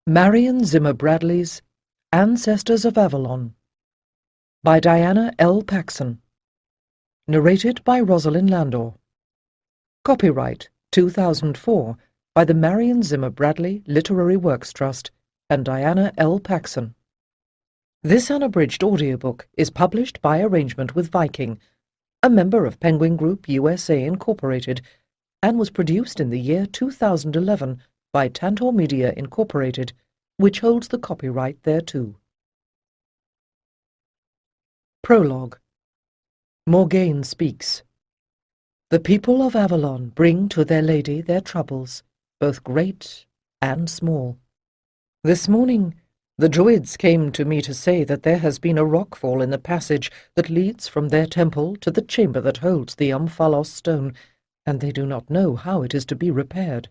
Marion Zimmer Bradley's Ancestors of Avalon by Diana L. Paxson. Narrated by Rosalind Landor. Copyright 2004 by the Marion Zimmer Bradley Literary Works Trust and Diana L. Paxson. This unabridged audiobook is published by arrangement with Viking, a member of Penguin Group USA Incorporated, and was produced in the year 2011 by Tantor Media Incorporated, which holds the copyright thereto. Prologue. Morgane speaks. The people of Avalon bring to their lady their troubles, both great and small. This morning the Druids came to me to say that there has been a rockfall in the passage that leads from their temple to the chamber that holds the Omphalos stone, and they do not know how it is to be repaired.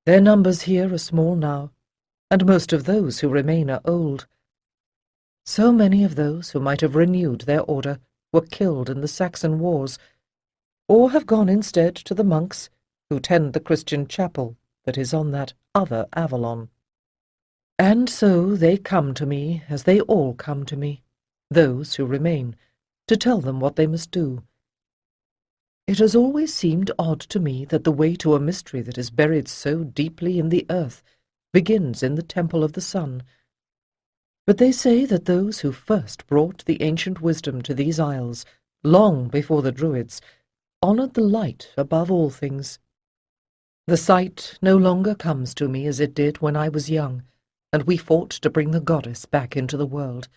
Their numbers here are small now, and most of those who remain are old. So many of those who might have renewed their order were killed in the Saxon wars, or have gone instead to the monks who tend the Christian chapel that is on that other Avalon. And so they come to me, as they all come to me, those who remain, to tell them what they must do. It has always seemed odd to me that the way to a mystery that is buried so deeply in the earth begins in the temple of the sun. But they say that those who first brought the ancient wisdom to these isles, long before the Druids, honoured the light above all things. The sight no longer comes to me as it did when I was young, and we fought to bring the goddess back into the world.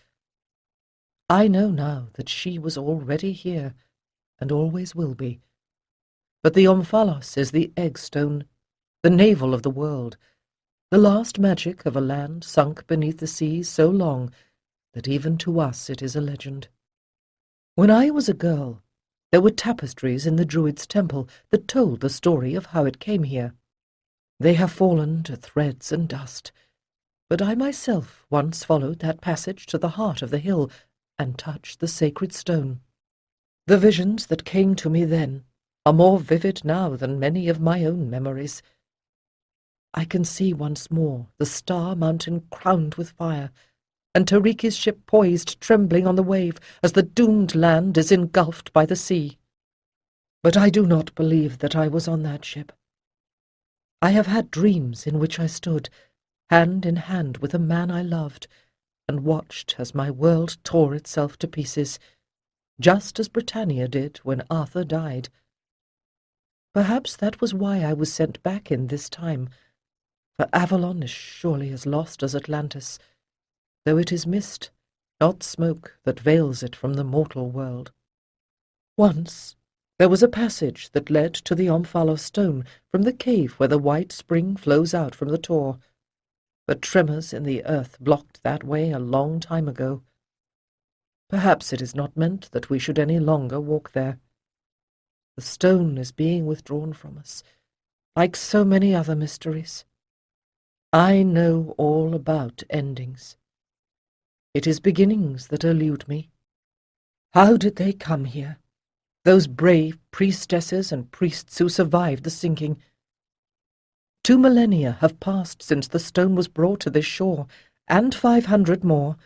I know now that she was already here, and always will be. But the Omphalos is the egg-stone, the navel of the world, the last magic of a land sunk beneath the sea so long that even to us it is a legend. When I was a girl, there were tapestries in the Druids' temple that told the story of how it came here. They have fallen to threads and dust, but I myself once followed that passage to the heart of the hill and touched the sacred stone. The visions that came to me then are more vivid now than many of my own memories. I can see once more the star mountain crowned with fire, and Tiriki's ship poised trembling on the wave as the doomed land is engulfed by the sea. But I do not believe that I was on that ship. I have had dreams in which I stood, hand in hand with a man I loved, and watched as my world tore itself to pieces, just as Britannia did when Arthur died. Perhaps that was why I was sent back in this time, for Avalon is surely as lost as Atlantis, though it is mist, not smoke, that veils it from the mortal world. Once there was a passage that led to the Omphalos stone from the cave where the white spring flows out from the Tor, but tremors in the earth blocked that way a long time ago. Perhaps it is not meant that we should any longer walk there. The stone is being withdrawn from us, like so many other mysteries. I know all about endings. It is beginnings that elude me. How did they come here, those brave priestesses and priests who survived the sinking? 2 millennia have passed since the stone was brought to this shore, and 500 more,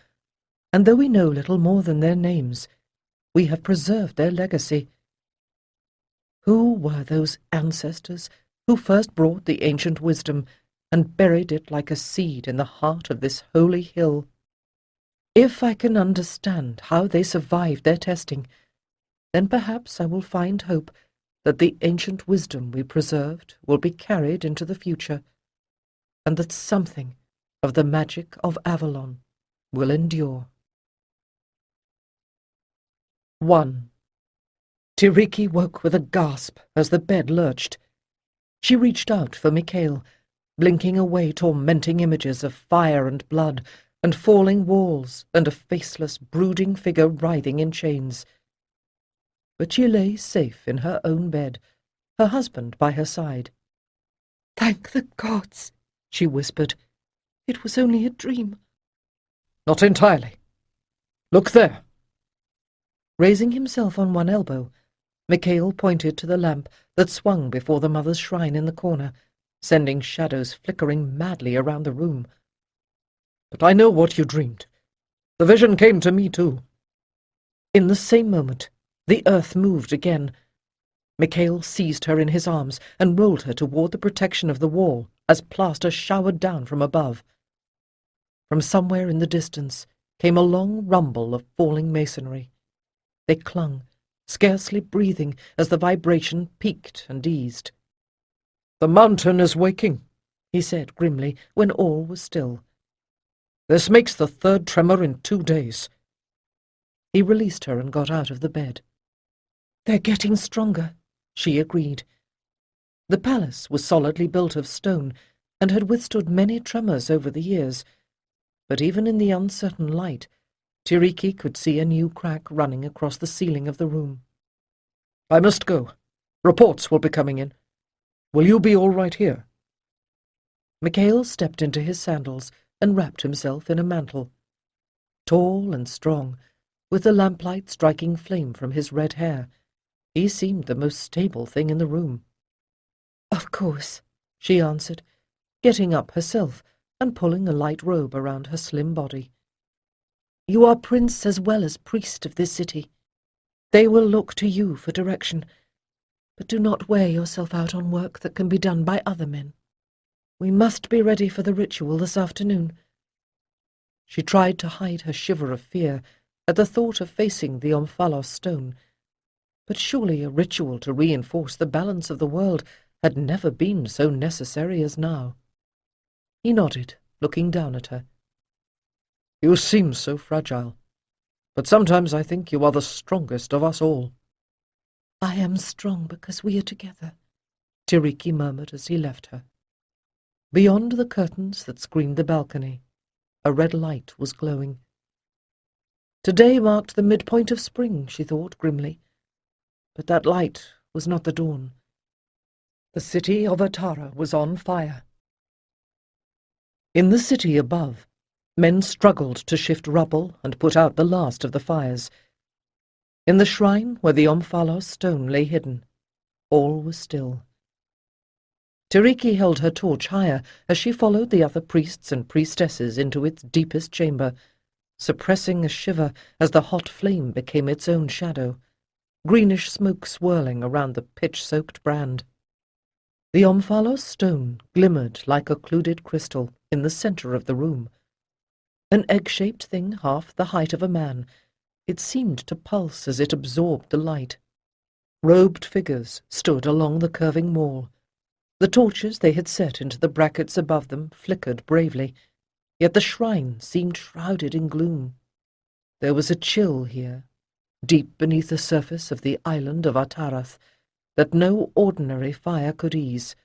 and though we know little more than their names, we have preserved their legacy. Who were those ancestors who first brought the ancient wisdom and buried it like a seed in the heart of this holy hill? If I can understand how they survived their testing, then perhaps I will find hope that the ancient wisdom we preserved will be carried into the future, and that something of the magic of Avalon will endure. 1. Tiriki woke with a gasp as the bed lurched. She reached out for Micail, blinking away tormenting images of fire and blood, and falling walls, and a faceless, brooding figure writhing in chains. But she lay safe in her own bed, her husband by her side. "Thank the gods," she whispered. "It was only a dream." "Not entirely. Look there." Raising himself on one elbow, Micail pointed to the lamp that swung before the mother's shrine in the corner, sending shadows flickering madly around the room, But I know what you dreamed. The vision came to me too." In the same moment, the earth moved again. Micail seized her in his arms and rolled her toward the protection of the wall as plaster showered down from above. From somewhere in the distance came a long rumble of falling masonry. They clung, scarcely breathing as the vibration peaked and eased. "The mountain is waking," he said grimly when all was still. "This makes the third tremor in 2 days." He released her and got out of the bed. "They're getting stronger," she agreed. The palace was solidly built of stone and had withstood many tremors over the years, but even in the uncertain light, Tiriki could see a new crack running across the ceiling of the room. "I must go. Reports will be coming in. Will you be all right here?" Micail stepped into his sandals and wrapped himself in a mantle. Tall and strong, with the lamplight striking flame from his red hair, he seemed the most stable thing in the room. "Of course," she answered, getting up herself and pulling a light robe around her slim body. "You are prince as well as priest of this city. They will look to you for direction, but do not wear yourself out on work that can be done by other men. We must be ready for the ritual this afternoon." She tried to hide her shiver of fear at the thought of facing the Omphalos stone, but surely a ritual to reinforce the balance of the world had never been so necessary as now. He nodded, looking down at her. "You seem so fragile, but sometimes I think you are the strongest of us all." "I am strong because we are together," Tiriki murmured as he left her. Beyond the curtains that screened the balcony, a red light was glowing. Today marked the midpoint of spring, she thought grimly. But that light was not the dawn. The city of Atara was on fire. In the city above, men struggled to shift rubble and put out the last of the fires. In the shrine where the Omphalos stone lay hidden, all was still. Tiriki held her torch higher as she followed the other priests and priestesses into its deepest chamber, suppressing a shiver as the hot flame became its own shadow, greenish smoke swirling around the pitch-soaked brand. The Omphalos stone glimmered like occluded crystal in the center of the room. An egg-shaped thing half the height of a man, it seemed to pulse as it absorbed the light. Robed figures stood along the curving wall. The torches they had set into the brackets above them flickered bravely, yet the shrine seemed shrouded in gloom. There was a chill here, deep beneath the surface of the island of Atarath, that no ordinary fire could ease.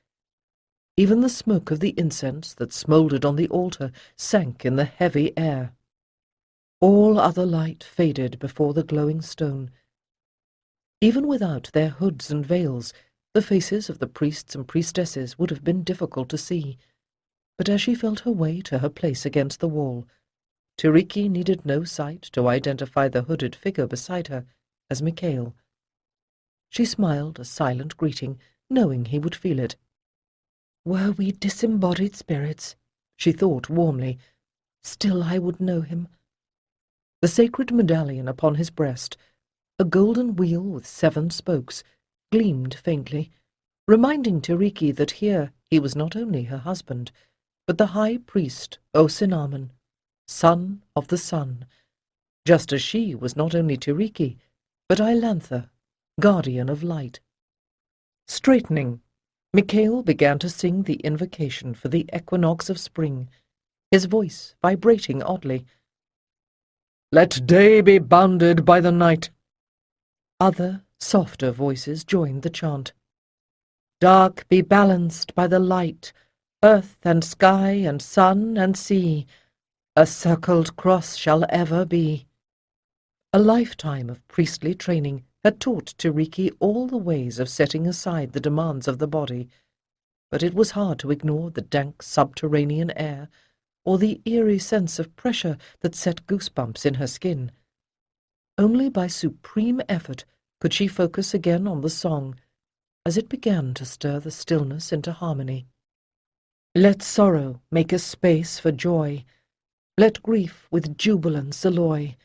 Even the smoke of the incense that smouldered on the altar sank in the heavy air. All other light faded before the glowing stone. Even without their hoods and veils, the faces of the priests and priestesses would have been difficult to see, but as she felt her way to her place against the wall, Tiriki needed no sight to identify the hooded figure beside her as Micail. She smiled a silent greeting, knowing he would feel it. Were we disembodied spirits, she thought warmly, still I would know him. The sacred medallion upon his breast, a golden wheel with 7 spokes, gleamed faintly, reminding Tiriki that here he was not only her husband, but the high priest Osinamen, son of the sun, just as she was not only Tiriki, but Ilantha, guardian of light. Straightening, Micail began to sing the invocation for the equinox of spring, his voice vibrating oddly. "Let day be bounded by the night." Other, softer voices joined the chant. "Dark be balanced by the light, earth and sky and sun and sea. A circled cross shall ever be." A lifetime of priestly training had taught Tiriki all the ways of setting aside the demands of the body, but it was hard to ignore the dank subterranean air or the eerie sense of pressure that set goosebumps in her skin. Only by supreme effort could she focus again on the song, as it began to stir the stillness into harmony. Let sorrow make a space for joy. Let grief with jubilance alloy,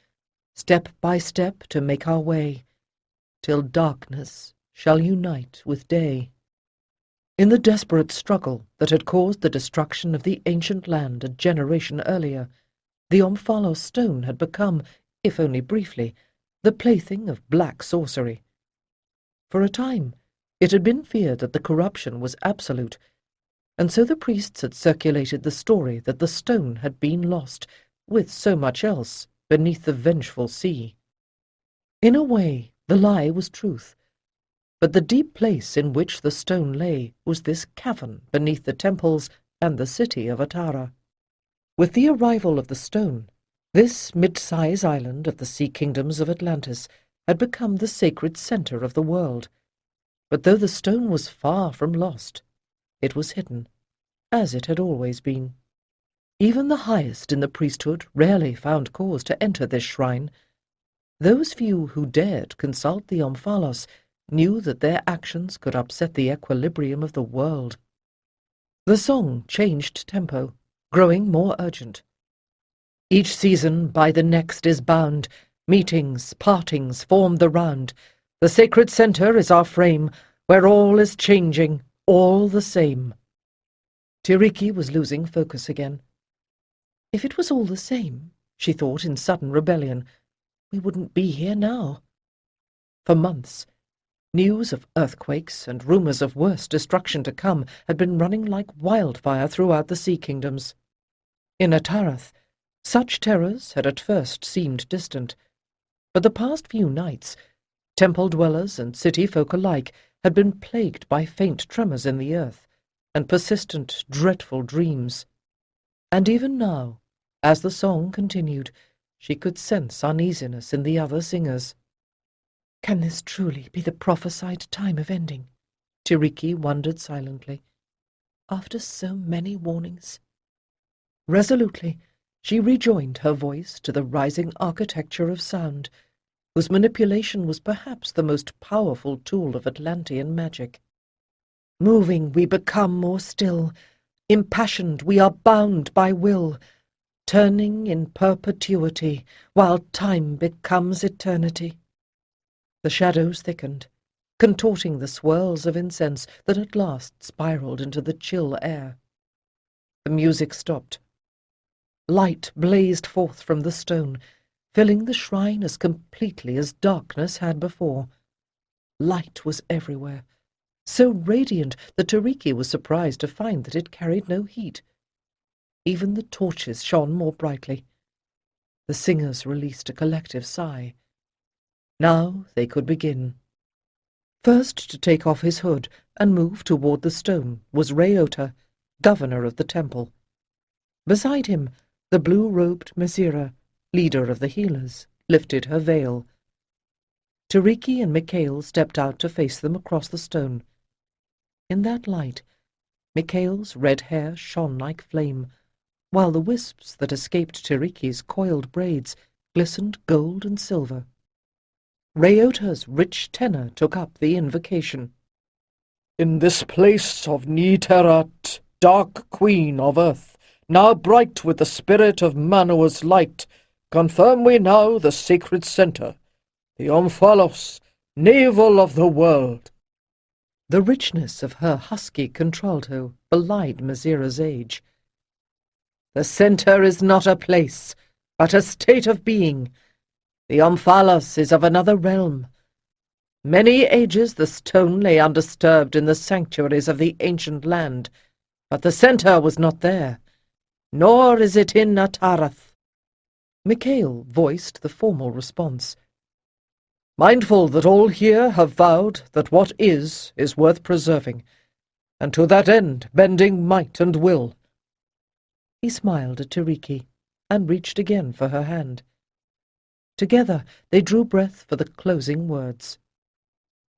step by step to make our way, till darkness shall unite with day. In the desperate struggle that had caused the destruction of the ancient land a generation earlier, the Omphalos stone had become, if only briefly, the plaything of black sorcery. For a time, it had been feared that the corruption was absolute, and so the priests had circulated the story that the stone had been lost, with so much else, beneath the vengeful sea. In a way, the lie was truth, but the deep place in which the stone lay was this cavern beneath the temples and the city of Atara. With the arrival of the stone, this mid-size island of the sea kingdoms of Atlantis had become the sacred center of the world. But though the stone was far from lost, it was hidden, as it had always been. Even the highest in the priesthood rarely found cause to enter this shrine. Those few who dared consult the Omphalos knew that their actions could upset the equilibrium of the world. The song changed tempo, growing more urgent. Each season by the next is bound, meetings, partings form the round. The sacred centre is our frame, where all is changing, all the same. Tiriki was losing focus again. If it was all the same, she thought in sudden rebellion, we wouldn't be here now. For months, news of earthquakes and rumours of worse destruction to come had been running like wildfire throughout the sea kingdoms. In Atarath, such terrors had at first seemed distant, but the past few nights, temple dwellers and city folk alike had been plagued by faint tremors in the earth and persistent, dreadful dreams. And even now, as the song continued, she could sense uneasiness in the other singers. Can this truly be the prophesied time of ending? Tiriki wondered silently. After so many warnings. Resolutely, she rejoined her voice to the rising architecture of sound, whose manipulation was perhaps the most powerful tool of Atlantean magic. Moving, we become more still. Impassioned, we are bound by will, turning in perpetuity, while time becomes eternity. The shadows thickened, contorting the swirls of incense that at last spiraled into the chill air. The music stopped. Light blazed forth from the stone, filling the shrine as completely as darkness had before. Light was everywhere, so radiant that Tiriki was surprised to find that it carried no heat. Even the torches shone more brightly. The singers released a collective sigh. Now they could begin. First to take off his hood and move toward the stone was Rayota, governor of the temple. Beside him, the blue-robed Mesira, leader of the healers, lifted her veil. Tiriki and Micail stepped out to face them across the stone. In that light, Micail's red hair shone like flame, while the wisps that escaped Tiriki's coiled braids glistened gold and silver. Rayota's rich tenor took up the invocation. In this place of Niterat, dark queen of earth, now bright with the spirit of Manoa's light, confirm we now the sacred centre, the Omphalos, navel of the world. The richness of her husky contralto belied Mesira's age. The centre is not a place, but a state of being. The Omphalos is of another realm. Many ages the stone lay undisturbed in the sanctuaries of the ancient land, but the centre was not there, nor is it in Atarath. Micail voiced the formal response. Mindful that all here have vowed that what is worth preserving, and to that end bending might and will. He smiled at Tiriki, and reached again for her hand. Together they drew breath for the closing words.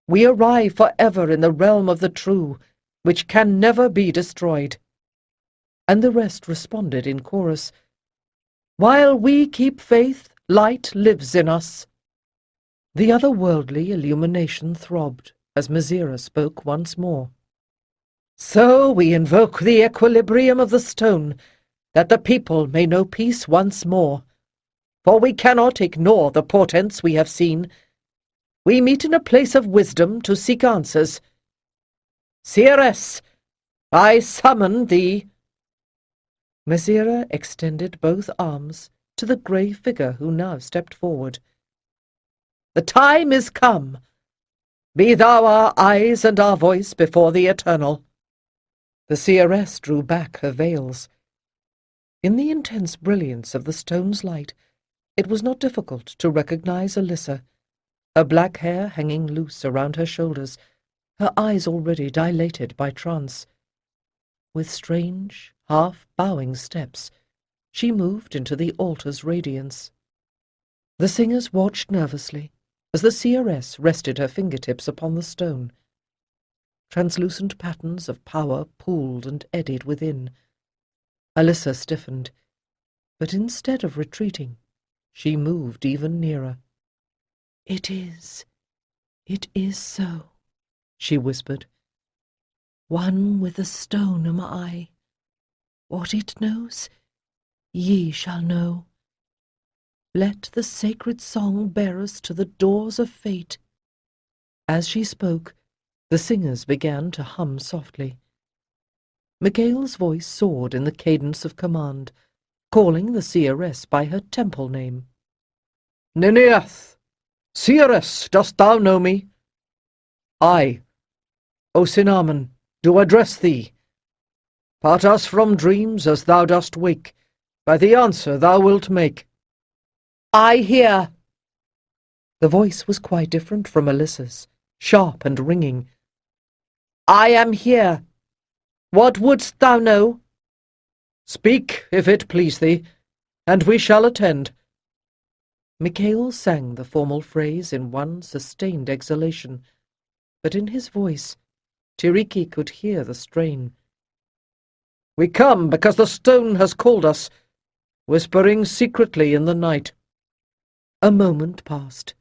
We arrive forever in the realm of the true, which can never be destroyed. And the rest responded in chorus. While we keep faith, light lives in us. The otherworldly illumination throbbed as Mesira spoke once more. So we invoke the equilibrium of the stone, that the people may know peace once more, for we cannot ignore the portents we have seen. We meet in a place of wisdom to seek answers. Seeress, I summon thee." Messira extended both arms to the grey figure who now stepped forward. "The time is come. Be thou our eyes and our voice before the Eternal." The seeress drew back her veils. In the intense brilliance of the stone's light, it was not difficult to recognize Alyssa, her black hair hanging loose around her shoulders, her eyes already dilated by trance. With strange, half-bowing steps, she moved into the altar's radiance. The singers watched nervously as the seeress rested her fingertips upon the stone. Translucent patterns of power pooled and eddied within. Alyssa stiffened, but instead of retreating, she moved even nearer. It is so," she whispered. "One with the stone am I. What it knows, ye shall know. Let the sacred song bear us to the doors of fate." As she spoke, the singers began to hum softly. Micail's voice soared in the cadence of command, calling the seeress by her temple name. "Nineveh, seeress, dost thou know me? I, O Cinnamon, do address thee. Part us from dreams as thou dost wake, by the answer thou wilt make." "I hear." The voice was quite different from Alyssa's, sharp and ringing. "I am here. What wouldst thou know?" "Speak, if it please thee, and we shall attend." Micail sang the formal phrase in one sustained exhalation, but in his voice Tiriki could hear the strain. "We come because the stone has called us, whispering secretly in the night." A moment passed.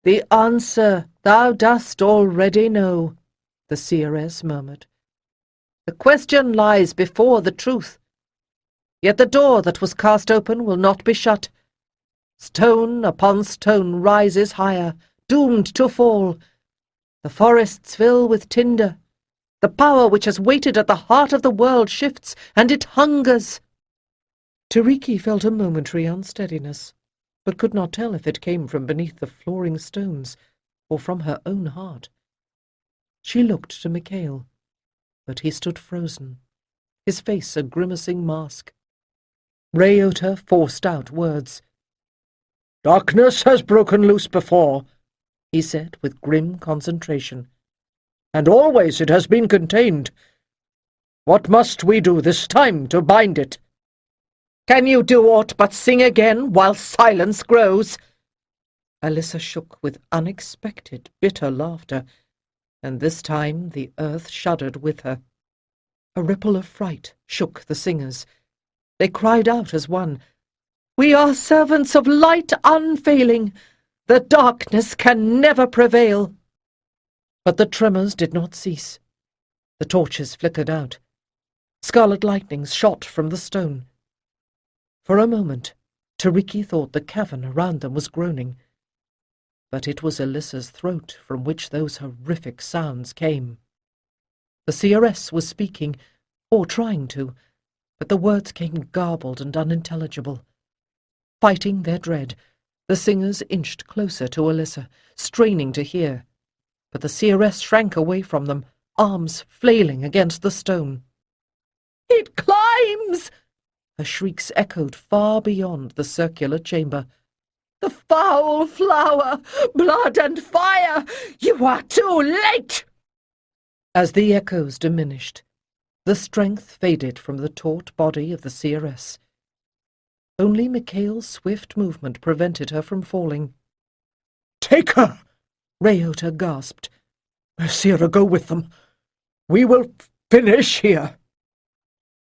"The answer thou dost already know," the seeress murmured. "The question lies before the truth. Yet the door that was cast open will not be shut. Stone upon stone rises higher, doomed to fall. The forests fill with tinder. The power which has waited at the heart of the world shifts, and it hungers." Tiriki felt a momentary unsteadiness, but could not tell if it came from beneath the flooring stones or from her own heart. She looked to Micail, but he stood frozen, his face a grimacing mask. Reunited forced out words. "Darkness has broken loose before," he said with grim concentration, "and always it has been contained. What must we do this time to bind it?" "Can you do aught but sing again while silence grows?" Alyssa shook with unexpected, bitter laughter, and this time the earth shuddered with her. A ripple of fright shook the singers. They cried out as one, "We are servants of light unfailing. The darkness can never prevail." But the tremors did not cease. The torches flickered out. Scarlet lightnings shot from the stone. For a moment, Tiriki thought the cavern around them was groaning. But it was Alyssa's throat from which those horrific sounds came. The seeress was speaking, or trying to, but the words came garbled and unintelligible. Fighting their dread, the singers inched closer to Alyssa, straining to hear. But the seeress shrank away from them, arms flailing against the stone. "It climbs!" Her shrieks echoed far beyond the circular chamber. "The foul flower! Blood and fire! You are too late!" As the echoes diminished, the strength faded from the taut body of the seeress. Only Micail's swift movement prevented her from falling. "Take her!" Reunited gasped. "Messira, go with them. We will finish here."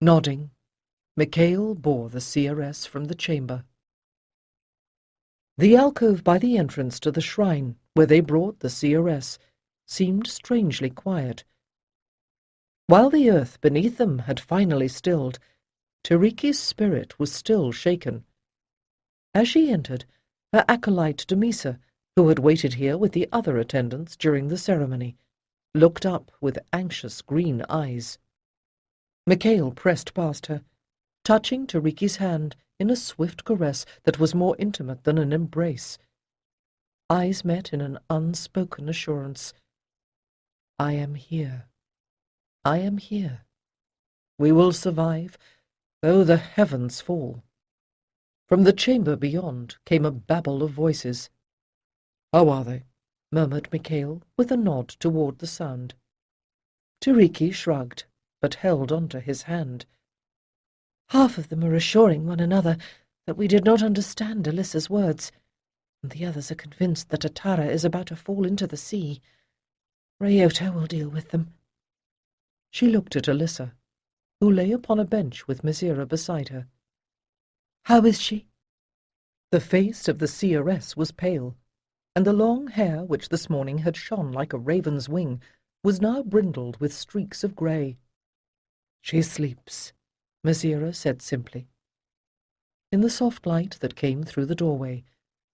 Nodding, Micail bore the seeress from the chamber. The alcove by the entrance to the shrine, where they brought the seeress, seemed strangely quiet. While the earth beneath them had finally stilled, Tiriki's spirit was still shaken. As she entered, her acolyte Damisa, who had waited here with the other attendants during the ceremony, looked up with anxious green eyes. Micail pressed past her, touching Tiriki's hand in a swift caress that was more intimate than an embrace. Eyes met in an unspoken assurance. "I am here. I am here. We will survive, though the heavens fall." From the chamber beyond came a babble of voices. "How are they?" murmured Micail, with a nod toward the sound. Tiriki shrugged, but held onto his hand. "Half of them are assuring one another that we did not understand Alyssa's words, and the others are convinced that Atara is about to fall into the sea. Ryota will deal with them." She looked at Alyssa, who lay upon a bench with Mizira beside her. "How is she?" The face of the seeress was pale, and the long hair which this morning had shone like a raven's wing was now brindled with streaks of grey. "She sleeps," Mizira said simply. In the soft light that came through the doorway,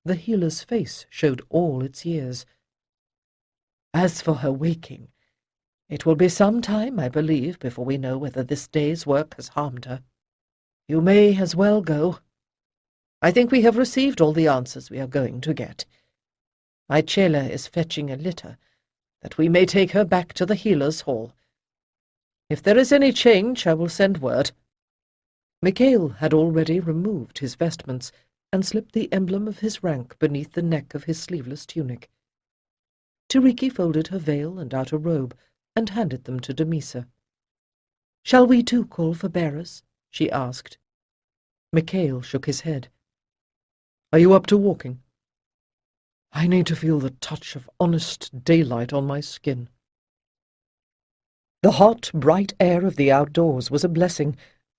the healer's face showed all its years. "As for her waking, it will be some time, I believe, before we know whether this day's work has harmed her. You may as well go. I think we have received all the answers we are going to get. My chela is fetching a litter, that we may take her back to the healer's hall. If there is any change, I will send word." Micail had already removed his vestments and slipped the emblem of his rank beneath the neck of his sleeveless tunic. Tiriki folded her veil and outer robe and handed them to Damisa. "Shall we too call for bearers?" she asked. Micail shook his head. "Are you up to walking?" "I need to feel the touch of honest daylight on my skin." The hot, bright air of the outdoors was a blessing,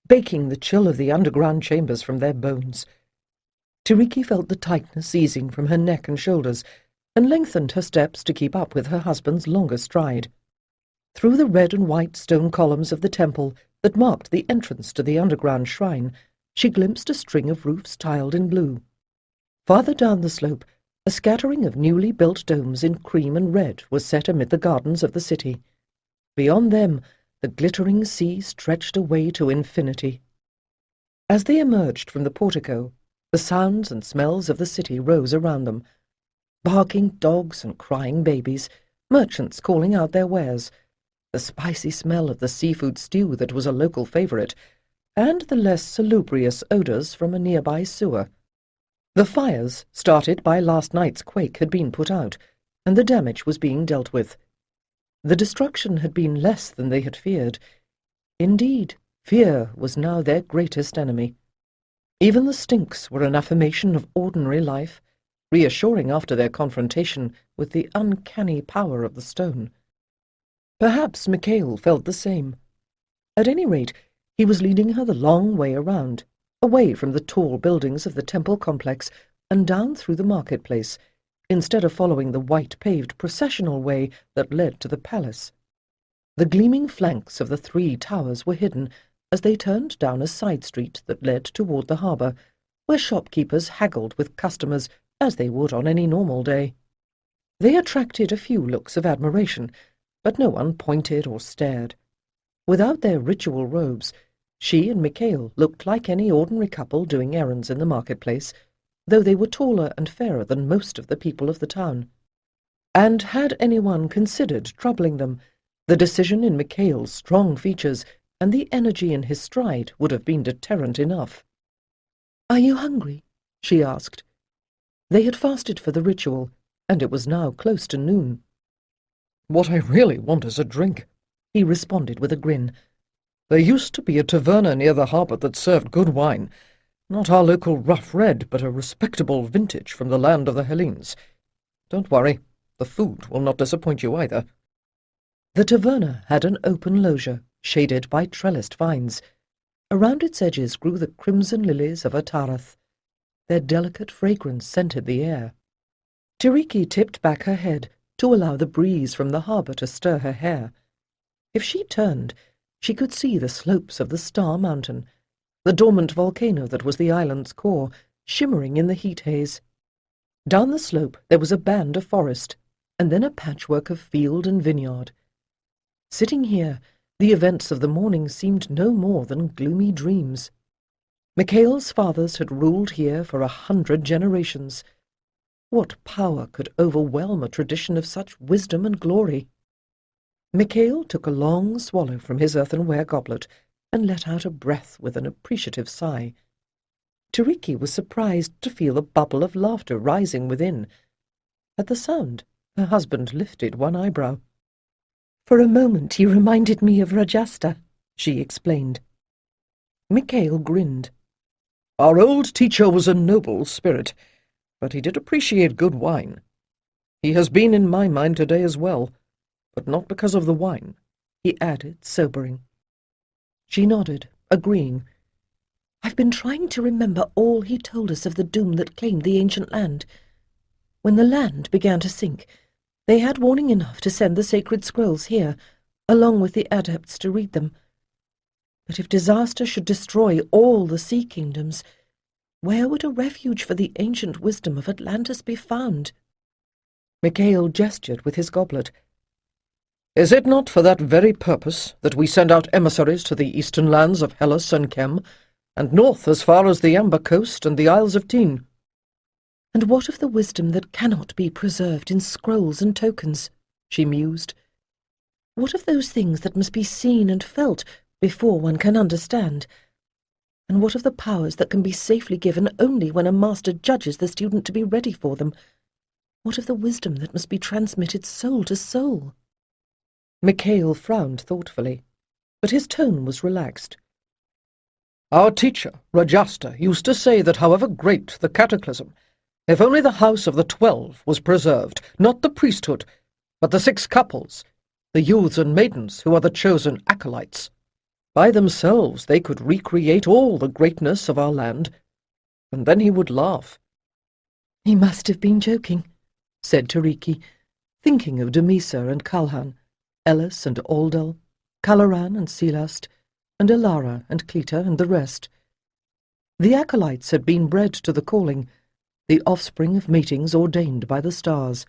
baking the chill of the underground chambers from their bones. Tiriki felt the tightness easing from her neck and shoulders, and lengthened her steps to keep up with her husband's longer stride. Through the red and white stone columns of the temple that marked the entrance to the underground shrine, she glimpsed a string of roofs tiled in blue. Farther down the slope, a scattering of newly built domes in cream and red was set amid the gardens of the city. Beyond them, the glittering sea stretched away to infinity. As they emerged from the portico, the sounds and smells of the city rose around them. Barking dogs and crying babies, merchants calling out their wares, the spicy smell of the seafood stew that was a local favourite, and the less salubrious odours from a nearby sewer. The fires started by last night's quake had been put out, and the damage was being dealt with. The destruction had been less than they had feared. Indeed, fear was now their greatest enemy. Even the stinks were an affirmation of ordinary life, reassuring after their confrontation with the uncanny power of the stone. Perhaps Micail felt the same. At any rate, he was leading her the long way around, away from the tall buildings of the temple complex and down through the marketplace, instead of following the white-paved processional way that led to the palace. The gleaming flanks of the 3 towers were hidden as they turned down a side street that led toward the harbour, where shopkeepers haggled with customers as they would on any normal day. They attracted a few looks of admiration, but no one pointed or stared. Without their ritual robes, she and Micail looked like any ordinary couple doing errands in the marketplace, though they were taller and fairer than most of the people of the town. And had anyone considered troubling them, the decision in Micail's strong features and the energy in his stride would have been deterrent enough. "Are you hungry?" she asked. They had fasted for the ritual, and it was now close to noon. "What I really want is a drink," he responded with a grin. "There used to be a taverna near the harbour that served good wine. Not our local rough red, but a respectable vintage from the land of the Hellenes. Don't worry, the food will not disappoint you either." The taverna had an open loggia, shaded by trellised vines. Around its edges grew the crimson lilies of Atarath. Their delicate fragrance scented the air. Tiriki tipped back her head to allow the breeze from the harbour to stir her hair. If she turned, she could see the slopes of the Star Mountain, the dormant volcano that was the island's core, shimmering in the heat haze. Down the slope there was a band of forest, and then a patchwork of field and vineyard. Sitting here, the events of the morning seemed no more than gloomy dreams. Micail's fathers had ruled here for 100 generations. What power could overwhelm a tradition of such wisdom and glory? Micail took a long swallow from his earthenware goblet and let out a breath with an appreciative sigh. Tiriki was surprised to feel a bubble of laughter rising within. At the sound, her husband lifted one eyebrow. "For a moment he reminded me of Rajasta," she explained. Micail grinned. "Our old teacher was a noble spirit, but he did appreciate good wine. He has been in my mind today as well, but not because of the wine," he added, sobering. She nodded, agreeing. "I've been trying to remember all he told us of the doom that claimed the ancient land. When the land began to sink, they had warning enough to send the sacred scrolls here, along with the adepts to read them. But if disaster should destroy all the sea kingdoms, where would a refuge for the ancient wisdom of Atlantis be found?" Micail gestured with his goblet. "Is it not for that very purpose that we send out emissaries to the eastern lands of Hellas and Chem, and north as far as the Amber Coast and the Isles of Teen?" "And what of the wisdom that cannot be preserved in scrolls and tokens?" she mused. "What of those things that must be seen and felt before one can understand? And what of the powers that can be safely given only when a master judges the student to be ready for them? What of the wisdom that must be transmitted soul to soul?" Micail frowned thoughtfully, but his tone was relaxed. "Our teacher, Rajasta, used to say that however great the cataclysm, if only the house of the 12 was preserved, not the priesthood, but the 6 couples, the youths and maidens who are the chosen acolytes, by themselves they could recreate all the greatness of our land." And then he would laugh. "He must have been joking," said Tiriki, thinking of Damisa and Kalhan, Ellis and Aldel, Caloran and Celast, and Alara and Cleta and the rest. The acolytes had been bred to the calling, the offspring of matings ordained by the stars.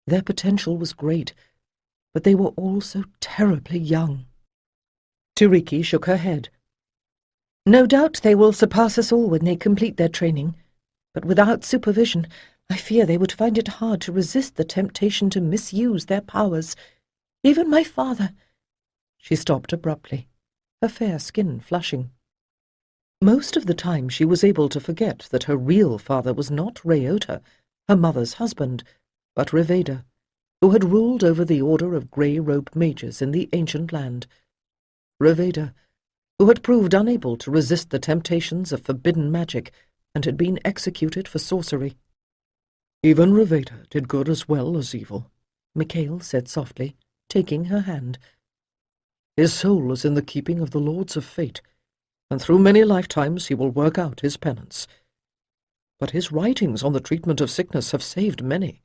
Their potential was great, but they were all so terribly young. Tiriki shook her head. "No doubt they will surpass us all when they complete their training, but without supervision, I fear they would find it hard to resist the temptation to misuse their powers. Even my father—" She stopped abruptly, her fair skin flushing. Most of the time she was able to forget that her real father was not Rayota, her mother's husband, but Reveda, who had ruled over the order of grey-robed mages in the ancient land. Reveda, who had proved unable to resist the temptations of forbidden magic and had been executed for sorcery. "Even Reveda did good as well as evil," Micail said softly, taking her hand. "His soul is in the keeping of the Lords of Fate, and through many lifetimes he will work out his penance. But his writings on the treatment of sickness have saved many.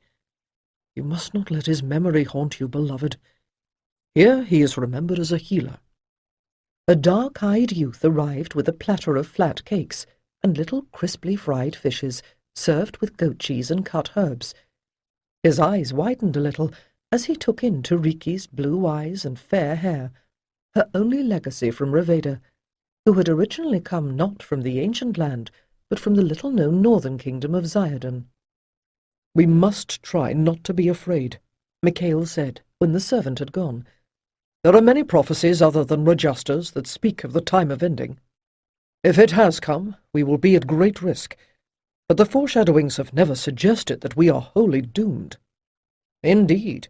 You must not let his memory haunt you, beloved. Here he is remembered as a healer." A dark-eyed youth arrived with a platter of flat cakes and little crisply fried fishes, served with goat cheese and cut herbs. His eyes widened a little as he took in Tiriki's blue eyes and fair hair, her only legacy from Reveda, who had originally come not from the ancient land, but from the little-known northern kingdom of Zayadon. "We must try not to be afraid," Micail said, when the servant had gone. "There are many prophecies other than Rajasta's that speak of the time of ending. If it has come, we will be at great risk, but the foreshadowings have never suggested that we are wholly doomed. Indeed,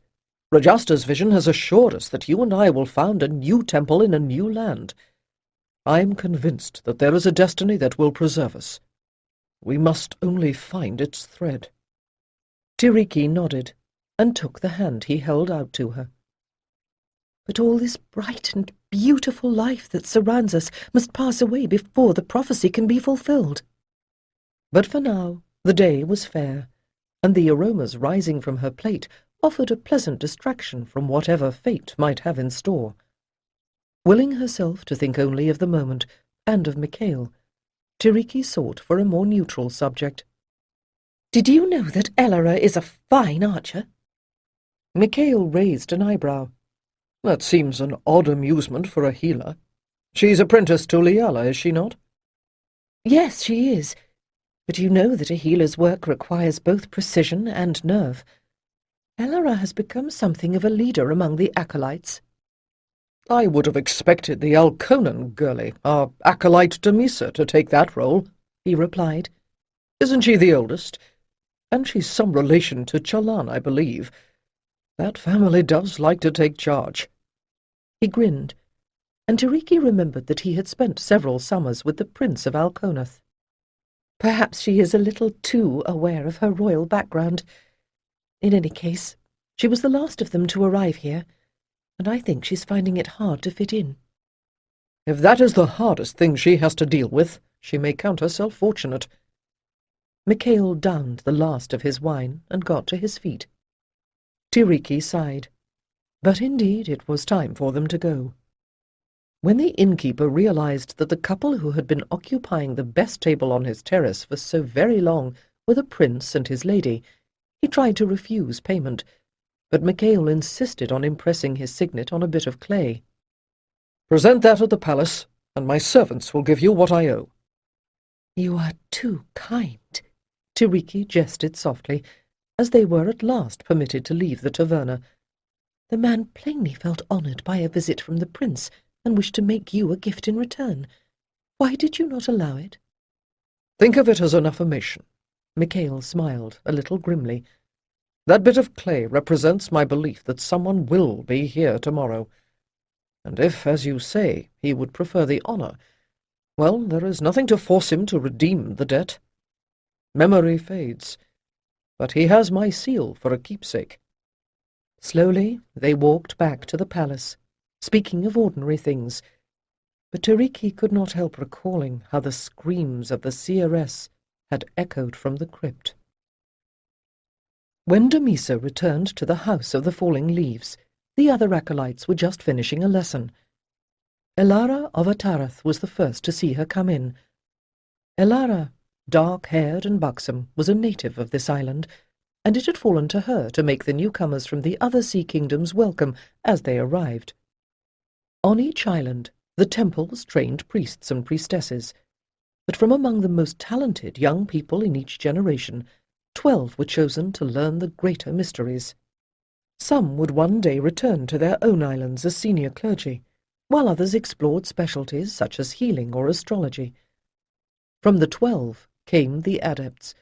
Rajasta's vision has assured us that you and I will found a new temple in a new land. I am convinced that there is a destiny that will preserve us. We must only find its thread." Tiriki nodded, and took the hand he held out to her. "But all this bright and beautiful life that surrounds us must pass away before the prophecy can be fulfilled." But for now the day was fair, and the aromas rising from her plate offered a pleasant distraction from whatever fate might have in store. Willing herself to think only of the moment, and of Micail, Tiriki sought for a more neutral subject. "Did you know that Elara is a fine archer?" Micail raised an eyebrow. That seems an odd amusement for a healer. She's apprenticed to Liala, is she not? "Yes, she is. But you know that a healer's work requires both precision and nerve. Elara has become something of a leader among the acolytes." I would have expected the Alconan girlie, our acolyte Damisa, to take that role, he replied. Isn't she the oldest? And she's some relation to Chalan, I believe. That family does like to take charge. He grinned, and Tiriki remembered that he had spent several summers with the Prince of Alconath. Perhaps she is a little too aware of her royal background. In any case, she was the last of them to arrive here, and I think she's finding it hard to fit in. If that is the hardest thing she has to deal with, she may count herself fortunate. Micail downed the last of his wine and got to his feet. Tiriki sighed, but indeed it was time for them to go. When the innkeeper realized that the couple who had been occupying the best table on his terrace for so very long were the prince and his lady, he tried to refuse payment, but Micail insisted on impressing his signet on a bit of clay. Present that at the palace, and my servants will give you what I owe. You are too kind, Tiriki jested softly, as they were at last permitted to leave the taverna. The man plainly felt honoured by a visit from the prince, and wished to make you a gift in return. Why did you not allow it? Think of it as an affirmation. Micail smiled a little grimly. That bit of clay represents my belief that someone will be here tomorrow. And if, as you say, he would prefer the honour, well, there is nothing to force him to redeem the debt. Memory fades, but he has my seal for a keepsake. Slowly they walked back to the palace, speaking of ordinary things, but Tiriki could not help recalling how the screams of the seeress had echoed from the crypt. When Damisa returned to the House of the Falling Leaves, the other acolytes were just finishing a lesson. Elara of Atarath was the first to see her come in. Elara, dark-haired and buxom, was a native of this island, and it had fallen to her to make the newcomers from the other sea kingdoms welcome as they arrived. On each island, the temples trained priests and priestesses, but from among the most talented young people in each generation, 12 were chosen to learn the greater mysteries. Some would one day return to their own islands as senior clergy, while others explored specialties such as healing or astrology. From the 12 came the adepts,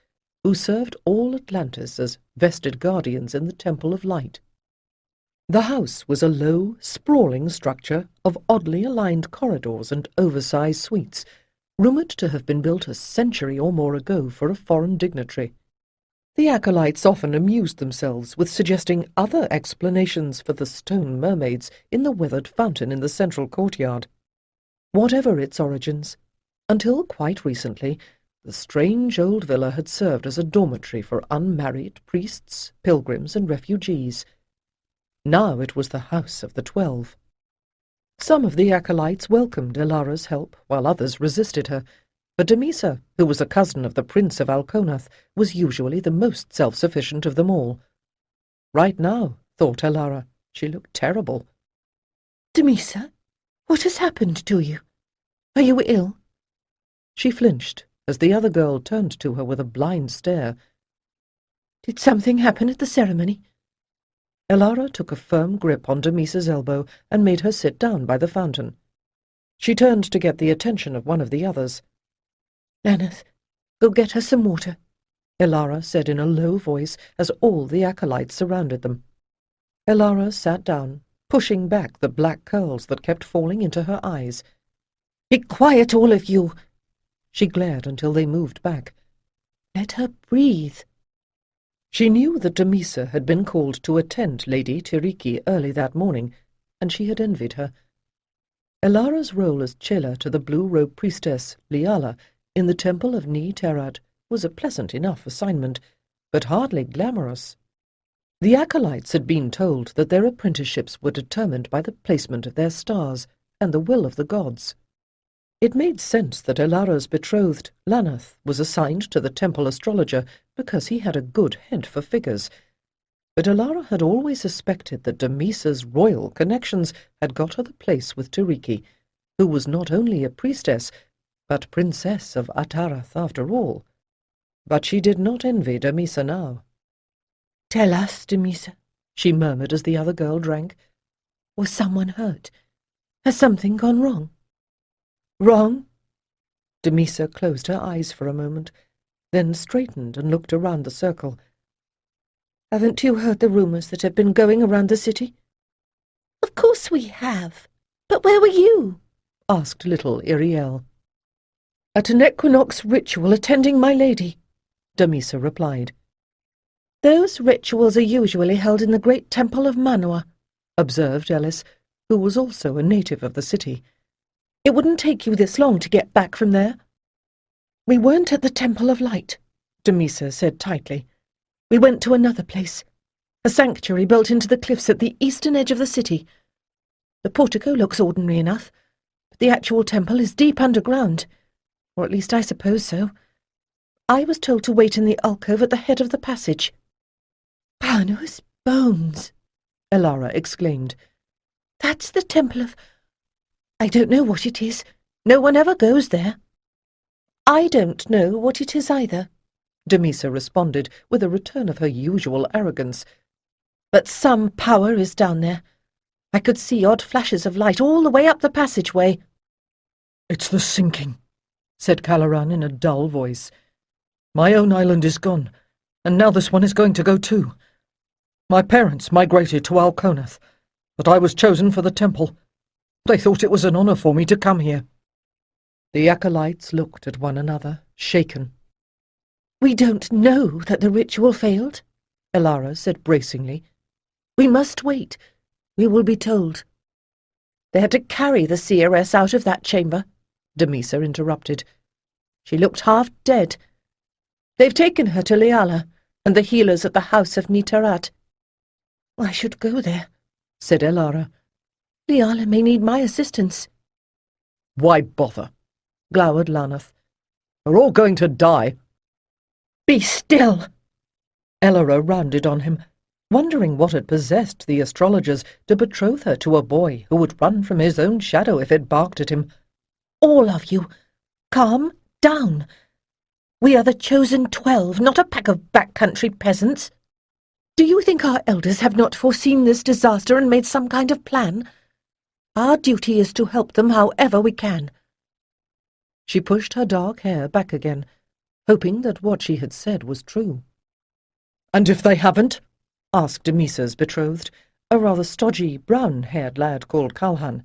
who served all Atlantis as vested guardians in the Temple of Light. The house was a low, sprawling structure of oddly aligned corridors and oversized suites, rumoured to have been built a century or more ago for a foreign dignitary. The acolytes often amused themselves with suggesting other explanations for the stone mermaids in the weathered fountain in the central courtyard. Whatever its origins, until quite recently, the strange old villa had served as a dormitory for unmarried priests, pilgrims, and refugees. Now it was the House of the 12. Some of the acolytes welcomed Elara's help, while others resisted her, but Damisa, who was a cousin of the Prince of Alconath, was usually the most self-sufficient of them all. Right now, thought Elara, she looked terrible. "Damisa, what has happened to you? Are you ill?" She flinched as the other girl turned to her with a blind stare. "Did something happen at the ceremony?" Elara took a firm grip on Damisa's elbow and made her sit down by the fountain. She turned to get the attention of one of the others. "Lanath, go get her some water," Elara said in a low voice as all the acolytes surrounded them. Elara sat down, pushing back the black curls that kept falling into her eyes. "Be quiet, all of you!" She glared until they moved back. "Let her breathe." She knew that Damisa had been called to attend Lady Tiriki early that morning, and she had envied her. Elara's role as chela to the blue-robed priestess, Liala, in the temple of Ni Terat was a pleasant enough assignment, but hardly glamorous. The acolytes had been told that their apprenticeships were determined by the placement of their stars and the will of the gods. It made sense that Elara's betrothed, Lanath, was assigned to the temple astrologer because he had a good head for figures. But Elara had always suspected that Damisa's royal connections had got her the place with Tiriki, who was not only a priestess, but princess of Atarath after all. But she did not envy Damisa now. "Tell us, Damisa," she murmured as the other girl drank. "Was someone hurt? Has something gone wrong?" "Wrong?" Damisa closed her eyes for a moment, then straightened and looked around the circle. "Haven't you heard the rumours that have been going around the city?" "Of course we have. But where were you?" asked little Iriel. "At an equinox ritual attending my lady," Damisa replied. "Those rituals are usually held in the great temple of Manua," observed Ellis, who was also a native of the city. "It wouldn't take you this long to get back from there." "We weren't at the Temple of Light," Damisa said tightly. "We went to another place, a sanctuary built into the cliffs at the eastern edge of the city. The portico looks ordinary enough, but the actual temple is deep underground, or at least I suppose so. I was told to wait in the alcove at the head of the passage." "Panu's bones!" Elara exclaimed. "That's the temple of... I don't know what it is. No one ever goes there." "I don't know what it is either," Damisa responded with a return of her usual arrogance. "But some power is down there. I could see odd flashes of light all the way up the passageway." "It's the sinking," said Calaran in a dull voice. "My own island is gone, and now this one is going to go too. My parents migrated to Alconath, but I was chosen for the temple. They thought it was an honour for me to come here." The acolytes looked at one another, shaken. "We don't know that the ritual failed," Elara said bracingly. "We must wait. We will be told." "They had to carry the seeress out of that chamber," Damisa interrupted. "She looked half dead. They've taken her to Liala and the healers at the house of Nitarat." "I should go there," said Elara. "Liala may need my assistance." "Why bother?" glowered Lanath. "We're all going to die." "Be still!" Elara rounded on him, wondering what had possessed the astrologers to betroth her to a boy who would run from his own shadow if it barked at him. "All of you, calm down. We are the chosen 12, not a pack of backcountry peasants. Do you think our elders have not foreseen this disaster and made some kind of plan? Our duty is to help them however we can." She pushed her dark hair back again, hoping that what she had said was true. "And if they haven't?" asked Damisa's betrothed, a rather stodgy, brown-haired lad called Kalhan.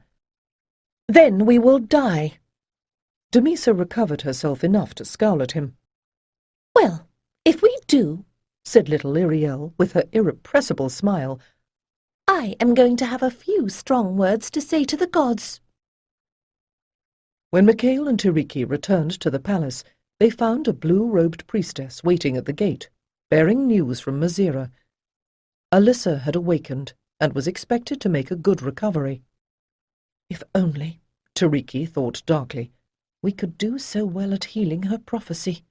"Then we will die." Damisa recovered herself enough to scowl at him. "Well, if we do," said little Iriel with her irrepressible smile, "I am going to have a few strong words to say to the gods." When Micail and Tiriki returned to the palace, they found a blue-robed priestess waiting at the gate, bearing news from Mazira. Alyssa had awakened and was expected to make a good recovery. "If only," Tiriki thought darkly, "we could do so well at healing her prophecy."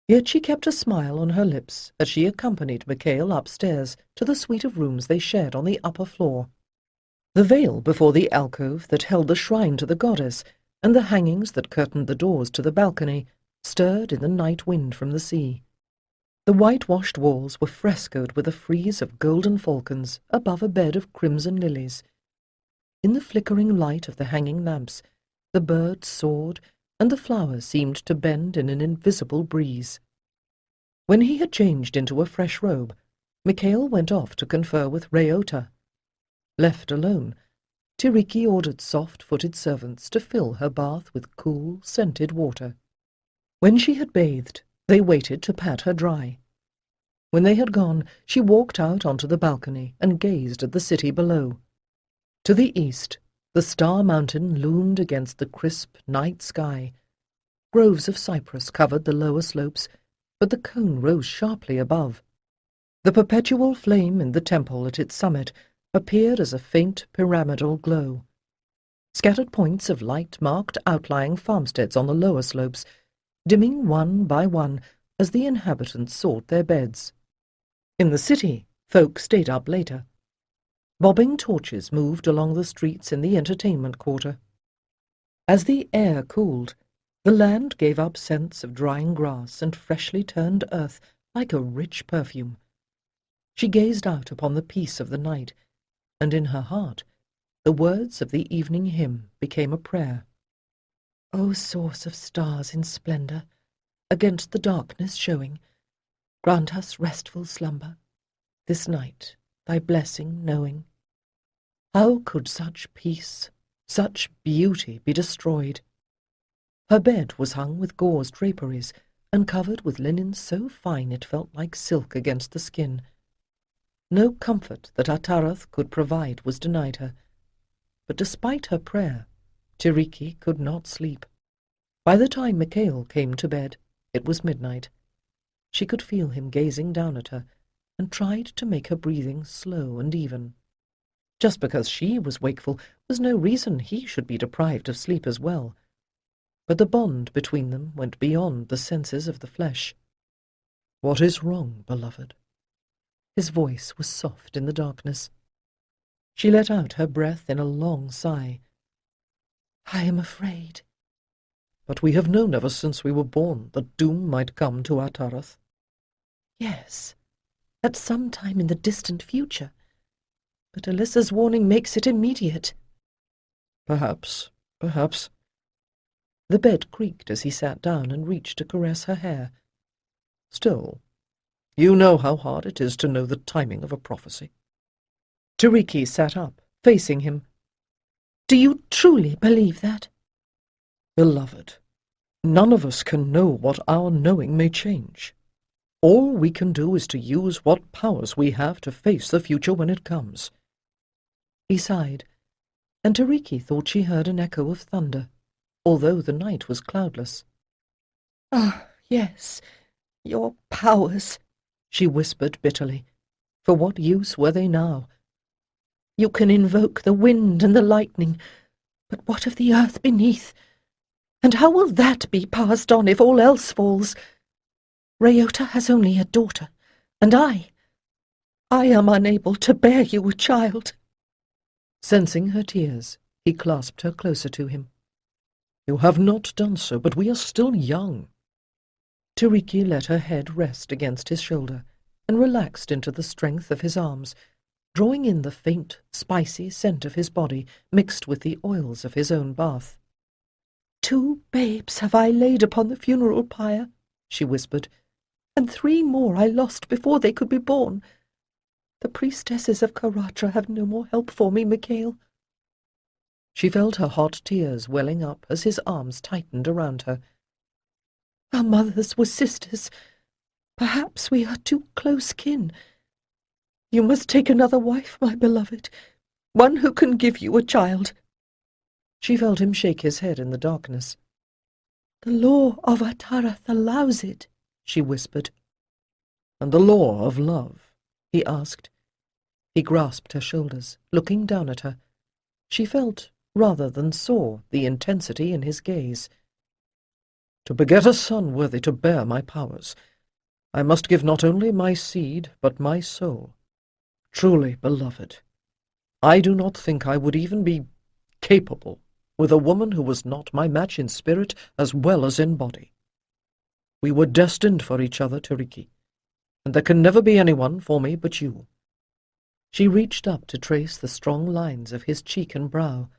Yet she kept a smile on her lips as she accompanied Micail upstairs to the suite of rooms they shared on the upper floor. The veil before the alcove that held the shrine to the goddess and the hangings that curtained the doors to the balcony stirred in the night wind from the sea. The whitewashed walls were frescoed with a frieze of golden falcons above a bed of crimson lilies. In the flickering light of the hanging lamps, the birds soared and the flowers seemed to bend in an invisible breeze. When he had changed into a fresh robe, Micail went off to confer with Reota. Left alone, Tiriki ordered soft-footed servants to fill her bath with cool, scented water. When she had bathed, they waited to pat her dry. When they had gone, she walked out onto the balcony and gazed at the city below. To the east, the Star Mountain loomed against the crisp night sky. Groves of cypress covered the lower slopes, but the cone rose sharply above. The perpetual flame in the temple at its summit appeared as a faint pyramidal glow. Scattered points of light marked outlying farmsteads on the lower slopes, dimming one by one as the inhabitants sought their beds. In the city, folk stayed up later. Bobbing torches moved along the streets in the entertainment quarter. As the air cooled, the land gave up scents of drying grass and freshly turned earth like a rich perfume. She gazed out upon the peace of the night, and in her heart the words of the evening hymn became a prayer. O source of stars in splendour, against the darkness showing, grant us restful slumber, this night thy blessing knowing. How could such peace, such beauty be destroyed? Her bed was hung with gauze draperies, and covered with linen so fine it felt like silk against the skin. No comfort that Atarath could provide was denied her, but despite her prayer, Tiriki could not sleep. By the time Micail came to bed, it was midnight. She could feel him gazing down at her, and tried to make her breathing slow and even. Just because she was wakeful was no reason he should be deprived of sleep as well. But the bond between them went beyond the senses of the flesh. "What is wrong, beloved?" His voice was soft in the darkness. She let out her breath in a long sigh. "I am afraid." "But we have known ever since we were born that doom might come to Atarath." Yes, at some time in the distant future. But Alyssa's warning makes it immediate. Perhaps. The bed creaked as he sat down and reached to caress her hair. Still, you know how hard it is to know the timing of a prophecy. Tiriki sat up, facing him. Do you truly believe that? Beloved, none of us can know what our knowing may change. All we can do is to use what powers we have to face the future when it comes. He sighed, and Tiriki thought she heard an echo of thunder, although the night was cloudless. Ah, yes, your powers, she whispered bitterly. For what use were they now? You can invoke the wind and the lightning, but what of the earth beneath? And how will that be passed on if all else falls? Ryota has only a daughter, and I am unable to bear you a child. Sensing her tears, he clasped her closer to him. You have not done so, but we are still young. Tiriki let her head rest against his shoulder, and relaxed into the strength of his arms, drawing in the faint, spicy scent of his body mixed with the oils of his own bath. 2 babes have I laid upon the funeral pyre, she whispered, and 3 more I lost before they could be born. The priestesses of Karatra have no more help for me, Micail. She felt her hot tears welling up as his arms tightened around her. Our mothers were sisters. Perhaps we are too close kin. You must take another wife, my beloved, one who can give you a child. She felt him shake his head in the darkness. The law of Atarath allows it, she whispered. And the law of love? He asked. He grasped her shoulders, looking down at her. She felt, rather than saw, the intensity in his gaze. To beget a son worthy to bear my powers, I must give not only my seed, but my soul. Truly, beloved, I do not think I would even be capable with a woman who was not my match in spirit as well as in body. We were destined for each other, Tiriki, and there can never be anyone for me but you. She reached up to trace the strong lines of his cheek and brow.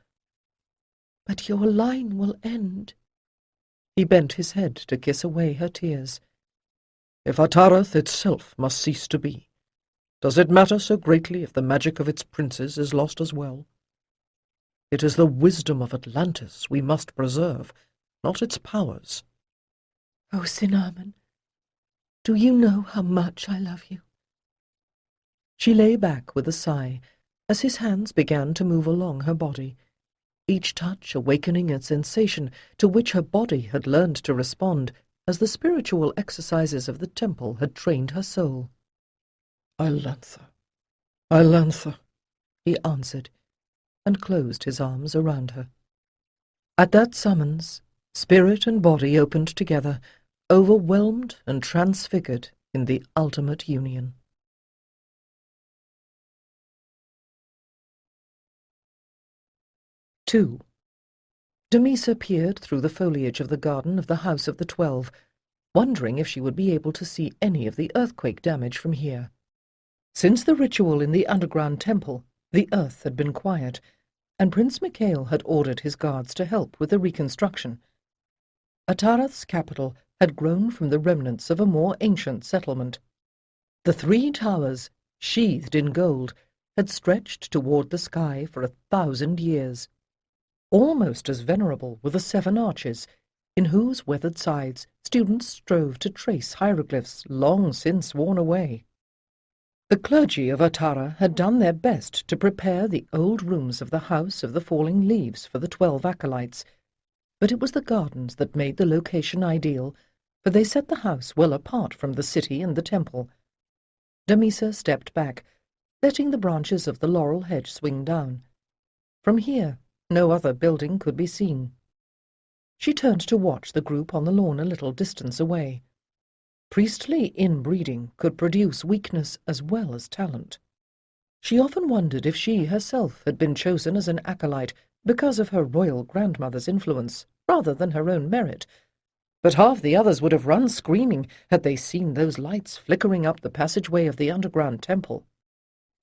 But your line will end. He bent his head to kiss away her tears. If Atarath itself must cease to be, does it matter so greatly if the magic of its princes is lost as well? It is the wisdom of Atlantis we must preserve, not its powers. Oh, Cinnamon, do you know how much I love you? She lay back with a sigh as his hands began to move along her body, each touch awakening a sensation to which her body had learned to respond as the spiritual exercises of the temple had trained her soul. Ilantha, he answered, and closed his arms around her. At that summons, spirit and body opened together, overwhelmed and transfigured in the ultimate union. Two. Damisa peered through the foliage of the garden of the House of the 12, wondering if she would be able to see any of the earthquake damage from here. Since the ritual in the underground temple, the earth had been quiet, and Prince Micail had ordered his guards to help with the reconstruction. Atarath's capital had grown from the remnants of a more ancient settlement. The 3 towers, sheathed in gold, had stretched toward the sky for 1,000 years. Almost as venerable were the 7 arches, in whose weathered sides students strove to trace hieroglyphs long since worn away. The clergy of Atara had done their best to prepare the old rooms of the House of the Falling Leaves for the 12 acolytes, but it was the gardens that made the location ideal, for they set the house well apart from the city and the temple. Damisa stepped back, letting the branches of the laurel hedge swing down. From here, no other building could be seen. She turned to watch the group on the lawn a little distance away. Priestly inbreeding could produce weakness as well as talent. She often wondered if she herself had been chosen as an acolyte because of her royal grandmother's influence, rather than her own merit. But half the others would have run screaming had they seen those lights flickering up the passageway of the underground temple.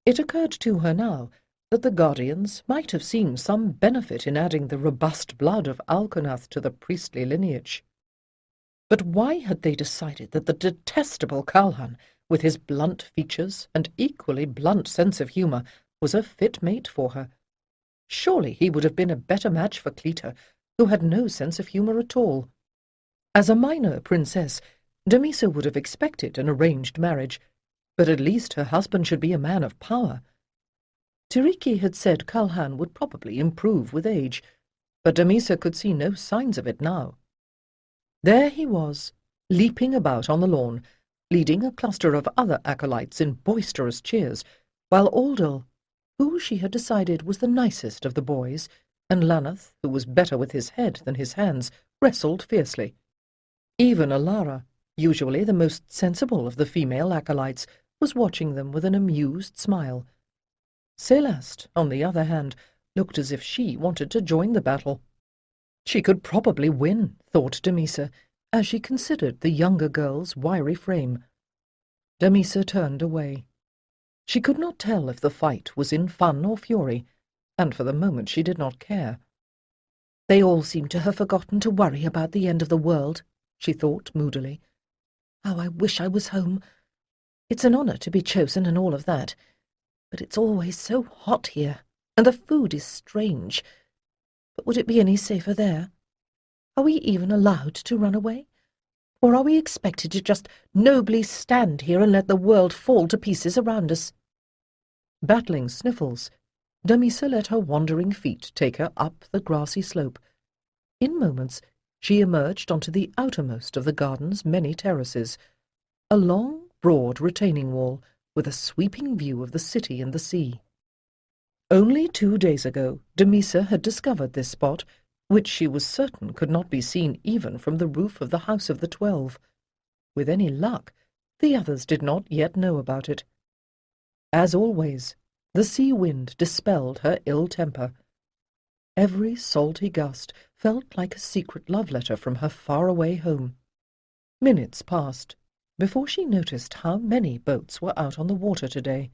It occurred to her now that the Guardians might have seen some benefit in adding the robust blood of Alkonath to the priestly lineage. But why had they decided that the detestable Kalhan, with his blunt features and equally blunt sense of humour, was a fit mate for her? Surely he would have been a better match for Cleta, who had no sense of humour at all. As a minor princess, Damisa would have expected an arranged marriage, but at least her husband should be a man of power. Tiriki had said Kalhan would probably improve with age, but Damisa could see no signs of it now. There he was, leaping about on the lawn, leading a cluster of other acolytes in boisterous cheers, while Aldal, who she had decided was the nicest of the boys, and Lanath, who was better with his head than his hands, wrestled fiercely. Even Alara, usually the most sensible of the female acolytes, was watching them with an amused smile. Celeste, on the other hand, looked as if she wanted to join the battle. She could probably win, thought Damisa, as she considered the younger girl's wiry frame. Damisa turned away. She could not tell if the fight was in fun or fury, and for the moment she did not care. They all seem to have forgotten to worry about the end of the world, she thought moodily. How I wish I was home. It's an honour to be chosen and all of that, but it's always so hot here, and the food is strange. But would it be any safer there? Are we even allowed to run away? Or are we expected to just nobly stand here and let the world fall to pieces around us? Battling sniffles, Damisa let her wandering feet take her up the grassy slope. In moments, she emerged onto the outermost of the garden's many terraces, a long, broad retaining wall with a sweeping view of the city and the sea. Only 2 days ago, Damisa had discovered this spot, which she was certain could not be seen even from the roof of the House of the 12. With any luck, the others did not yet know about it. As always, the sea wind dispelled her ill temper. Every salty gust felt like a secret love letter from her faraway home. Minutes passed before she noticed how many boats were out on the water today.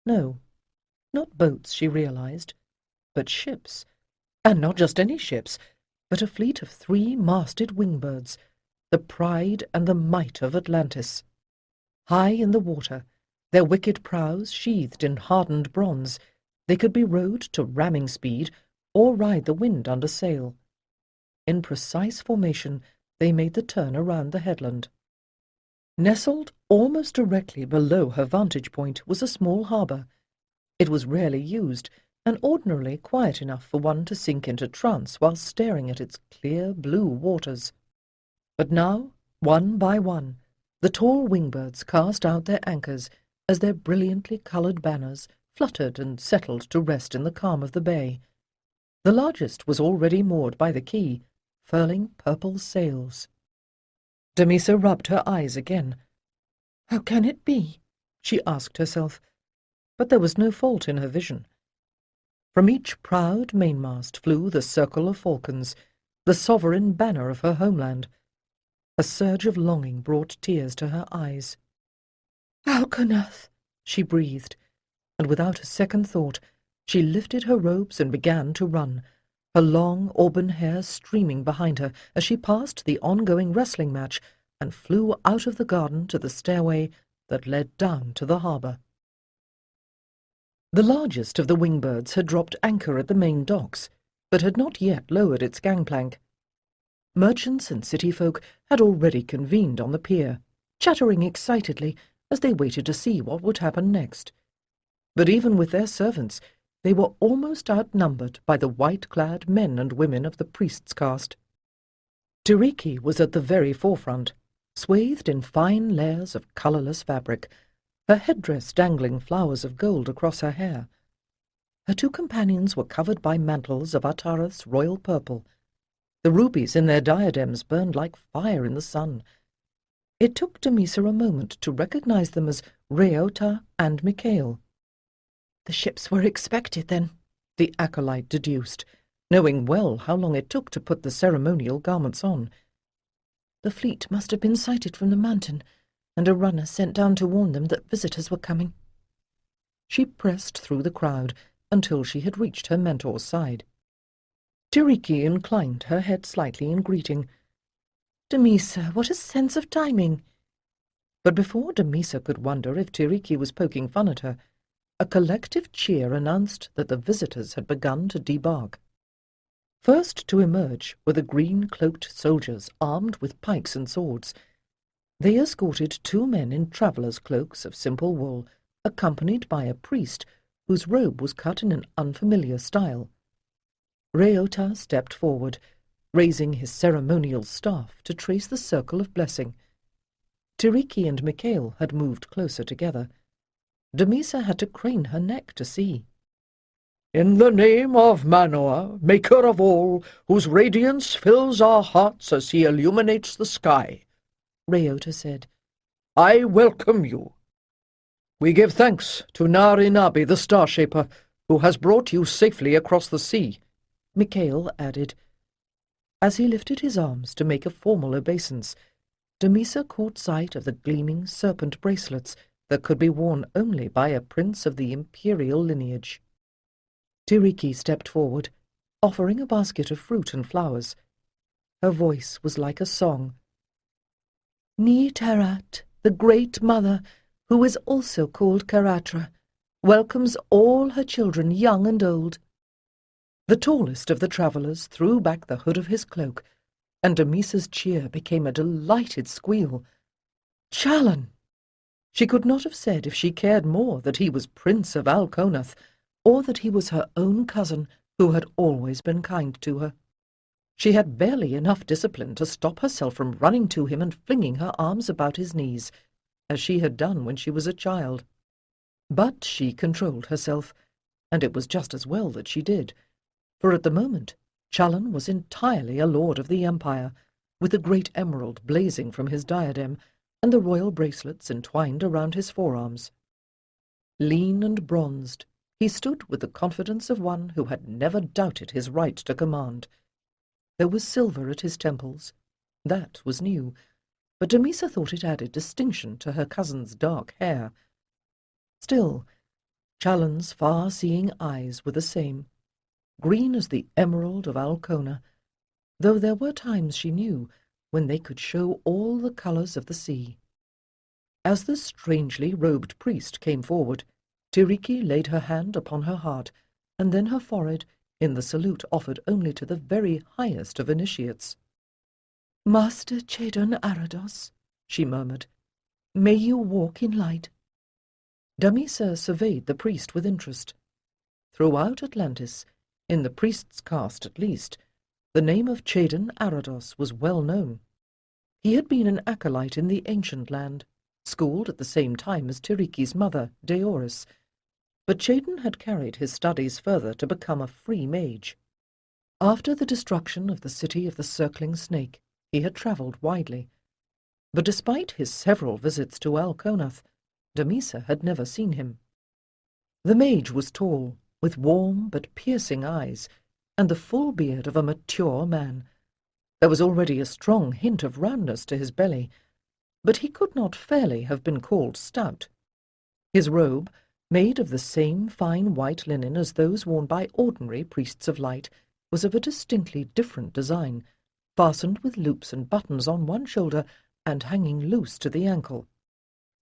No, not boats, she realized, but ships. And not just any ships, but a fleet of 3-masted wingbirds, the pride and the might of Atlantis. High in the water, their wicked prows sheathed in hardened bronze, they could be rowed to ramming speed or ride the wind under sail. In precise formation, they made the turn around the headland. Nestled almost directly below her vantage point was a small harbour. It was rarely used, and ordinarily quiet enough for one to sink into trance while staring at its clear blue waters. But now, one by one, the tall wingbirds cast out their anchors as their brilliantly coloured banners fluttered and settled to rest in the calm of the bay. The largest was already moored by the quay, furling purple sails. Damisa rubbed her eyes again. How can it be? She asked herself, but there was no fault in her vision. From each proud mainmast flew the circle of falcons, the sovereign banner of her homeland. A surge of longing brought tears to her eyes. Alconath, she breathed, and without a second thought, she lifted her robes and began to run, her long auburn hair streaming behind her as she passed the ongoing wrestling match and flew out of the garden to the stairway that led down to the harbour. The largest of the wingbirds had dropped anchor at the main docks, but had not yet lowered its gangplank. Merchants and city folk had already convened on the pier, chattering excitedly as they waited to see what would happen next. But even with their servants, they were almost outnumbered by the white-clad men and women of the priest's caste. Tiriki was at the very forefront, swathed in fine layers of colourless fabric, her headdress dangling flowers of gold across her hair. Her two companions were covered by mantles of Atara's royal purple. The rubies in their diadems burned like fire in the sun. It took Damisa a moment to recognize them as Reota and Micail. The ships were expected, then, the acolyte deduced, knowing well how long it took to put the ceremonial garments on. The fleet must have been sighted from the mountain, and a runner sent down to warn them that visitors were coming. She pressed through the crowd until she had reached her mentor's side. Tiriki inclined her head slightly in greeting. Damisa, what a sense of timing! But before Damisa could wonder if Tiriki was poking fun at her, a collective cheer announced that the visitors had begun to debark. First to emerge were the green-cloaked soldiers armed with pikes and swords. They escorted two men in travellers' cloaks of simple wool, accompanied by a priest whose robe was cut in an unfamiliar style. Reota stepped forward, raising his ceremonial staff to trace the circle of blessing. Tiriki and Micail had moved closer together. Damisa had to crane her neck to see. "In the name of Manoa, maker of all, whose radiance fills our hearts as he illuminates the sky," Reota said, "I welcome you. We give thanks to Narinabi, the Star-Shaper, who has brought you safely across the sea," Micail added. As he lifted his arms to make a formal obeisance, Damisa caught sight of the gleaming serpent bracelets that could be worn only by a prince of the imperial lineage. Tiriki stepped forward, offering a basket of fruit and flowers. Her voice was like a song. Ni Terat, the Great Mother, who is also called Karatra, welcomes all her children, young and old. The tallest of the travellers threw back the hood of his cloak, and Damisa's cheer became a delighted squeal. Chalan! She could not have said if she cared more that he was Prince of Alconath, or that he was her own cousin who had always been kind to her. She had barely enough discipline to stop herself from running to him and flinging her arms about his knees, as she had done when she was a child. But she controlled herself, and it was just as well that she did, for at the moment Chalan was entirely a lord of the empire, with the great emerald blazing from his diadem and the royal bracelets entwined around his forearms. Lean and bronzed, he stood with the confidence of one who had never doubted his right to command. There was silver at his temples. That was new, but Damisa thought it added distinction to her cousin's dark hair. Still, Chalan's far-seeing eyes were the same, green as the emerald of Alcona, though there were times, she knew, when they could show all the colours of the sea. As the strangely robed priest came forward, Tiriki laid her hand upon her heart, and then her forehead, in the salute offered only to the very highest of initiates. "Master Chedon Arados," she murmured, "may you walk in light." Damisa surveyed the priest with interest. Throughout Atlantis, in the priest's caste at least, the name of Chedon Arados was well known. He had been an acolyte in the ancient land, schooled at the same time as Tiriki's mother, Deoris, but Chedon had carried his studies further to become a free mage. After the destruction of the city of the circling snake, he had travelled widely. But despite his several visits to Alconath, Damisa had never seen him. The mage was tall, with warm but piercing eyes, and the full beard of a mature man. There was already a strong hint of roundness to his belly, but he could not fairly have been called stout. His robe, made of the same fine white linen as those worn by ordinary priests of light, was of a distinctly different design, fastened with loops and buttons on one shoulder and hanging loose to the ankle.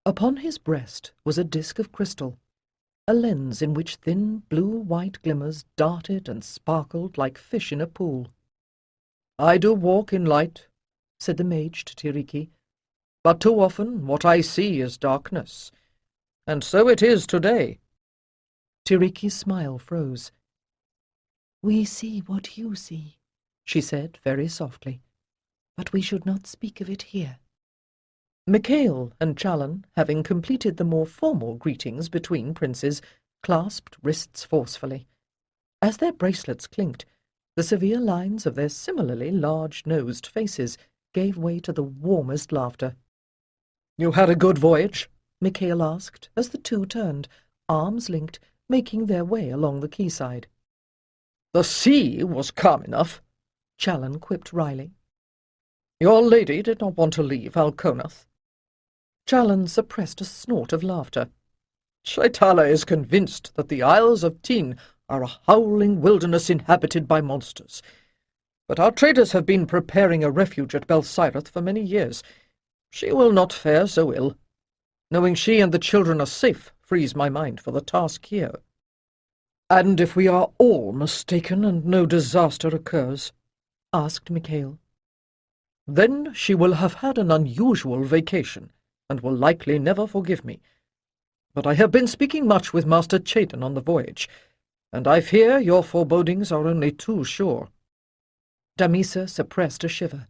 Upon his breast was a disk of crystal, a lens in which thin blue-white glimmers darted and sparkled like fish in a pool. "I do walk in light," said the mage to Tiriki, "but too often what I see is darkness, and so it is today." Tiriki's smile froze. "We see what you see," she said very softly, "but we should not speak of it here." Micail and Chalan, having completed the more formal greetings between princes, clasped wrists forcefully. As their bracelets clinked, the severe lines of their similarly large-nosed faces gave way to the warmest laughter. "You had a good voyage?" Micail asked, as the two turned, arms linked, making their way along the quayside. "The sea was calm enough," Chalan quipped wryly. "Your lady did not want to leave Alconath." Chalan suppressed a snort of laughter. "Shaitala is convinced that the Isles of Tin are a howling wilderness inhabited by monsters. But our traders have been preparing a refuge at Belsirath for many years. She will not fare so ill. Knowing she and the children are safe frees my mind for the task here." "And if we are all mistaken and no disaster occurs?" asked Micail. "Then she will have had an unusual vacation, and will likely never forgive me. But I have been speaking much with Master Chaden on the voyage, and I fear your forebodings are only too sure." Damisa suppressed a shiver.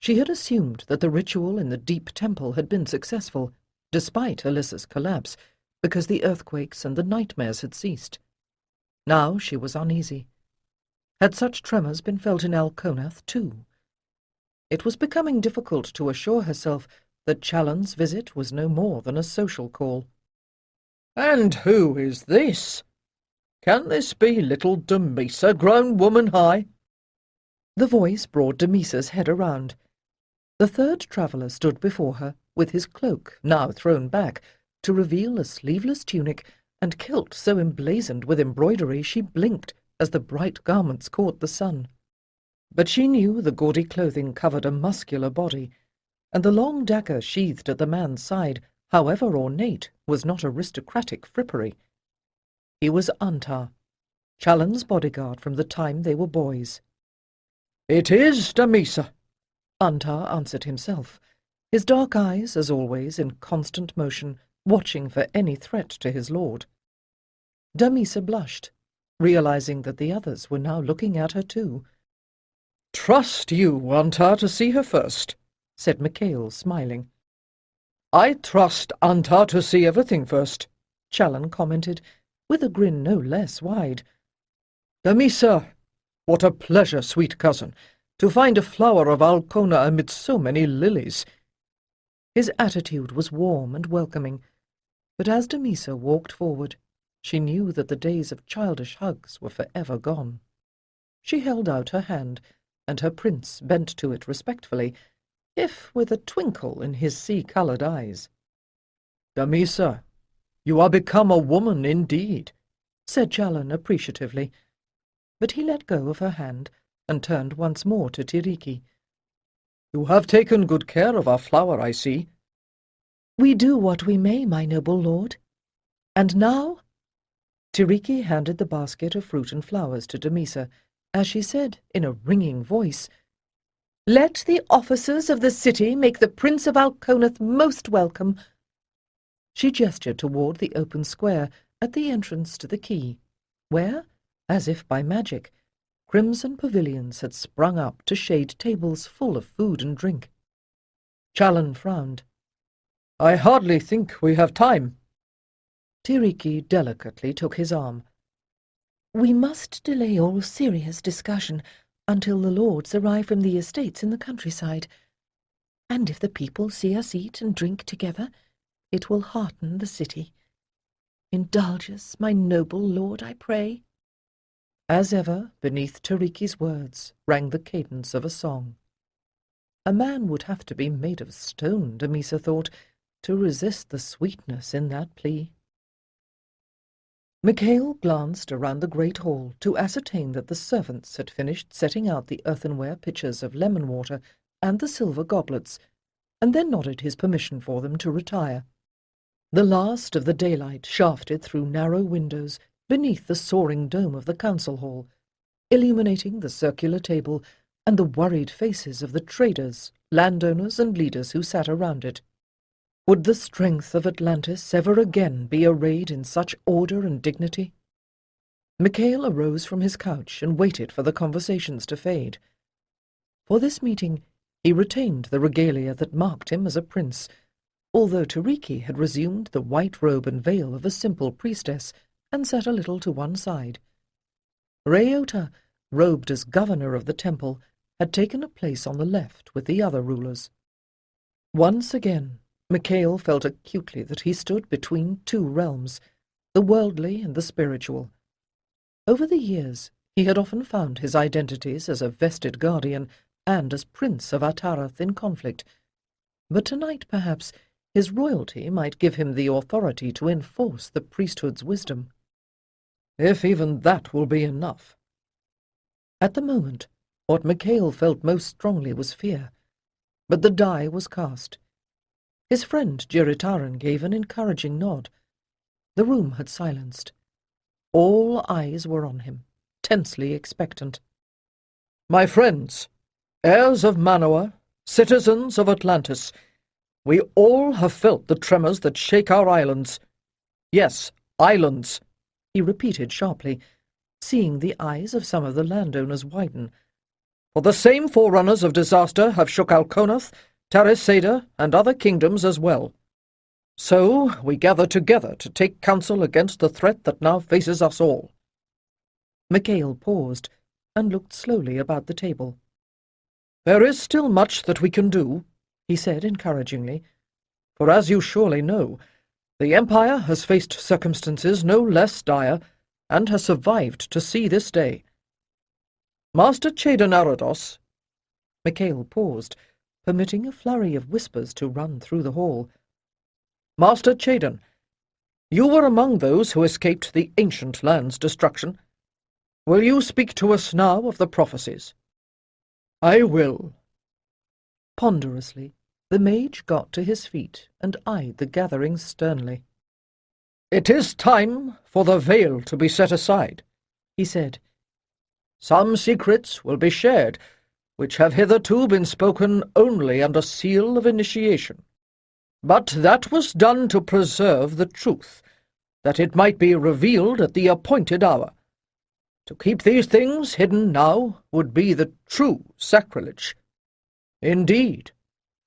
She had assumed that the ritual in the deep temple had been successful, despite Alyssa's collapse, because the earthquakes and the nightmares had ceased. Now she was uneasy. Had such tremors been felt in Alconath too? It was becoming difficult to assure herself that Chalan's visit was no more than a social call. "And who is this? Can this be little Damisa grown woman high?" The voice brought Damisa's head around. The third traveller stood before her, with his cloak now thrown back, to reveal a sleeveless tunic and kilt so emblazoned with embroidery she blinked as the bright garments caught the sun. But she knew the gaudy clothing covered a muscular body, and the long dagger sheathed at the man's side, however ornate, was not aristocratic frippery. He was Antar, Chalan's bodyguard from the time they were boys. "It is Damisa," Antar answered himself, his dark eyes, as always, in constant motion, watching for any threat to his lord. Damisa blushed, realizing that the others were now looking at her too. "Trust you, Antar, to see her first," said Micail, smiling. "I trust Antar to see everything first," Chalan commented, with a grin no less wide. "Damisa, what a pleasure, sweet cousin, to find a flower of Alcona amidst so many lilies." His attitude was warm and welcoming, but as Damisa walked forward, she knew that the days of childish hugs were forever gone. She held out her hand, and her prince bent to it respectfully, if with a twinkle in his sea-coloured eyes. "Damisa, you are become a woman indeed," said Chalan appreciatively, but he let go of her hand and turned once more to Tiriki. "You have taken good care of our flower, I see." "We do what we may, my noble lord. And now—" Tiriki handed the basket of fruit and flowers to Damisa, as she said in a ringing voice, "Let the officers of the city make the Prince of Alconath most welcome." She gestured toward the open square at the entrance to the quay, where, as if by magic, crimson pavilions had sprung up to shade tables full of food and drink. Chalan frowned. "I hardly think we have time." Tiriki delicately took his arm. We must delay all serious discussion until the lords arrive from the estates in the countryside. And if the people see us eat and drink together, it will hearten the city. Indulge us, my noble lord, I pray." As ever, beneath Tiriki's words rang the cadence of a song. A man would have to be made of stone, Damisa thought, to resist the sweetness in that plea. Micail glanced around the great hall to ascertain that the servants had finished setting out the earthenware pitchers of lemon water and the silver goblets, and then nodded his permission for them to retire. The last of the daylight shafted through narrow windows beneath the soaring dome of the council hall, illuminating the circular table and the worried faces of the traders, landowners, and leaders who sat around it. Would the strength of Atlantis ever again be arrayed in such order and dignity? Micail arose from his couch and waited for the conversations to fade. For this meeting he retained the regalia that marked him as a prince, although Tiriki had resumed the white robe and veil of a simple priestess and sat a little to one side. Reunited, robed as governor of the temple, had taken a place on the left with the other rulers. Once again, Micail felt acutely that he stood between two realms, the worldly and the spiritual. Over the years, he had often found his identities as a vested guardian and as Prince of Atarath in conflict, but tonight, perhaps, his royalty might give him the authority to enforce the priesthood's wisdom. If even that will be enough. At the moment, what Micail felt most strongly was fear, but the die was cast. His friend Giritaran gave an encouraging nod. The room had silenced. All eyes were on him, tensely expectant. "My friends, heirs of Manoa, citizens of Atlantis, we all have felt the tremors that shake our islands. Yes, islands," he repeated sharply, seeing the eyes of some of the landowners widen. "For the same forerunners of disaster have shook Alconath, Tarisada, and other kingdoms as well. So we gather together to take counsel against the threat that now faces us all." Micail paused and looked slowly about the table. "There is still much that we can do," he said encouragingly, "for as you surely know, the Empire has faced circumstances no less dire, and has survived to see this day. Master Chaden Arados—" Micail paused, permitting a flurry of whispers to run through the hall. "Master Chaden, you were among those who escaped the ancient land's destruction. Will you speak to us now of the prophecies?" "I will." Ponderously, the mage got to his feet and eyed the gathering sternly. "It is time for the veil to be set aside," he said. "Some secrets will be shared, which have hitherto been spoken only under seal of initiation. But that was done to preserve the truth, that it might be revealed at the appointed hour. To keep these things hidden now would be the true sacrilege. Indeed,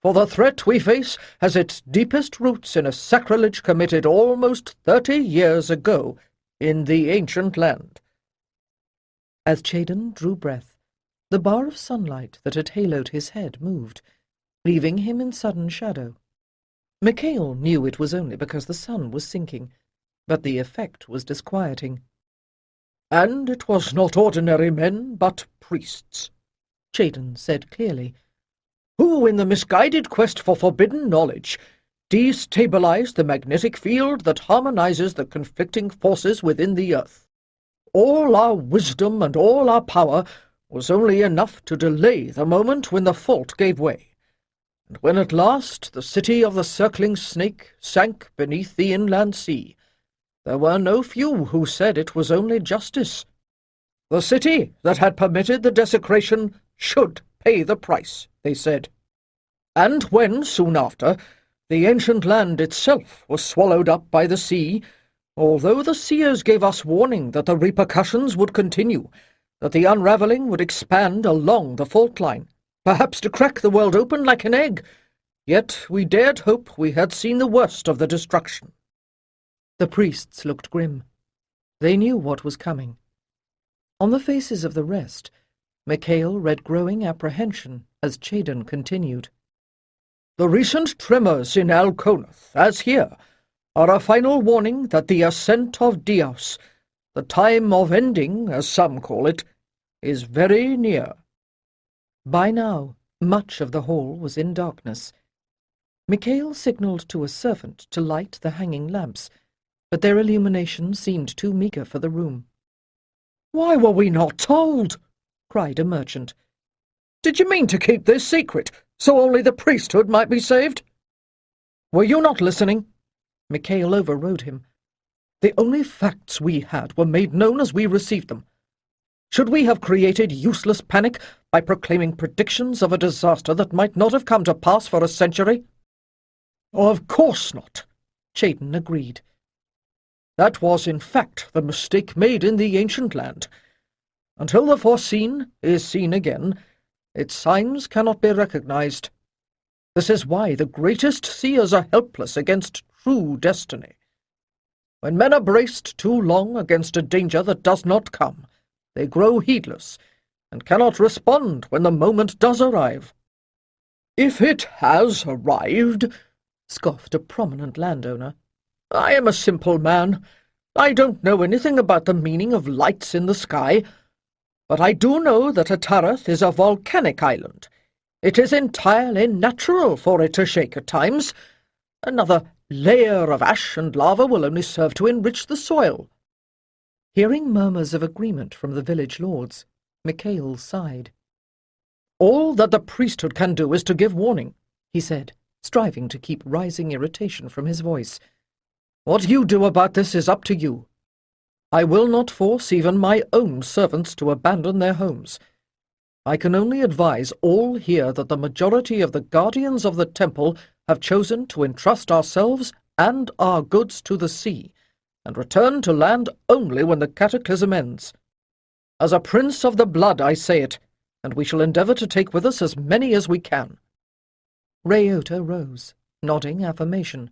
for the threat we face has its deepest roots in a sacrilege committed almost 30 years ago in the ancient land." As Chaden drew breath, the bar of sunlight that had haloed his head moved, leaving him in sudden shadow. Micail knew it was only because the sun was sinking, but the effect was disquieting. "And it was not ordinary men, but priests," Chaden said clearly, "who, in the misguided quest for forbidden knowledge, destabilized the magnetic field that harmonizes the conflicting forces within the earth. All our wisdom and all our power was only enough to delay the moment when the fault gave way, and when at last the city of the circling snake sank beneath the inland sea, there were no few who said it was only justice. The city that had permitted the desecration should pay the price, they said. And when, soon after, the ancient land itself was swallowed up by the sea, although the seers gave us warning that the repercussions would continue, that the unravelling would expand along the fault line, perhaps to crack the world open like an egg, yet we dared hope we had seen the worst of the destruction." The priests looked grim. They knew what was coming. On the faces of the rest, Micail read growing apprehension as Chaden continued. The recent tremors in Alconath, as here, are a final warning that the ascent of Dios, the time of ending, as some call it, is very near. By now, much of the hall was in darkness. Micail signalled to a servant to light the hanging lamps, but their illumination seemed too meagre for the room. "Why were we not told?" cried a merchant. "Did you mean to keep this secret, so only the priesthood might be saved?" "Were you not listening?" Micail overrode him. "The only facts we had were made known as we received them. Should we have created useless panic by proclaiming predictions of a disaster that might not have come to pass for a century?" "Of course not," Chaden agreed. "That was, in fact, the mistake made in the ancient land. Until the foreseen is seen again, its signs cannot be recognized. This is why the greatest seers are helpless against true destiny. When men are braced too long against a danger that does not come, they grow heedless, and cannot respond when the moment does arrive." "If it has arrived," scoffed a prominent landowner, "I am a simple man. I don't know anything about the meaning of lights in the sky, but I do know that Atarath is a volcanic island. It is entirely natural for it to shake at times. Another layer of ash and lava will only serve to enrich the soil." Hearing murmurs of agreement from the village lords, Micail sighed. "All that the priesthood can do is to give warning," he said, striving to keep rising irritation from his voice. "What you do about this is up to you. I will not force even my own servants to abandon their homes. I can only advise all here that the majority of the guardians of the temple have chosen to entrust ourselves and our goods to the sea, and return to land only when the cataclysm ends. As a prince of the blood I say it, and we shall endeavour to take with us as many as we can." Rayota rose, nodding affirmation.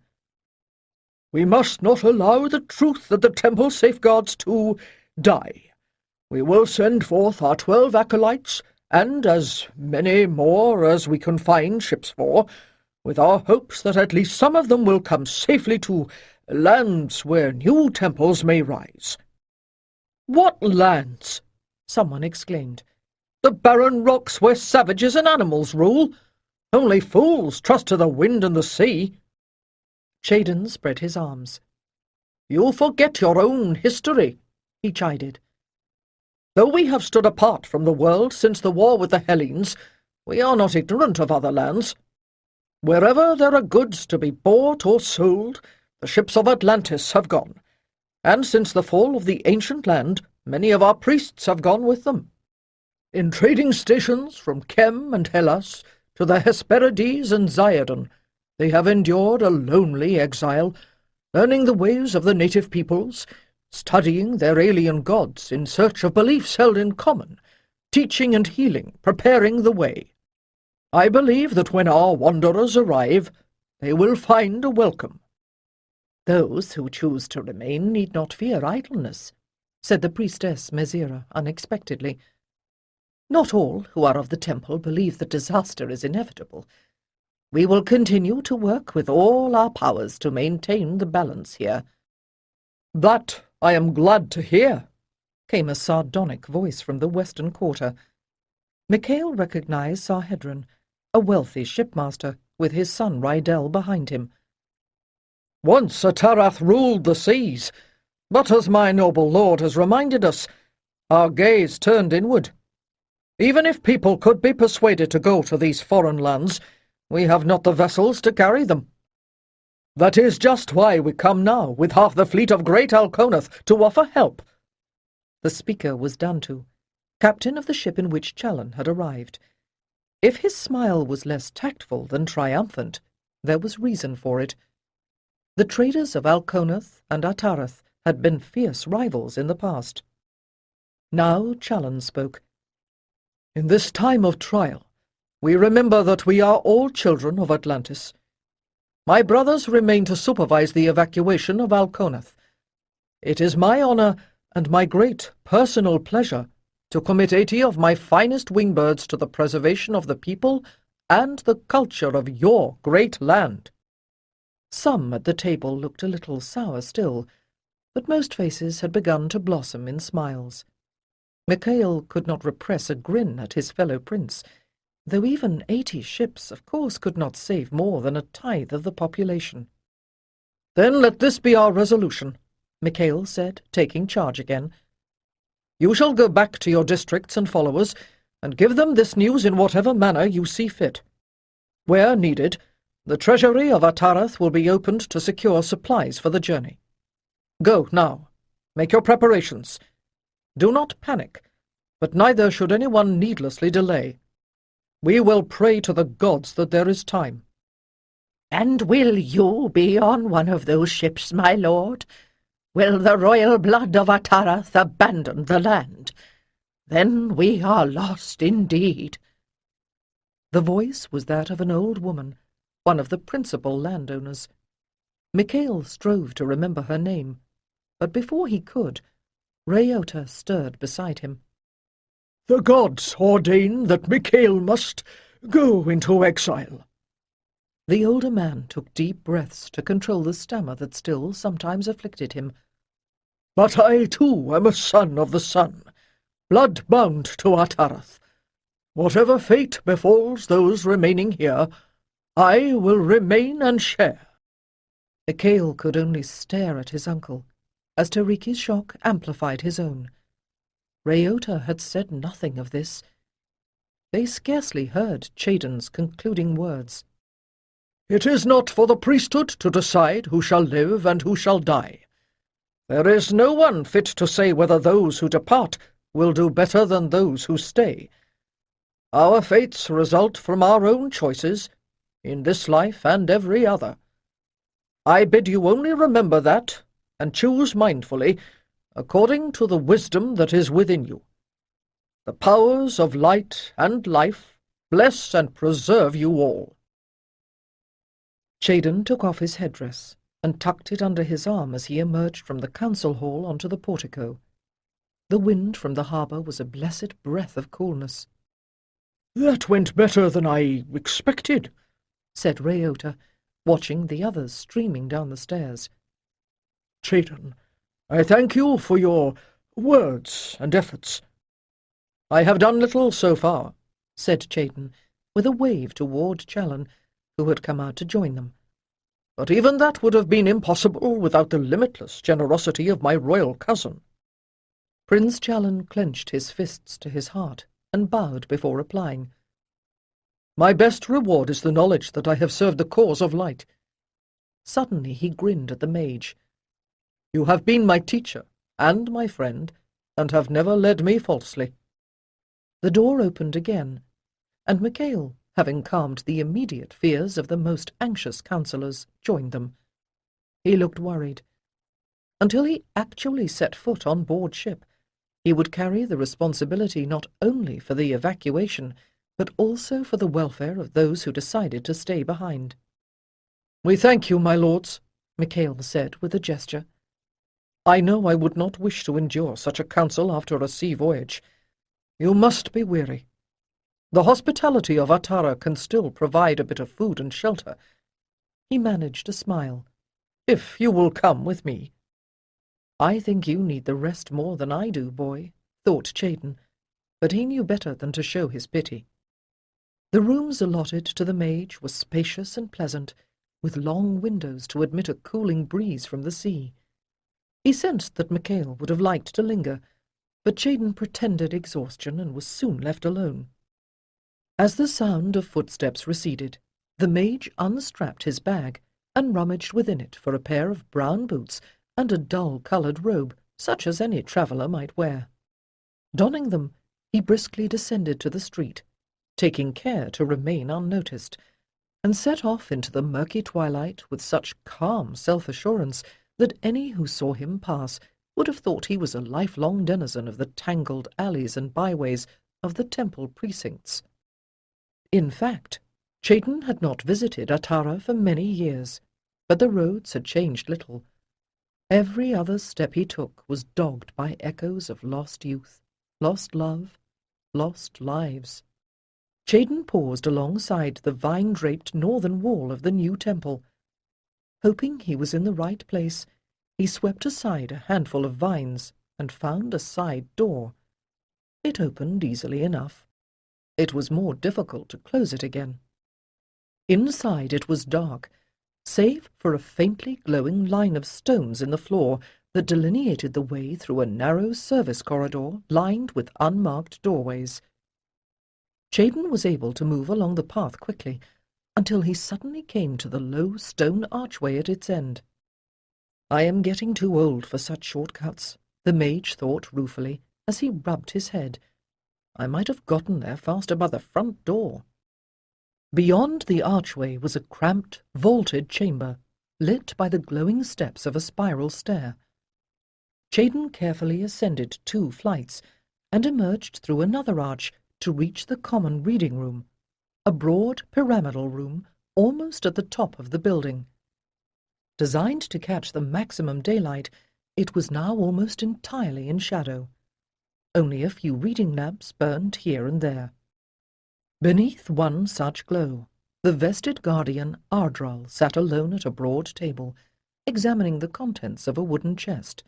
"We must not allow the truth that the temple safeguards to die. We will send forth our 12 acolytes, and as many more as we can find ships for, with our hopes that at least some of them will come safely to lands where new temples may rise." "What lands?" someone exclaimed. "The barren rocks where savages and animals rule. Only fools trust to the wind and the sea." Chaden spread his arms. "You forget your own history," he chided. "Though we have stood apart from the world since the war with the Hellenes, we are not ignorant of other lands. Wherever there are goods to be bought or sold, the ships of Atlantis have gone, and since the fall of the ancient land, many of our priests have gone with them. In trading stations from Chem and Hellas to the Hesperides and Zayadon, they have endured a lonely exile, learning the ways of the native peoples, studying their alien gods in search of beliefs held in common, teaching and healing, preparing the way. I believe that when our wanderers arrive, they will find a welcome." "Those who choose to remain need not fear idleness," said the priestess Mezira unexpectedly. "Not all who are of the temple believe that disaster is inevitable. We will continue to work with all our powers to maintain the balance here." "That I am glad to hear," came a sardonic voice from the western quarter. Micail recognized Sarhedron, a wealthy shipmaster, with his son Rydell behind him. "Once Atarath ruled the seas, but as my noble lord has reminded us, our gaze turned inward. Even if people could be persuaded to go to these foreign lands, we have not the vessels to carry them. That is just why we come now with half the fleet of great Alconath to offer help." The speaker was Dantu, captain of the ship in which Chalon had arrived. If his smile was less tactful than triumphant, there was reason for it. The traders of Alconath and Atarath had been fierce rivals in the past. Now Chalon spoke. "In this time of trial, we remember that we are all children of Atlantis. My brothers remain to supervise the evacuation of Alconath. It is my honor and my great personal pleasure to commit 80 of my finest wingbirds to the preservation of the people and the culture of your great land." Some at the table looked a little sour still, but most faces had begun to blossom in smiles. Micail could not repress a grin at his fellow prince, though even 80 ships, of course, could not save more than a tithe of the population. "Then let this be our resolution," Micail said, taking charge again. "You shall go back to your districts and followers, and give them this news in whatever manner you see fit. Where needed, the treasury of Atarath will be opened to secure supplies for the journey. Go now. Make your preparations. Do not panic, but neither should anyone needlessly delay. We will pray to the gods that there is time." "And will you be on one of those ships, my lord? Will the royal blood of Atarath abandon the land? Then we are lost indeed." The voice was that of an old woman, one of the principal landowners. Micail strove to remember her name, but before he could, Reunited stirred beside him. "The gods ordain that Micail must go into exile." The older man took deep breaths to control the stammer that still sometimes afflicted him. "But I, too, am a son of the sun, blood-bound to Atarath. Whatever fate befalls those remaining here, I will remain and share." Micail could only stare at his uncle, as Tiriki's shock amplified his own. Reunited had said nothing of this. They scarcely heard Chaiden's concluding words. "It is not for the priesthood to decide who shall live and who shall die. There is no one fit to say whether those who depart will do better than those who stay. Our fates result from our own choices, in this life and every other. I bid you only remember that, and choose mindfully, according to the wisdom that is within you. The powers of light and life bless and preserve you all." Chaiden took off his headdress and tucked it under his arm as he emerged from the council hall onto the portico. The wind from the harbour was a blessed breath of coolness. "That went better than I expected," said Reunited, watching the others streaming down the stairs. "Chaiden, I thank you for your words and efforts." "I have done little so far," said Chaiden, with a wave toward Challen, who had come out to join them. "But even that would have been impossible without the limitless generosity of my royal cousin." Prince Challen clenched his fists to his heart and bowed before replying. "My best reward is the knowledge that I have served the cause of light." Suddenly he grinned at the mage. "You have been my teacher and my friend, and have never led me falsely." The door opened again, and Micail, having calmed the immediate fears of the most anxious councillors, joined them. He looked worried. Until he actually set foot on board ship, he would carry the responsibility not only for the evacuation, but also for the welfare of those who decided to stay behind. "We thank you, my lords," Micail said with a gesture. "I know I would not wish to endure such a council after a sea voyage. You must be weary. The hospitality of Atara can still provide a bit of food and shelter." He managed a smile. "If you will come with me." "I think you need the rest more than I do, boy," thought Chaiden, but he knew better than to show his pity. The rooms allotted to the mage were spacious and pleasant, with long windows to admit a cooling breeze from the sea. He sensed that Micail would have liked to linger, but Chaiden pretended exhaustion and was soon left alone. As the sound of footsteps receded, the mage unstrapped his bag and rummaged within it for a pair of brown boots and a dull-coloured robe, such as any traveller might wear. Donning them, he briskly descended to the street, taking care to remain unnoticed, and set off into the murky twilight with such calm self-assurance that any who saw him pass would have thought he was a lifelong denizen of the tangled alleys and byways of the temple precincts. In fact, Chaiden had not visited Atara for many years, but the roads had changed little. Every other step he took was dogged by echoes of lost youth. lost love, lost lives. Chayden paused alongside the vine-draped northern wall of the new temple. Hoping he was in the right place, he swept aside a handful of vines and found a side door. It opened easily enough. It was more difficult to close it again. Inside it was dark, save for a faintly glowing line of stones in the floor that delineated the way through a narrow service corridor lined with unmarked doorways. Chayden was able to move along the path quickly, until he suddenly came to the low stone archway at its end. "I am getting too old for such shortcuts," the mage thought ruefully as he rubbed his head. "I might have gotten there faster by the front door." Beyond the archway was a cramped, vaulted chamber, lit by the glowing steps of a spiral stair. Chayden carefully ascended 2 flights and emerged through another arch to reach the common reading room, a broad pyramidal room almost at the top of the building. Designed to catch the maximum daylight, it was now almost entirely in shadow. Only a few reading lamps burned here and there. Beneath one such glow, the vested guardian Ardral sat alone at a broad table, examining the contents of a wooden chest.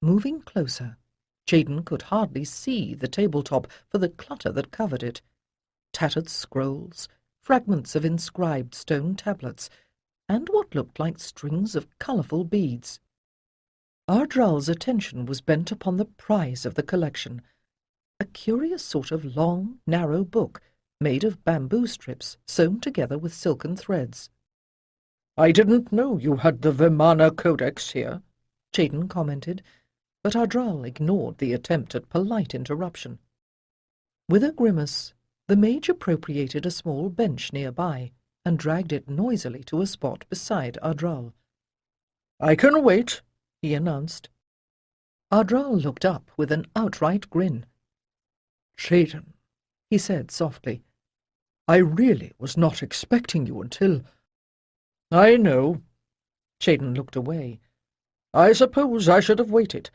Moving closer, Chayden could hardly see the tabletop for the clutter that covered it. Tattered scrolls, fragments of inscribed stone tablets, and what looked like strings of colourful beads. Ardral's attention was bent upon the prize of the collection, a curious sort of long, narrow book made of bamboo strips sewn together with silken threads. "I didn't know you had the Vimana Codex here," Chayden commented, but Ardral ignored the attempt at polite interruption. With a grimace, the mage appropriated a small bench nearby and dragged it noisily to a spot beside Ardral. "I can wait," he announced. Ardral looked up with an outright grin. "Chayden," he said softly, "I really was not expecting you until—" "I know." Chayden looked away. "I suppose I should have waited,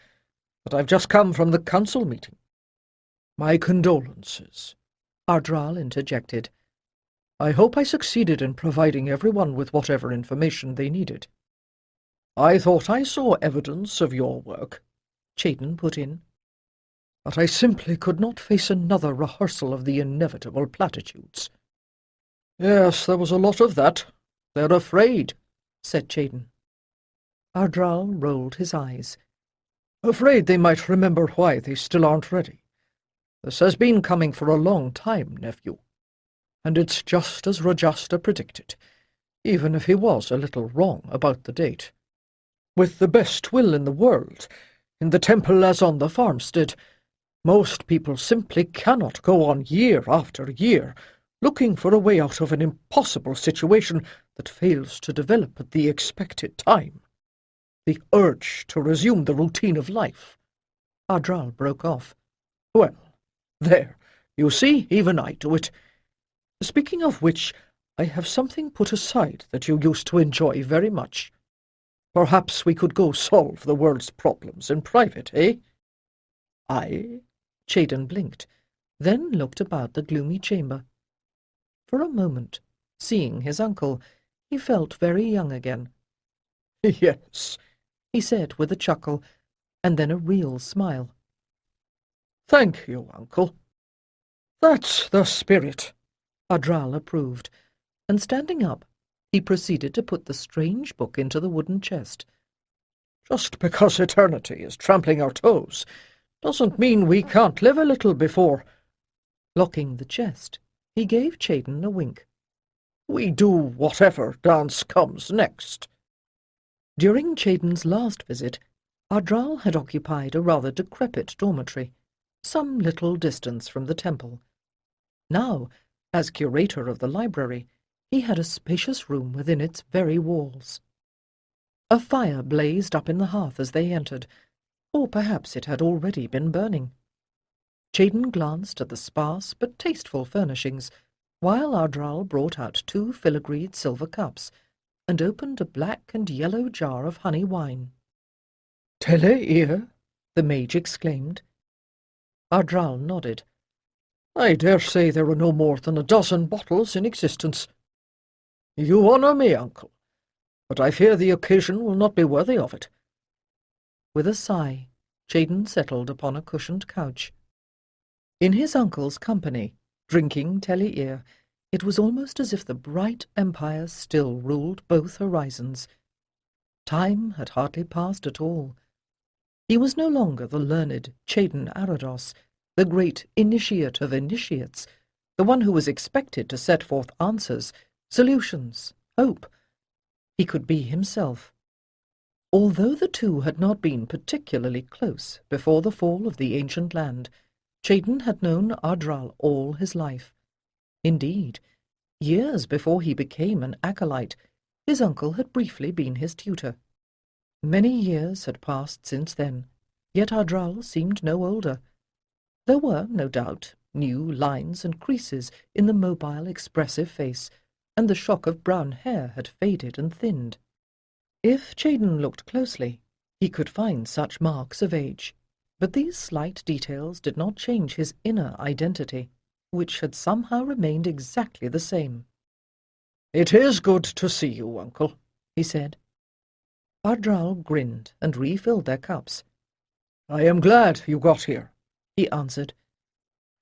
but I've just come from the council meeting." "My condolences," Ardral interjected. "I hope I succeeded in providing everyone with whatever information they needed." "I thought I saw evidence of your work," Chayden put in. "But I simply could not face another rehearsal of the inevitable platitudes." "Yes, there was a lot of that. They're afraid," said Chayden. Ardral rolled his eyes. "Afraid they might remember why they still aren't ready. This has been coming for a long time, nephew. And it's just as Rajastha predicted, even if he was a little wrong about the date. With the best will in the world, in the temple as on the farmstead, most people simply cannot go on year after year, looking for a way out of an impossible situation that fails to develop at the expected time. The urge to resume the routine of life." Ardral broke off. "Well, there, you see, even I do it. Speaking of which, I have something put aside that you used to enjoy very much. Perhaps we could go solve the world's problems in private, eh?" "Aye?" Chayden blinked, then looked about the gloomy chamber. For a moment, seeing his uncle, he felt very young again. "Yes," he said with a chuckle, and then a real smile. "Thank you, uncle. That's the spirit," Ardral approved, and standing up, he proceeded to put the strange book into the wooden chest. "Just because eternity is trampling our toes doesn't mean we can't live a little before—" Locking the chest, he gave Chayden a wink. "We do whatever dance comes next." During Chayden's last visit, Ardral had occupied a rather decrepit dormitory, some little distance from the temple. Now, as curator of the library, he had a spacious room within its very walls. A fire blazed up in the hearth as they entered, or perhaps it had already been burning. Chayden glanced at the sparse but tasteful furnishings, while Ardral brought out 2 filigreed silver cups and opened a black and yellow jar of honey wine. "Tele ear?" the mage exclaimed. Ardral nodded. "I dare say there are no more than a dozen bottles in existence. You honour me, uncle, but I fear the occasion will not be worthy of it." With a sigh, Jaden settled upon a cushioned couch. In his uncle's company, drinking Telly-ear, it was almost as if the bright empire still ruled both horizons. Time had hardly passed at all. He was no longer the learned Chaden Arados, the great initiate of initiates, the one who was expected to set forth answers, solutions, hope. He could be himself. Although the two had not been particularly close before the fall of the ancient land, Chaden had known Ardral all his life. Indeed, years before he became an acolyte, his uncle had briefly been his tutor. Many years had passed since then, yet Ardral seemed no older. There were, no doubt, new lines and creases in the mobile, expressive face, and the shock of brown hair had faded and thinned. If Chaden looked closely, he could find such marks of age, but these slight details did not change his inner identity, which had somehow remained exactly the same. "It is good to see you, uncle," he said. Ardral grinned and refilled their cups. "I am glad you got here," he answered.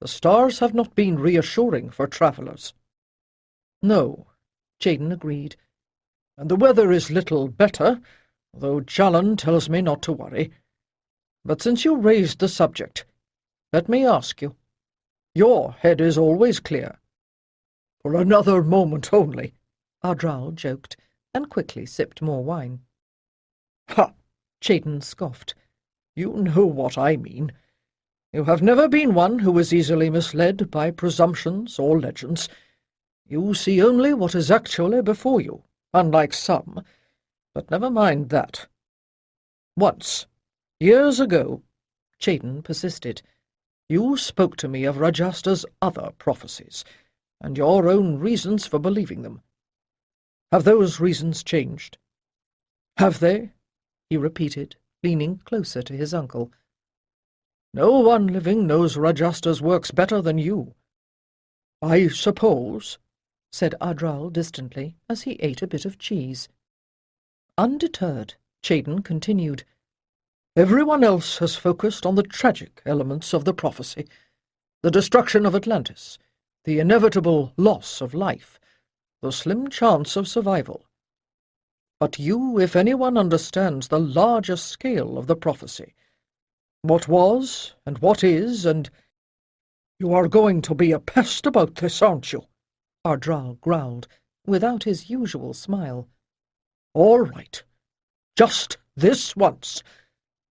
"The stars have not been reassuring for travellers." "No," Chaden agreed. "And the weather is little better, though Jalan tells me not to worry. But since you raised the subject, let me ask you. Your head is always clear." "For another moment only," Ardral joked, and quickly sipped more wine. "Ha!" Chaden scoffed. "You know what I mean. You have never been one who is easily misled by presumptions or legends. You see only what is actually before you, unlike some. But never mind that. Once, years ago," Chaden persisted, "you spoke to me of Rajasta's other prophecies, and your own reasons for believing them. Have those reasons changed?" "Have they?" he repeated, leaning closer to his uncle. "No one living knows Rajasta's works better than you." "I suppose," said Ardral distantly, as he ate a bit of cheese. Undeterred, Chaden continued, "everyone else has focused on the tragic elements of the prophecy, the destruction of Atlantis, the inevitable loss of life, the slim chance of survival. But you, if anyone, understands the larger scale of the prophecy. What was, and what is, and— You are going to be a pest about this, aren't you?" Ardral growled, without his usual smile. "All right. Just this once.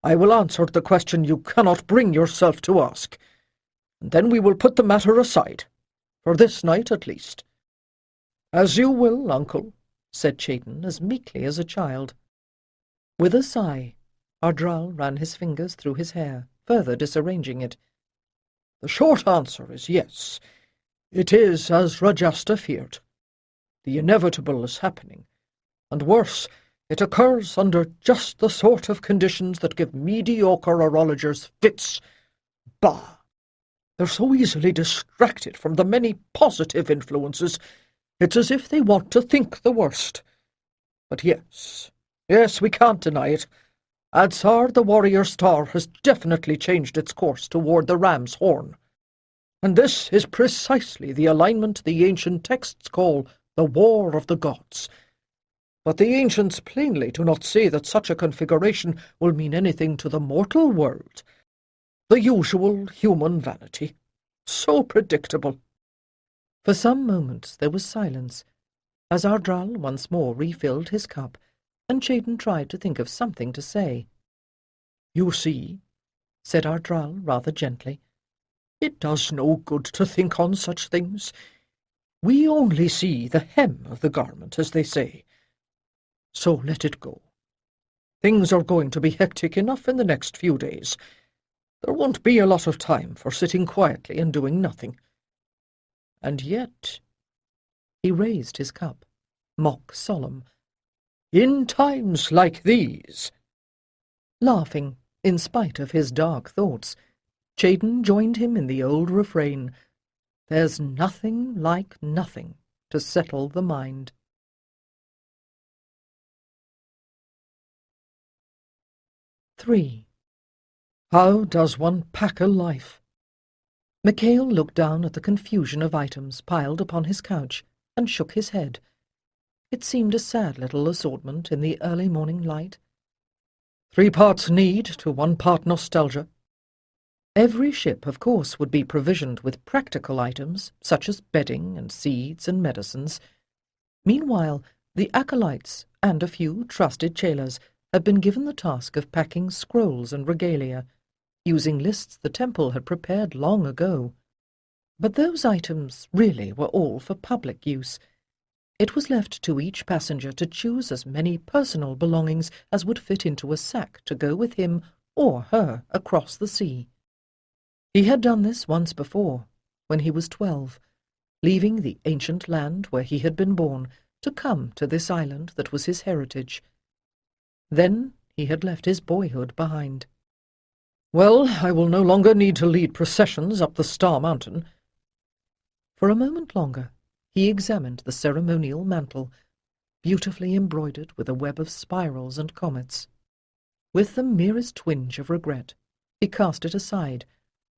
I will answer the question you cannot bring yourself to ask, and then we will put the matter aside, for this night at least." "As you will, uncle," said Chaden as meekly as a child. With a sigh, Ardral ran his fingers through his hair, further disarranging it. "The short answer is yes. It is as Rajasta feared. The inevitable is happening, and worse, it occurs under just the sort of conditions that give mediocre astrologers fits. Bah! They're so easily distracted from the many positive influences. It's as if they want to think the worst. But yes, we can't deny it. Adsar, the warrior star, has definitely changed its course toward the ram's horn. And this is precisely the alignment the ancient texts call the War of the Gods. But the ancients plainly do not say that such a configuration will mean anything to the mortal world. The usual human vanity. So predictable." For some moments there was silence, as Ardral once more refilled his cup, and Chaden tried to think of something to say. "You see," said Ardral rather gently, "it does no good to think on such things. We only see the hem of the garment, as they say. So let it go. Things are going to be hectic enough in the next few days. There won't be a lot of time for sitting quietly and doing nothing. And yet—" he raised his cup, mock solemn, "in times like these—" Laughing, in spite of his dark thoughts, Chaden joined him in the old refrain, "There's nothing like nothing to settle the mind." "3. How does one pack a life?" Micail looked down at the confusion of items piled upon his couch and shook his head. It seemed a sad little assortment in the early morning light. 3 parts need to 1 part nostalgia. Every ship, of course, would be provisioned with practical items, such as bedding and seeds and medicines. Meanwhile, the acolytes and a few trusted chelas had been given the task of packing scrolls and regalia, using lists the temple had prepared long ago. But those items really were all for public use. It was left to each passenger to choose as many personal belongings as would fit into a sack to go with him or her across the sea. He had done this once before, when he was 12, leaving the ancient land where he had been born to come to this island that was his heritage. Then he had left his boyhood behind. "Well, I will no longer need to lead processions up the Star Mountain." For a moment longer he examined the ceremonial mantle, beautifully embroidered with a web of spirals and comets. With the merest twinge of regret, he cast it aside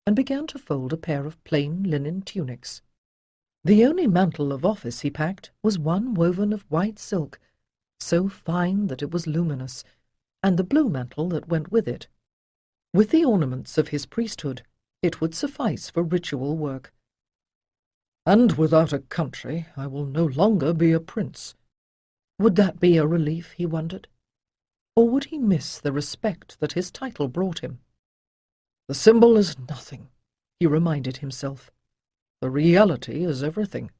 and began to fold a pair of plain linen tunics. The only mantle of office he packed was one woven of white silk, so fine that it was luminous, and the blue mantle that went with it. With the ornaments of his priesthood, it would suffice for ritual work. "And without a country, I will no longer be a prince." Would that be a relief, he wondered? Or would he miss the respect that his title brought him? "The symbol is nothing," he reminded himself. "The reality is everything."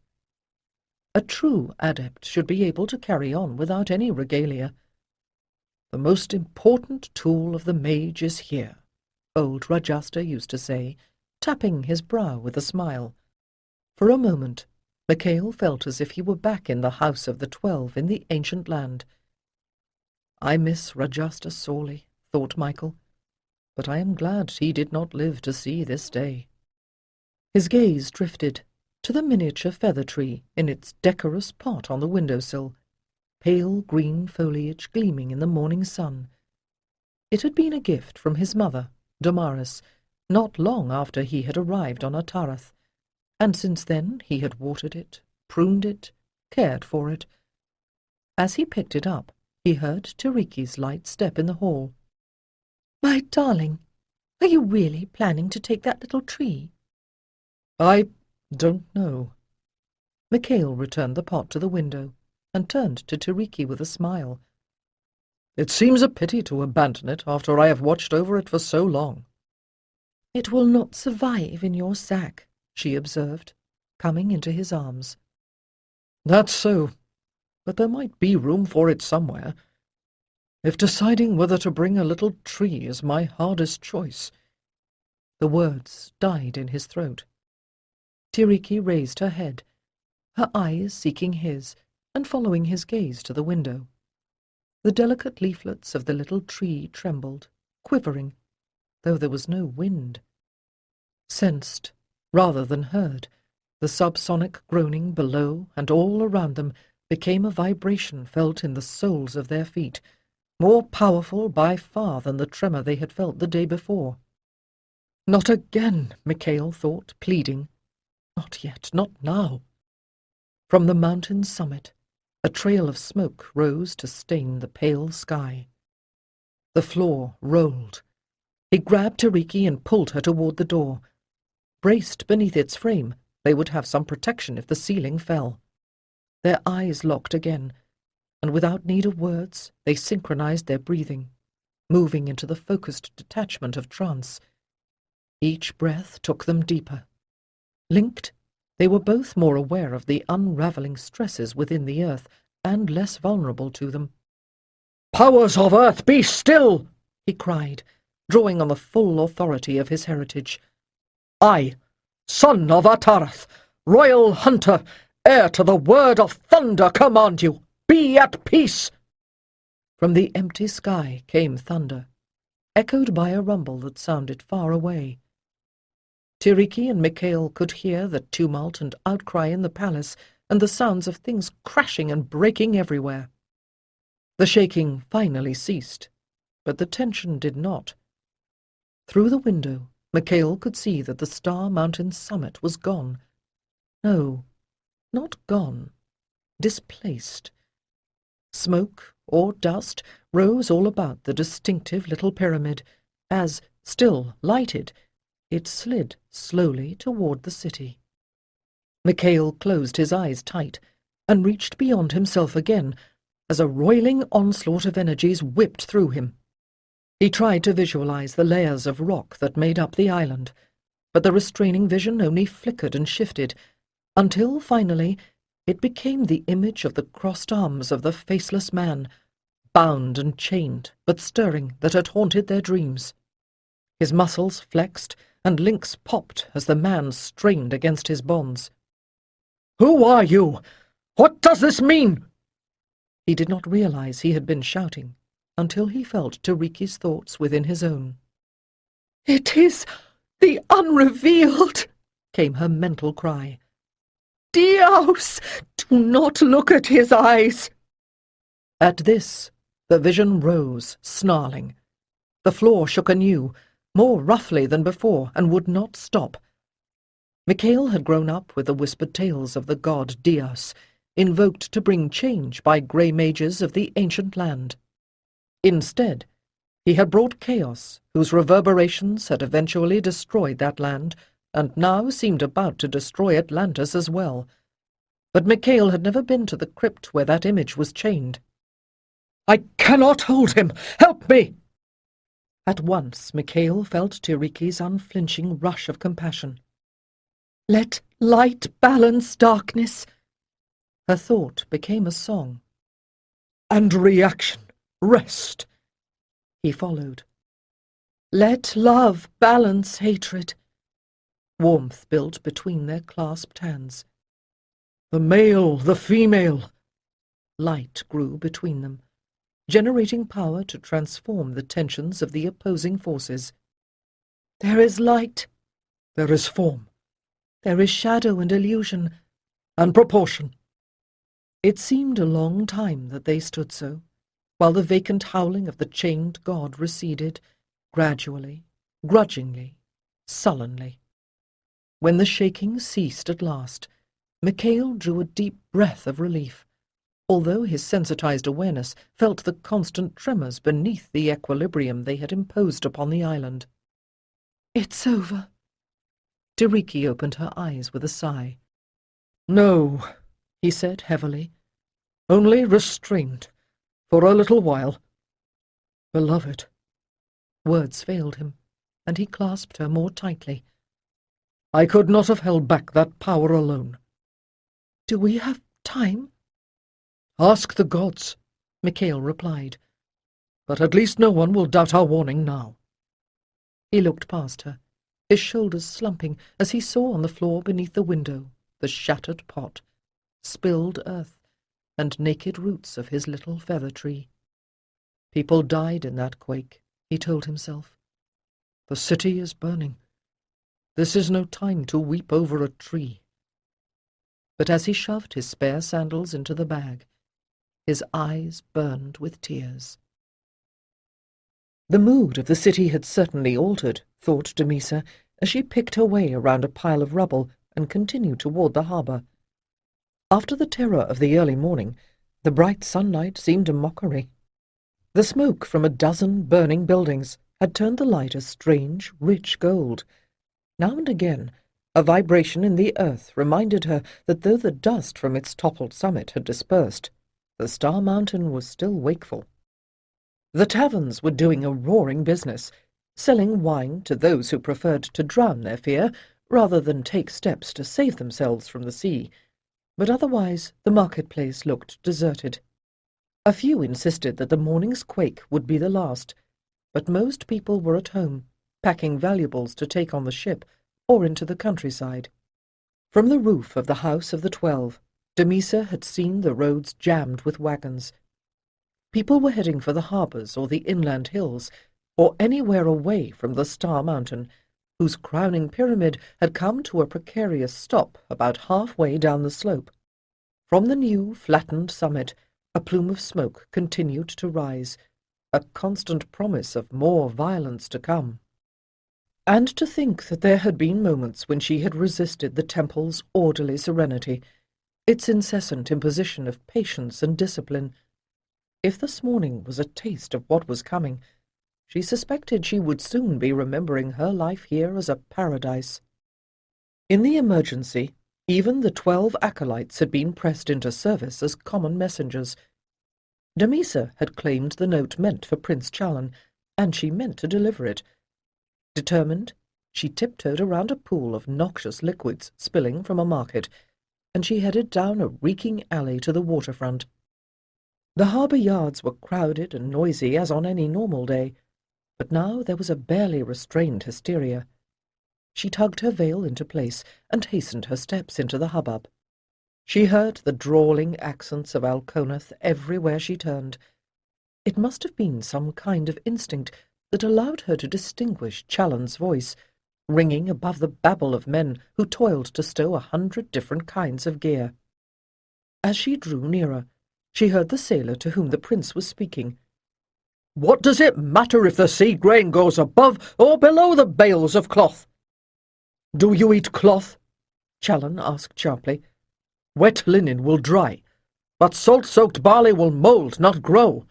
A true adept should be able to carry on without any regalia. "The most important tool of the mage is here," old Rajastha used to say, tapping his brow with a smile. For a moment, Micail felt as if he were back in the House of the 12 in the ancient land. "I miss Rajastha sorely," thought Michael, "but I am glad he did not live to see this day." His gaze drifted to the miniature feather tree in its decorous pot on the window-sill, pale green foliage gleaming in the morning sun. It had been a gift from his mother, Damaris, not long after he had arrived on Atarath, and since then he had watered it, pruned it, cared for it. As he picked it up, he heard Tiriki's light step in the hall. "My darling, are you really planning to take that little tree?" "I don't know." Micail returned the pot to the window and turned to Tiriki with a smile. "It seems a pity to abandon it after I have watched over it for so long." "It will not survive in your sack," she observed, coming into his arms. "That's so, but there might be room for it somewhere. If deciding whether to bring a little tree is my hardest choice—" The words died in his throat. Tiriki raised her head, her eyes seeking his and following his gaze to the window. The delicate leaflets of the little tree trembled, quivering, though there was no wind. Sensed, rather than heard, the subsonic groaning below and all around them became a vibration felt in the soles of their feet, more powerful by far than the tremor they had felt the day before. Not again, Micail thought, pleading. Not yet, not now. From the mountain's summit, a trail of smoke rose to stain the pale sky. The floor rolled. He grabbed Tiriki and pulled her toward the door. Braced beneath its frame, they would have some protection if the ceiling fell. Their eyes locked again, and without need of words, they synchronized their breathing, moving into the focused detachment of trance. Each breath took them deeper. Linked, they were both more aware of the unraveling stresses within the earth and less vulnerable to them. "Powers of earth, be still!" he cried, drawing on the full authority of his heritage. "I, son of Atarath, royal hunter, heir to the word of thunder, command you, be at peace!" From the empty sky came thunder, echoed by a rumble that sounded far away. Tiriki and Micail could hear the tumult and outcry in the palace and the sounds of things crashing and breaking everywhere. The shaking finally ceased, but the tension did not. Through the window, Micail could see that the Star Mountain's summit was gone. No, not gone. Displaced. Smoke or dust rose all about the distinctive little pyramid, as, still lighted, it slid slowly toward the city. Micail closed his eyes tight and reached beyond himself again as a roiling onslaught of energies whipped through him. He tried to visualize the layers of rock that made up the island, but the restraining vision only flickered and shifted, until finally it became the image of the crossed arms of the faceless man, bound and chained but stirring, that had haunted their dreams. His muscles flexed and links popped as the man strained against his bonds. "Who are you? What does this mean?" He did not realize he had been shouting until he felt Tiriki's thoughts within his own. "It is the unrevealed," came her mental cry. "Dios, do not look at his eyes." At this, the vision rose, snarling. The floor shook anew, more roughly than before, and would not stop. Micail had grown up with the whispered tales of the god Dios, invoked to bring change by grey mages of the ancient land. Instead, he had brought chaos, whose reverberations had eventually destroyed that land, and now seemed about to destroy Atlantis as well. But Micail had never been to the crypt where that image was chained. "I cannot hold him! Help me!" At once Micail felt Tiriki's unflinching rush of compassion. "Let light balance darkness." Her thought became a song. "And reaction, rest." He followed. "Let love balance hatred." Warmth built between their clasped hands. "The male, the female." Light grew between them, generating power to transform the tensions of the opposing forces. "There is light. There is form. There is shadow and illusion." And proportion. It seemed a long time that they stood so, while the vacant howling of the chained god receded, gradually, grudgingly, sullenly. When the shaking ceased at last, Micail drew a deep breath of relief, although his sensitized awareness felt the constant tremors beneath the equilibrium they had imposed upon the island. "It's over." Tiriki opened her eyes with a sigh. "No," he said heavily. "Only restrained, for a little while. Beloved." Words failed him, and he clasped her more tightly. "I could not have held back that power alone." "Do we have time?" "Ask the gods," Micail replied. "but at least no one will doubt our warning now." He looked past her, his shoulders slumping as he saw on the floor beneath the window the shattered pot, spilled earth, and naked roots of his little feather tree. People died in that quake, he told himself. "The city is burning. This is no time to weep over a tree." But as he shoved his spare sandals into the bag, his eyes burned with tears. The mood of the city had certainly altered, thought Damisa, as she picked her way around a pile of rubble and continued toward the harbour. After the terror of the early morning, the bright sunlight seemed a mockery. The smoke from a dozen burning buildings had turned the light a strange, rich gold. Now and again, a vibration in the earth reminded her that though the dust from its toppled summit had dispersed, the Star Mountain was still wakeful. The taverns were doing a roaring business, selling wine to those who preferred to drown their fear rather than take steps to save themselves from the sea, but otherwise the marketplace looked deserted. A few insisted that the morning's quake would be the last, but most people were at home, packing valuables to take on the ship or into the countryside. From the roof of the House of the 12, Damisa had seen the roads jammed with wagons. People were heading for the harbours or the inland hills, or anywhere away from the Star Mountain, whose crowning pyramid had come to a precarious stop about halfway down the slope. From the new, flattened summit, a plume of smoke continued to rise, a constant promise of more violence to come. And to think that there had been moments when she had resisted the temple's orderly serenity, its incessant imposition of patience and discipline. If this morning was a taste of what was coming, she suspected she would soon be remembering her life here as a paradise. In the emergency, even the 12 acolytes had been pressed into service as common messengers. Damisa had claimed the note meant for Prince Chalan, and she meant to deliver it. Determined, she tiptoed around a pool of noxious liquids spilling from a market, and she headed down a reeking alley to the waterfront. The harbour yards were crowded and noisy as on any normal day, but now there was a barely restrained hysteria. She tugged her veil into place and hastened her steps into the hubbub. She heard the drawling accents of Alconath everywhere she turned. It must have been some kind of instinct that allowed her to distinguish Chalan's voice, ringing above the babble of men who toiled to stow 100 different kinds of gear. As she drew nearer, she heard the sailor to whom the prince was speaking. "What does it matter if the sea grain goes above or below the bales of cloth?" "Do you eat cloth?" Chalan asked sharply. "Wet linen will dry, but salt-soaked barley will mould, not grow.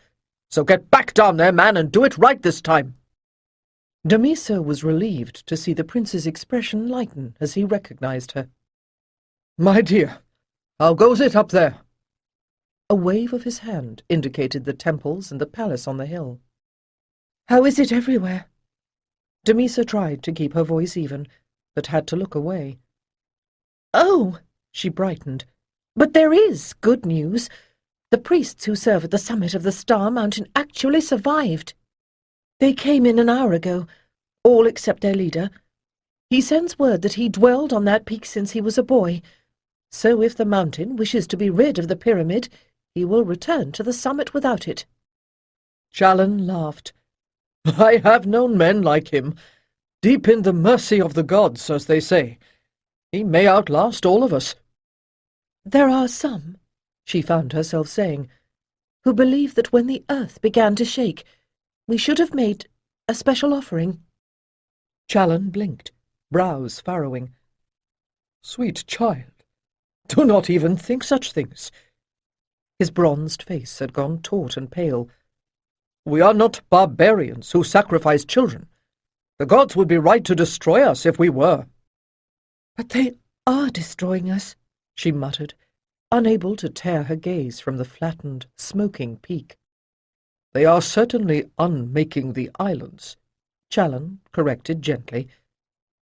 So get back down there, man, and do it right this time." Damisa was relieved to see the prince's expression lighten as he recognized her. "My dear, how goes it up there?" A wave of his hand indicated the temples and the palace on the hill. "How is it everywhere?" Damisa tried to keep her voice even, but had to look away. "Oh," she brightened, "but there is good news. The priests who serve at the summit of the Star Mountain actually survived. They came in an hour ago, all except their leader. He sends word that he dwelled on that peak since he was a boy, so if the mountain wishes to be rid of the pyramid, he will return to the summit without it." Chalan laughed. "I have known men like him, deep in the mercy of the gods, as they say. He may outlast all of us." "There are some," she found herself saying, "who believe that when the earth began to shake, we should have made a special offering." Chalan blinked, brows furrowing. "Sweet child, do not even think such things." His bronzed face had gone taut and pale. "We are not barbarians who sacrifice children. The gods would be right to destroy us if we were." "But they are destroying us," she muttered, unable to tear her gaze from the flattened, smoking peak. "They are certainly unmaking the islands," Chalan corrected gently.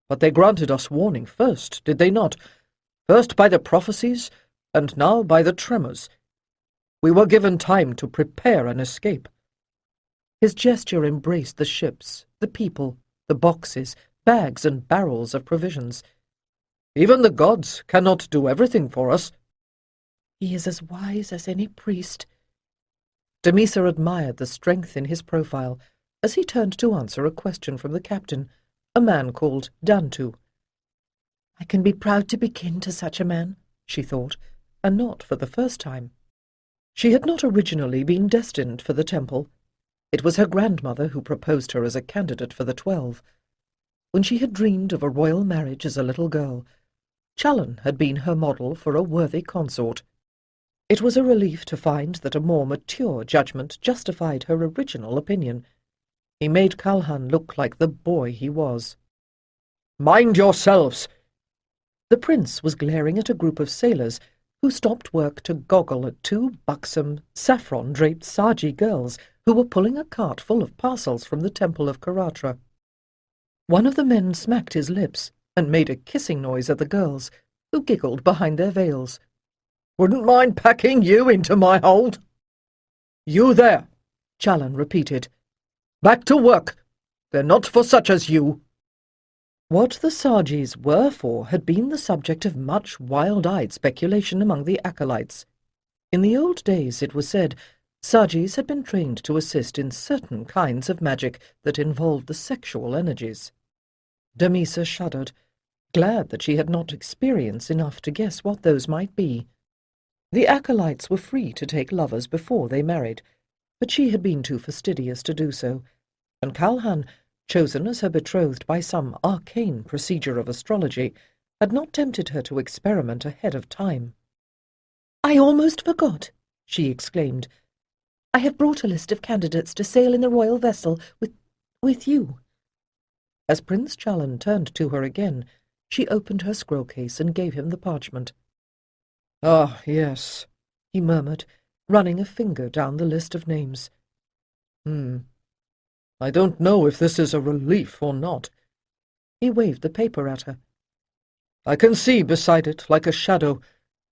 "But they granted us warning first, did they not? First by the prophecies, and now by the tremors. We were given time to prepare an escape." His gesture embraced the ships, the people, the boxes, bags and barrels of provisions. "Even the gods cannot do everything for us." "He is as wise as any priest." Damisa admired the strength in his profile as he turned to answer a question from the captain, a man called Dantu. "I can be proud to be kin to such a man," she thought, and not for the first time. She had not originally been destined for the temple. It was her grandmother who proposed her as a candidate for the 12. When she had dreamed of a royal marriage as a little girl, Chalan had been her model for a worthy consort. It was a relief to find that a more mature judgment justified her original opinion. He made Kalhan look like the boy he was. "Mind yourselves!" The prince was glaring at a group of sailors who stopped work to goggle at 2 buxom, saffron-draped Saji girls who were pulling a cart full of parcels from the temple of Karatra. One of the men smacked his lips and made a kissing noise at the girls, who giggled behind their veils. "Wouldn't mind packing you into my hold." "You there," Chalan repeated. "Back to work. They're not for such as you." What the Sajis were for had been the subject of much wild-eyed speculation among the acolytes. In the old days, it was said, Sajis had been trained to assist in certain kinds of magic that involved the sexual energies. Damisa shuddered, glad that she had not experience enough to guess what those might be. The acolytes were free to take lovers before they married, but she had been too fastidious to do so, and Calhan, chosen as her betrothed by some arcane procedure of astrology, had not tempted her to experiment ahead of time. "I almost forgot," she exclaimed. "I have brought a list of candidates to sail in the royal vessel with you." As Prince Challen turned to her again, she opened her scroll-case and gave him the parchment. "Ah, yes," he murmured, running a finger down the list of names. I don't know if this is a relief or not." He waved the paper at her. "I can see beside it, like a shadow,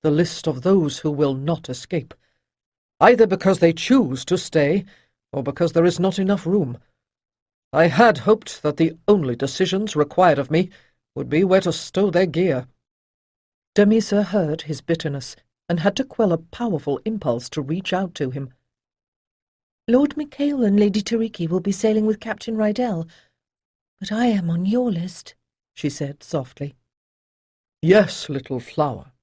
the list of those who will not escape, either because they choose to stay, or because there is not enough room. I had hoped that the only decisions required of me would be where to stow their gear." Damisa heard his bitterness, and had to quell a powerful impulse to reach out to him. "Lord Micail and Lady Tiriki will be sailing with Captain Rydell, but I am on your list," she said softly. "Yes, little flower,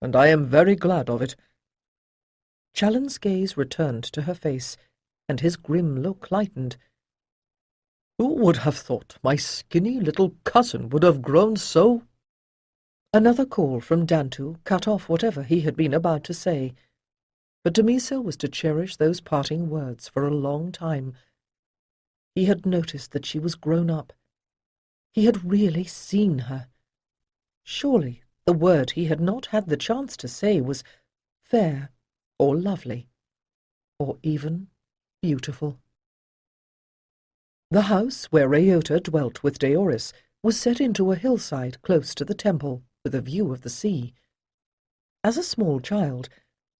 and I am very glad of it." Challen's gaze returned to her face, and his grim look lightened. "Who would have thought my skinny little cousin would have grown so—" Another call from Dantu cut off whatever he had been about to say, but Damisa was to cherish those parting words for a long time. He had noticed that she was grown up. He had really seen her. Surely the word he had not had the chance to say was fair, or lovely, or even beautiful. The house where Rayota dwelt with Deoris was set into a hillside close to the temple, with a view of the sea. As a small child,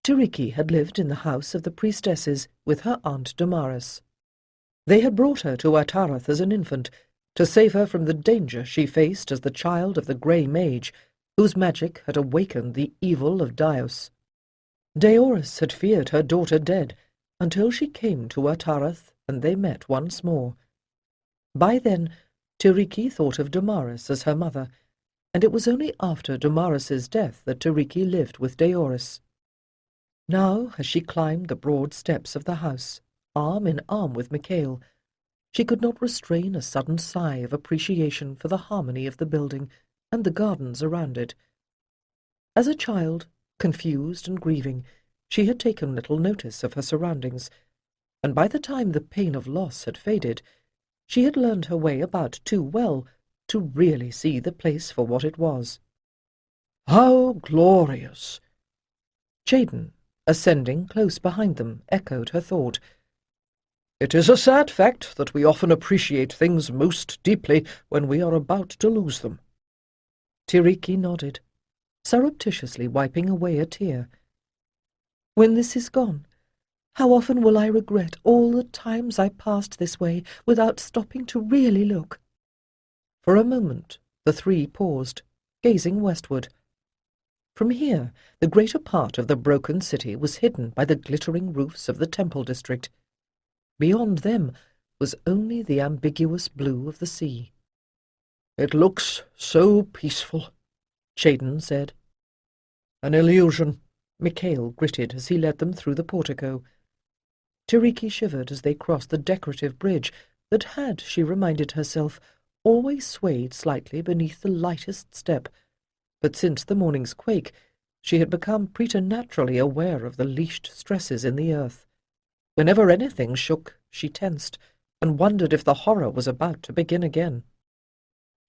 Tiriki had lived in the house of the priestesses with her aunt Damaris. They had brought her to Atarath as an infant, to save her from the danger she faced as the child of the grey mage, whose magic had awakened the evil of Dios. Deoris had feared her daughter dead, until she came to Atarath and they met once more. By then, Tiriki thought of Damaris as her mother, and it was only after Damaris's death that Tiriki lived with Deoris. Now, as she climbed the broad steps of the house, arm in arm with Micail, she could not restrain a sudden sigh of appreciation for the harmony of the building and the gardens around it. As a child, confused and grieving, she had taken little notice of her surroundings, and by the time the pain of loss had faded, she had learned her way about too well to really see the place for what it was. "How glorious!" Jaden, ascending close behind them, echoed her thought. "It is a sad fact that we often appreciate things most deeply when we are about to lose them." Tiriki nodded, surreptitiously wiping away a tear. "When this is gone, how often will I regret all the times I passed this way without stopping to really look?" For a moment the three paused, gazing westward. From here, the greater part of the broken city was hidden by the glittering roofs of the temple district. Beyond them was only the ambiguous blue of the sea. "It looks so peaceful," Jaden said. "An illusion," Micail gritted as he led them through the portico. Tiriki shivered as they crossed the decorative bridge that had, she reminded herself, always swayed slightly beneath the lightest step, but since the morning's quake she had become preternaturally aware of the leashed stresses in the earth. Whenever anything shook, she tensed, and wondered if the horror was about to begin again.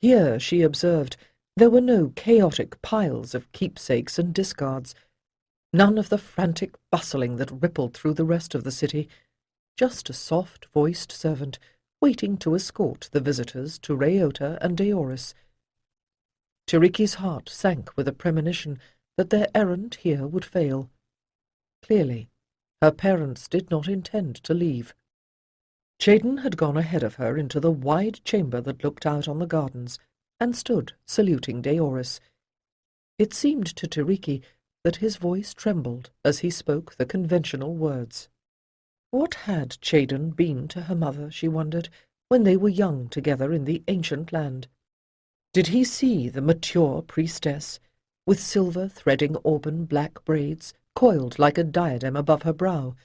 Here, she observed, there were no chaotic piles of keepsakes and discards, none of the frantic bustling that rippled through the rest of the city, just a soft-voiced servant waiting to escort the visitors to Rayota and Deoris. Tiriki's heart sank with a premonition that their errand here would fail. Clearly, her parents did not intend to leave. Jaden had gone ahead of her into the wide chamber that looked out on the gardens, and stood saluting Deoris. It seemed to Tiriki that his voice trembled as he spoke the conventional words. What had Jaden been to her mother, she wondered, when they were young together in the ancient land? Did he see the mature priestess, with silver threading auburn black braids coiled like a diadem above her brow,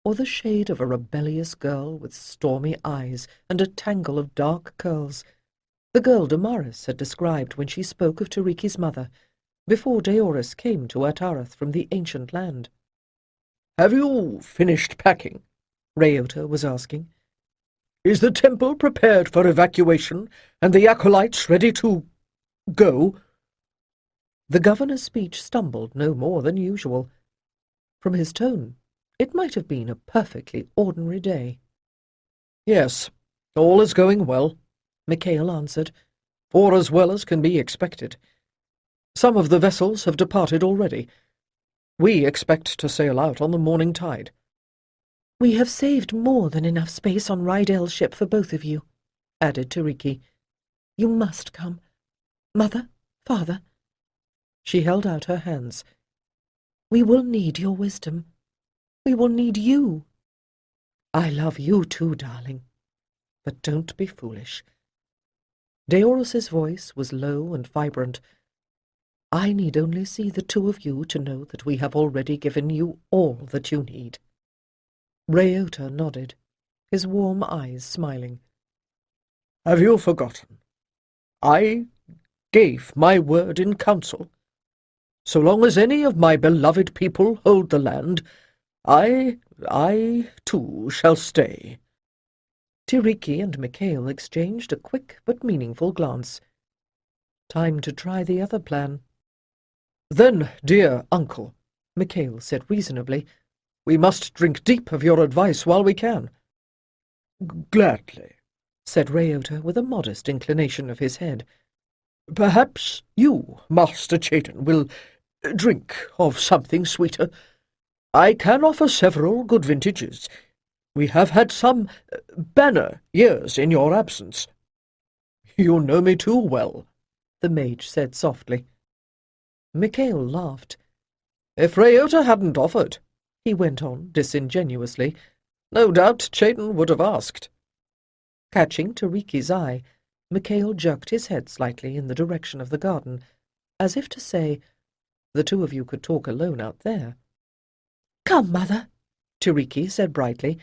or the shade of a rebellious girl with stormy eyes and a tangle of dark curls, the girl Damaris had described when she spoke of Tiriki's mother, before Deoris came to Atareth from the ancient land? "Have you finished packing?" Reota was asking. "Is the temple prepared for evacuation, and the acolytes ready to go?" The governor's speech stumbled no more than usual. From his tone, it might have been a perfectly ordinary day. "Yes, all is going well," Micail answered, "or as well as can be expected. Some of the vessels have departed already. We expect to sail out on the morning tide." "We have saved more than enough space on Rydel's ship for both of you," added Tiriki. "You must come. Mother, father." She held out her hands. "We will need your wisdom. We will need you." "I love you too, darling. But don't be foolish." Deoris's voice was low and vibrant. "I need only see the two of you to know that we have already given you all that you need." Reota nodded, his warm eyes smiling. "Have you forgotten? I gave my word in council. So long as any of my beloved people hold the land, I, too, shall stay." Tiriki and Micail exchanged a quick but meaningful glance. Time to try the other plan. "Then, dear uncle," Micail said reasonably, "we must drink deep of your advice while we can." "Gladly," said Reota with a modest inclination of his head. "Perhaps you, Master Chayton, will drink of something sweeter. I can offer several good vintages. We have had some banner years in your absence." "You know me too well," the mage said softly. Micail laughed. "If Reota hadn't offered," he went on disingenuously, "no doubt Chayton would have asked." Catching Tiriki's eye, Micail jerked his head slightly in the direction of the garden, as if to say, "The two of you could talk alone out there." "Come, mother," Tiriki said brightly.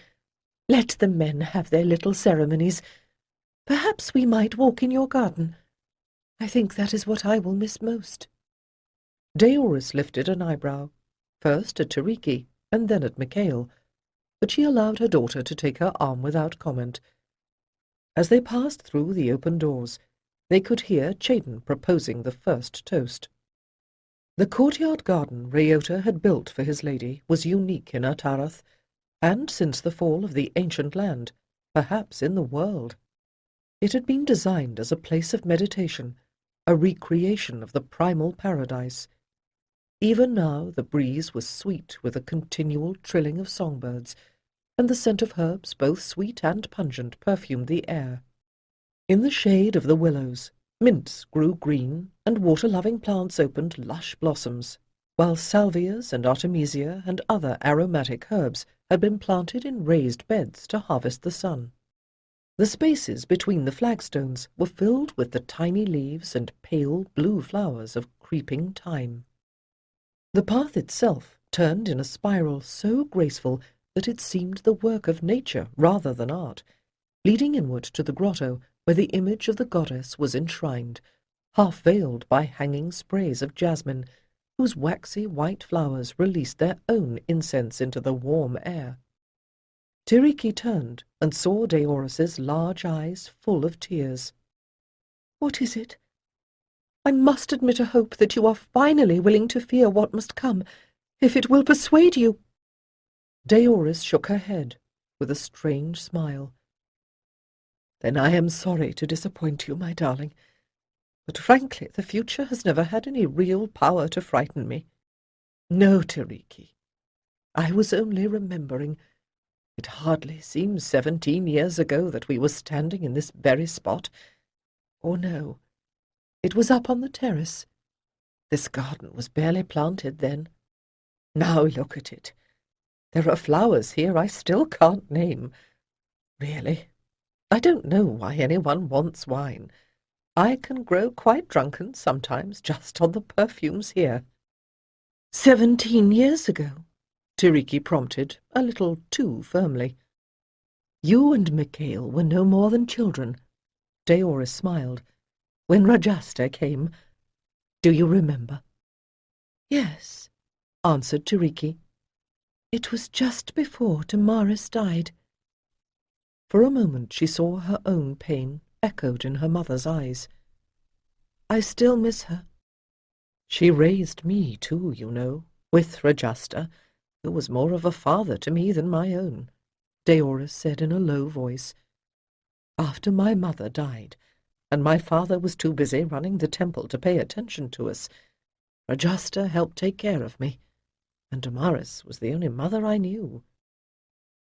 "let the men have their little ceremonies. Perhaps we might walk in your garden. I think that is what I will miss most." Deoris lifted an eyebrow, first at Tiriki and then at Micail, but she allowed her daughter to take her arm without comment. As they passed through the open doors, they could hear Chayton proposing the first toast. The courtyard garden Reota had built for his lady was unique in Atareth, and since the fall of the ancient land, perhaps in the world. It had been designed as a place of meditation, a recreation of the primal paradise. Even now the breeze was sweet with a continual trilling of songbirds, and the scent of herbs, both sweet and pungent, perfumed the air. In the shade of the willows, mints grew green, and water-loving plants opened lush blossoms, while salvias and artemisia and other aromatic herbs had been planted in raised beds to harvest the sun. The spaces between the flagstones were filled with the tiny leaves and pale blue flowers of creeping thyme. The path itself turned in a spiral so graceful that it seemed the work of nature rather than art, leading inward to the grotto where the image of the goddess was enshrined, half-veiled by hanging sprays of jasmine, whose waxy white flowers released their own incense into the warm air. Tiriki turned and saw Deoris's large eyes full of tears. "What is it? I must admit a hope that you are finally willing to fear what must come, if it will persuade you." Deoris shook her head with a strange smile. "Then I am sorry to disappoint you, my darling, but frankly the future has never had any real power to frighten me. No, Tiriki, I was only remembering. It hardly seems 17 years ago that we were standing in this very spot. Or no, it was up on the terrace. This garden was barely planted then. Now look at it. There are flowers here I still can't name. Really, I don't know why anyone wants wine. I can grow quite drunken sometimes just on the perfumes here." 17 years ago, Tiriki prompted, a little too firmly. you and Micail were no more than children. Daoris smiled. "When Rajasta came, do you remember?" Yes, answered Tiriki. it was just before Damaris died. For a moment she saw her own pain echoed in her mother's eyes. I still miss her. She raised me too, you know, with Rajasta, who was more of a father to me than my own," Daoris said in a low voice. "After my mother died, and my father was too busy running the temple to pay attention to us, Rajasta helped take care of me, and Damaris was the only mother I knew."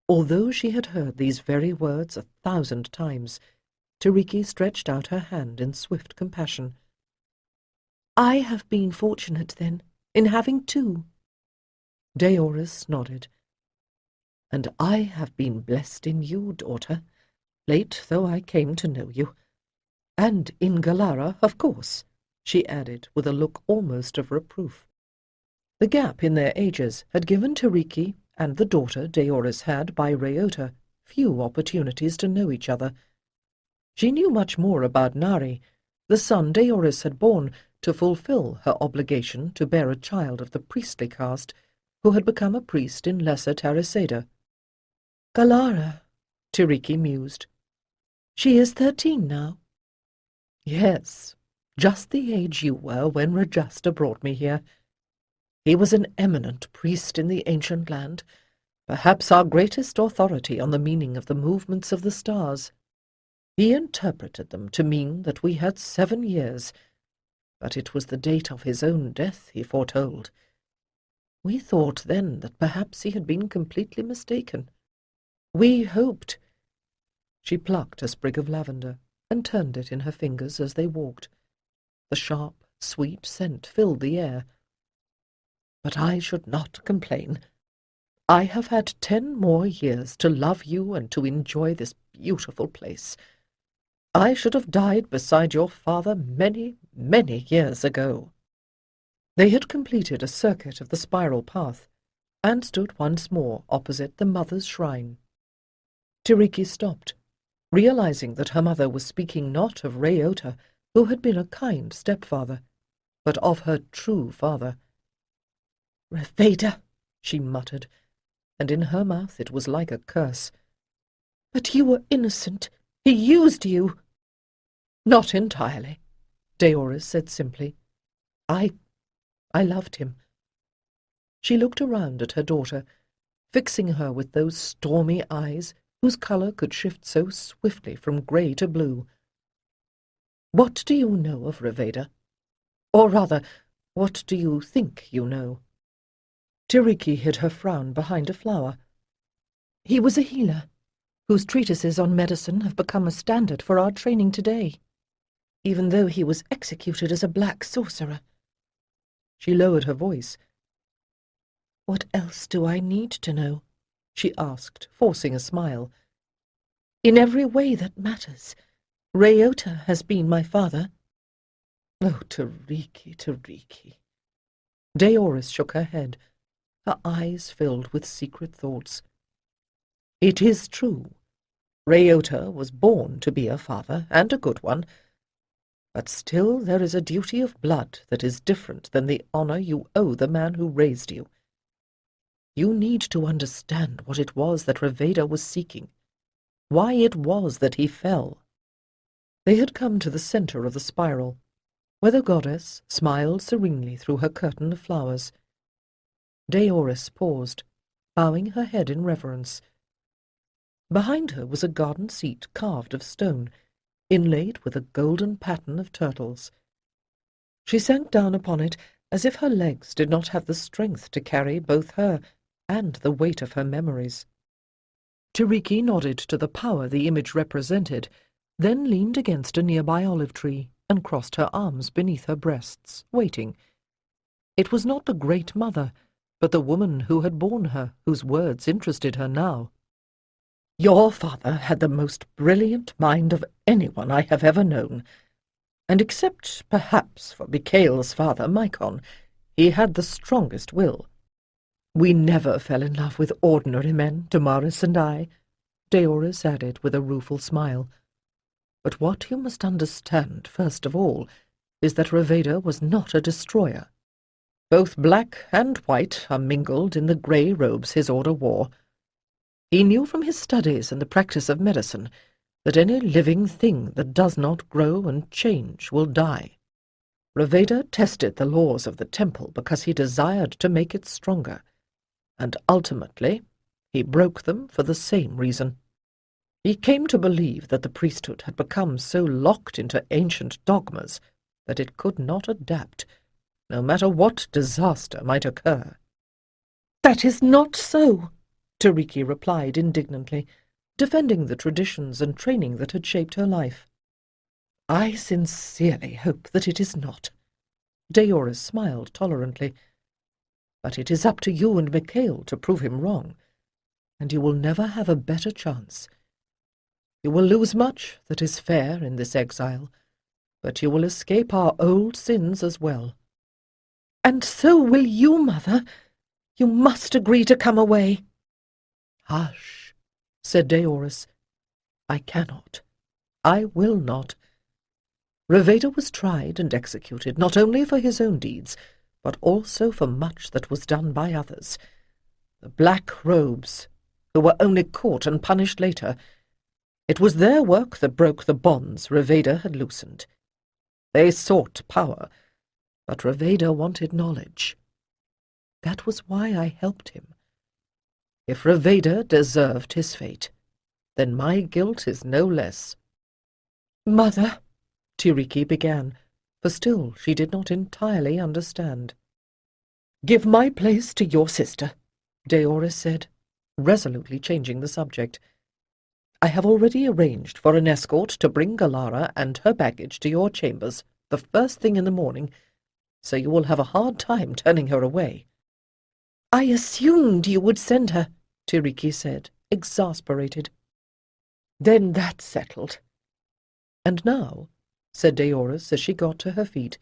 Although she had heard these very words 1,000 times, Tiriki stretched out her hand in swift compassion. I have been fortunate, then, in having two. Daoris nodded. "And I have been blessed in you, daughter, late though I came to know you. And in Galara, of course," she added, with a look almost of reproof. The gap in their ages had given Tiriki and the daughter Daoris had by Reota few opportunities to know each other. She knew much more about Nari, the son Daoris had borne, to fulfill her obligation to bear a child of the priestly caste, who had become a priest in Lesser Tariseda. Galara, Tiriki mused. She is 13 now. Yes, just the age you were when Rajasta brought me here. He was an eminent priest in the ancient land, perhaps our greatest authority on the meaning of the movements of the stars. He interpreted them to mean that we had 7 years, but it was the date of his own death he foretold. We thought then that perhaps he had been completely mistaken. We hoped—" She plucked a sprig of lavender and turned it in her fingers as they walked. The sharp, sweet scent filled the air. "But I should not complain. I have had 10 more years to love you and to enjoy this beautiful place. I should have died beside your father many, many years ago." They had completed a circuit of the spiral path, and stood once more opposite the mother's shrine. Tiriki stopped, realizing that her mother was speaking not of Reota, who had been a kind stepfather, but of her true father. "Reveda," she muttered, and in her mouth it was like a curse. "But you were innocent. He used you." "Not entirely," Daoris said simply. I loved him." She looked around at her daughter, fixing her with those stormy eyes whose colour could shift so swiftly from grey to blue. "What do you know of Reveda? Or rather, what do you think you know?" Tiriki hid her frown behind a flower. "He was a healer, whose treatises on medicine have become a standard for our training today, even though he was executed as a black sorcerer." She lowered her voice. "What else do I need to know?" she asked, forcing a smile. "In every way that matters, Reota has been my father." "Oh, Tiriki, Tiriki." Daoris shook her head, her eyes filled with secret thoughts. "It is true. Reota was born to be a father, and a good one. But still there is a duty of blood that is different than the honor you owe the man who raised you. You need to understand what it was that Reveda was seeking, why it was that he fell." They had come to the center of the spiral, where the goddess smiled serenely through her curtain of flowers. Daoris paused, bowing her head in reverence. Behind her was a garden seat carved of stone, inlaid with a golden pattern of turtles. She sank down upon it as if her legs did not have the strength to carry both her and the weight of her memories. Tiriki nodded to the power the image represented, then leaned against a nearby olive tree and crossed her arms beneath her breasts, waiting. It was not the Great Mother, but the woman who had borne her, whose words interested her now. "Your father had the most brilliant mind of anyone I have ever known, and except, perhaps, for Micail's father, Micail, he had the strongest will. We never fell in love with ordinary men, Damaris and I, Deoris added with a rueful smile. But what you must understand, first of all, is that Reveda was not a destroyer. Both black and white are mingled in the grey robes his order wore. He knew from his studies and the practice of medicine that any living thing that does not grow and change will die. Reveda tested the laws of the temple because he desired to make it stronger, and ultimately he broke them for the same reason. He came to believe that the priesthood had become so locked into ancient dogmas that it could not adapt, no matter what disaster might occur. "That is not so," Tiriki replied indignantly, defending the traditions and training that had shaped her life. I sincerely hope that it is not. Deoris smiled tolerantly. But it is up to you and Micail to prove him wrong, and you will never have a better chance. You will lose much that is fair in this exile, but you will escape our old sins as well. "And so will you, Mother. You must agree to come away." Hush, said Deoris. I cannot. I will not. Reveda was tried and executed not only for his own deeds, but also for much that was done by others. The Black Robes, who were only caught and punished later. It was their work that broke the bonds Reveda had loosened. They sought power, but Reveda wanted knowledge. That was why I helped him. If Reveda deserved his fate, then my guilt is no less. "Mother," Tiriki began, for still she did not entirely understand. Give my place to your sister, Deoris said, resolutely changing the subject. I have already arranged for an escort to bring Galara and her baggage to your chambers the first thing in the morning, so you will have a hard time turning her away. "I assumed you would send her," Tiriki said, exasperated. Then that's settled. And now, said Deoris as she got to her feet,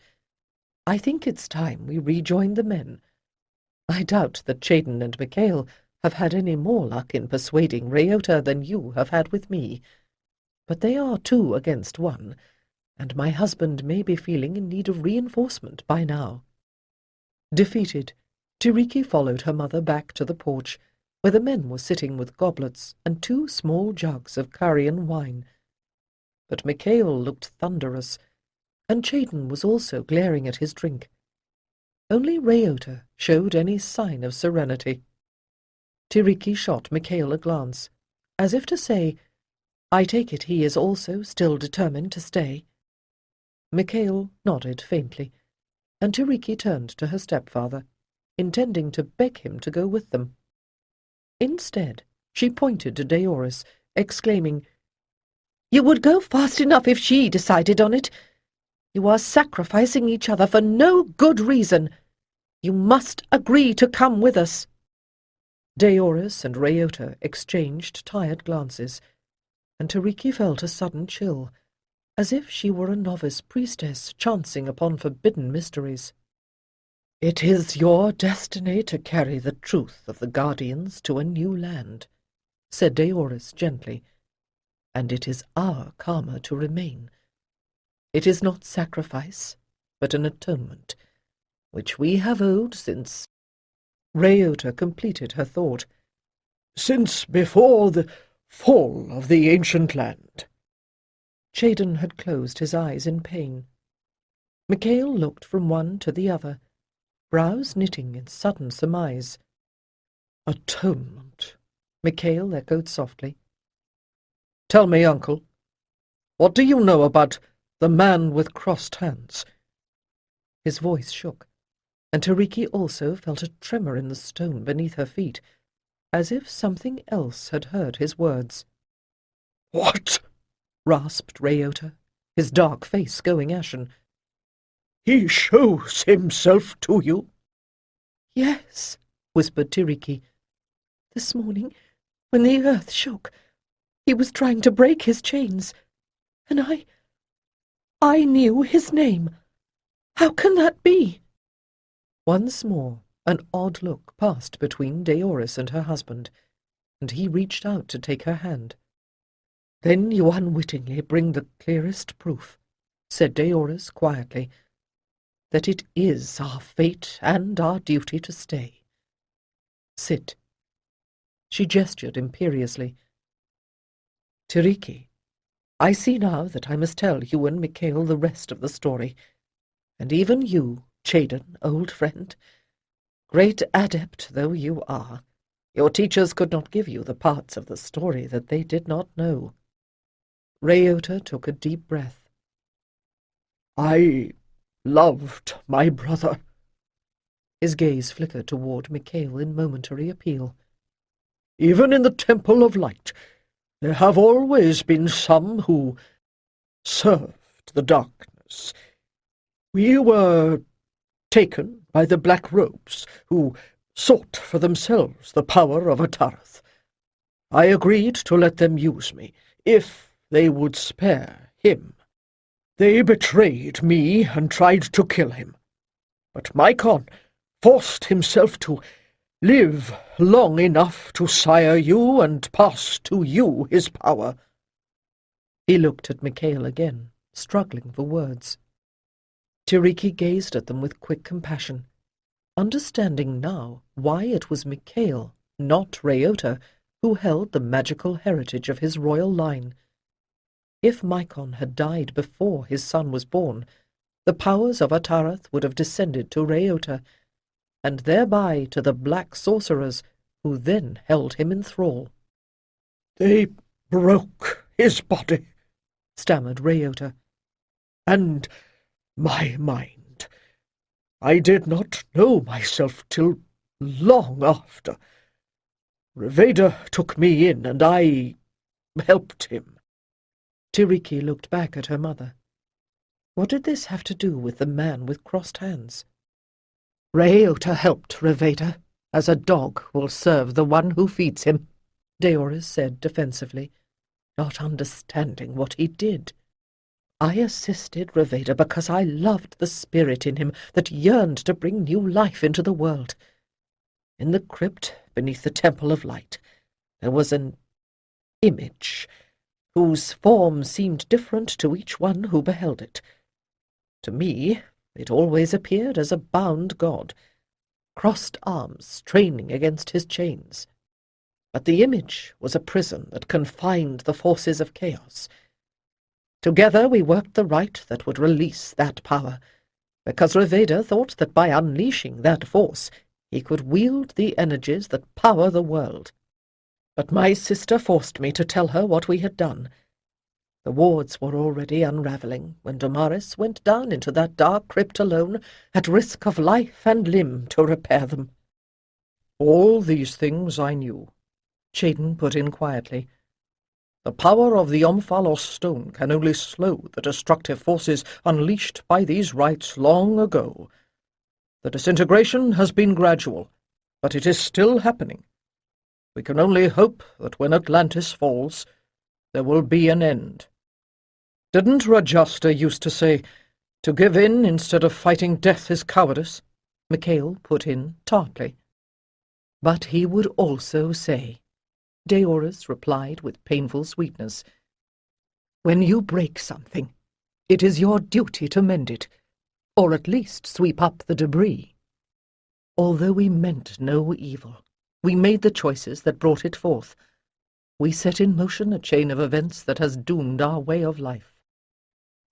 I think it's time we rejoin the men. I doubt that Chayden and Micail have had any more luck in persuading Rayota than you have had with me. But they are 2 against 1, and my husband may be feeling in need of reinforcement by now. Defeated, Tiriki followed her mother back to the porch, where the men were sitting with goblets and 2 small jugs of Carian wine. But Micail looked thunderous, and Chayden was also glaring at his drink. Only Rayota showed any sign of serenity. Tiriki shot Micail a glance, as if to say, I take it he is also still determined to stay. Micail nodded faintly, and Tiriki turned to her stepfather, intending to beg him to go with them. Instead, she pointed to Deoris, exclaiming, "You would go fast enough if she decided on it. You are sacrificing each other for no good reason. You must agree to come with us." Deoris and Rayota exchanged tired glances, and Tiriki felt a sudden chill, as if she were a novice priestess chancing upon forbidden mysteries. It is your destiny to carry the truth of the Guardians to a new land, said Deoris gently, and it is our karma to remain. It is not sacrifice, but an atonement, which we have owed since... Rayota completed her thought. Since before the fall of the ancient land. Chayden had closed his eyes in pain. Micail looked from one to the other, brows knitting in sudden surmise. Atonement, Micail echoed softly. Tell me, uncle, what do you know about the man with crossed hands? His voice shook, and Tiriki also felt a tremor in the stone beneath her feet, as if something else had heard his words. What? Rasped Rayota, his dark face going ashen. He shows himself to you? "Yes," whispered Tiriki. "This morning, when the earth shook, he was trying to break his chains, and I I knew his name. How can that be?" Once more an odd look passed between Deoris and her husband, and he reached out to take her hand. "Then you unwittingly bring the clearest proof," said Deoris quietly, "that it is our fate and our duty to stay. Sit." She gestured imperiously. "Tiriki, I see now that I must tell you and Micail the rest of the story, and even you, Chaden, old friend. Great adept though you are, your teachers could not give you the parts of the story that they did not know." Rayota took a deep breath. "I loved my brother." His gaze flickered toward Micail in momentary appeal. "Even in the Temple of Light, there have always been some who served the darkness. We were taken by the Black Robes, who sought for themselves the power of Atarath. I agreed to let them use me, if they would spare him. They betrayed me and tried to kill him. But Micail forced himself to live long enough to sire you and pass to you his power." He looked at Micail again, struggling for words. Tiriki gazed at them with quick compassion, understanding now why it was Micail, not Rayota, who held the magical heritage of his royal line. If Micail had died before his son was born, the powers of Atarath would have descended to Rayota, and thereby to the black sorcerers who then held him in thrall. "They broke his body," stammered Rayota. "and my mind. I did not know myself till long after. Reveda took me in, and I helped him." Tiriki looked back at her mother. What did this have to do with the man with crossed hands? "Rayota helped Reveda, as a dog will serve the one who feeds him," Deoris said defensively, not understanding what he did. "I assisted Reveda because I loved the spirit in him that yearned to bring new life into the world. In the crypt beneath the Temple of Light, there was an image whose form seemed different to each one who beheld it. To me, it always appeared as a bound god, crossed arms straining against his chains. But the image was a prison that confined the forces of chaos. Together we worked the rite that would release that power, because Reveda thought that by unleashing that force he could wield the energies that power the world. But my sister forced me to tell her what we had done. The wards were already unraveling when Damaris went down into that dark crypt alone, at risk of life and limb, to repair them." "All these things I knew," Chaden put in quietly. "The power of the Omphalos stone can only slow the destructive forces unleashed by these rites long ago. The disintegration has been gradual, but it is still happening. We can only hope that when Atlantis falls, there will be an end. Didn't Rajasta used to say, 'To give in instead of fighting death is cowardice'?" Micail put in tartly. "But he would also say," Deoris replied with painful sweetness, "when you break something, it is your duty to mend it, or at least sweep up the debris. Although we meant no evil, we made the choices that brought it forth. We set in motion a chain of events that has doomed our way of life."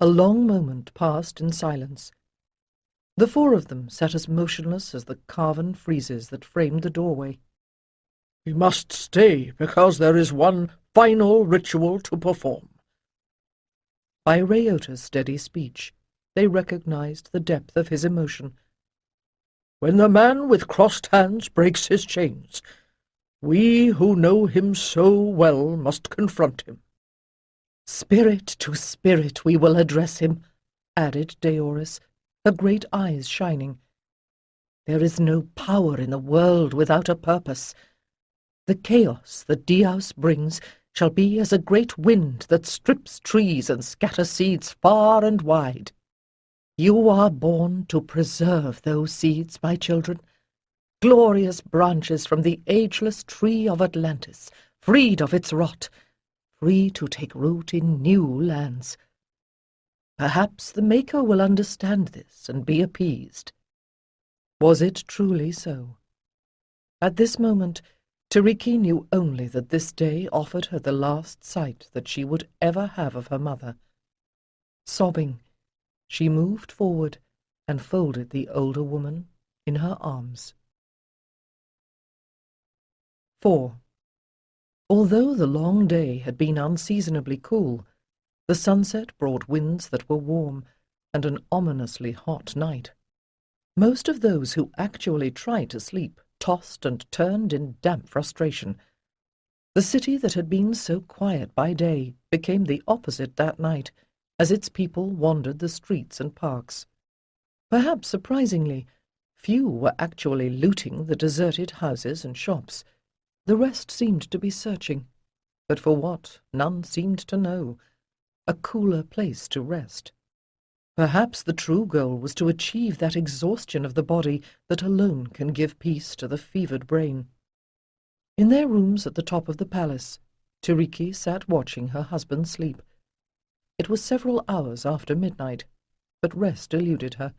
A long moment passed in silence. The four of them sat as motionless as the carven friezes that framed the doorway. "We must stay because there is one final ritual to perform." By Rayota's steady speech, they recognized the depth of his emotion. "When the man with crossed hands breaks his chains, we who know him so well must confront him." "Spirit to spirit we will address him," added Deoris, her great eyes shining. "There is no power in the world without a purpose. The chaos that Dios brings shall be as a great wind that strips trees and scatters seeds far and wide. You are born to preserve those seeds, my children, glorious branches from the ageless tree of Atlantis, freed of its rot, free to take root in new lands. Perhaps the Maker will understand this and be appeased. Was it truly so? At this moment, Tiriki knew only that this day offered her the last sight that she would ever have of her mother. Sobbing, she moved forward and folded the older woman in her arms. 4. Although the long day had been unseasonably cool, the sunset brought winds that were warm and an ominously hot night. Most of those who actually tried to sleep tossed and turned in damp frustration. The city that had been so quiet by day became the opposite that night, as its people wandered the streets and parks. Perhaps surprisingly, few were actually looting the deserted houses and shops. The rest seemed to be searching, but for what, none seemed to know. A cooler place to rest. Perhaps the true goal was to achieve that exhaustion of the body that alone can give peace to the fevered brain. In their rooms at the top of the palace, Tiriki sat watching her husband sleep. It was several hours after midnight, but rest eluded her.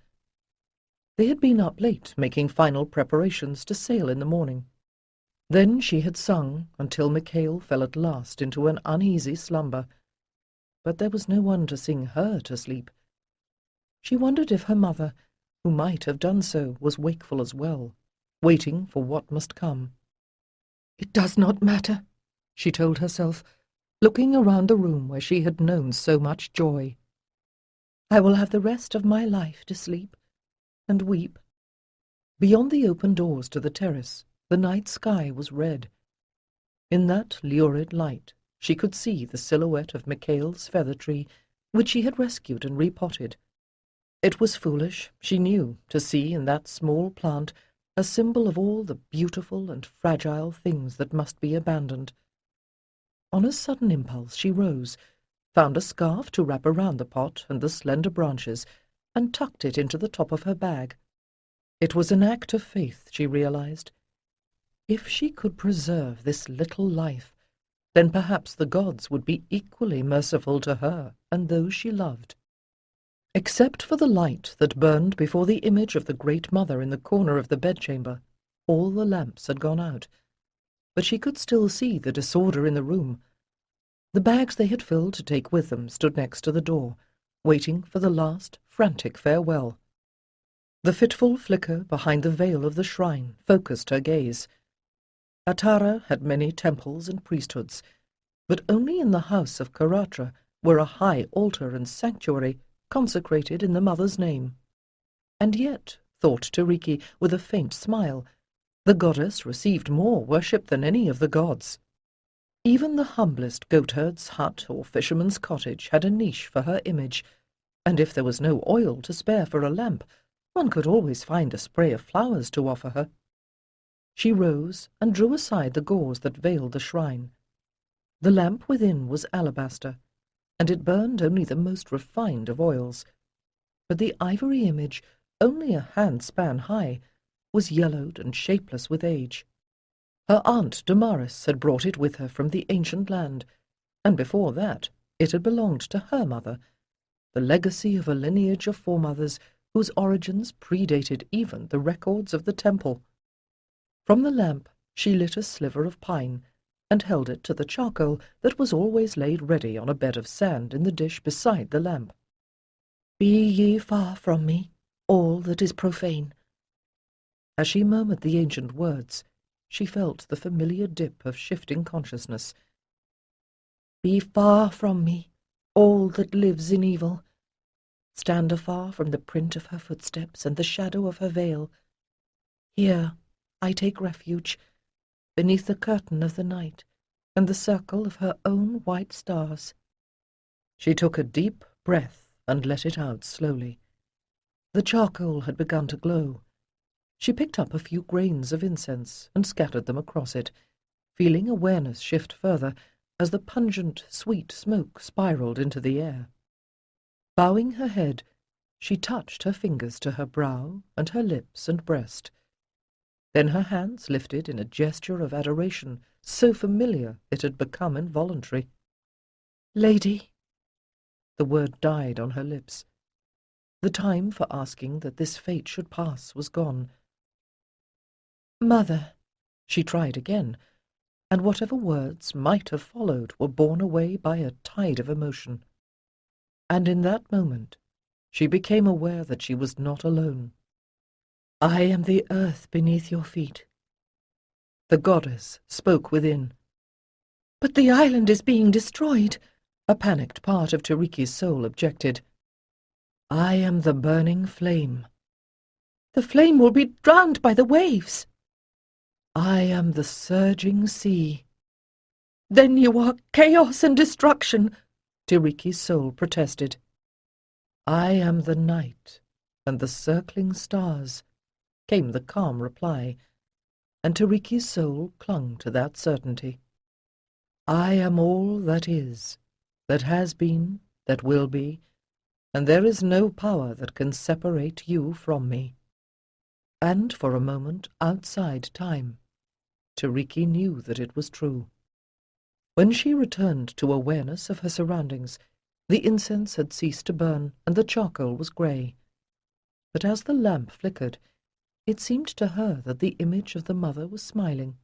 They had been up late, making final preparations to sail in the morning. Then she had sung until Micail fell at last into an uneasy slumber. But there was no one to sing her to sleep. She wondered if her mother, who might have done so, was wakeful as well, waiting for what must come. "It does not matter," she told herself, looking around the room where she had known so much joy. "I will have the rest of my life to sleep and weep." Beyond the open doors to the terrace, the night sky was red. In that lurid light, she could see the silhouette of Micail's feather tree, which she had rescued and repotted. It was foolish, she knew, to see in that small plant a symbol of all the beautiful and fragile things that must be abandoned. On a sudden impulse she rose, found a scarf to wrap around the pot and the slender branches, and tucked it into the top of her bag. It was an act of faith, she realized. If she could preserve this little life, then perhaps the gods would be equally merciful to her and those she loved. Except for the light that burned before the image of the Great Mother in the corner of the bedchamber, all the lamps had gone out, but she could still see the disorder in the room. The bags they had filled to take with them stood next to the door, waiting for the last frantic farewell. The fitful flicker behind the veil of the shrine focused her gaze. Atara had many temples and priesthoods, but only in the house of Karatra were a high altar and sanctuary consecrated in the mother's name. And yet, thought Tiriki with a faint smile, the goddess received more worship than any of the gods. Even the humblest goatherd's hut or fisherman's cottage had a niche for her image, and if there was no oil to spare for a lamp, one could always find a spray of flowers to offer her. She rose and drew aside the gauze that veiled the shrine. The lamp within was alabaster, and it burned only the most refined of oils. But the ivory image, only a handspan high, was yellowed and shapeless with age. Her aunt Damaris had brought it with her from the ancient land, and before that it had belonged to her mother, the legacy of a lineage of foremothers whose origins predated even the records of the temple. From the lamp she lit a sliver of pine, and held it to the charcoal that was always laid ready on a bed of sand in the dish beside the lamp. "Be ye far from me, all that is profane." As she murmured the ancient words, she felt the familiar dip of shifting consciousness. "Be far from me, all that lives in evil. Stand afar from the print of her footsteps and the shadow of her veil. Here I take refuge, beneath the curtain of the night and the circle of her own white stars." She took a deep breath and let it out slowly. The charcoal had begun to glow. She picked up a few grains of incense and scattered them across it, feeling awareness shift further as the pungent, sweet smoke spiraled into the air. Bowing her head, she touched her fingers to her brow and her lips and breast. Then her hands lifted in a gesture of adoration so familiar it had become involuntary. "Lady." The word died on her lips. The time for asking that this fate should pass was gone. "Mother." She tried again, and whatever words might have followed were borne away by a tide of emotion. And in that moment she became aware that she was not alone. "I am the earth beneath your feet." The goddess spoke within. "But the island is being destroyed," A panicked part of Tiriki's soul objected. "I am the burning flame." "The flame will be drowned by the waves." "I am the surging sea." "Then you are chaos and destruction," Tiriki's soul protested. "I am the night and the circling stars," came the calm reply, and Tiriki's soul clung to that certainty. "I am all that is, that has been, that will be, and there is no power that can separate you from me." And for a moment, outside time, Tiriki knew that it was true. When she returned to awareness of her surroundings, the incense had ceased to burn and the charcoal was grey. But as the lamp flickered, it seemed to her that the image of the mother was smiling.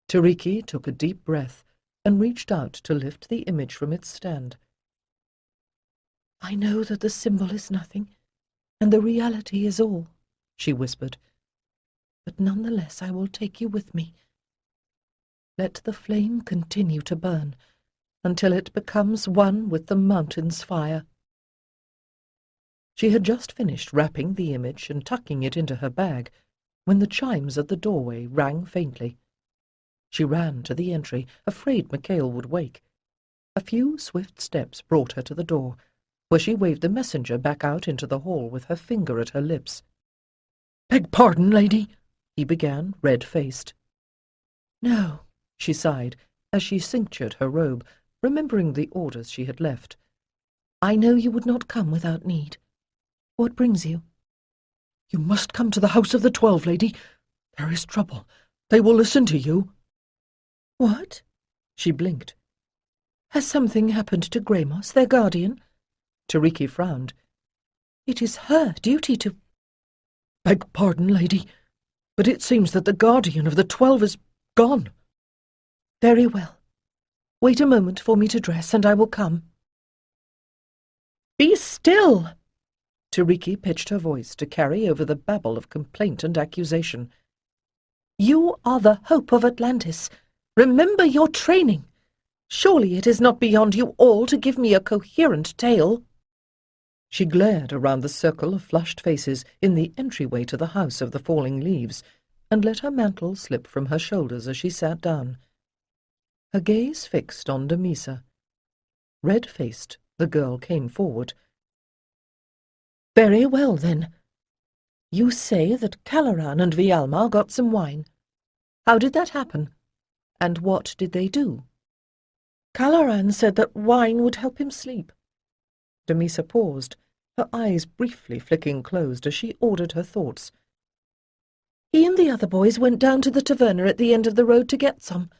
Tiriki took a deep breath and reached out to lift the image from its stand. "I know that the symbol is nothing, and the reality is all," she whispered. "But nonetheless I will take you with me. Let the flame continue to burn until it becomes one with the mountain's fire." She had just finished wrapping the image and tucking it into her bag when the chimes at the doorway rang faintly. She ran to the entry, afraid Micail would wake. A few swift steps brought her to the door, where she waved the messenger back out into the hall with her finger at her lips. "Beg pardon, lady," he began, red-faced. "No," she sighed, as she cinctured her robe, remembering the orders she had left. "I know you would not come without need. What brings you?" "You must come to the House of the 12, lady. There is trouble. They will listen to you." "What?" She blinked. "Has something happened to Gramos, their guardian?" Tiriki frowned. "It is her duty to—" "Beg pardon, lady, but it seems that the guardian of the 12 is gone." "Very well. Wait a moment for me to dress, and I will come." "Be still!" Tiriki pitched her voice to carry over the babble of complaint and accusation. "You are the hope of Atlantis. Remember your training. Surely it is not beyond you all to give me a coherent tale." She glared around the circle of flushed faces in the entryway to the House of the Falling Leaves, and let her mantle slip from her shoulders as she sat down. Her gaze fixed on Damisa. Red-faced, the girl came forward. "Very well, then. You say that Calaran and Vialmar got some wine. How did that happen? And what did they do?" "Calaran said that wine would help him sleep." Damisa paused, her eyes briefly flicking closed as she ordered her thoughts. "He and the other boys went down to the taverna at the end of the road to get some.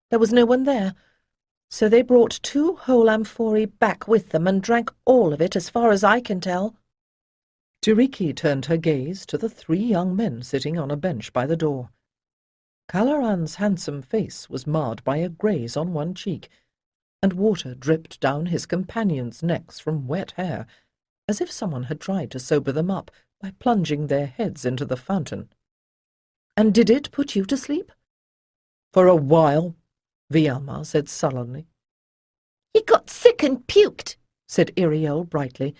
There was no one there, so they brought 2 whole amphorae back with them and drank all of it, as far as I can tell." Tiriki turned her gaze to the 3 young men sitting on a bench by the door. Calaran's handsome face was marred by a graze on one cheek, and water dripped down his companions' necks from wet hair, as if someone had tried to sober them up by plunging their heads into the fountain. "And did it put you to sleep?" "For a while," Vialmar said sullenly. "He got sick and puked," said Iriel brightly,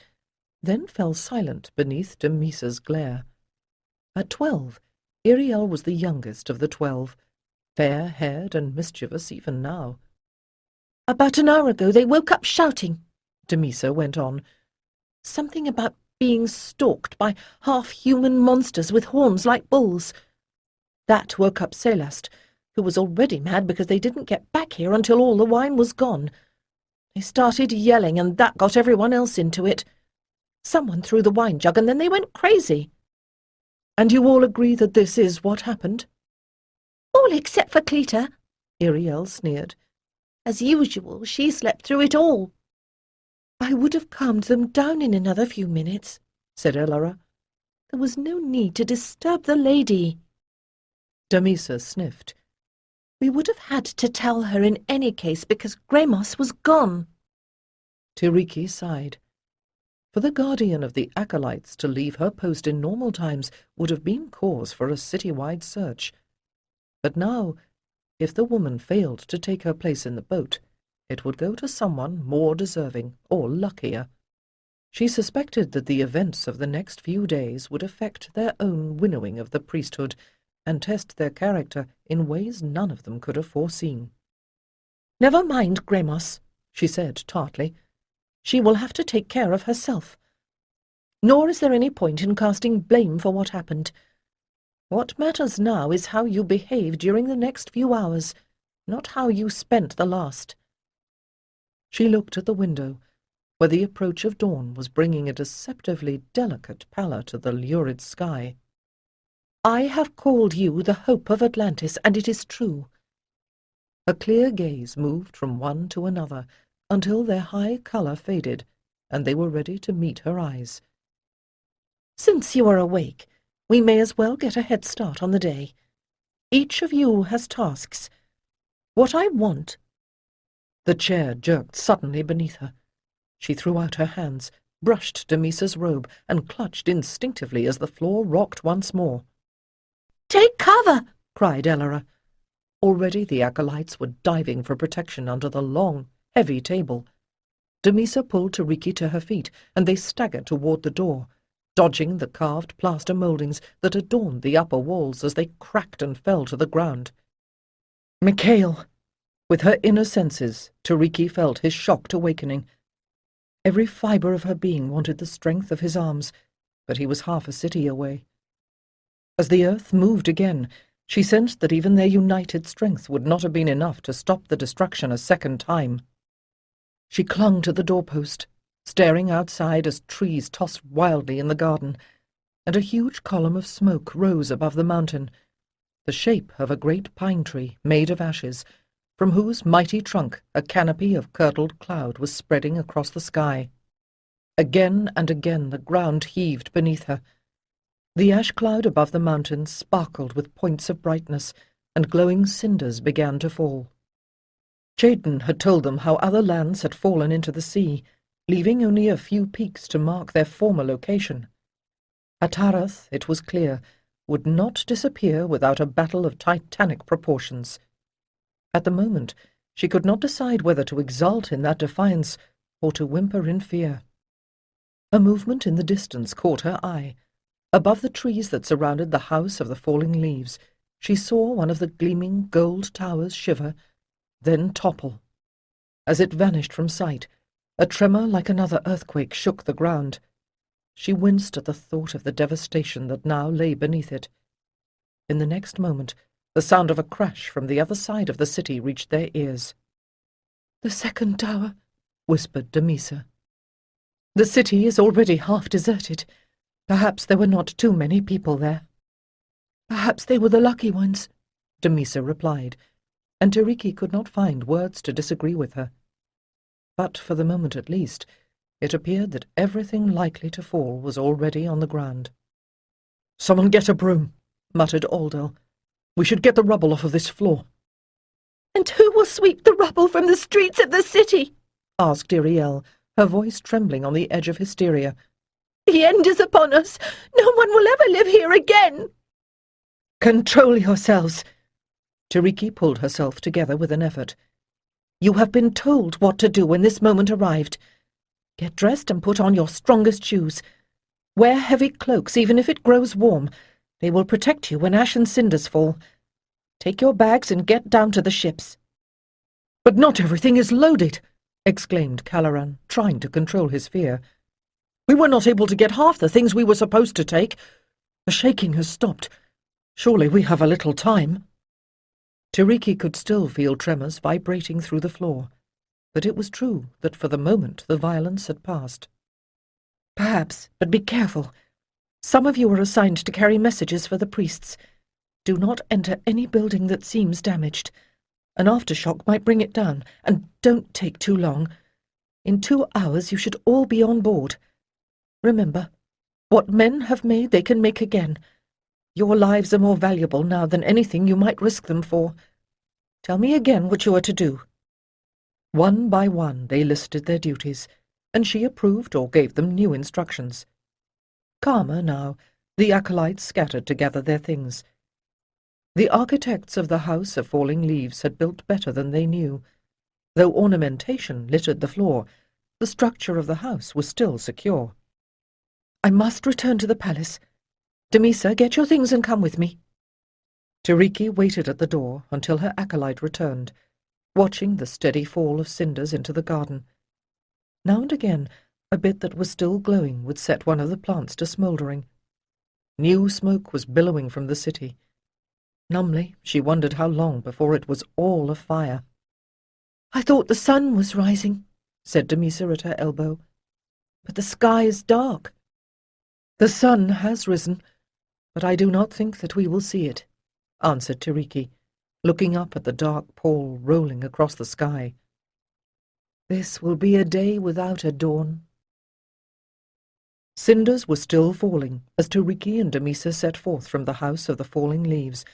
then fell silent beneath Damisa's glare. At 12, Iriel was the youngest of the 12, fair-haired and mischievous even now. "About an hour ago they woke up shouting," Damisa went on. "Something about being stalked by half-human monsters with horns like bulls. That woke up Celeste, who was already mad because they didn't get back here until all the wine was gone. They started yelling, and that got everyone else into it. Someone threw the wine jug, and then they went crazy." "And you all agree that this is what happened?" "All except for Cleta," Iriel sneered. "As usual, she slept through it all." "I would have calmed them down in another few minutes," said Elara. "There was no need to disturb the lady." Damisa sniffed. "We would have had to tell her in any case because Gramos was gone." Tiriki sighed. For the guardian of the acolytes to leave her post in normal times would have been cause for a city-wide search. But now, if the woman failed to take her place in the boat, it would go to someone more deserving or luckier. She suspected that the events of the next few days would affect their own winnowing of the priesthood and test their character in ways none of them could have foreseen. "Never mind Gramos," she said tartly. "She will have to take care of herself. Nor is there any point in casting blame for what happened. What matters now is how you behave during the next few hours, not how you spent the last." She looked at the window, where the approach of dawn was bringing a deceptively delicate pallor to the lurid sky. "I have called you the hope of Atlantis, and it is true." A clear gaze moved from one to another until their high colour faded, and they were ready to meet her eyes. "Since you are awake, we may as well get a head start on the day. Each of you has tasks. What I want—" The chair jerked suddenly beneath her. She threw out her hands, brushed Damisa's robe, and clutched instinctively as the floor rocked once more. "Take cover!" cried Elara. Already the acolytes were diving for protection under the long, heavy table. Damisa pulled Tiriki to her feet, and they staggered toward the door, dodging the carved plaster mouldings that adorned the upper walls as they cracked and fell to the ground. Micail! With her inner senses, Tiriki felt his shocked awakening. Every fibre of her being wanted the strength of his arms, but he was half a city away. As the earth moved again, she sensed that even their united strength would not have been enough to stop the destruction a second time. She clung to the doorpost, staring outside as trees tossed wildly in the garden, and a huge column of smoke rose above the mountain, the shape of a great pine tree made of ashes, from whose mighty trunk a canopy of curdled cloud was spreading across the sky. Again and again the ground heaved beneath her. The ash cloud above the mountains sparkled with points of brightness, and glowing cinders began to fall. Jaden had told them how other lands had fallen into the sea, leaving only a few peaks to mark their former location. Atarath, it was clear, would not disappear without a battle of titanic proportions. At the moment, she could not decide whether to exult in that defiance or to whimper in fear. A movement in the distance caught her eye. Above the trees that surrounded the House of the Falling Leaves, she saw one of the gleaming gold towers shiver, then topple. As it vanished from sight, a tremor like another earthquake shook the ground. She winced at the thought of the devastation that now lay beneath it. In the next moment, the sound of a crash from the other side of the city reached their ears. "The second tower," whispered Damisa. "The city is already half deserted. Perhaps there were not too many people there." "Perhaps they were the lucky ones," Damisa replied, and Tiriki could not find words to disagree with her. But for the moment at least, it appeared that everything likely to fall was already on the ground. "Someone get a broom," muttered Aldel. "We should get the rubble off of this floor." "And who will sweep the rubble from the streets of the city?" asked Iriel, her voice trembling on the edge of hysteria. "The end is upon us. No one will ever live here again." "Control yourselves." Tiriki pulled herself together with an effort. "You have been told what to do when this moment arrived. Get dressed and put on your strongest shoes. Wear heavy cloaks even if it grows warm. They will protect you when ash and cinders fall. Take your bags and get down to the ships." "But not everything is loaded," exclaimed Calaran, trying to control his fear. "We were not able to get half the things we were supposed to take. The shaking has stopped. Surely we have a little time." Tiriki could still feel tremors vibrating through the floor, but it was true that for the moment the violence had passed. Perhaps, but be careful. Some of you are assigned to carry messages for the priests. Do not enter any building that seems damaged. An aftershock might bring it down, and don't take too long. In 2 hours you should all be on board. Remember, what men have made they can make again. Your lives are more valuable now than anything you might risk them for. Tell me again what you are to do." One by one they listed their duties, and she approved or gave them new instructions. Calmer now, the acolytes scattered to gather their things. The architects of the House of Falling Leaves had built better than they knew. Though ornamentation littered the floor, the structure of the house was still secure. "I must return to the palace. Damisa, get your things and come with me." Tiriki waited at the door until her acolyte returned, watching the steady fall of cinders into the garden. Now and again, a bit that was still glowing would set one of the plants to smouldering. New smoke was billowing from the city. Numbly, she wondered how long before it was all afire. "I thought the sun was rising," said Damisa at her elbow. "But the sky is dark." "The sun has risen, but I do not think that we will see it," answered Tiriki, looking up at the dark pall rolling across the sky. "This will be a day without a dawn." Cinders were still falling as Tiriki and Damisa set forth from the House of the Falling Leaves,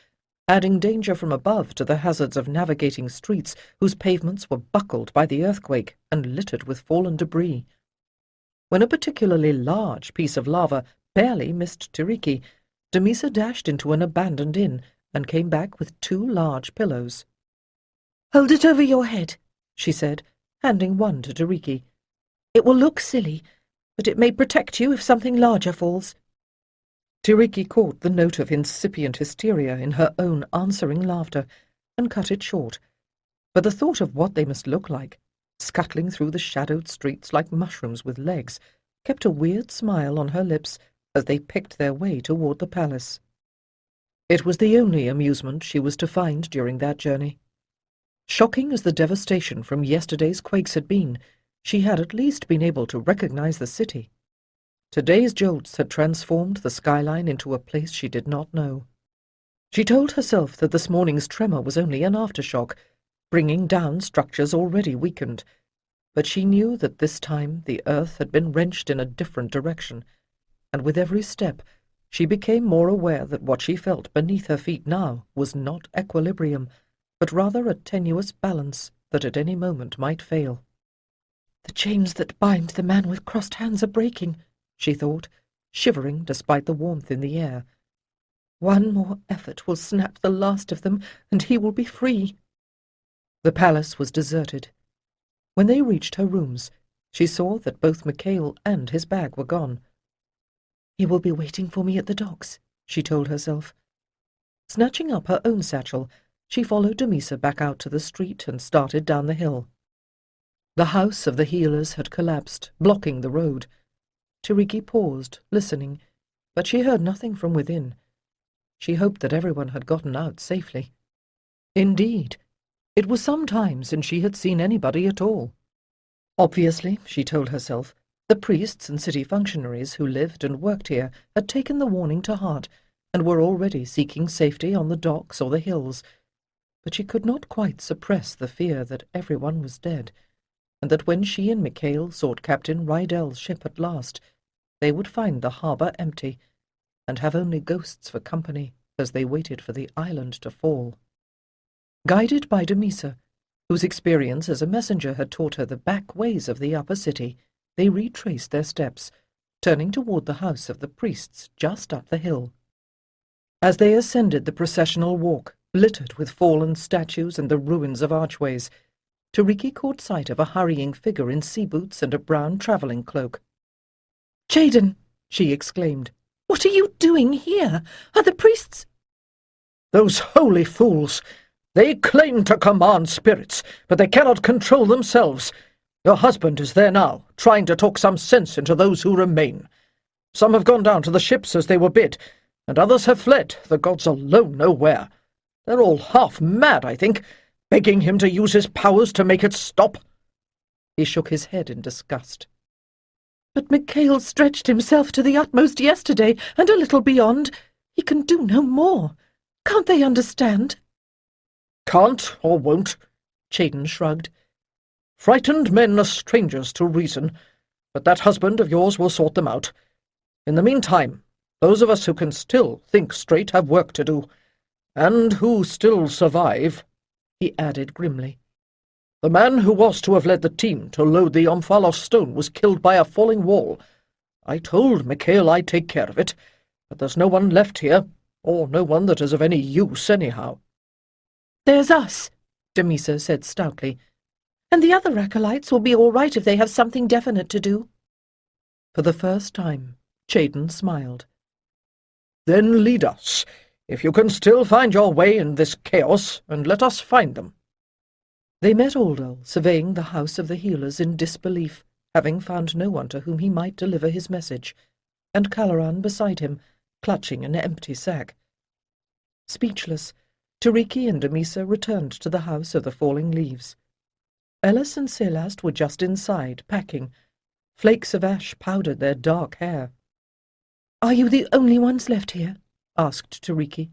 adding danger from above to the hazards of navigating streets whose pavements were buckled by the earthquake and littered with fallen debris. When a particularly large piece of lava barely missed Tiriki, Damisa dashed into an abandoned inn and came back with 2 large pillows. "Hold it over your head," she said, handing one to Tiriki. "It will look silly, but it may protect you if something larger falls." Tiriki caught the note of incipient hysteria in her own answering laughter and cut it short, but the thought of what they must look like, scuttling through the shadowed streets like mushrooms with legs, kept a weird smile on her lips as they picked their way toward the palace. It was the only amusement she was to find during that journey. Shocking as the devastation from yesterday's quakes had been, she had at least been able to recognize the city. Today's jolts had transformed the skyline into a place she did not know. She told herself that this morning's tremor was only an aftershock, bringing down structures already weakened, but she knew that this time the earth had been wrenched in a different direction, and with every step she became more aware that what she felt beneath her feet now was not equilibrium, but rather a tenuous balance that at any moment might fail. "The chains that bind the man with crossed hands are breaking," she thought, shivering despite the warmth in the air. "One more effort will snap the last of them, and he will be free." The palace was deserted. When they reached her rooms, she saw that both Micail and his bag were gone. "He will be waiting for me at the docks," she told herself. Snatching up her own satchel, she followed Damisa back out to the street and started down the hill. The house of the healers had collapsed, blocking the road. Tiriki paused, listening, but she heard nothing from within. She hoped that everyone had gotten out safely. Indeed, it was some time since she had seen anybody at all. Obviously, she told herself, the priests and city functionaries who lived and worked here had taken the warning to heart and were already seeking safety on the docks or the hills, but she could not quite suppress the fear that everyone was dead, and that when she and Micail sought Captain Rydell's ship at last, they would find the harbour empty, and have only ghosts for company as they waited for the island to fall. Guided by Damisa, whose experience as a messenger had taught her the back ways of the upper city, they retraced their steps, turning toward the house of the priests just up the hill. As they ascended the processional walk, littered with fallen statues and the ruins of archways, Tiriki caught sight of a hurrying figure in sea boots and a brown travelling cloak. "Jaden!" she exclaimed. "What are you doing here? Are the priests—" "Those holy fools! They claim to command spirits, but they cannot control themselves. Your husband is there now, trying to talk some sense into those who remain. Some have gone down to the ships as they were bid, and others have fled, the gods alone know where. They're all half mad, I think, begging him to use his powers to make it stop." He shook his head in disgust. "But Micail stretched himself to the utmost yesterday, and a little beyond. He can do no more. Can't they understand?" "Can't or won't," Chayden shrugged. "Frightened men are strangers to reason, but that husband of yours will sort them out. In the meantime, those of us who can still think straight have work to do, and who still survive," he added grimly. "The man who was to have led the team to load the Omphalos stone was killed by a falling wall. I told Micail I'd take care of it, but there's no one left here, or no one that is of any use anyhow." "There's us," Damisa said stoutly. "And the other acolytes will be all right if they have something definite to do." For the first time, Chayden smiled. "Then lead us, if you can still find your way in this chaos, and let us find them." They met Aldal surveying the house of the healers in disbelief, having found no one to whom he might deliver his message, and Caloran beside him, clutching an empty sack. Speechless, Tiriki and Damisa returned to the house of the falling leaves. Ellis and Celast were just inside, packing. Flakes of ash powdered their dark hair. "Are you the only ones left here?" asked Tiriki.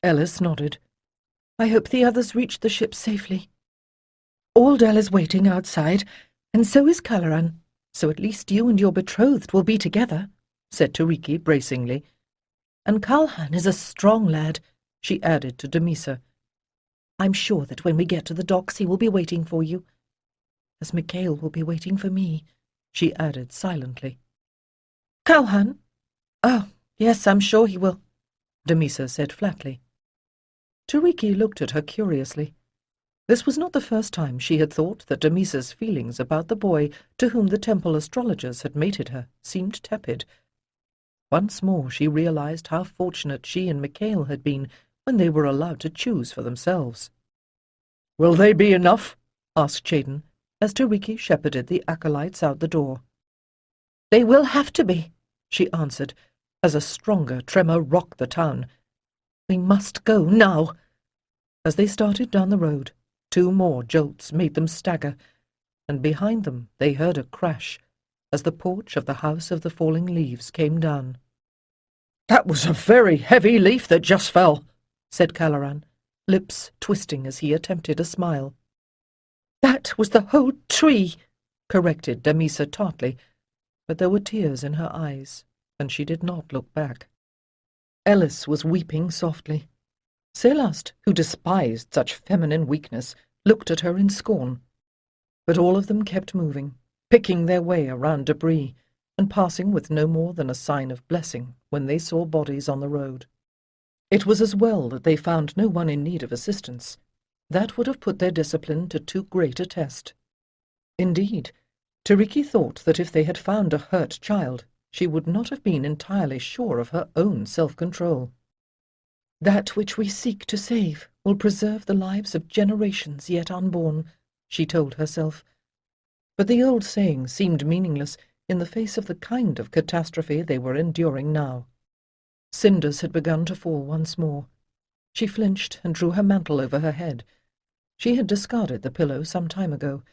Ellis nodded. "I hope the others reached the ship safely. Aldal is waiting outside, and so is Caloran, so at least you and your betrothed will be together," said Tiriki bracingly. "And Kalhan is a strong lad," she added to Damisa. "I'm sure that when we get to the docks he will be waiting for you, as Micail will be waiting for me," she added silently. "Kalhan? Oh, yes, I'm sure he will," Damisa said flatly. Tiriki looked at her curiously. This was not the first time she had thought that Damisa's feelings about the boy to whom the temple astrologers had mated her seemed tepid. Once more she realized how fortunate she and Micail had been when they were allowed to choose for themselves. "Will they be enough?" asked Chayden, as Tiriki shepherded the acolytes out the door. "They will have to be," she answered, as a stronger tremor rocked the town. "We must go now." As they started down the road, 2 more jolts made them stagger, and behind them they heard a crash as the porch of the House of the Falling Leaves came down. "That was a very heavy leaf that just fell," said Caloran, lips twisting as he attempted a smile. "That was the whole tree," corrected Damisa tartly, but there were tears in her eyes, and she did not look back. Ellis was weeping softly. Celast, who despised such feminine weakness, looked at her in scorn. But all of them kept moving, picking their way around debris, and passing with no more than a sign of blessing when they saw bodies on the road. It was as well that they found no one in need of assistance. That would have put their discipline to too great a test. Indeed, Tiriki thought that if they had found a hurt child, she would not have been entirely sure of her own self-control. "That which we seek to save will preserve the lives of generations yet unborn," she told herself. But the old saying seemed meaningless in the face of the kind of catastrophe they were enduring now. Cinders had begun to fall once more. She flinched and drew her mantle over her head. She had discarded the pillow some time ago,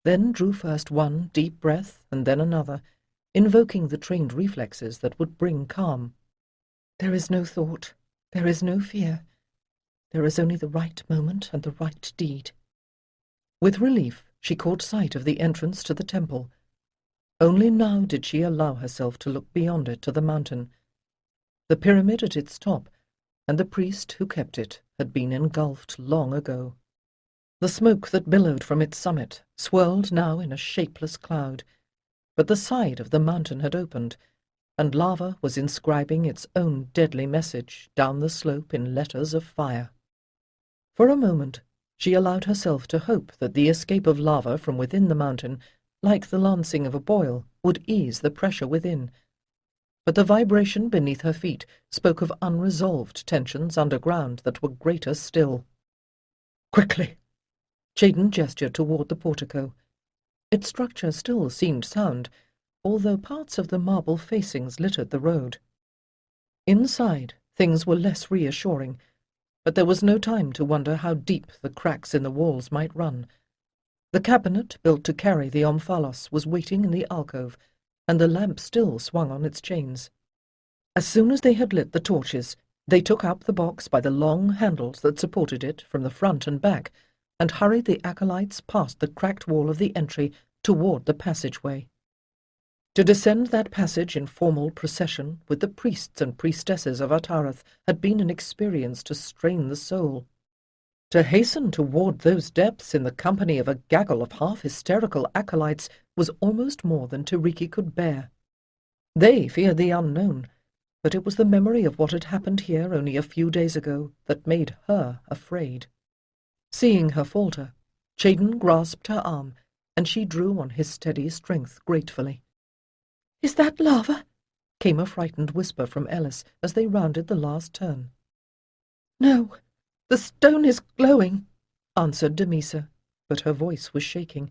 then drew first one deep breath and then another, invoking the trained reflexes that would bring calm. "There is no thought. There is no fear. There is only the right moment and the right deed." With relief, she caught sight of the entrance to the temple. Only now did she allow herself to look beyond it to the mountain. The pyramid at its top, and the priest who kept it, had been engulfed long ago. The smoke that billowed from its summit swirled now in a shapeless cloud, but the side of the mountain had opened, and lava was inscribing its own deadly message down the slope in letters of fire. For a moment, she allowed herself to hope that the escape of lava from within the mountain, like the lancing of a boil, would ease the pressure within. But the vibration beneath her feet spoke of unresolved tensions underground that were greater still. "Quickly!" Chayden gestured toward the portico. Its structure still seemed sound, although parts of the marble facings littered the road. Inside, things were less reassuring, but there was no time to wonder how deep the cracks in the walls might run. The cabinet built to carry the omphalos was waiting in the alcove, and the lamp still swung on its chains. As soon as they had lit the torches, they took up the box by the long handles that supported it from the front and back, and hurried the acolytes past the cracked wall of the entry toward the passageway. To descend that passage in formal procession with the priests and priestesses of Atarath had been an experience to strain the soul. To hasten toward those depths in the company of a gaggle of half-hysterical acolytes was almost more than Tiriki could bear. They feared the unknown, but it was the memory of what had happened here only a few days ago that made her afraid. Seeing her falter, Chayden grasped her arm, and she drew on his steady strength gratefully. "Is that lava?" came a frightened whisper from Ellis as they rounded the last turn. "No, the stone is glowing," answered Damisa, but her voice was shaking.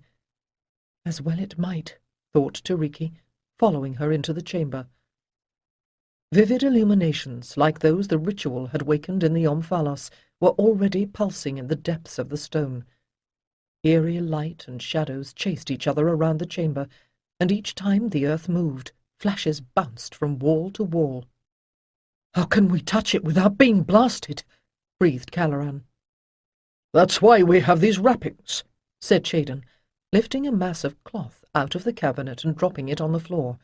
As well it might, thought Tiriki, following her into the chamber. Vivid illuminations, like those the ritual had wakened in the omphalos, were already pulsing in the depths of the stone. Eerie light and shadows chased each other around the chamber, and each time the earth moved, flashes bounced from wall to wall. "How can we touch it without being blasted?" breathed Caloran. "That's why we have these wrappings," said Chayden, lifting a mass of cloth out of the cabinet and dropping it on the floor.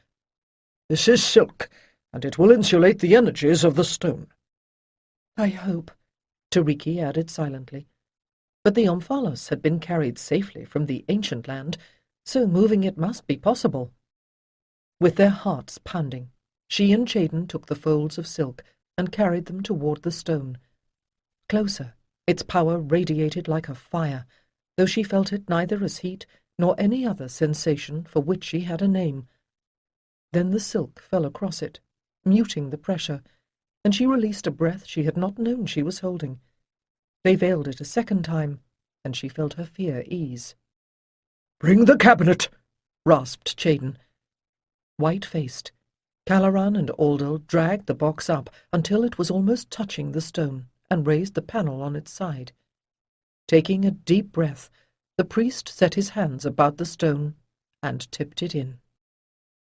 "This is silk, and it will insulate the energies of the stone." "I hope," Tiriki added silently. But the omphalos had been carried safely from the ancient land, so moving it must be possible. With their hearts pounding, she and Chayden took the folds of silk and carried them toward the stone. Closer, its power radiated like a fire, though she felt it neither as heat nor any other sensation for which she had a name. Then the silk fell across it, muting the pressure, and she released a breath she had not known she was holding. They veiled it a second time, and she felt her fear ease. "Bring the cabinet," rasped Chayden. White-faced, Caloran and Aldel dragged the box up until it was almost touching the stone, and raised the panel on its side. Taking a deep breath, the priest set his hands about the stone and tipped it in.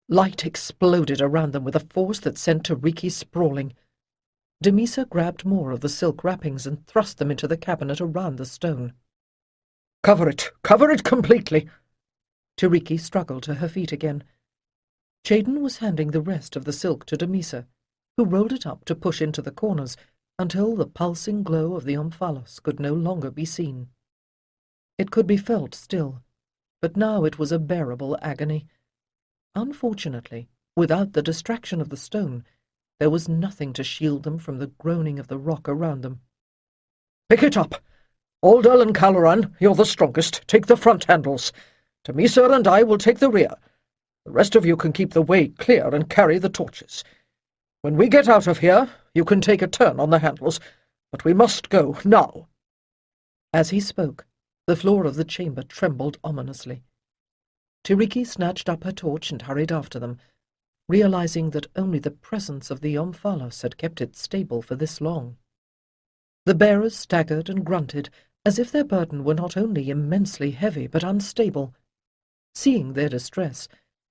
Light exploded around them with a force that sent Tiriki sprawling. Damisa grabbed more of the silk wrappings and thrust them into the cabinet around the stone. Cover it completely." Tiriki struggled to her feet again. Chayden was handing the rest of the silk to Damisa, who rolled it up to push into the corners until the pulsing glow of the omphalos could no longer be seen. It could be felt still, but now it was a bearable agony. Unfortunately, without the distraction of the stone, there was nothing to shield them from the groaning of the rock around them. "Pick it up. Aldel and Caloran, you're the strongest. Take the front handles. Damisa and I will take the rear. The rest of you can keep the way clear and carry the torches. When we get out of here, you can take a turn on the handles, but we must go now." As he spoke, the floor of the chamber trembled ominously. Tiriki snatched up her torch and hurried after them, realizing that only the presence of the omphalos had kept it stable for this long. The bearers staggered and grunted, as if their burden were not only immensely heavy but unstable. Seeing their distress,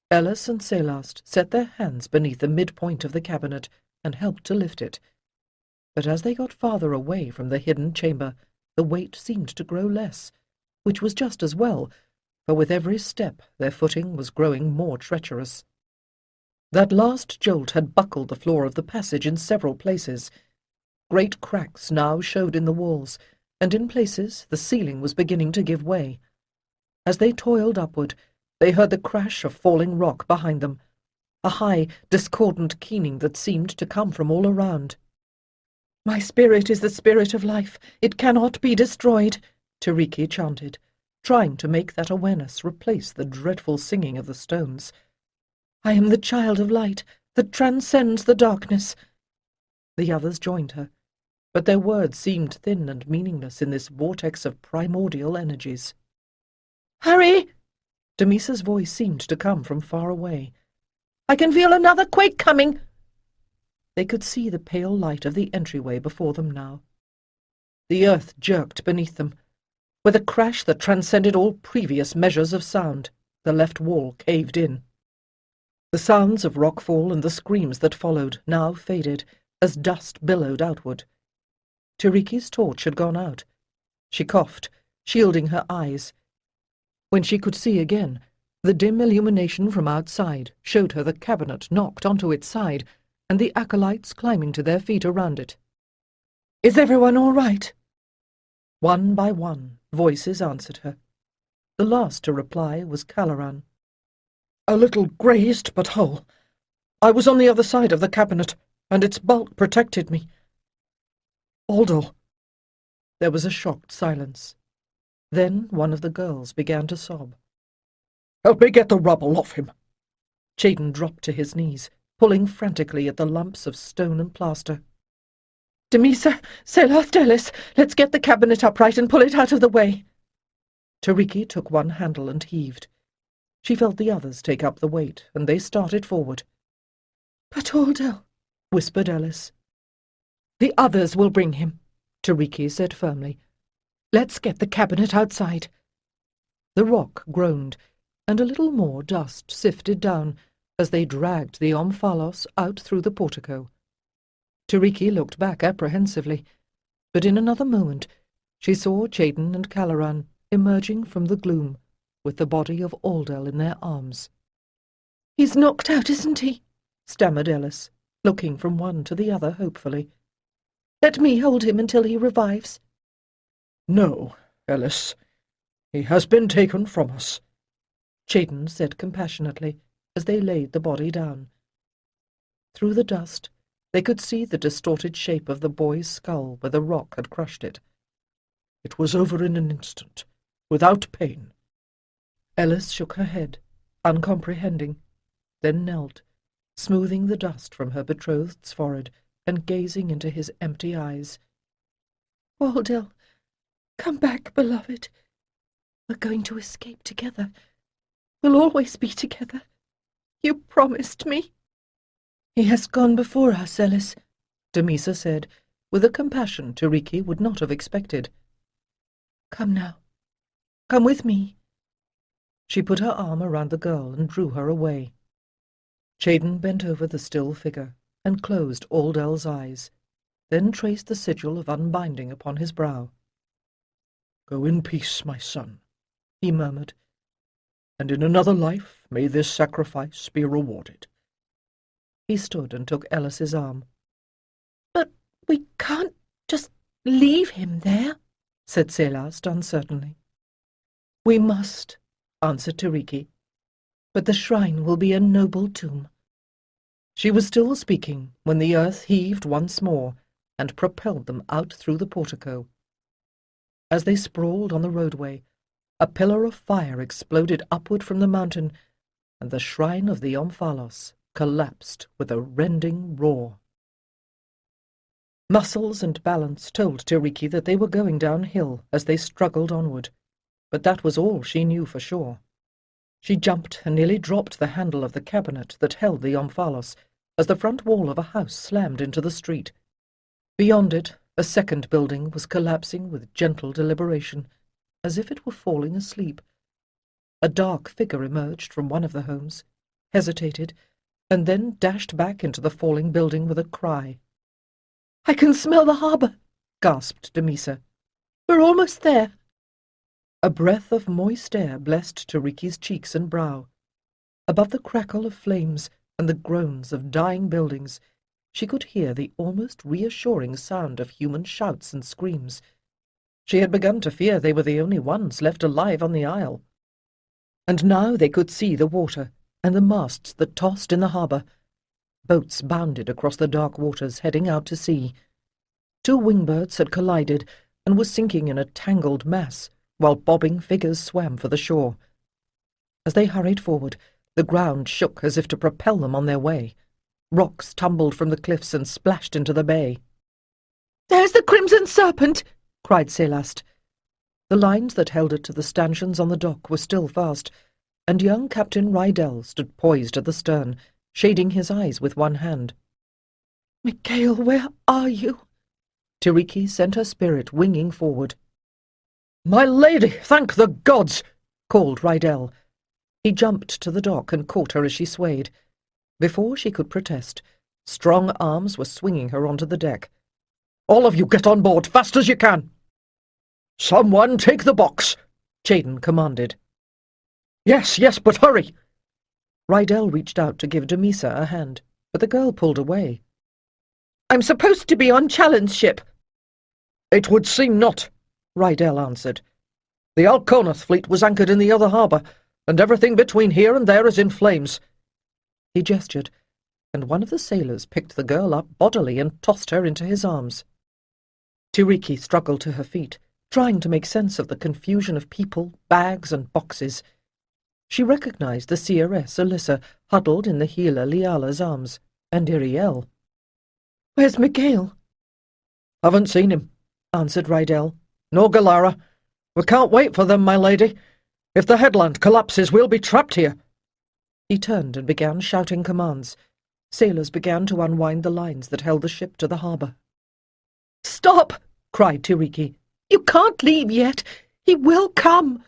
Ellis and Selast set their hands beneath the midpoint of the cabinet and helped to lift it. But as they got farther away from the hidden chamber, the weight seemed to grow less, which was just as well, for with every step their footing was growing more treacherous. That last jolt had buckled the floor of the passage in several places. Great cracks now showed in the walls, and in places the ceiling was beginning to give way. As they toiled upward, they heard the crash of falling rock behind them, a high, discordant keening that seemed to come from all around. "My spirit is the spirit of life. It cannot be destroyed," Tiriki chanted, trying to make that awareness replace the dreadful singing of the stones. "I am the child of light that transcends the darkness." The others joined her, but their words seemed thin and meaningless in this vortex of primordial energies. "Hurry!" Damisa's voice seemed to come from far away. "I can feel another quake coming." They could see the pale light of the entryway before them now. The earth jerked beneath them. With a crash that transcended all previous measures of sound, the left wall caved in. The sounds of rockfall and the screams that followed now faded, as dust billowed outward. Tiriki's torch had gone out. She coughed, shielding her eyes. When she could see again, the dim illumination from outside showed her the cabinet knocked onto its side, and the acolytes climbing to their feet around it. "Is everyone all right?" One by one, voices answered her. The last to reply was Calaran. "A little grazed, but whole. I was on the other side of the cabinet, and its bulk protected me. Aldal." There was a shocked silence. Then one of the girls began to sob. "Help me get the rubble off him." Jaden dropped to his knees, pulling frantically at the lumps of stone and plaster. "Damisa, Selath Delis, let's get the cabinet upright and pull it out of the way." Tiriki took one handle and heaved. She felt the others take up the weight, and they started forward. "But Aldal," whispered Ellis. "The others will bring him," Tiriki said firmly. "Let's get the cabinet outside." The rock groaned, and a little more dust sifted down as they dragged the omphalos out through the portico. Tiriki looked back apprehensively, but in another moment she saw Jaden and Calaran emerging from the gloom, with the body of Aldal in their arms. "He's knocked out, isn't he?" stammered Ellis, looking from one to the other hopefully. "Let me hold him until he revives." "No, Ellis. He has been taken from us," Jaden said compassionately as they laid the body down. Through the dust they could see the distorted shape of the boy's skull where the rock had crushed it. "It was over in an instant, without pain." Ellis shook her head, uncomprehending, then knelt, smoothing the dust from her betrothed's forehead and gazing into his empty eyes. "Aldal, come back, beloved. We're going to escape together. We'll always be together. You promised me." "He has gone before us, Ellis," Damisa said, with a compassion Tiriki would not have expected. "Come now. Come with me." She put her arm around the girl and drew her away. Jaden bent over the still figure and closed Aldal's eyes, then traced the sigil of unbinding upon his brow. "Go in peace, my son," he murmured, "and in another life may this sacrifice be rewarded." He stood and took Ellis's arm. "But we can't just leave him there," said Selast uncertainly. "We must," answered Tiriki, "but the shrine will be a noble tomb." She was still speaking when the earth heaved once more and propelled them out through the portico. As they sprawled on the roadway, a pillar of fire exploded upward from the mountain, and the shrine of the Omphalos collapsed with a rending roar. Muscles and balance told Tiriki that they were going downhill as they struggled onward, but that was all she knew for sure. She jumped and nearly dropped the handle of the cabinet that held the Omphalos as the front wall of a house slammed into the street. Beyond it, a second building was collapsing with gentle deliberation, as if it were falling asleep. A dark figure emerged from one of the homes, hesitated, and then dashed back into the falling building with a cry. "I can smell the harbour," gasped Damisa. "We're almost there." A breath of moist air blessed Tiriki's cheeks and brow. Above the crackle of flames and the groans of dying buildings, she could hear the almost reassuring sound of human shouts and screams. She had begun to fear they were the only ones left alive on the isle. And now they could see the water and the masts that tossed in the harbour. Boats bounded across the dark waters, heading out to sea. 2 wingbirds had collided and were sinking in a tangled mass, while bobbing figures swam for the shore. As they hurried forward, the ground shook as if to propel them on their way. Rocks tumbled from the cliffs and splashed into the bay. "There's the Crimson Serpent!" cried Selast. The lines that held it to the stanchions on the dock were still fast, and young Captain Rydell stood poised at the stern, shading his eyes with one hand. "Micail, where are you?" Tiriki sent her spirit winging forward. "My lady, thank the gods!" called Rydell. He jumped to the dock and caught her as she swayed. Before she could protest, strong arms were swinging her onto the deck. "All of you get on board, fast as you can!" "Someone take the box," Jaden commanded. Yes, but hurry!" Rydell reached out to give Damisa a hand, but the girl pulled away. "I'm supposed to be on Challen's ship." "It would seem not," Rydell answered. "The Alconath fleet was anchored in the other harbour, and everything between here and there is in flames." He gestured, and one of the sailors picked the girl up bodily and tossed her into his arms. Tiriki struggled to her feet, trying to make sense of the confusion of people, bags, and boxes. She recognized the seeress Alyssa huddled in the healer Liala's arms, and Iriel. "Where's Micail?" "Haven't seen him," answered Rydell. "Nor Galara. We can't wait for them, my lady. If the headland collapses, we'll be trapped here." He turned and began shouting commands. Sailors began to unwind the lines that held the ship to the harbour. "Stop!" cried Tiriki. "You can't leave yet. He will come."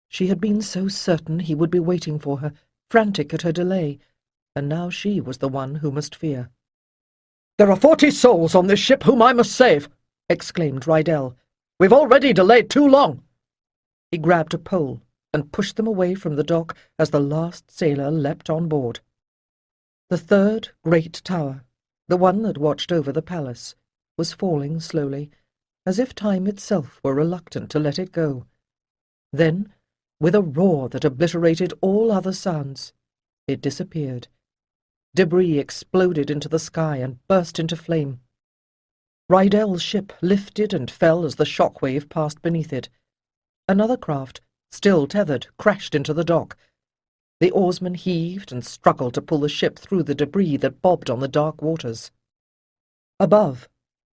She had been so certain he would be waiting for her, frantic at her delay, and now she was the one who must fear. "There are 40 souls on this ship whom I must save," exclaimed Rydell. "We've already delayed too long." He grabbed a pole and pushed them away from the dock as the last sailor leapt on board. The third great tower, the one that watched over the palace, was falling slowly, as if time itself were reluctant to let it go. Then, with a roar that obliterated all other sounds, it disappeared. Debris exploded into the sky and burst into flame. Rydell's ship lifted and fell as the shockwave passed beneath it. Another craft, still tethered, crashed into the dock. The oarsmen heaved and struggled to pull the ship through the debris that bobbed on the dark waters. Above,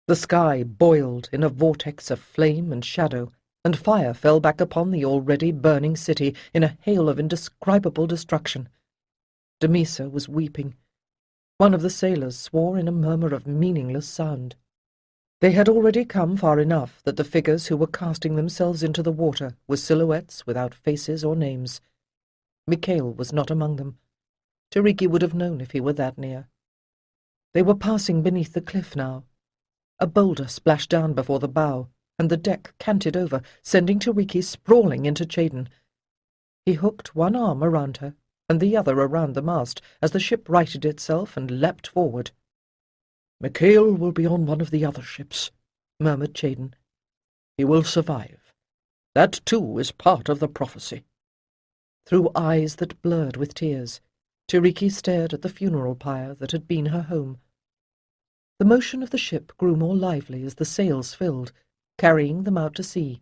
the sky boiled in a vortex of flame and shadow, and fire fell back upon the already burning city in a hail of indescribable destruction. Damisa was weeping. One of the sailors swore in a murmur of meaningless sound. They had already come far enough that the figures who were casting themselves into the water were silhouettes without faces or names. Micail was not among them. Tiriki would have known if he were that near. They were passing beneath the cliff now. A boulder splashed down before the bow, and the deck canted over, sending Tiriki sprawling into Jaden. He hooked one arm around her, and the other around the mast, as the ship righted itself and leapt forward. "Micail will be on one of the other ships," murmured Jaden. "He will survive. That, too, is part of the prophecy." Through eyes that blurred with tears, Tiriki stared at the funeral pyre that had been her home. The motion of the ship grew more lively as the sails filled, carrying them out to sea.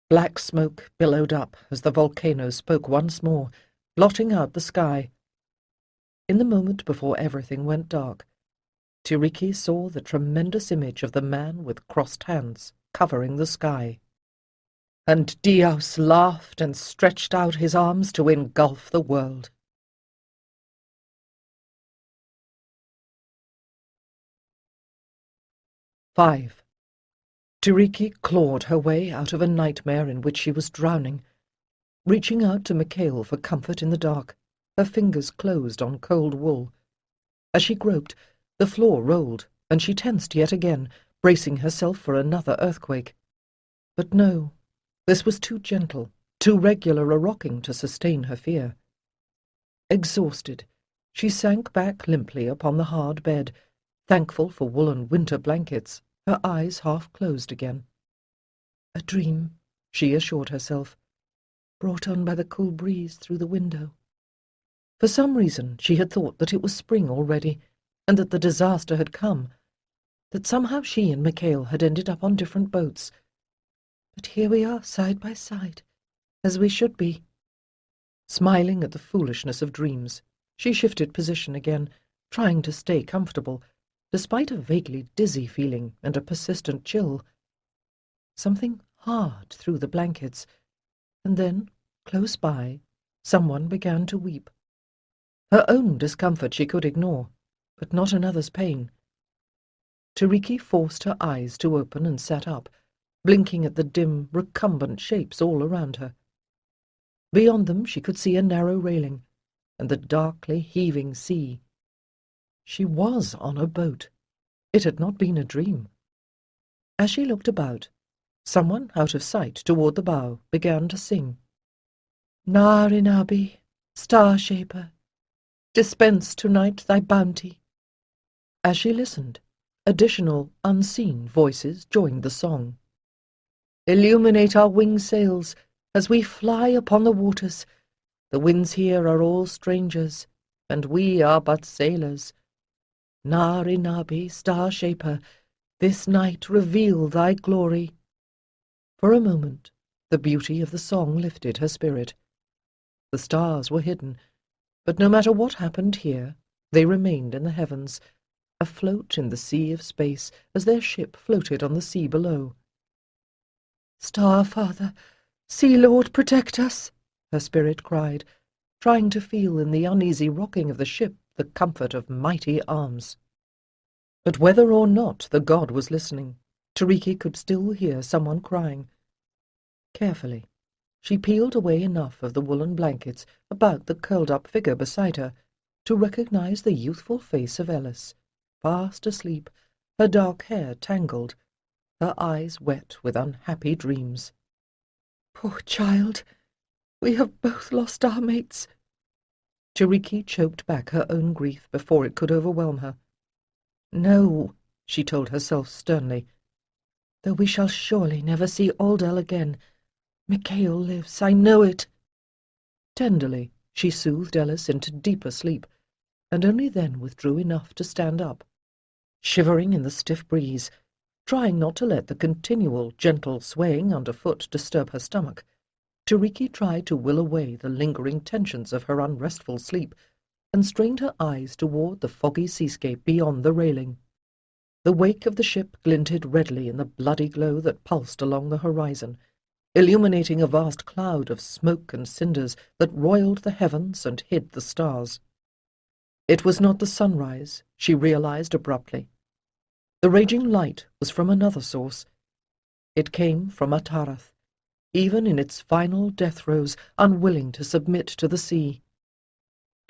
Black smoke billowed up as the volcano spoke once more, blotting out the sky. In the moment before everything went dark, Tiriki saw the tremendous image of the man with crossed hands covering the sky. And Dios laughed and stretched out his arms to engulf the world. "5. Tiriki clawed her way out of a nightmare in which she was drowning, reaching out to Micail for comfort in the dark. Her fingers closed on cold wool. As she groped, the floor rolled, and she tensed yet again, bracing herself for another earthquake. But no, this was too gentle, too regular a rocking to sustain her fear. Exhausted, she sank back limply upon the hard bed, thankful for woolen winter blankets, her eyes half closed again. A dream, she assured herself, brought on by the cool breeze through the window. For some reason she had thought that it was spring already, and that the disaster had come, that somehow she and Micail had ended up on different boats. But here we are, side by side, as we should be. Smiling at the foolishness of dreams, she shifted position again, trying to stay comfortable, despite a vaguely dizzy feeling and a persistent chill. Something hard through the blankets, and then, close by, someone began to weep. Her own discomfort she could ignore, but not another's pain. Tiriki forced her eyes to open and sat up, blinking at the dim, recumbent shapes all around her. Beyond them she could see a narrow railing, and the darkly heaving sea. She was on a boat. It had not been a dream. As she looked about, someone out of sight toward the bow began to sing. Narinabi, star-shaper, dispense tonight thy bounty. As she listened, additional, unseen voices joined the song. Illuminate our wing sails as we fly upon the waters. The winds here are all strangers, and we are but sailors. Narinabi, star-shaper, this night reveal thy glory. For a moment, the beauty of the song lifted her spirit. The stars were hidden, but no matter what happened here, they remained in the heavens, afloat in the sea of space as their ship floated on the sea below. Star-Father, Sea Lord, protect us, her spirit cried, trying to feel in the uneasy rocking of the ship the comfort of mighty arms. But whether or not the god was listening, Tiriki could still hear someone crying. Carefully, she peeled away enough of the woolen blankets about the curled-up figure beside her to recognize the youthful face of Ellis, fast asleep, her dark hair tangled, her eyes wet with unhappy dreams. Poor child, we have both lost our mates. Tiriki choked back her own grief before it could overwhelm her. No, she told herself sternly, though we shall surely never see Aldel again. Micail lives, I know it. Tenderly, she soothed Ellis into deeper sleep, and only then withdrew enough to stand up. Shivering in the stiff breeze, trying not to let the continual, gentle swaying underfoot disturb her stomach, Tiriki tried to will away the lingering tensions of her unrestful sleep, and strained her eyes toward the foggy seascape beyond the railing. The wake of the ship glinted redly in the bloody glow that pulsed along the horizon, illuminating a vast cloud of smoke and cinders that roiled the heavens and hid the stars. It was not the sunrise, she realized abruptly. The raging light was from another source. It came from Atarath, even in its final death throes, unwilling to submit to the sea.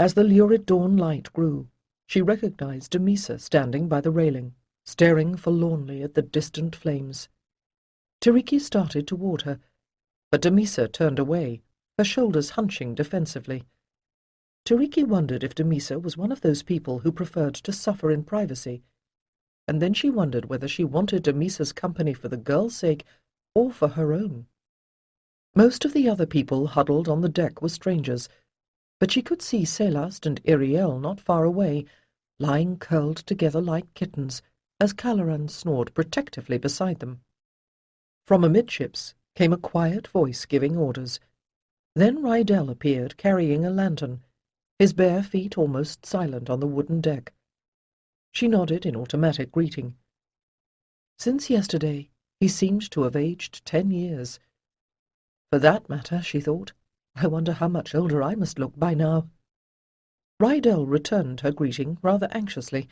As the lurid dawn light grew, she recognized Damisa standing by the railing, staring forlornly at the distant flames. Tiriki started toward her, but Damisa turned away, her shoulders hunching defensively. Tiriki wondered if Damisa was one of those people who preferred to suffer in privacy, and then she wondered whether she wanted Damisa's company for the girl's sake or for her own. Most of the other people huddled on the deck were strangers, but she could see Celeste and Iriel not far away, lying curled together like kittens, as Caloran snored protectively beside them. From amidships came a quiet voice giving orders. Then Rydell appeared, carrying a lantern, his bare feet almost silent on the wooden deck. She nodded in automatic greeting. Since yesterday, he seemed to have aged 10 years. For that matter, she thought, I wonder how much older I must look by now. Rydell returned her greeting rather anxiously,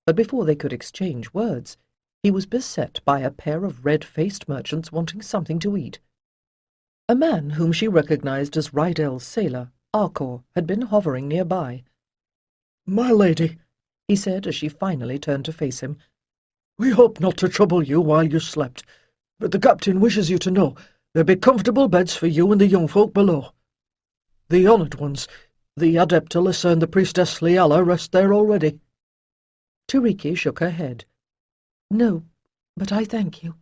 but before they could exchange words, he was beset by a pair of red-faced merchants wanting something to eat. A man whom she recognized as Rydell's sailor, Arcor, had been hovering nearby. "My lady," he said as she finally turned to face him, "we hope not to trouble you while you slept, but the captain wishes you to know there be comfortable beds for you and the young folk below. The honoured ones, the adept Alyssa and the priestess Liala, rest there already." Tiriki shook her head. No, but I thank you.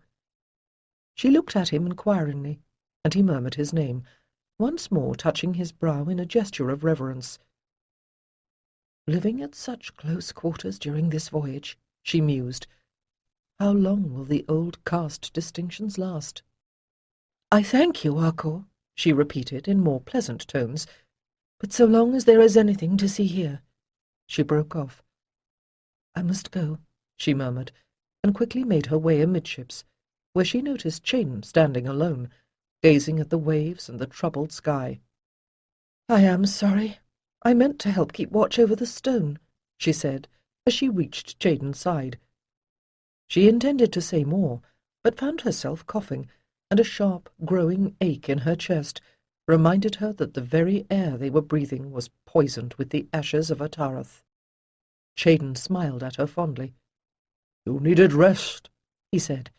She looked at him inquiringly, and he murmured his name, once more touching his brow in a gesture of reverence. Living at such close quarters during this voyage, she mused. How long will the old caste distinctions last? I thank you, Arcor, she repeated in more pleasant tones, but so long as there is anything to see here. She broke off. I must go, she murmured, and quickly made her way amidships, where she noticed Chaden standing alone, gazing at the waves and the troubled sky. I am sorry. I meant to help keep watch over the stone, she said, as she reached Chaden's side. She intended to say more, but found herself coughing, and a sharp, growing ache in her chest reminded her that the very air they were breathing was poisoned with the ashes of Atarath. Chayden smiled at her fondly. "You needed rest," he said,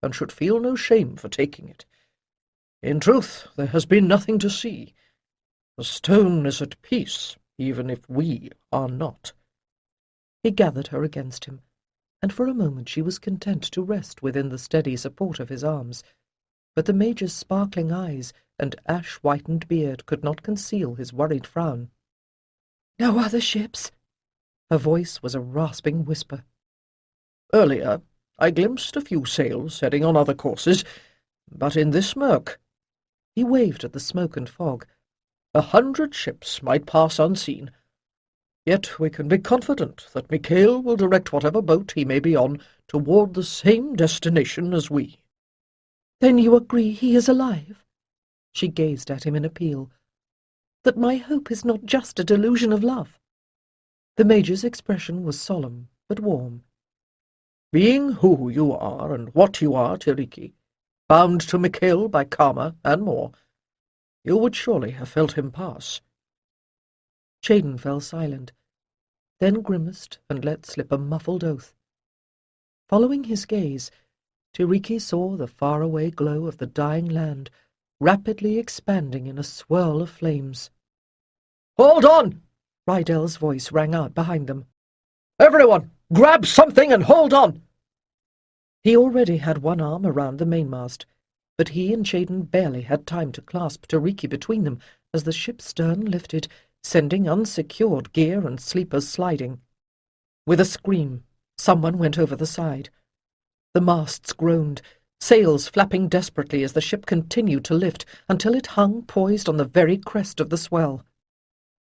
"and should feel no shame for taking it. In truth, there has been nothing to see. The stone is at peace, even if we are not." He gathered her against him, and for a moment she was content to rest within the steady support of his arms. But the Major's sparkling eyes and ash-whitened beard could not conceal his worried frown. "No other ships?" Her voice was a rasping whisper. "Earlier, I glimpsed a few sails heading on other courses, but in this murk—" He waved at the smoke and fog. 100 ships might pass unseen. Yet we can be confident that Micail will direct whatever boat he may be on toward the same destination as we." "Then you agree he is alive?" She gazed at him in appeal. "That my hope is not just a delusion of love?" The Major's expression was solemn, but warm. "Being who you are and what you are, Tiriki, bound to Micail by karma and more, you would surely have felt him pass." Chayden fell silent, then grimaced and let slip a muffled oath. Following his gaze, Tiriki saw the faraway glow of the dying land rapidly expanding in a swirl of flames. "Hold on!" Rydell's voice rang out behind them. "Everyone, grab something and hold on!" He already had one arm around the mainmast, but he and Chayden barely had time to clasp Tiriki between them as the ship's stern lifted, sending unsecured gear and sleepers sliding. With a scream, someone went over the side. The masts groaned, sails flapping desperately as the ship continued to lift until it hung poised on the very crest of the swell.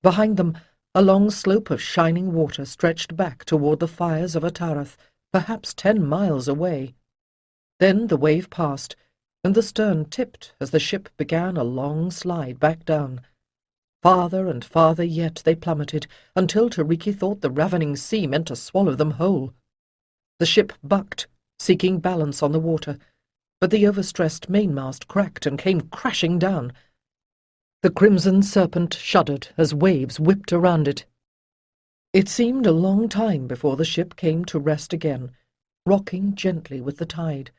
Behind them, a long slope of shining water stretched back toward the fires of Atarath, perhaps 10 miles away. Then the wave passed, and the stern tipped as the ship began a long slide back down. Farther and farther yet they plummeted, until Tiriki thought the ravening sea meant to swallow them whole. The ship bucked, seeking balance on the water, but the overstressed mainmast cracked and came crashing down. The Crimson Serpent shuddered as waves whipped around it. It seemed a long time before the ship came to rest again, rocking gently with the tide.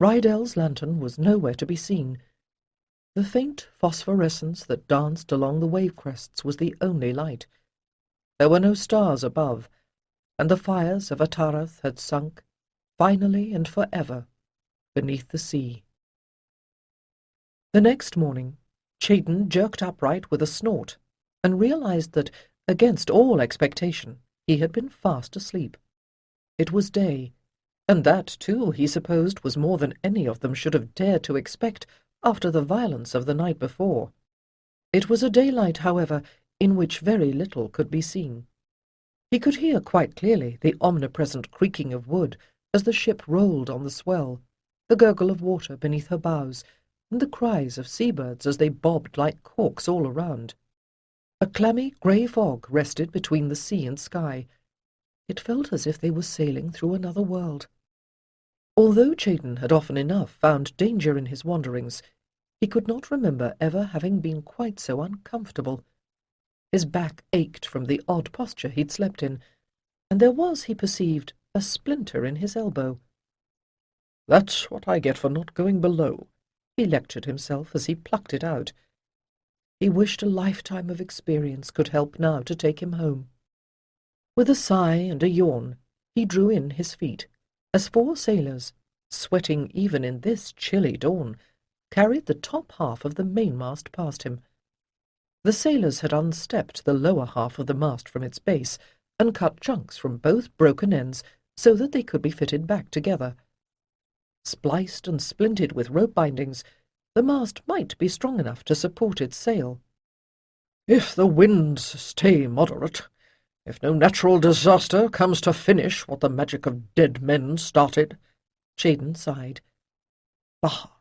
Rydell's lantern was nowhere to be seen. The faint phosphorescence that danced along the wave crests was the only light. There were no stars above, and the fires of Atarath had sunk, finally and forever, beneath the sea. The next morning, Chayden jerked upright with a snort, and realized that, against all expectation, he had been fast asleep. It was day, and that, too, he supposed was more than any of them should have dared to expect after the violence of the night before. It was a daylight, however, in which very little could be seen. He could hear quite clearly the omnipresent creaking of wood as the ship rolled on the swell, the gurgle of water beneath her bows, and the cries of seabirds as they bobbed like corks all around. A clammy grey fog rested between the sea and sky. It felt as if they were sailing through another world. Although Chayden had often enough found danger in his wanderings, he could not remember ever having been quite so uncomfortable. His back ached from the odd posture he'd slept in, and there was, he perceived, a splinter in his elbow. "That's what I get for not going below," he lectured himself as he plucked it out. He wished a lifetime of experience could help now to take him home. With a sigh and a yawn, he drew in his feet, as 4 sailors, sweating even in this chilly dawn, carried the top half of the mainmast past him. The sailors had unstepped the lower half of the mast from its base, and cut chunks from both broken ends so that they could be fitted back together. Spliced and splinted with rope bindings, the mast might be strong enough to support its sail. "If the winds stay moderate, if no natural disaster comes to finish what the magic of dead men started," Chayden sighed. "Bah!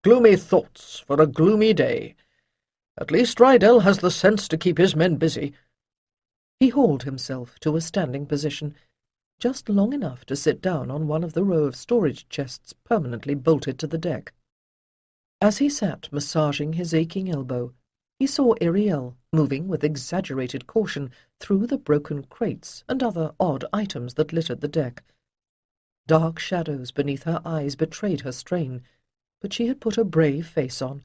Gloomy thoughts for a gloomy day. At least Rydell has the sense to keep his men busy." He hauled himself to a standing position, just long enough to sit down on one of the row of storage chests permanently bolted to the deck. As he sat massaging his aching elbow, he saw Ariel moving with exaggerated caution through the broken crates and other odd items that littered the deck. Dark shadows beneath her eyes betrayed her strain, but she had put a brave face on.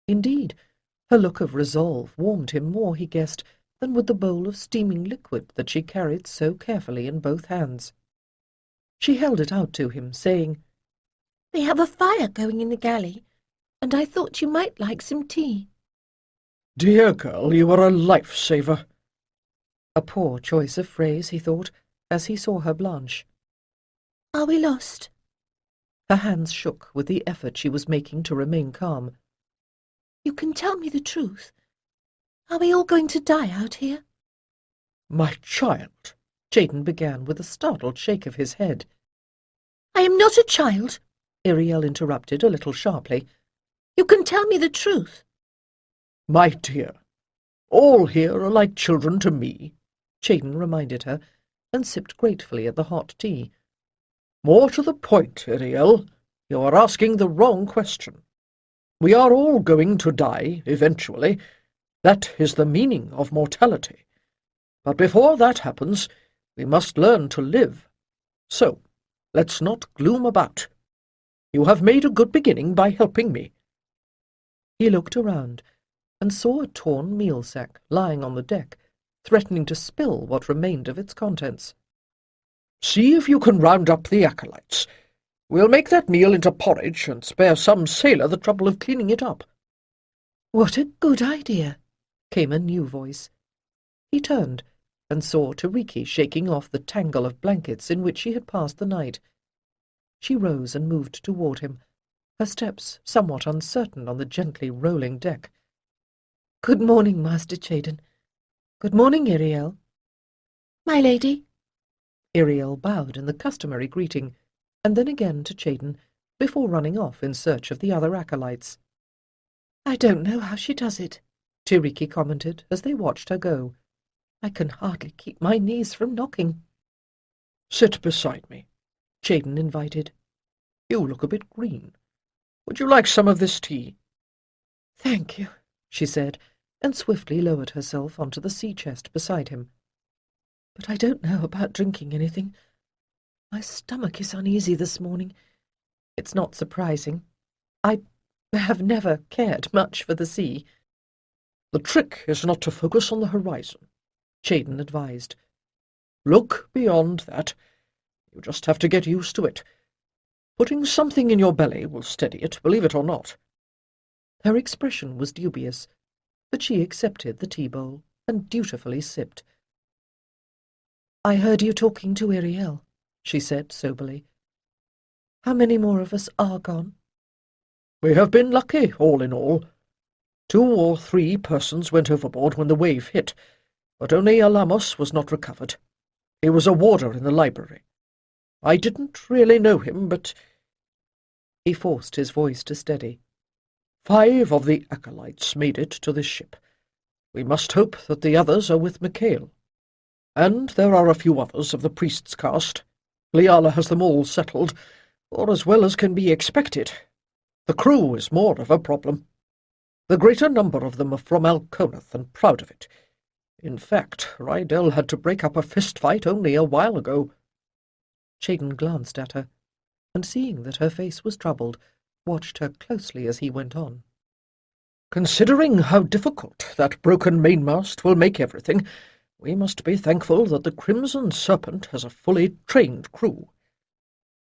Indeed, her look of resolve warmed him more, he guessed, than would the bowl of steaming liquid that she carried so carefully in both hands. She held it out to him, saying, "We have a fire going in the galley, and I thought you might like some tea." "Dear girl, you are a life-saver." A poor choice of phrase, he thought, as he saw her blanch. "Are we lost?" Her hands shook with the effort she was making to remain calm. "You can tell me the truth. Are we all going to die out here?" "My child," Jaden began with a startled shake of his head. "I am not a child," Ariel interrupted a little sharply. "You can tell me the truth." "My dear, all here are like children to me," Jaden reminded her, and sipped gratefully at the hot tea. "More to the point, Ariel, you are asking the wrong question. We are all going to die, eventually. That is the meaning of mortality. But before that happens, we must learn to live. So, let's not gloom about. You have made a good beginning by helping me." He looked around and saw a torn meal sack lying on the deck, threatening to spill what remained of its contents. "See if you can round up the acolytes. We'll make that meal into porridge and spare some sailor the trouble of cleaning it up." "What a good idea!" came a new voice. He turned and saw Tiriki shaking off the tangle of blankets in which she had passed the night. She rose and moved toward him, her steps somewhat uncertain on the gently rolling deck. "Good morning, Master Jaden. Good morning, Ariel." "My lady." Ariel bowed in the customary greeting, and then again to Jaden, before running off in search of the other acolytes. "I don't know how she does it," Tiriki commented as they watched her go. "I can hardly keep my knees from knocking." "Sit beside me," Jaden invited. "You look a bit green. Would you like some of this tea?" "Thank you," she said, and swiftly lowered herself onto the sea-chest beside him. "But I don't know about drinking anything. My stomach is uneasy this morning. It's not surprising. I have never cared much for the sea." "The trick is not to focus on the horizon," Jaden advised. "Look beyond that. You just have to get used to it. Putting something in your belly will steady it, believe it or not." Her expression was dubious, but she accepted the tea-bowl and dutifully sipped. "I heard you talking to Ariel," she said soberly. "How many more of us are gone?" "We have been lucky, all in all. 2 or 3 persons went overboard when the wave hit, but only Alamos was not recovered. He was a warder in the library. I didn't really know him, but—" He forced his voice to steady. 5 of the acolytes made it to this ship. We must hope that the others are with Micail. And there are a few others of the priest's caste. Liala has them all settled, or as well as can be expected. The crew is more of a problem. The greater number of them are from Alconath and proud of it. In fact, Rydell had to break up a fist-fight only a while ago." Jaden glanced at her, and seeing that her face was troubled, watched her closely as he went on. "Considering how difficult that broken mainmast will make everything, we must be thankful that the Crimson Serpent has a fully trained crew.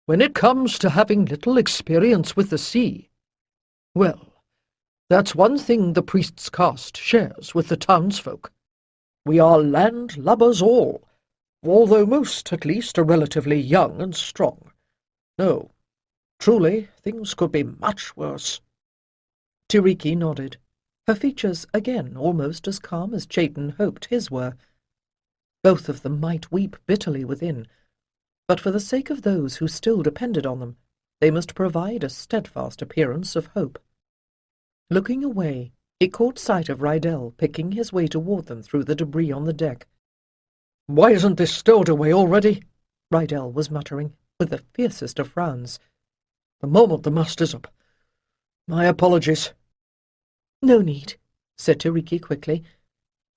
When it comes to having little experience with the sea, well, that's one thing the priest's caste shares with the townsfolk. We are land-lubbers all, although most, at least, are relatively young and strong. No, truly, things could be much worse." Tiriki nodded, her features again almost as calm as Jaden hoped his were. Both of them might weep bitterly within, but for the sake of those who still depended on them, they must provide a steadfast appearance of hope. Looking away, he caught sight of Rydell picking his way toward them through the debris on the deck. "Why isn't this stowed away already? Rydell was muttering, with the fiercest of frowns. "The moment the mast is up. My apologies." "No need," said Tiriki quickly.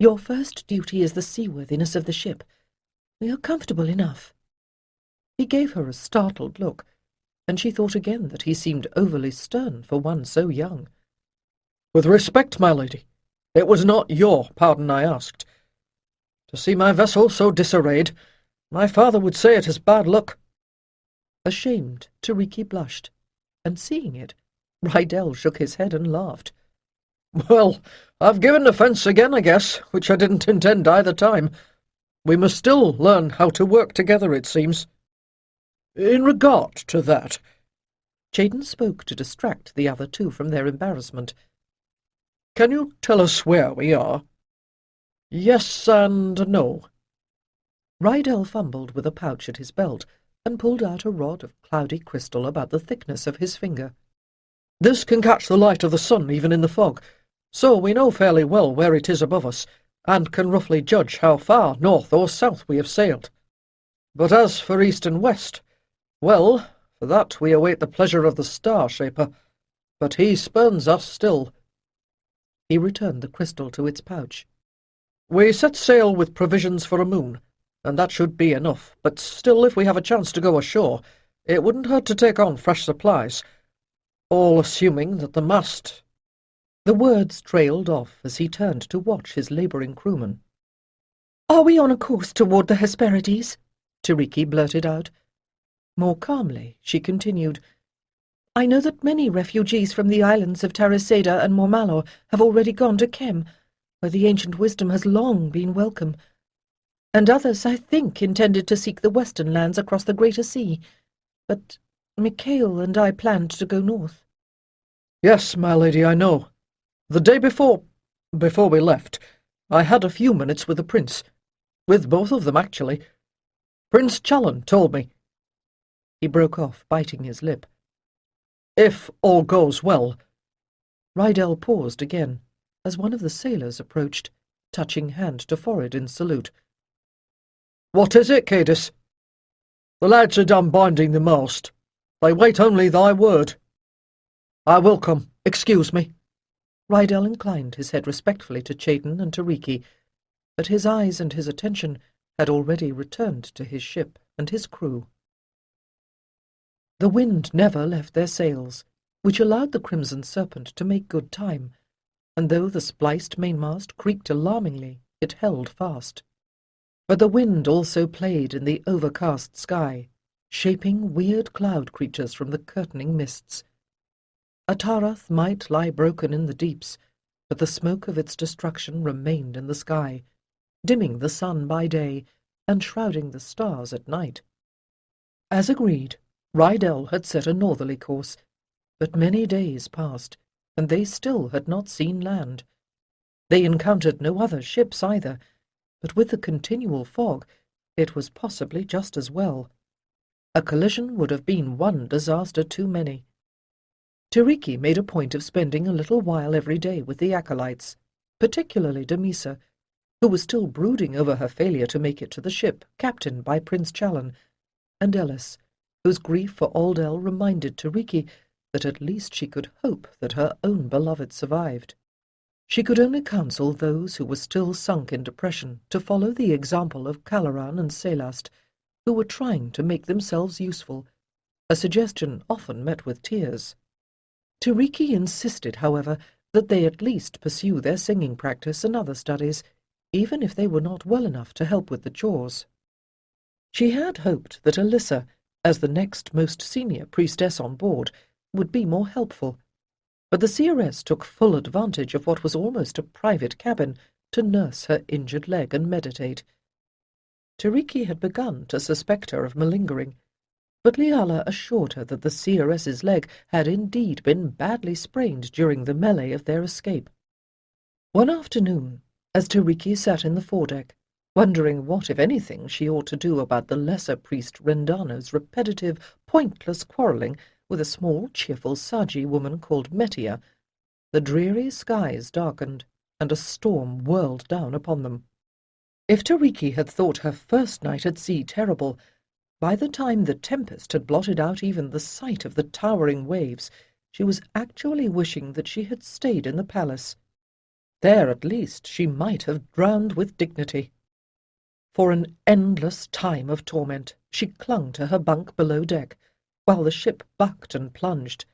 "Your first duty is the seaworthiness of the ship. We are comfortable enough." He gave her a startled look, and she thought again that he seemed overly stern for one so young. "With respect, my lady, it was not your pardon I asked. To see my vessel so disarrayed, my father would say it is bad luck." Ashamed, Tiriki blushed, and seeing it, Rydell shook his head and laughed. "Well, I've given offence again, I guess, which I didn't intend either time. We must still learn how to work together, it seems. In regard to that—" Jaden spoke to distract the other two from their embarrassment. "Can you tell us where we are?" "Yes and no." Rydell fumbled with a pouch at his belt and pulled out a rod of cloudy crystal about the thickness of his finger. "This can catch the light of the sun even in the fog, so we know fairly well where it is above us, and can roughly judge how far north or south we have sailed. But as for east and west, well, for that we await the pleasure of the Star-Shaper, but he spurns us still." He returned the crystal to its pouch. "We set sail with provisions for a moon, and that should be enough, but still if we have a chance to go ashore, it wouldn't hurt to take on fresh supplies, all assuming that the mast—" The words trailed off as he turned to watch his labouring crewmen. "Are we on a course toward the Hesperides?" Tiriki blurted out. More calmly, she continued, "I know that many refugees from the islands of Tariseda and Mormalor have already gone to Kem, where the ancient wisdom has long been welcome, and others, I think, intended to seek the western lands across the greater sea. But Micail and I planned to go north." "Yes, my lady, I know. The day before we left, I had a few minutes with the prince. With both of them, actually. Prince Challen told me—" He broke off, biting his lip. "If all goes well—" Rydell paused again, as one of the sailors approached, touching hand to forehead in salute. "What is it, Cadis?" "The lads are done binding the mast. They wait only thy word." "I will come. Excuse me." Rydell inclined his head respectfully to Chaden and Tiriki, but his eyes and his attention had already returned to his ship and his crew. The wind never left their sails, which allowed the Crimson Serpent to make good time, and though the spliced mainmast creaked alarmingly, it held fast. But the wind also played in the overcast sky, shaping weird cloud creatures from the curtaining mists. Atarath might lie broken in the deeps, but the smoke of its destruction remained in the sky, dimming the sun by day and shrouding the stars at night. As agreed, Rydell had set a northerly course, but many days passed, and they still had not seen land. They encountered no other ships either, but with the continual fog, it was possibly just as well. A collision would have been one disaster too many. Tiriki made a point of spending a little while every day with the acolytes, particularly Damisa, who was still brooding over her failure to make it to the ship captained by Prince Challen, and Ellis, whose grief for Aldel reminded Tiriki that at least she could hope that her own beloved survived. She could only counsel those who were still sunk in depression to follow the example of Calaran and Selast, who were trying to make themselves useful, a suggestion often met with tears. Tiriki insisted, however, that they at least pursue their singing practice and other studies, even if they were not well enough to help with the chores. She had hoped that Alyssa, as the next most senior priestess on board, would be more helpful, but the seeress took full advantage of what was almost a private cabin to nurse her injured leg and meditate. Tiriki had begun to suspect her of malingering, but Liala assured her that the seeress's leg had indeed been badly sprained during the melee of their escape. One afternoon, as Tiriki sat in the foredeck, wondering what, if anything, she ought to do about the lesser priest Rendano's repetitive, pointless quarrelling with a small, cheerful Saji woman called Metia, the dreary skies darkened, and a storm whirled down upon them. If Tiriki had thought her first night at sea terrible, By the time the tempest had blotted out even the sight of the towering waves, she was actually wishing that she had stayed in the palace. There, at least, she might have drowned with dignity. For an endless time of torment, she clung to her bunk below deck, while the ship bucked and plunged.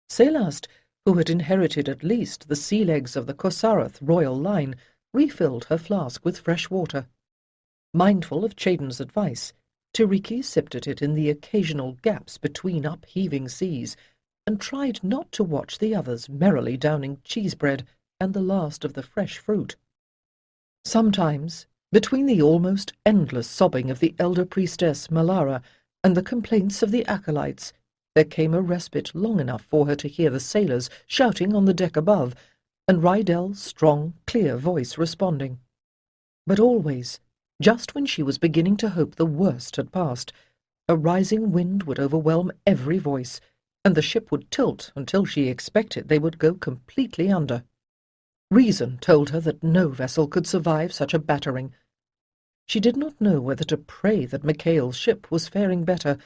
Celeste, who had inherited at least the sea legs of the Kosarath royal line, refilled her flask with fresh water. Mindful of Chayden's advice, Tiriki sipped at it in the occasional gaps between upheaving seas, and tried not to watch the others merrily downing cheese bread and the last of the fresh fruit. Sometimes, between the almost endless sobbing of the elder priestess Malara and the complaints of the acolytes, there came a respite long enough for her to hear the sailors shouting on the deck above, and Rydel's strong, clear voice responding. But always, just when she was beginning to hope the worst had passed, a rising wind would overwhelm every voice, and the ship would tilt until she expected they would go completely under. Reason told her that no vessel could survive such a battering. She did not know whether to pray that Micail's ship was faring better,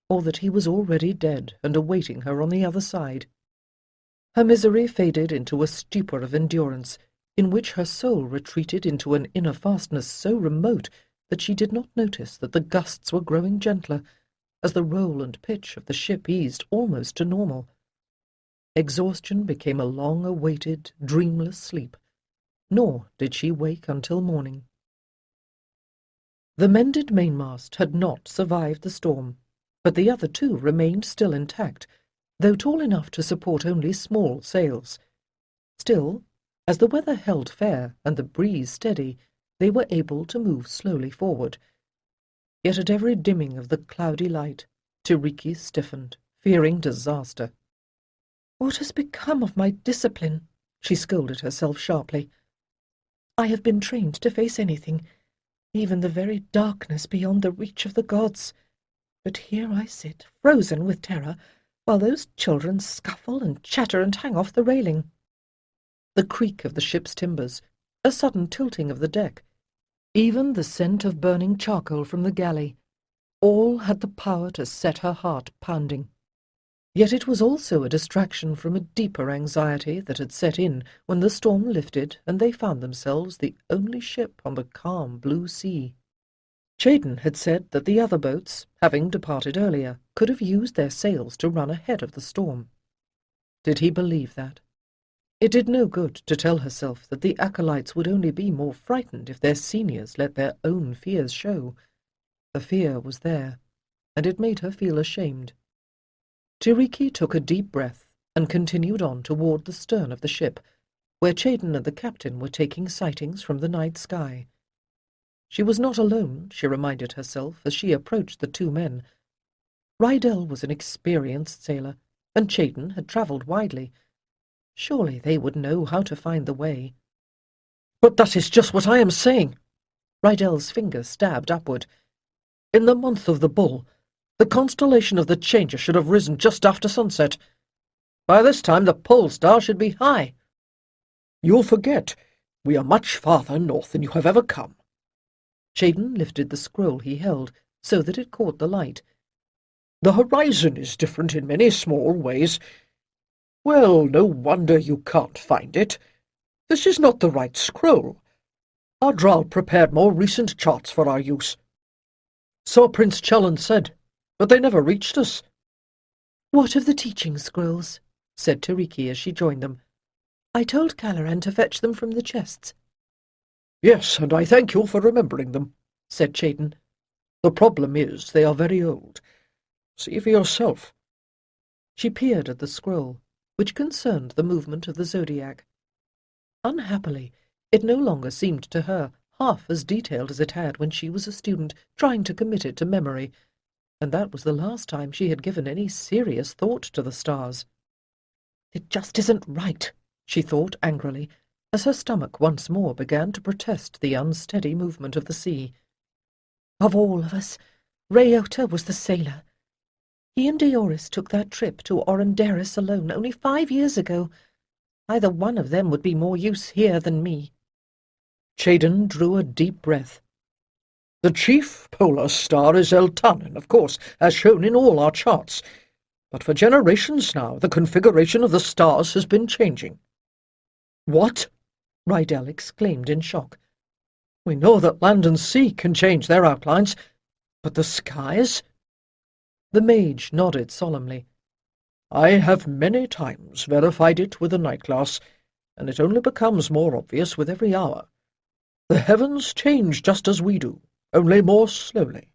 or that he was already dead and awaiting her on the other side. Her misery faded into a stupor of endurance, in which her soul retreated into an inner fastness so remote that she did not notice that the gusts were growing gentler, as the roll and pitch of the ship eased almost to normal. Exhaustion became a long-awaited, dreamless sleep, nor did she wake until morning. The mended mainmast had not survived the storm, but the other two remained still intact, though tall enough to support only small sails. Still, as the weather held fair and the breeze steady, they were able to move slowly forward. Yet at every dimming of the cloudy light, Tiriki stiffened, fearing disaster. "What has become of my discipline?" she scolded herself sharply. "I have been trained to face anything, even the very darkness beyond the reach of the gods. But here I sit, frozen with terror, while those children scuffle and chatter and hang off the railing." The creak of the ship's timbers, a sudden tilting of the deck, even the scent of burning charcoal from the galley, all had the power to set her heart pounding. Yet it was also a distraction from a deeper anxiety that had set in when the storm lifted and they found themselves the only ship on the calm blue sea. Chayden had said that the other boats, having departed earlier, could have used their sails to run ahead of the storm. Did he believe that? It did no good to tell herself that the acolytes would only be more frightened if their seniors let their own fears show. The fear was there, and it made her feel ashamed. Tiriki took a deep breath and continued on toward the stern of the ship, where Chayden and the captain were taking sightings from the night sky. She was not alone, she reminded herself as she approached the two men. Rydell was an experienced sailor, and Chayden had travelled widely. Surely they would know how to find the way. "But that is just what I am saying." Rydell's finger stabbed upward. "In the month of the bull, the constellation of the Changer should have risen just after sunset. By this time the pole star should be high. You'll forget, we are much farther north than you have ever come." Chayden lifted the scroll he held so that it caught the light. "The horizon is different in many small ways. Well, no wonder you can't find it. This is not the right scroll. Ardral prepared more recent charts for our use. So Prince Challen said, but they never reached us." "What of the teaching scrolls?" said Tiriki as she joined them. "I told Caloran to fetch them from the chests." "Yes, and I thank you for remembering them," said Chayden. "The problem is they are very old. See for yourself." She peered at the scroll, which concerned the movement of the zodiac. Unhappily, it no longer seemed to her half as detailed as it had when she was a student trying to commit it to memory, and that was the last time she had given any serious thought to the stars. "It just isn't right," she thought angrily, as her stomach once more began to protest the unsteady movement of the sea. "Of all of us, Rayota was the sailor. He and Deoris took that trip to Orondaris alone only 5 years ago. Either one of them would be more use here than me." Chayden drew a deep breath. The chief polar star is Eltanin, of course, as shown in all our charts. But for generations now, the configuration of the stars has been changing. What? Rydell exclaimed in shock. We know that land and sea can change their outlines, but the skies? The mage nodded solemnly. I have many times verified it with a night glass, and it only becomes more obvious with every hour. The heavens change just as we do, only more slowly.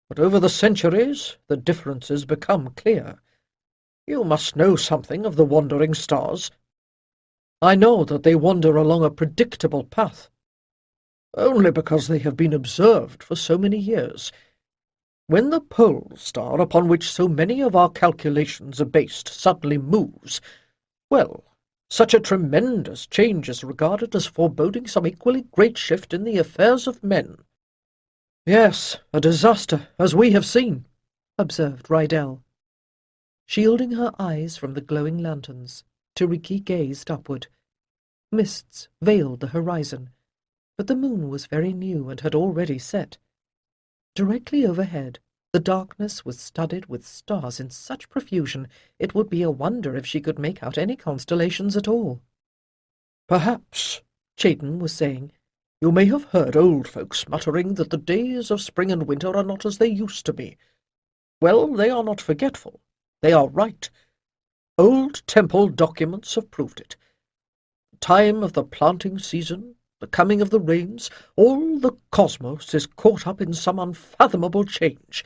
But over the centuries, the differences become clear. You must know something of the wandering stars. I know that they wander along a predictable path. Only because they have been observed for so many years. When the pole star upon which so many of our calculations are based suddenly moves, well, such a tremendous change is regarded as foreboding some equally great shift in the affairs of men. Yes, a disaster, as we have seen, observed Rydell. Shielding her eyes from the glowing lanterns, Tiriki gazed upward. Mists veiled the horizon, but the moon was very new and had already set. Directly overhead, the darkness was studded with stars in such profusion it would be a wonder if she could make out any constellations at all. Perhaps, Chayton was saying, you may have heard old folks muttering that the days of spring and winter are not as they used to be. Well, they are not forgetful. They are right. Old temple documents have proved it. The time of the planting season, the coming of the rains, all the cosmos is caught up in some unfathomable change,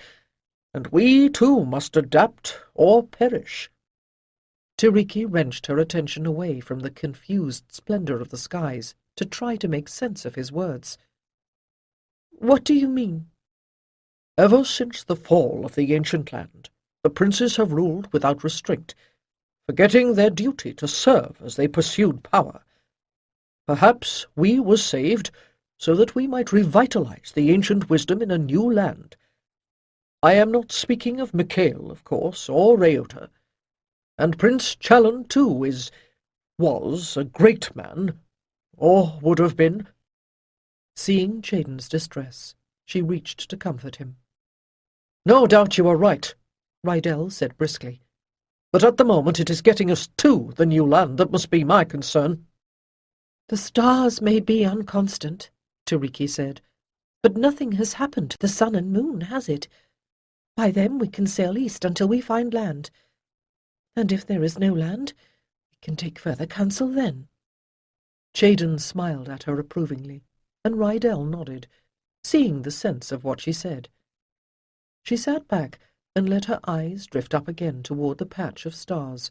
and we too must adapt or perish. Tiriki wrenched her attention away from the confused splendor of the skies to try to make sense of his words. What do you mean? Ever since the fall of the ancient land, the princes have ruled without restraint, forgetting their duty to serve as they pursued power. Perhaps we were saved so that we might revitalize the ancient wisdom in a new land. I am not speaking of Micail, of course, or Reota. And Prince Chalon, too, was a great man, or would have been. Seeing Chayton's distress, she reached to comfort him. No doubt you are right, Rydell said briskly. But at the moment it is getting us to the new land that must be my concern. The stars may be unconstant, Tiriki said, but nothing has happened to the sun and moon, has it? By them we can sail east until we find land. And if there is no land, we can take further counsel then. Chayton smiled at her approvingly, and Rydell nodded, seeing the sense of what she said. She sat back and let her eyes drift up again toward the patch of stars.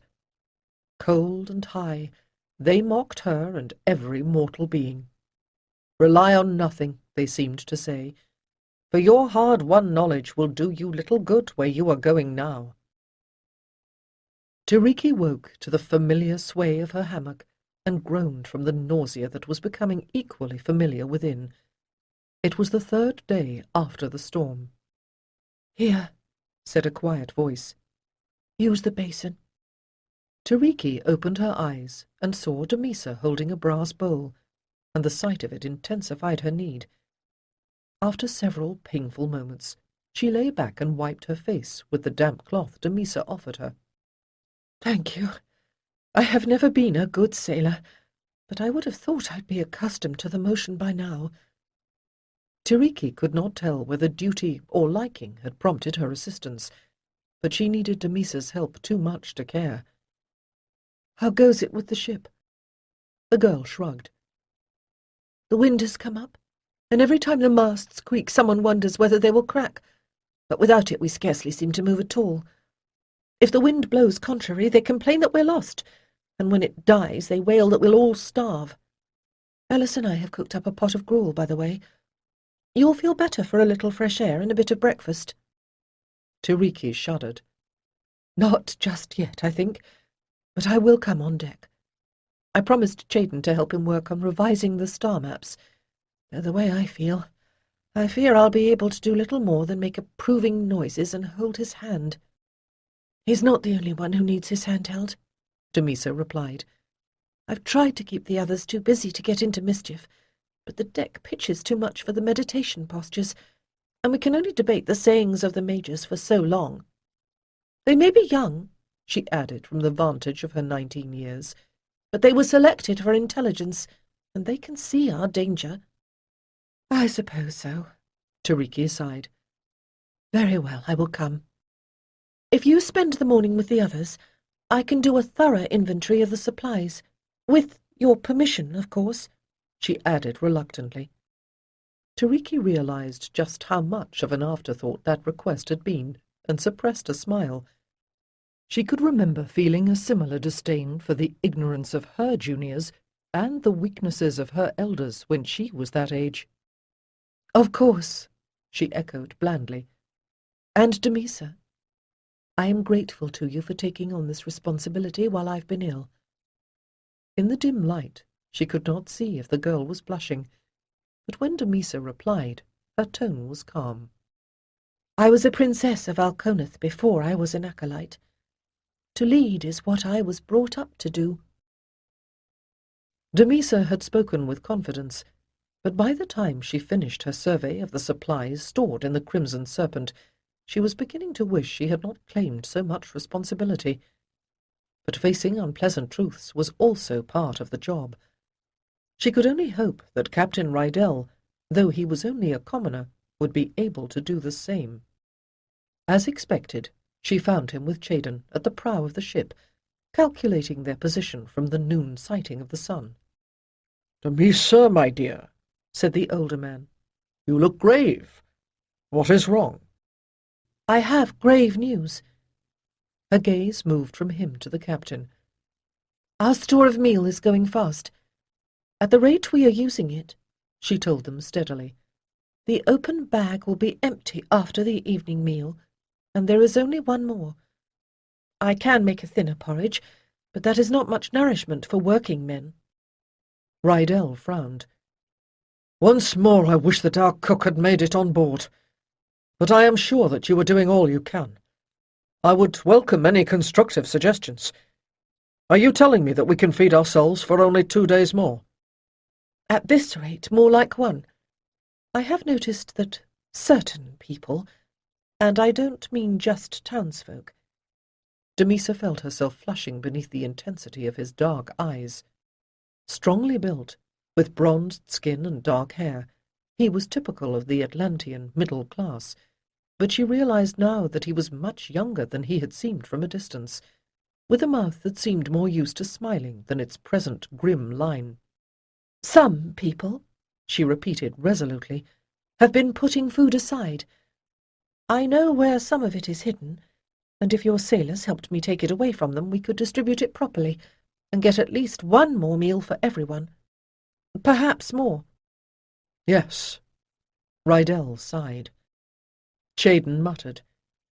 Cold and high, they mocked her and every mortal being. Rely on nothing, they seemed to say, for your hard-won knowledge will do you little good where you are going now. Tiriki woke to the familiar sway of her hammock and groaned from the nausea that was becoming equally familiar within. It was the third day after the storm. "Here," said a quiet voice. "Use the basin." Tiriki opened her eyes and saw Damisa holding a brass bowl, and the sight of it intensified her need. After several painful moments, she lay back and wiped her face with the damp cloth Damisa offered her. "Thank you. I have never been a good sailor, but I would have thought I'd be accustomed to the motion by now." Tiriki could not tell whether duty or liking had prompted her assistance, but she needed Damisa's help too much to care. "How goes it with the ship?" The girl shrugged. "The wind has come up, and every time the masts creak someone wonders whether they will crack, but without it we scarcely seem to move at all. If the wind blows contrary, they complain that we're lost, and when it dies they wail that we'll all starve. Alice and I have cooked up a pot of gruel, by the way. You'll feel better for a little fresh air and a bit of breakfast." Tiriki shuddered. "Not just yet, I think, but I will come on deck. I promised Chayton to help him work on revising the star maps, though the way I fear I'll be able to do little more than make approving noises and hold his hand." "He's not the only one who needs his hand held," Damisa replied. "I've tried to keep the others too busy to get into mischief, but the deck pitches too much for the meditation postures, and we can only debate the sayings of the mages for so long. They may be young," she added from the vantage of her 19 years, "but they were selected for intelligence, and they can see our danger." "I suppose so," Tiriki sighed. "Very well, I will come. If you spend the morning with the others, I can do a thorough inventory of the supplies, with your permission, of course," she added reluctantly. Tiriki realized just how much of an afterthought that request had been, and suppressed a smile. She could remember feeling a similar disdain for the ignorance of her juniors and the weaknesses of her elders when she was that age. "Of course," she echoed blandly. "And Damisa, I am grateful to you for taking on this responsibility while I've been ill." In the dim light, she could not see if the girl was blushing, but when Damisa replied, her tone was calm. "I was a princess of Alconeth before I was an acolyte. To lead is what I was brought up to do." Damisa had spoken with confidence, but by the time she finished her survey of the supplies stored in the Crimson Serpent, she was beginning to wish she had not claimed so much responsibility. But facing unpleasant truths was also part of the job. She could only hope that Captain Rydell, though he was only a commoner, would be able to do the same. As expected, she found him with Chaden at the prow of the ship, calculating their position from the noon sighting of the sun. "Damisa, my dear," said the older man, "you look grave. What is wrong?" "I have grave news." Her gaze moved from him to the captain. "Our store of meal is going fast. At the rate we are using it," she told them steadily, "the open bag will be empty after the evening meal, and there is only one more. I can make a thinner porridge, but that is not much nourishment for working men." Rydell frowned. "Once more I wish that our cook had made it on board. But I am sure that you are doing all you can. I would welcome any constructive suggestions. Are you telling me that we can feed ourselves for only 2 days more?" "At this rate, more like one. I have noticed that certain people, and I don't mean just townsfolk—" Damisa felt herself flushing beneath the intensity of his dark eyes. Strongly built, with bronzed skin and dark hair, he was typical of the Atlantean middle class, but she realized now that he was much younger than he had seemed from a distance, with a mouth that seemed more used to smiling than its present grim line. "Some people," she repeated resolutely, "have been putting food aside. I know where some of it is hidden, and if your sailors helped me take it away from them, we could distribute it properly, and get at least one more meal for everyone. Perhaps more." "Yes." Rydell sighed. Chaden muttered,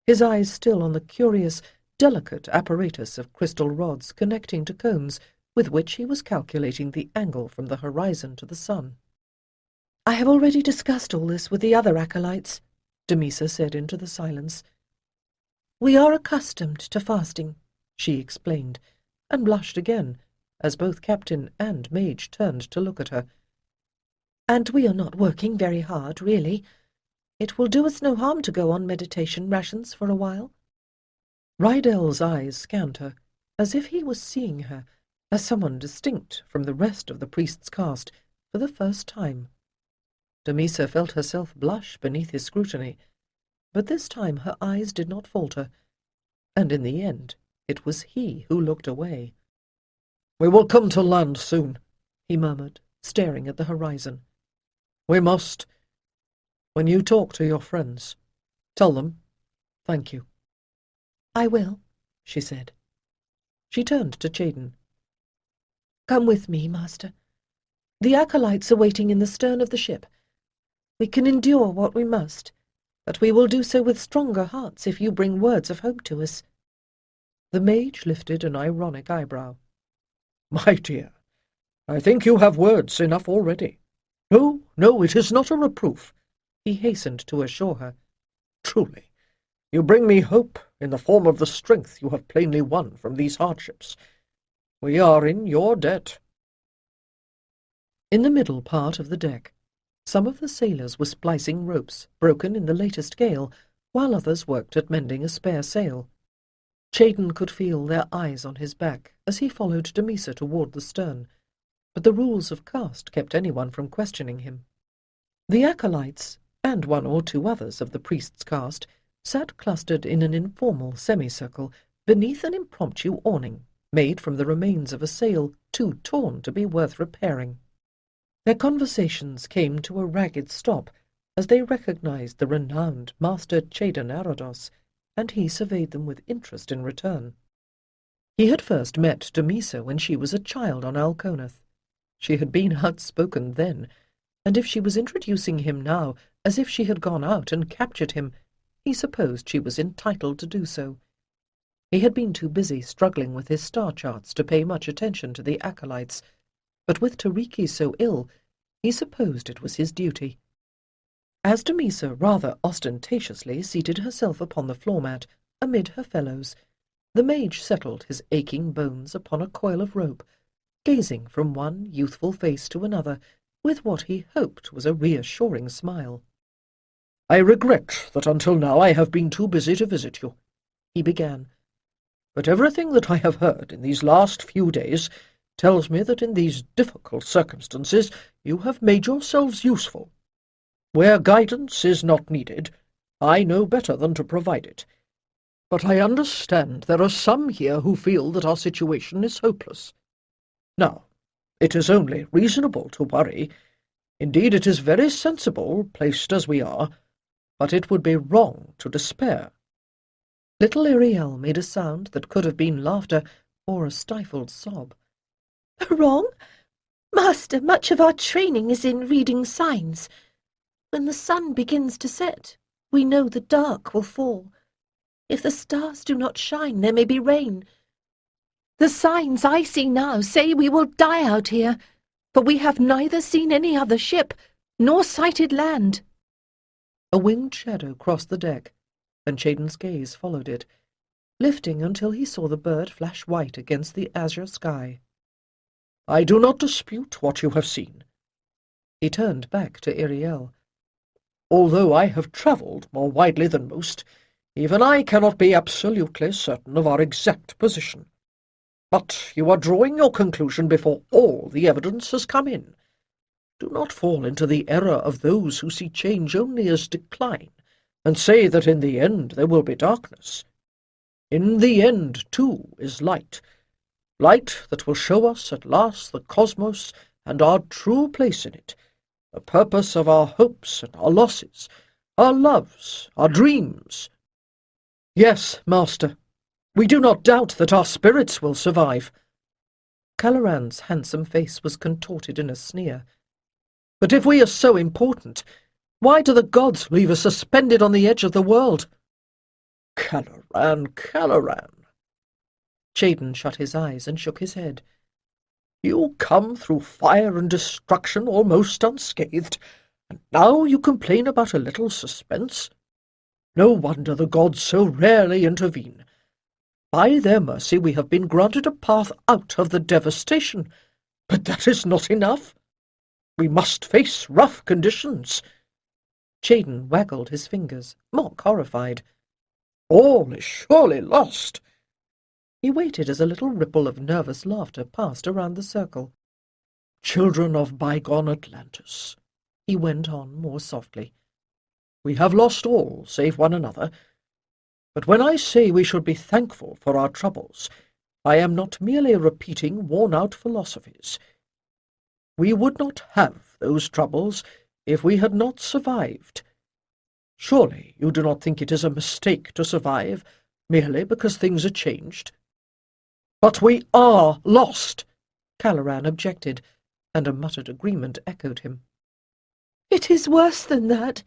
his eyes still on the curious, delicate apparatus of crystal rods connecting to cones with which he was calculating the angle from the horizon to the sun. "I have already discussed all this with the other acolytes," Damisa said into the silence. "We are accustomed to fasting," she explained, and blushed again, as both captain and mage turned to look at her. "And we are not working very hard, really. It will do us no harm to go on meditation rations for a while." Rydell's eyes scanned her, as if he was seeing her, as someone distinct from the rest of the priest's caste, for the first time. Damisa felt herself blush beneath his scrutiny, but this time her eyes did not falter, and in the end it was he who looked away. "We will come to land soon," he murmured, staring at the horizon. "We must. When you talk to your friends, tell them thank you." "I will," she said. She turned to Chaden. "Come with me, master. The acolytes are waiting in the stern of the ship. We can endure what we must, but we will do so with stronger hearts if you bring words of hope to us." The mage lifted an ironic eyebrow. "My dear, I think you have words enough already. No, no, it is not a reproof," he hastened to assure her. "Truly, you bring me hope in the form of the strength you have plainly won from these hardships. We are in your debt." In the middle part of the deck, Some of the sailors were splicing ropes, broken in the latest gale, while others worked at mending a spare sail. Chayden could feel their eyes on his back as he followed Damisa toward the stern, but the rules of caste kept anyone from questioning him. The acolytes, and one or two others of the priest's caste, sat clustered in an informal semicircle beneath an impromptu awning, made from the remains of a sail too torn to be worth repairing. Their conversations came to a ragged stop as they recognized the renowned Master Chayden Arados, and he surveyed them with interest in return. He had first met Damisa when she was a child on Alconath. She had been outspoken then, and if she was introducing him now as if she had gone out and captured him, he supposed she was entitled to do so. He had been too busy struggling with his star charts to pay much attention to the acolytes, but with Tiriki so ill, he supposed it was his duty. As Damisa rather ostentatiously seated herself upon the floor mat amid her fellows, the mage settled his aching bones upon a coil of rope, gazing from one youthful face to another with what he hoped was a reassuring smile. "I regret that until now I have been too busy to visit you," he began, "but everything that I have heard in these last few days tells me that in these difficult circumstances you have made yourselves useful. Where guidance is not needed, I know better than to provide it. But I understand there are some here who feel that our situation is hopeless. Now, it is only reasonable to worry. Indeed, it is very sensible, placed as we are, but it would be wrong to despair." Little Ariel made a sound that could have been laughter or a stifled sob. "Wrong? Master, much of our training is in reading signs. When the sun begins to set, we know the dark will fall. If the stars do not shine, there may be rain. The signs I see now say we will die out here, for we have neither seen any other ship, nor sighted land." A winged shadow crossed the deck, and Chayden's gaze followed it, lifting until he saw the bird flash white against the azure sky. "I do not dispute what you have seen." He turned back to Ariel. "Although I have travelled more widely than most, even I cannot be absolutely certain of our exact position. But you are drawing your conclusion before all the evidence has come in. Do not fall into the error of those who see change only as decline, and say that in the end there will be darkness. In the end, too, is light, light that will show us at last the cosmos and our true place in it, the purpose of our hopes and our losses, our loves, our dreams. Yes, Master, we do not doubt that our spirits will survive." Caloran's handsome face was contorted in a sneer. "But if we are so important, why do the gods leave us suspended on the edge of the world?" Caloran. Chayden shut his eyes and shook his head. "You come through fire and destruction almost unscathed, and now you complain about a little suspense? No wonder the gods so rarely intervene. By their mercy we have been granted a path out of the devastation, but that is not enough. We must face rough conditions." Chayden waggled his fingers, mock horrified. "All is surely lost." He waited as a little ripple of nervous laughter passed around the circle. "Children of bygone Atlantis," he went on more softly, "we have lost all save one another. But when I say we should be thankful for our troubles, I am not merely repeating worn-out philosophies. We would not have those troubles if we had not survived. Surely you do not think it is a mistake to survive merely because things are changed?" "But we are lost," Caloran objected, and a muttered agreement echoed him. "It is worse than that,"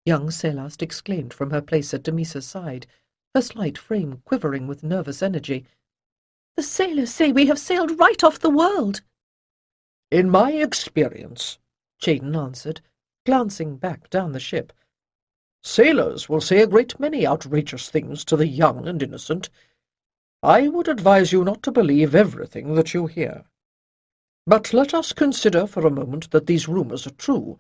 young Celeste exclaimed from her place at Damisa's side, her slight frame quivering with nervous energy. "The sailors say we have sailed right off the world." "In my experience," Chayden answered, glancing back down the ship, "sailors will say a great many outrageous things to the young and innocent. I would advise you not to believe everything that you hear. But let us consider for a moment that these rumors are true,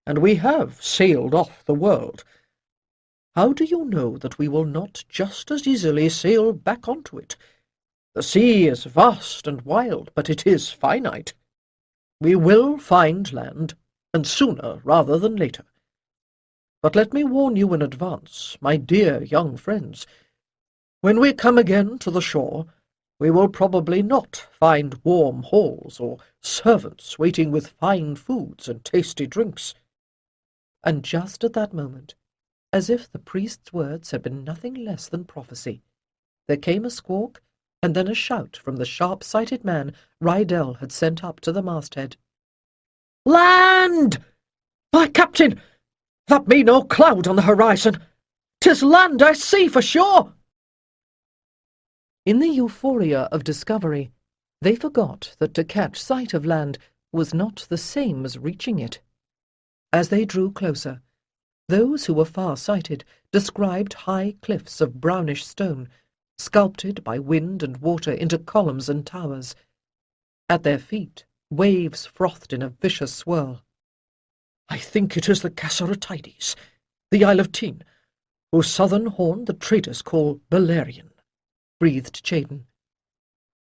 and we have sailed off the world. How do you know that we will not just as easily sail back onto it? The sea is vast and wild, but it is finite. We will find land, and sooner rather than later. But let me warn you in advance, my dear young friends, when we come again to the shore, we will probably not find warm halls or servants waiting with fine foods and tasty drinks. And just at that moment, as if the priest's words had been nothing less than prophecy, there came a squawk and then a shout from the sharp-sighted man Rydell had sent up to the masthead. "Land! My captain! That be no cloud on the horizon! 'Tis land I see for sure!" In the euphoria of discovery, they forgot that to catch sight of land was not the same as reaching it. As they drew closer, those who were far-sighted described high cliffs of brownish stone, sculpted by wind and water into columns and towers. At their feet, waves frothed in a vicious swirl. "I think it is the Cassaratides, the Isle of Tin, whose southern horn the traders call Beleriand," breathed Chayden.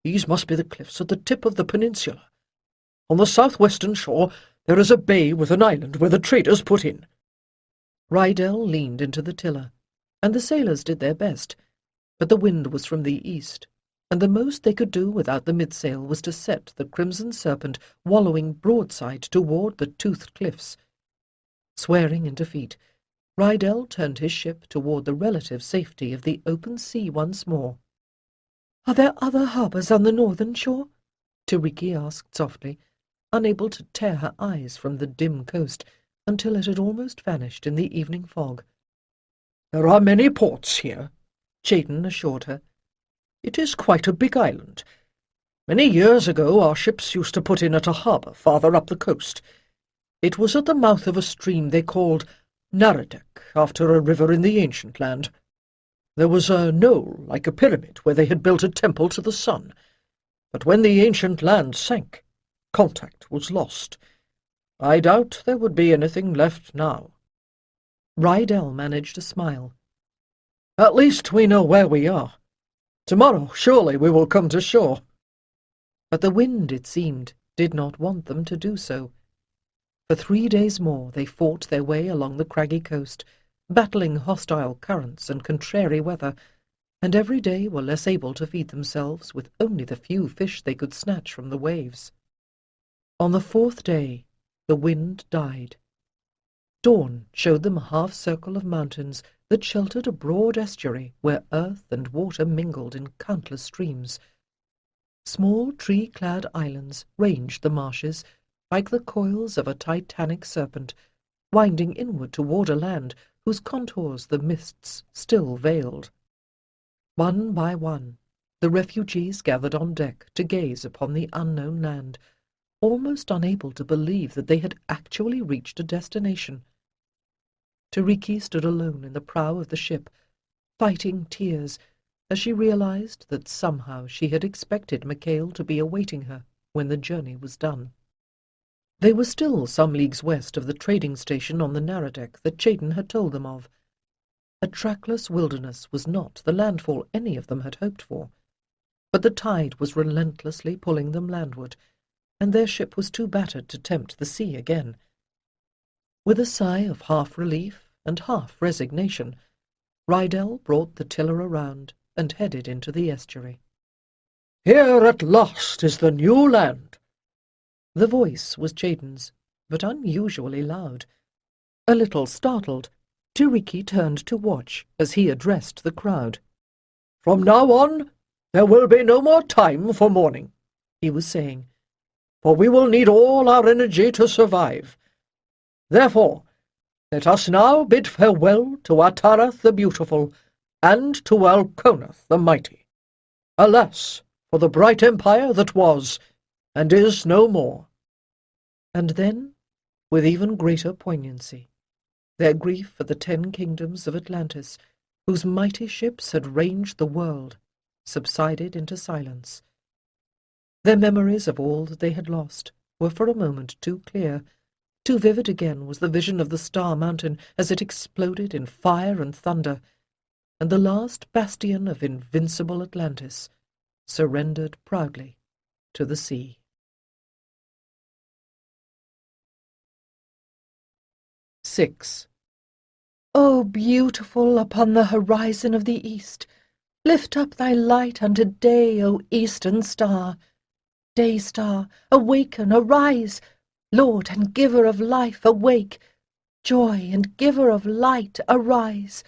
"These must be the cliffs at the tip of the peninsula. On the southwestern shore there is a bay with an island where the traders put in." Rydell leaned into the tiller, and the sailors did their best, but the wind was from the east, and the most they could do without the midsail was to set the Crimson Serpent wallowing broadside toward the toothed cliffs. Swearing in defeat, Rydell turned his ship toward the relative safety of the open sea once more. "Are there other harbours on the northern shore?" Tiriki asked softly, unable to tear her eyes from the dim coast until it had almost vanished in the evening fog. "There are many ports here," Chayden assured her. "It is quite a big island. Many years ago our ships used to put in at a harbour farther up the coast. It was at the mouth of a stream they called Naradek, after a river in the ancient land. There was a knoll like a pyramid where they had built a temple to the sun. But when the ancient land sank, contact was lost. I doubt there would be anything left now." Rydell managed a smile. "At least we know where we are. Tomorrow surely we will come to shore." But the wind, it seemed, did not want them to do so. For 3 days more they fought their way along the craggy coast, battling hostile currents and contrary weather, and every day were less able to feed themselves with only the few fish they could snatch from the waves. On the 4th day, the wind died. Dawn showed them a half-circle of mountains that sheltered a broad estuary where earth and water mingled in countless streams. Small tree-clad islands ranged the marshes like the coils of a titanic serpent, winding inward toward a land whose contours the mists still veiled. One by one, the refugees gathered on deck to gaze upon the unknown land, almost unable to believe that they had actually reached a destination. Tiriki stood alone in the prow of the ship, fighting tears as she realized that somehow she had expected Micail to be awaiting her when the journey was done. They were still some leagues west of the trading station on the Naradek that Chayden had told them of. A trackless wilderness was not the landfall any of them had hoped for, but the tide was relentlessly pulling them landward, and their ship was too battered to tempt the sea again. With a sigh of half relief and half resignation, Rydell brought the tiller around and headed into the estuary. "Here at last is the new land." The voice was Chayden's, but unusually loud. A little startled, Tiriki turned to watch as he addressed the crowd. "From now on, there will be no more time for mourning," he was saying, "for we will need all our energy to survive. Therefore, let us now bid farewell to Atarath the Beautiful and to Alconath the Mighty. Alas, for the bright empire that was, and is no more." And then, with even greater poignancy, their grief for the 10 kingdoms of Atlantis, whose mighty ships had ranged the world, subsided into silence. Their memories of all that they had lost were for a moment too clear, Too vivid again was the vision of the Star Mountain as it exploded in fire and thunder, and the last bastion of invincible Atlantis surrendered proudly to the sea. 6. O beautiful upon the horizon of the east, lift up thy light unto day, O eastern star. Day star, awaken, arise, Lord and giver of life, awake. Joy and giver of light, arise.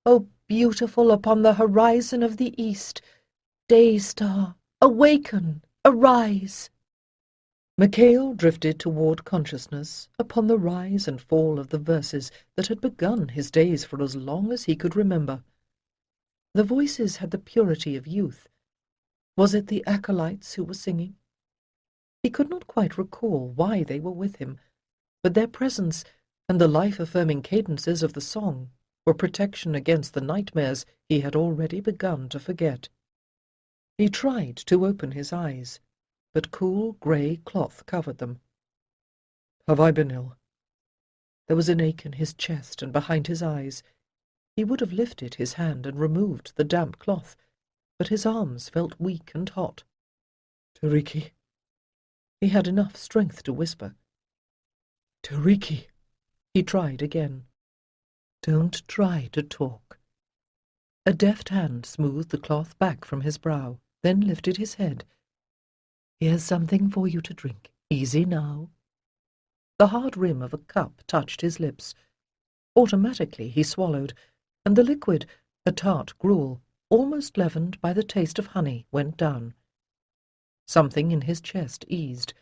O beautiful upon the horizon of the east, day star, awaken, arise. Micail drifted toward consciousness upon the rise and fall of the verses that had begun his days for as long as he could remember. The voices had the purity of youth. Was it the acolytes who were singing? He could not quite recall why they were with him, but their presence and the life-affirming cadences of the song were protection against the nightmares he had already begun to forget. He tried to open his eyes, but cool grey cloth covered them. "Have I been ill?" There was an ache in his chest and behind his eyes. He would have lifted his hand and removed the damp cloth, but his arms felt weak and hot. "Tiriki." He had enough strength to whisper. "Tiriki." He tried again. "Don't try to talk." A deft hand smoothed the cloth back from his brow, then lifted his head. "Here's something for you to drink. Easy now." The hard rim of a cup touched his lips. Automatically he swallowed, and the liquid, a tart gruel, almost leavened by the taste of honey, went down. Something in his chest eased,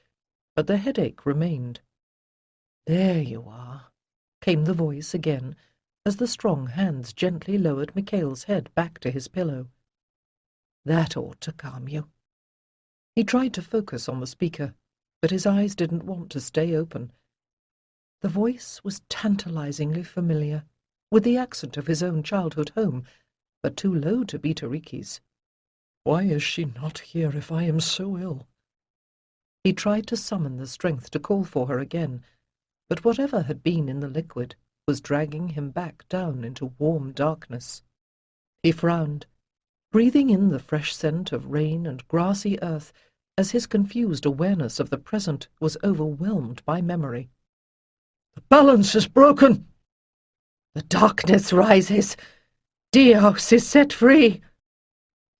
but the headache remained. "There you are," came the voice again, as the strong hands gently lowered Micail's head back to his pillow. "That ought to calm you." He tried to focus on the speaker, but his eyes didn't want to stay open. The voice was tantalizingly familiar, with the accent of his own childhood home, but too low to be Tiriki's. "Why is she not here if I am so ill?" He tried to summon the strength to call for her again, but whatever had been in the liquid was dragging him back down into warm darkness. He frowned, breathing in the fresh scent of rain and grassy earth as his confused awareness of the present was overwhelmed by memory. "The balance is broken!" "The darkness rises! Dios is set free!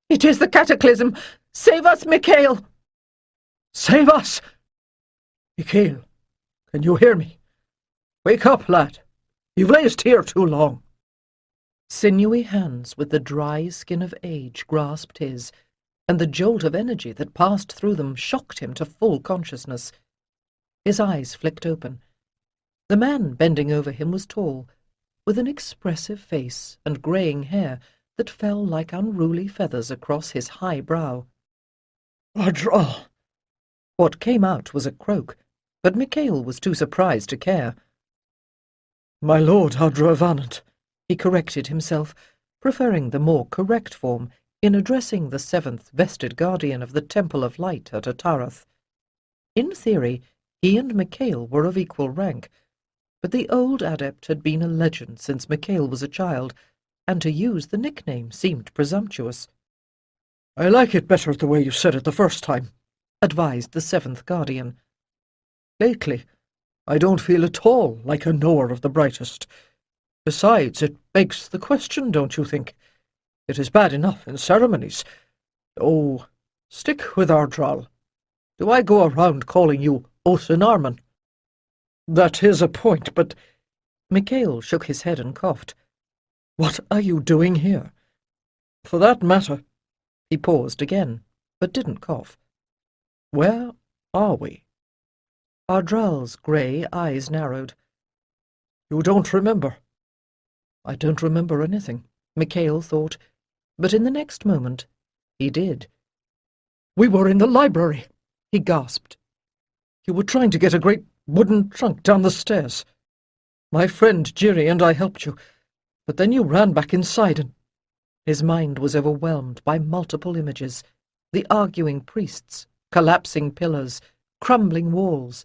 It is the cataclysm! Save us, Micail!" "Save us! Micail, can you hear me? Wake up, lad! You've lazed here too long." Sinewy hands with the dry skin of age grasped his, and the jolt of energy that passed through them shocked him to full consciousness. His eyes flicked open. The man bending over him was tall, with an expressive face and greying hair that fell like unruly feathers across his high brow. "Ardral!" What came out was a croak, but Micail was too surprised to care. "My lord Ardravanant," he corrected himself, preferring the more correct form in addressing the seventh vested guardian of the Temple of Light at Atarath. In theory, he and Micail were of equal rank, but the old adept had been a legend since Micail was a child, and to use the nickname seemed presumptuous. "I like it better the way you said it the first time," advised the seventh guardian. "Lately, I don't feel at all like a knower of the brightest. Besides, it begs the question, don't you think? It is bad enough in ceremonies. Oh, stick with Ardral. Do I go around calling you Osinarman?" "That is a point, but—" Micail shook his head and coughed. "What are you doing here? For that matter—" He paused again, but didn't cough. "Where are we?" Ardral's grey eyes narrowed. "You don't remember?" "I don't remember anything," Micail thought, but in the next moment he did. "We were in the library," he gasped. "You were trying to get a great wooden trunk down the stairs. My friend Jiri and I helped you, but then you ran back inside and—" His mind was overwhelmed by multiple images, the arguing priests, collapsing pillars, crumbling walls,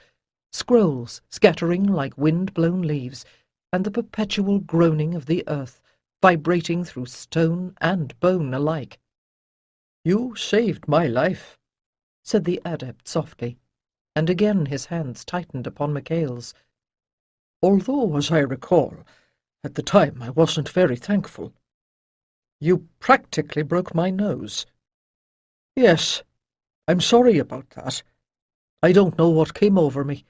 scrolls scattering like wind-blown leaves, and the perpetual groaning of the earth, vibrating through stone and bone alike. "You saved my life," said the adept softly, and again his hands tightened upon Micail's. "Although, as I recall, at the time I wasn't very thankful. You practically broke my nose." "Yes, I'm sorry about that. I don't know what came over me.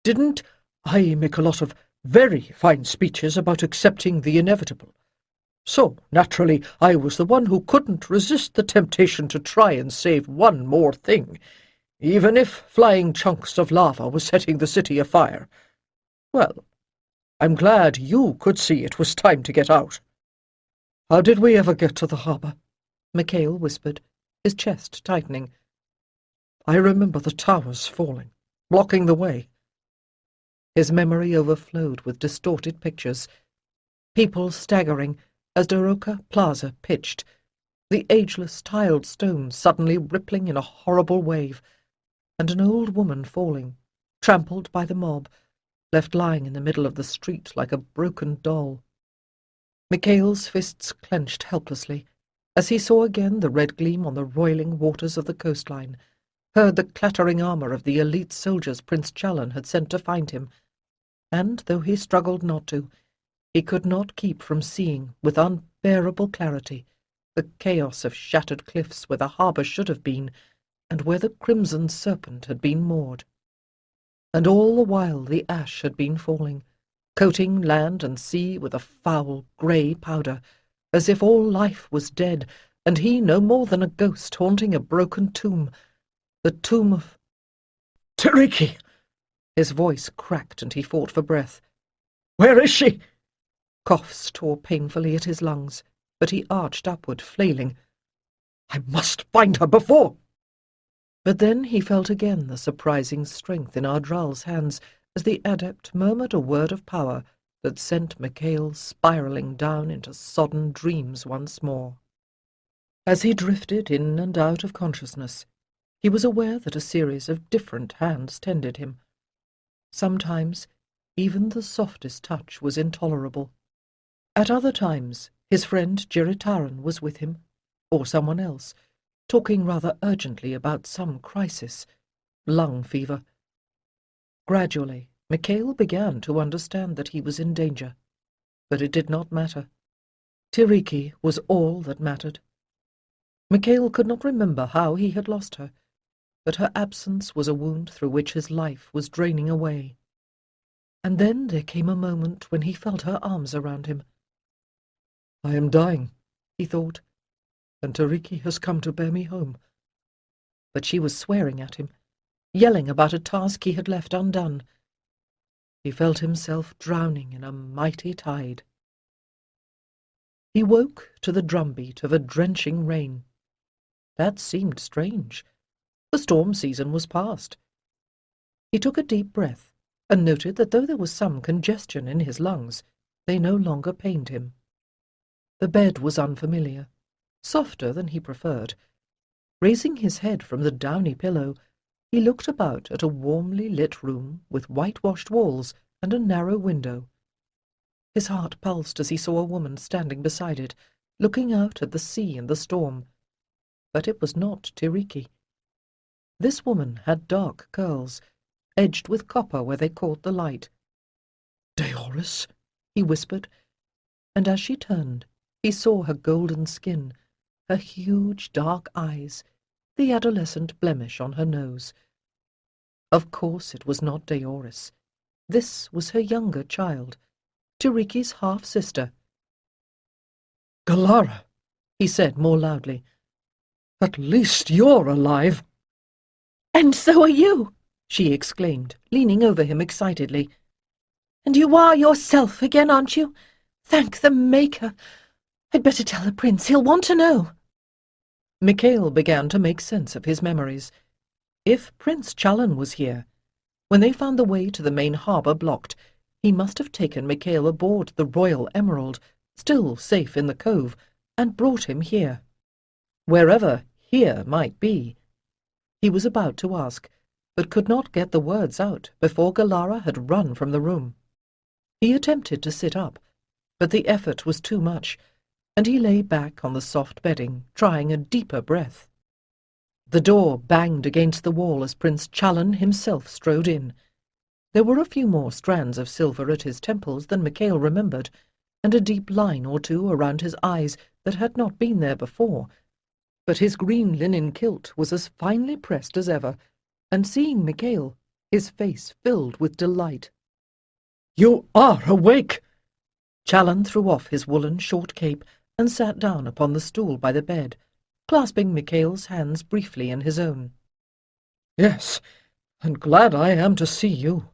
Didn't I make a lot of very fine speeches about accepting the inevitable? So, naturally, I was the one who couldn't resist the temptation to try and save one more thing, even if flying chunks of lava was setting the city afire. Well, I'm glad you could see it was time to get out." "How did we ever get to the harbour?" Micail whispered, his chest tightening. "I remember the towers falling, blocking the way." His memory overflowed with distorted pictures. People staggering as Daroca Plaza pitched, the ageless tiled stones suddenly rippling in a horrible wave, and an old woman falling, trampled by the mob, left lying in the middle of the street like a broken doll. Micail's fists clenched helplessly as he saw again the red gleam on the roiling waters of the coastline, heard the clattering armour of the elite soldiers Prince Challen had sent to find him, and, though he struggled not to, he could not keep from seeing, with unbearable clarity, the chaos of shattered cliffs where the harbour should have been, and where the crimson serpent had been moored. And all the while the ash had been falling, coating land and sea with a foul grey powder, as if all life was dead, and he no more than a ghost haunting a broken tomb, the tomb of— "Tiriki!" His voice cracked and he fought for breath. "Where is she?" Coughs tore painfully at his lungs, but he arched upward, flailing. "I must find her before—" But then he felt again the surprising strength in Ardral's hands as the adept murmured a word of power that sent Micail spiralling down into sodden dreams once more. As he drifted in and out of consciousness, he was aware that a series of different hands tended him. Sometimes even the softest touch was intolerable. At other times his friend Giritaran was with him, or someone else, talking rather urgently about some crisis, lung fever. Gradually, Micail began to understand that he was in danger, but it did not matter. Tiriki was all that mattered. Micail could not remember how he had lost her, but her absence was a wound through which his life was draining away. And then there came a moment when he felt her arms around him. "I am dying," he thought, "and Tiriki has come to bear me home." But she was swearing at him, yelling about a task he had left undone. He felt himself drowning in a mighty tide. He woke to the drumbeat of a drenching rain. That seemed strange. The storm season was past. He took a deep breath and noted that though there was some congestion in his lungs, they no longer pained him. The bed was unfamiliar, softer than he preferred. Raising his head from the downy pillow, he looked about at a warmly lit room with whitewashed walls and a narrow window. His heart pulsed as he saw a woman standing beside it, looking out at the sea and the storm. But it was not Tiriki. This woman had dark curls, edged with copper where they caught the light. "Daoris?" he whispered, and as she turned, he saw her golden skin, her huge dark eyes, the adolescent blemish on her nose. Of course it was not Daoris. This was her younger child, Tiriki's half-sister. "Galara," he said more loudly. "at least you're alive." "And so are you!" she exclaimed, leaning over him excitedly. "And you are yourself again, aren't you? Thank the Maker! I'd better tell the Prince. He'll want to know." Micail began to make sense of his memories. If Prince Challen was here, when they found the way to the main harbour blocked, he must have taken Micail aboard the Royal Emerald, still safe in the cove, and brought him here. Wherever here might be. He was about to ask, but could not get the words out before Galara had run from the room. He attempted to sit up, but the effort was too much, and he lay back on the soft bedding, trying a deeper breath. The door banged against the wall as Prince Challen himself strode in. There were a few more strands of silver at his temples than Micail remembered, and a deep line or two around his eyes that had not been there before. But his green linen kilt was as finely pressed as ever, and seeing Micail, his face filled with delight. "You are awake!" Challen threw off his woolen short cape and sat down upon the stool by the bed, clasping Micail's hands briefly in his own. "Yes, and glad I am to see you.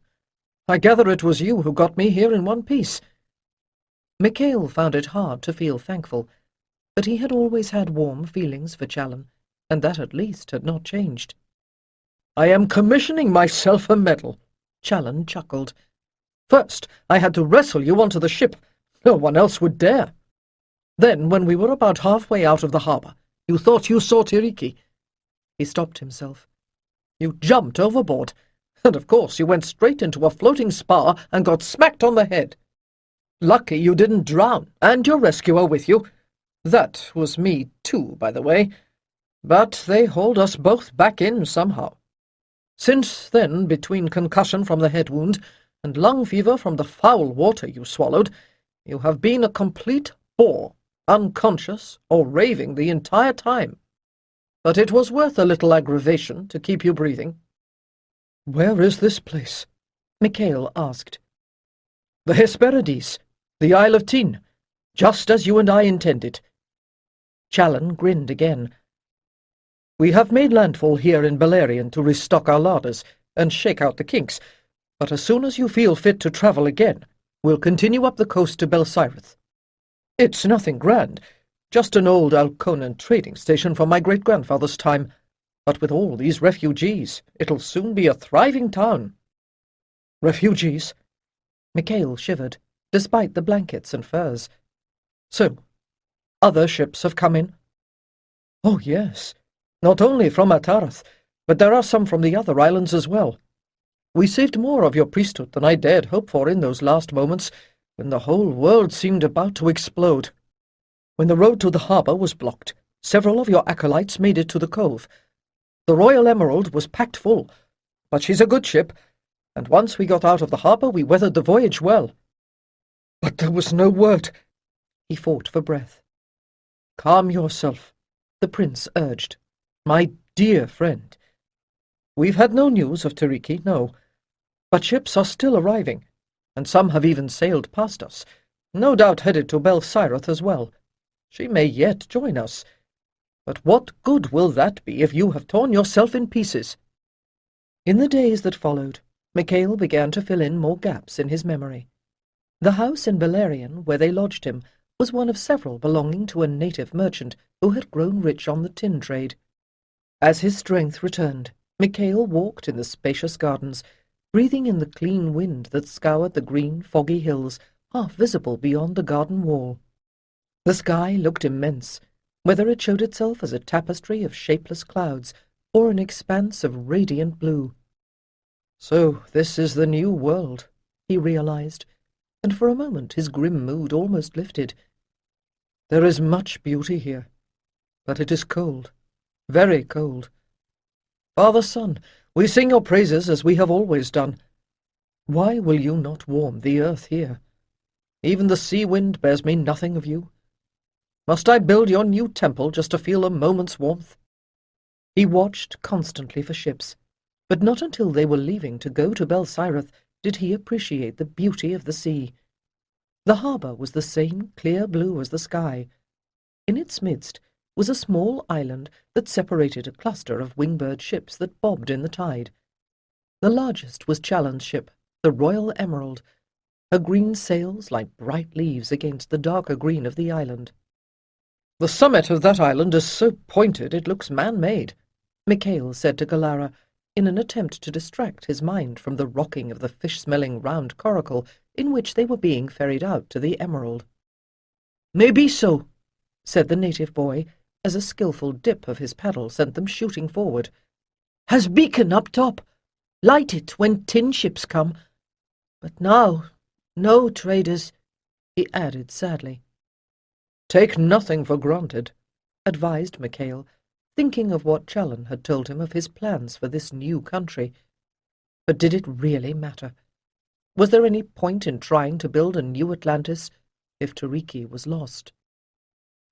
I gather it was you who got me here in one piece." Micail found it hard to feel thankful, but he had always had warm feelings for Challen, and that at least had not changed. "I am commissioning myself a medal," Challen chuckled. "First, I had to wrestle you onto the ship. No one else would dare. Then, when we were about halfway out of the harbour, you thought you saw Tiriki." He stopped himself. "You jumped overboard, and of course you went straight into a floating spar and got smacked on the head. Lucky you didn't drown, and your rescuer with you. That was me too, by the way. But they hauled us both back in somehow. Since then, between concussion from the head wound and lung fever from the foul water you swallowed, you have been a complete bore, unconscious or raving the entire time. But it was worth a little aggravation to keep you breathing." "Where is this place?" Micail asked. "The Hesperides, the Isle of Tin, just as you and I intended." Challen grinned again. "We have made landfall here in Beleriand to restock our larders and shake out the kinks, but as soon as you feel fit to travel again, we'll continue up the coast to Belsirith. It's nothing grand, just an old Alconan trading station from my great-grandfather's time, but with all these refugees, it'll soon be a thriving town." "Refugees?" Micail shivered, despite the blankets and furs. "So, other ships have come in?" "Oh, yes. Not only from Atarath, but there are some from the other islands as well. We saved more of your priesthood than I dared hope for in those last moments, when the whole world seemed about to explode. When the road to the harbour was blocked, several of your acolytes made it to the cove. The Royal Emerald was packed full, but she's a good ship, and once we got out of the harbour we weathered the voyage well. But there was no word." He fought for breath. "Calm yourself," the prince urged. "My dear friend. We've had no news of Tiriki, no. But ships are still arriving, and some have even sailed past us, no doubt headed to Belsirith as well. She may yet join us. But what good will that be if you have torn yourself in pieces?" In the days that followed, Micail began to fill in more gaps in his memory. The house in Beleriand, where they lodged him, was one of several belonging to a native merchant who had grown rich on the tin trade. As his strength returned, Micail walked in the spacious gardens, breathing in the clean wind that scoured the green, foggy hills, half visible beyond the garden wall. The sky looked immense, whether it showed itself as a tapestry of shapeless clouds or an expanse of radiant blue. "So this is the new world," he realized, and for a moment his grim mood almost lifted. "There is much beauty here, but it is cold, very cold. Father, Son, we sing your praises as we have always done. Why will you not warm the earth here? Even the sea wind bears me nothing of you. Must I build your new temple just to feel a moment's warmth?" He watched constantly for ships, but not until they were leaving to go to Belsirith did he appreciate the beauty of the sea. The harbour was the same clear blue as the sky. In its midst was a small island that separated a cluster of wingbird ships that bobbed in the tide. The largest was Challen's ship, the Royal Emerald, her green sails like bright leaves against the darker green of the island. "The summit of that island is so pointed it looks man-made," Micail said to Galara, in an attempt to distract his mind from the rocking of the fish-smelling round coracle in which they were being ferried out to the Emerald. "Maybe so," said the native boy, as a skilful dip of his paddle sent them shooting forward. "Has beacon up top. Light it when tin ships come. But now, no traders," he added sadly. "Take nothing for granted," advised Micail, thinking of what Challen had told him of his plans for this new country. But did it really matter? Was there any point in trying to build a new Atlantis if Tiriki was lost?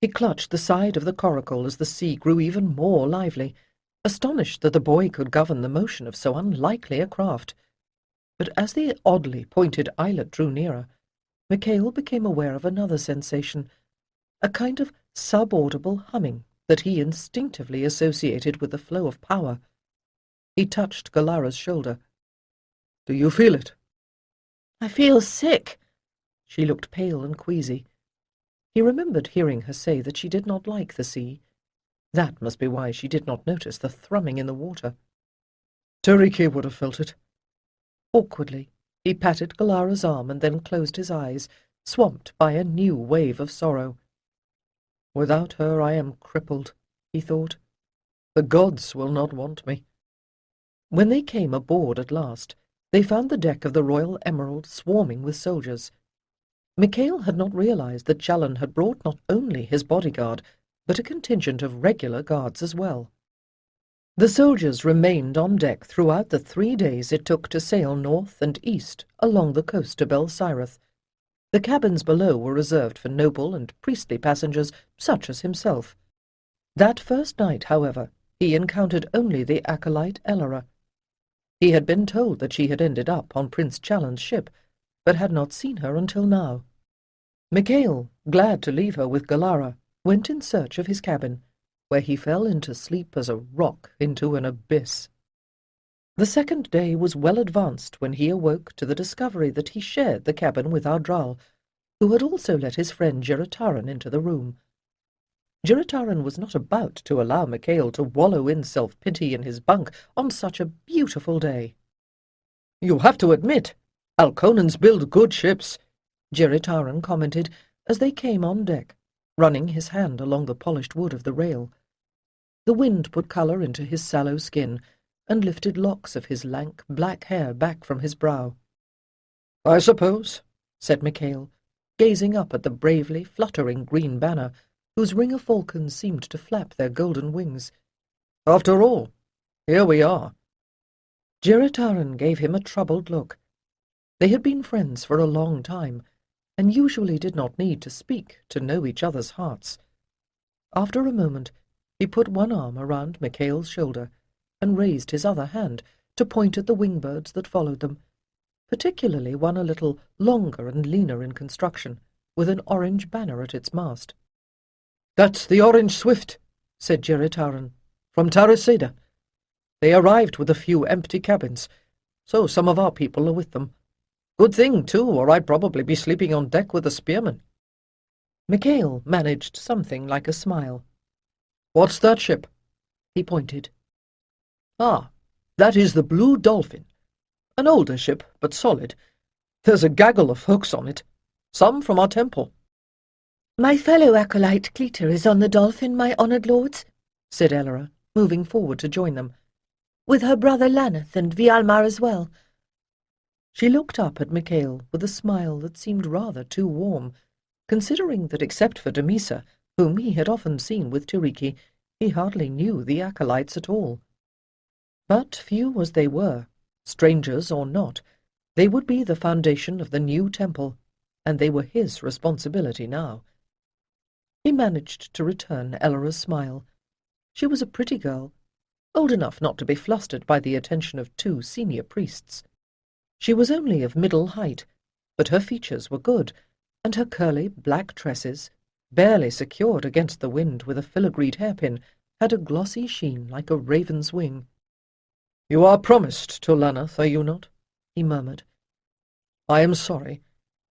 He clutched the side of the coracle as the sea grew even more lively, astonished that the boy could govern the motion of so unlikely a craft. But as the oddly pointed islet drew nearer, Micail became aware of another sensation, a kind of sub-audible humming that he instinctively associated with the flow of power. He touched Galara's shoulder. "Do you feel it?" "I feel sick." She looked pale and queasy. He remembered hearing her say that she did not like the sea. That must be why she did not notice the thrumming in the water. Tiriki would have felt it. Awkwardly, he patted Galara's arm and then closed his eyes, swamped by a new wave of sorrow. "Without her I am crippled," he thought. "The gods will not want me." When they came aboard at last, they found the deck of the Royal Emerald swarming with soldiers. Micail had not realized that Challen had brought not only his bodyguard, but a contingent of regular guards as well. The soldiers remained on deck throughout the 3 days it took to sail north and east along the coast to Bel-Sirath. The cabins below were reserved for noble and priestly passengers such as himself. That first night, however, he encountered only the acolyte Elara. He had been told that she had ended up on Prince Challen's ship, but had not seen her until now. Micail, glad to leave her with Galara, went in search of his cabin, where he fell into sleep as a rock into an abyss. The second day was well advanced when he awoke to the discovery that he shared the cabin with Ardral, who had also let his friend Giritaran into the room. Giritaran was not about to allow Micail to wallow in self-pity in his bunk on such a beautiful day. "You have to admit, Alconans build good ships," Giritaran commented as they came on deck, running his hand along the polished wood of the rail. The wind put colour into his sallow skin and lifted locks of his lank black hair back from his brow. "I suppose," said Micail, gazing up at the bravely fluttering green banner, whose ring of falcons seemed to flap their golden wings. "After all, here we are." Giritaran gave him a troubled look. They had been friends for a long time, and usually did not need to speak to know each other's hearts. After a moment, he put one arm around Micail's shoulder and raised his other hand to point at the wingbirds that followed them, particularly one a little longer and leaner in construction, with an orange banner at its mast. "That's the Orange Swift," said Giritaran, "from Tariseda. They arrived with a few empty cabins, so some of our people are with them. Good thing, too, or I'd probably be sleeping on deck with the spearmen." Micail managed something like a smile. "What's that ship?" He pointed. "Ah, that is the Blue Dolphin. An older ship, but solid. There's a gaggle of hooks on it, some from our temple." "My fellow acolyte Cleta is on the Dolphin, my honoured lords," said Elara, moving forward to join them, "with her brother Lanath and Vialmar as well." She looked up at Micail with a smile that seemed rather too warm, considering that except for Damisa, whom he had often seen with Tiriki, he hardly knew the acolytes at all. But few as they were, strangers or not, they would be the foundation of the new temple, and they were his responsibility now. He managed to return Elara's smile. She was a pretty girl, old enough not to be flustered by the attention of 2 senior priests. She was only of middle height, but her features were good, and her curly black tresses, barely secured against the wind with a filigreed hairpin, had a glossy sheen like a raven's wing. "You are promised to Lanath, are you not?" he murmured. "I am sorry.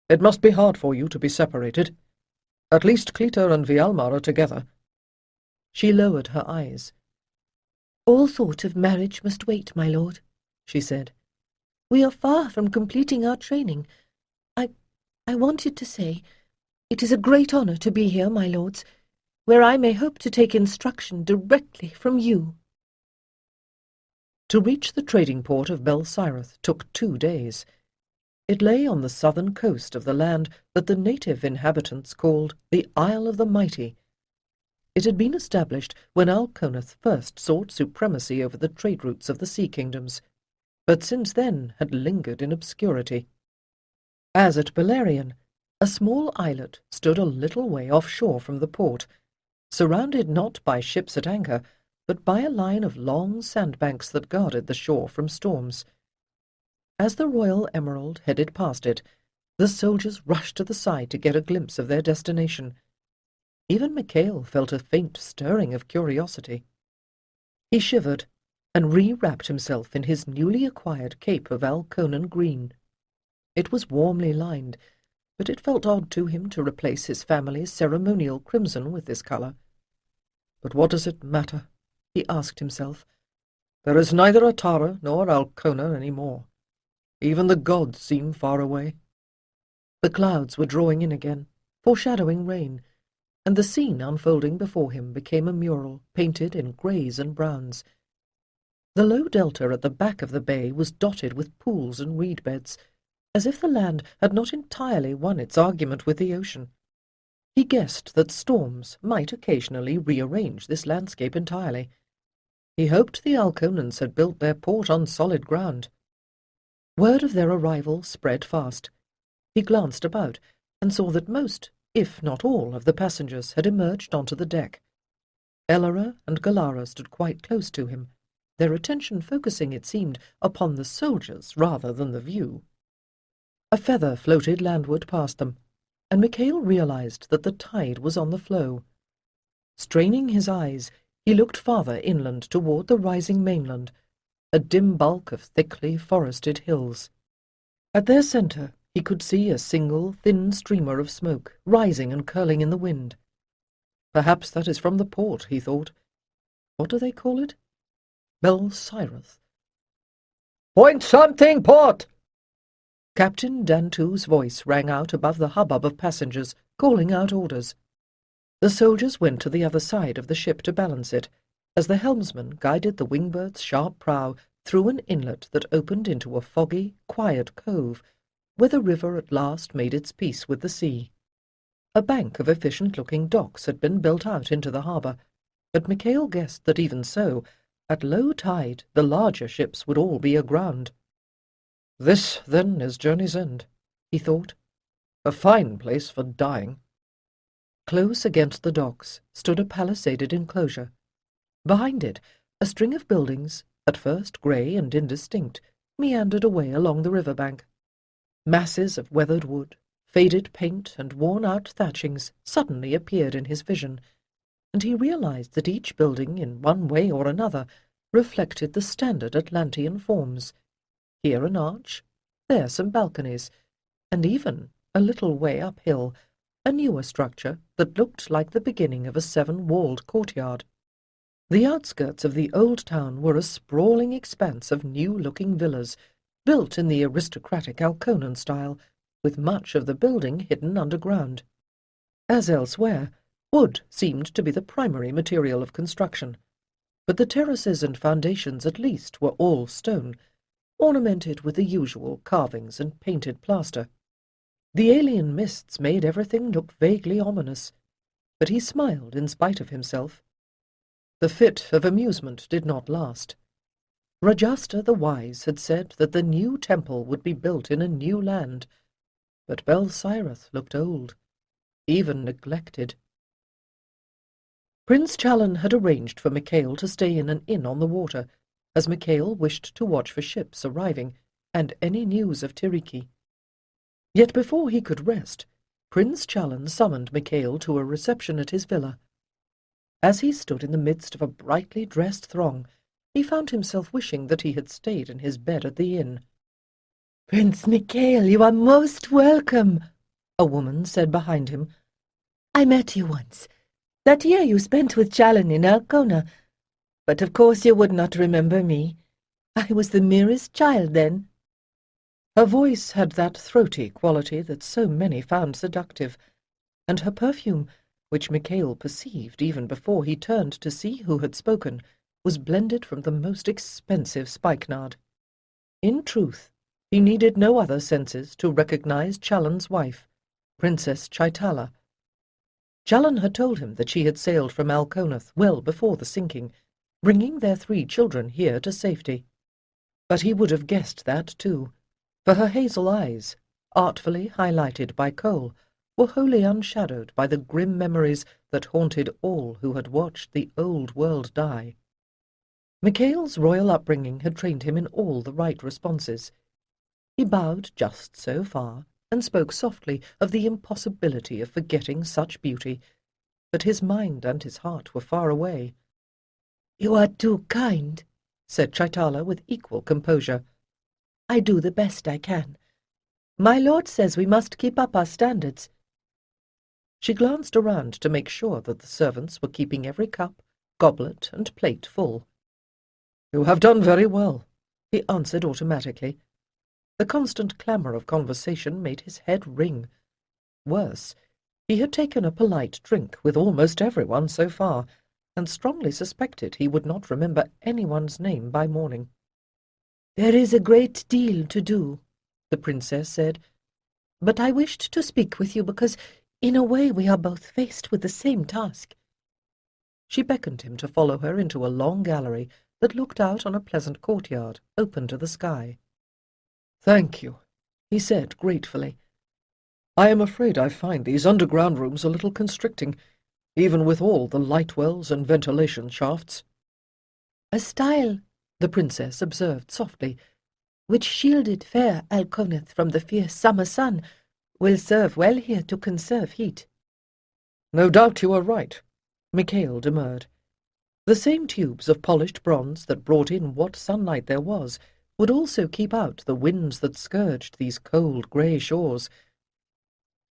It must be hard for you to be separated. At least Cleta and Vialmar are together." She lowered her eyes. "All thought of marriage must wait, my lord," she said. "We are far from completing our training. I wanted to say, it is a great honour to be here, my lords, where I may hope to take instruction directly from you." To reach the trading port of Belsirath took 2 days. It lay on the southern coast of the land that the native inhabitants called the Isle of the Mighty. It had been established when Alconeth first sought supremacy over the trade routes of the sea kingdoms, but since then had lingered in obscurity. As at Beleriand, a small islet stood a little way offshore from the port, surrounded not by ships at anchor, but by a line of long sandbanks that guarded the shore from storms. As the Royal Emerald headed past it, the soldiers rushed to the side to get a glimpse of their destination. Even Micail felt a faint stirring of curiosity. He shivered and re-wrapped himself in his newly acquired cape of Alconan green. It was warmly lined, but it felt odd to him to replace his family's ceremonial crimson with this colour. But what does it matter? He asked himself. There is neither Atara nor Alcona any more. Even the gods seem far away. The clouds were drawing in again, foreshadowing rain, and the scene unfolding before him became a mural painted in greys and browns. The low delta at the back of the bay was dotted with pools and reed beds, as if the land had not entirely won its argument with the ocean. He guessed that storms might occasionally rearrange this landscape entirely. He hoped the Alconans had built their port on solid ground. Word of their arrival spread fast. He glanced about and saw that most, if not all, of the passengers had emerged onto the deck. Elara and Galara stood quite close to him, their attention focusing, it seemed, upon the soldiers rather than the view. A feather floated landward past them, and Micail realized that the tide was on the flow. Straining his eyes, he looked farther inland toward the rising mainland, a dim bulk of thickly forested hills. At their centre he could see a single thin streamer of smoke, rising and curling in the wind. Perhaps that is from the port, he thought. What do they call it? Belsirath. "Point something, port!" Captain Dantu's voice rang out above the hubbub of passengers, calling out orders. The soldiers went to the other side of the ship to balance it, as the helmsman guided the Wingbird's sharp prow through an inlet that opened into a foggy, quiet cove, where the river at last made its peace with the sea. A bank of efficient-looking docks had been built out into the harbour, but Micail guessed that even so, at low tide, the larger ships would all be aground. This, then, is Journey's End, he thought. A fine place for dying. Close against the docks stood a palisaded enclosure. Behind it, a string of buildings, at first grey and indistinct, meandered away along the river-bank. Masses of weathered wood, faded paint, and worn-out thatchings suddenly appeared in his vision, and he realized that each building, in one way or another, reflected the standard Atlantean forms. Here an arch, there some balconies, and even, a little way uphill, a newer structure that looked like the beginning of a 7-walled courtyard. The outskirts of the old town were a sprawling expanse of new-looking villas, built in the aristocratic Alconan style, with much of the building hidden underground. As elsewhere, wood seemed to be the primary material of construction, but the terraces and foundations at least were all stone, ornamented with the usual carvings and painted plaster. The alien mists made everything look vaguely ominous, but he smiled in spite of himself. The fit of amusement did not last. Rajastha the Wise had said that the new temple would be built in a new land, but Belsirath looked old, even neglected. Prince Chalan had arranged for Micail to stay in an inn on the water, as Micail wished to watch for ships arriving and any news of Tiriki. Yet before he could rest, Prince Chalan summoned Micail to a reception at his villa. As he stood in the midst of a brightly dressed throng, he found himself wishing that he had stayed in his bed at the inn. "Prince Micail, you are most welcome," a woman said behind him. "I met you once, that year you spent with Chalan in Alcona, but of course you would not remember me. I was the merest child then." Her voice had that throaty quality that so many found seductive, and her perfume, which Micail perceived even before he turned to see who had spoken, was blended from the most expensive spikenard. In truth, he needed no other senses to recognize Chalan's wife, Princess Chaitala. Chalan had told him that she had sailed from Alconath well before the sinking, bringing their 3 children here to safety. But he would have guessed that too, for her hazel eyes, artfully highlighted by kohl, were wholly unshadowed by the grim memories that haunted all who had watched the old world die. Micail's royal upbringing had trained him in all the right responses. He bowed just so far, and spoke softly of the impossibility of forgetting such beauty, but his mind and his heart were far away. "You are too kind," said Chaitala with equal composure. "I do the best I can. My lord says we must keep up our standards." She glanced around to make sure that the servants were keeping every cup, goblet, and plate full. "You have done very well," he answered automatically. The constant clamour of conversation made his head ring. Worse, he had taken a polite drink with almost everyone so far, and strongly suspected he would not remember anyone's name by morning. "There is a great deal to do," the princess said, "but I wished to speak with you because, in a way, we are both faced with the same task." She beckoned him to follow her into a long gallery that looked out on a pleasant courtyard, open to the sky. "Thank you," he said gratefully. "I am afraid I find these underground rooms a little constricting, even with all the light wells and ventilation shafts." "A style," the princess observed softly, "which shielded fair Alconath from the fierce summer sun, will serve well here to conserve heat." "No doubt you are right," Micail demurred. The same tubes of polished bronze that brought in what sunlight there was would also keep out the winds that scourged these cold grey shores.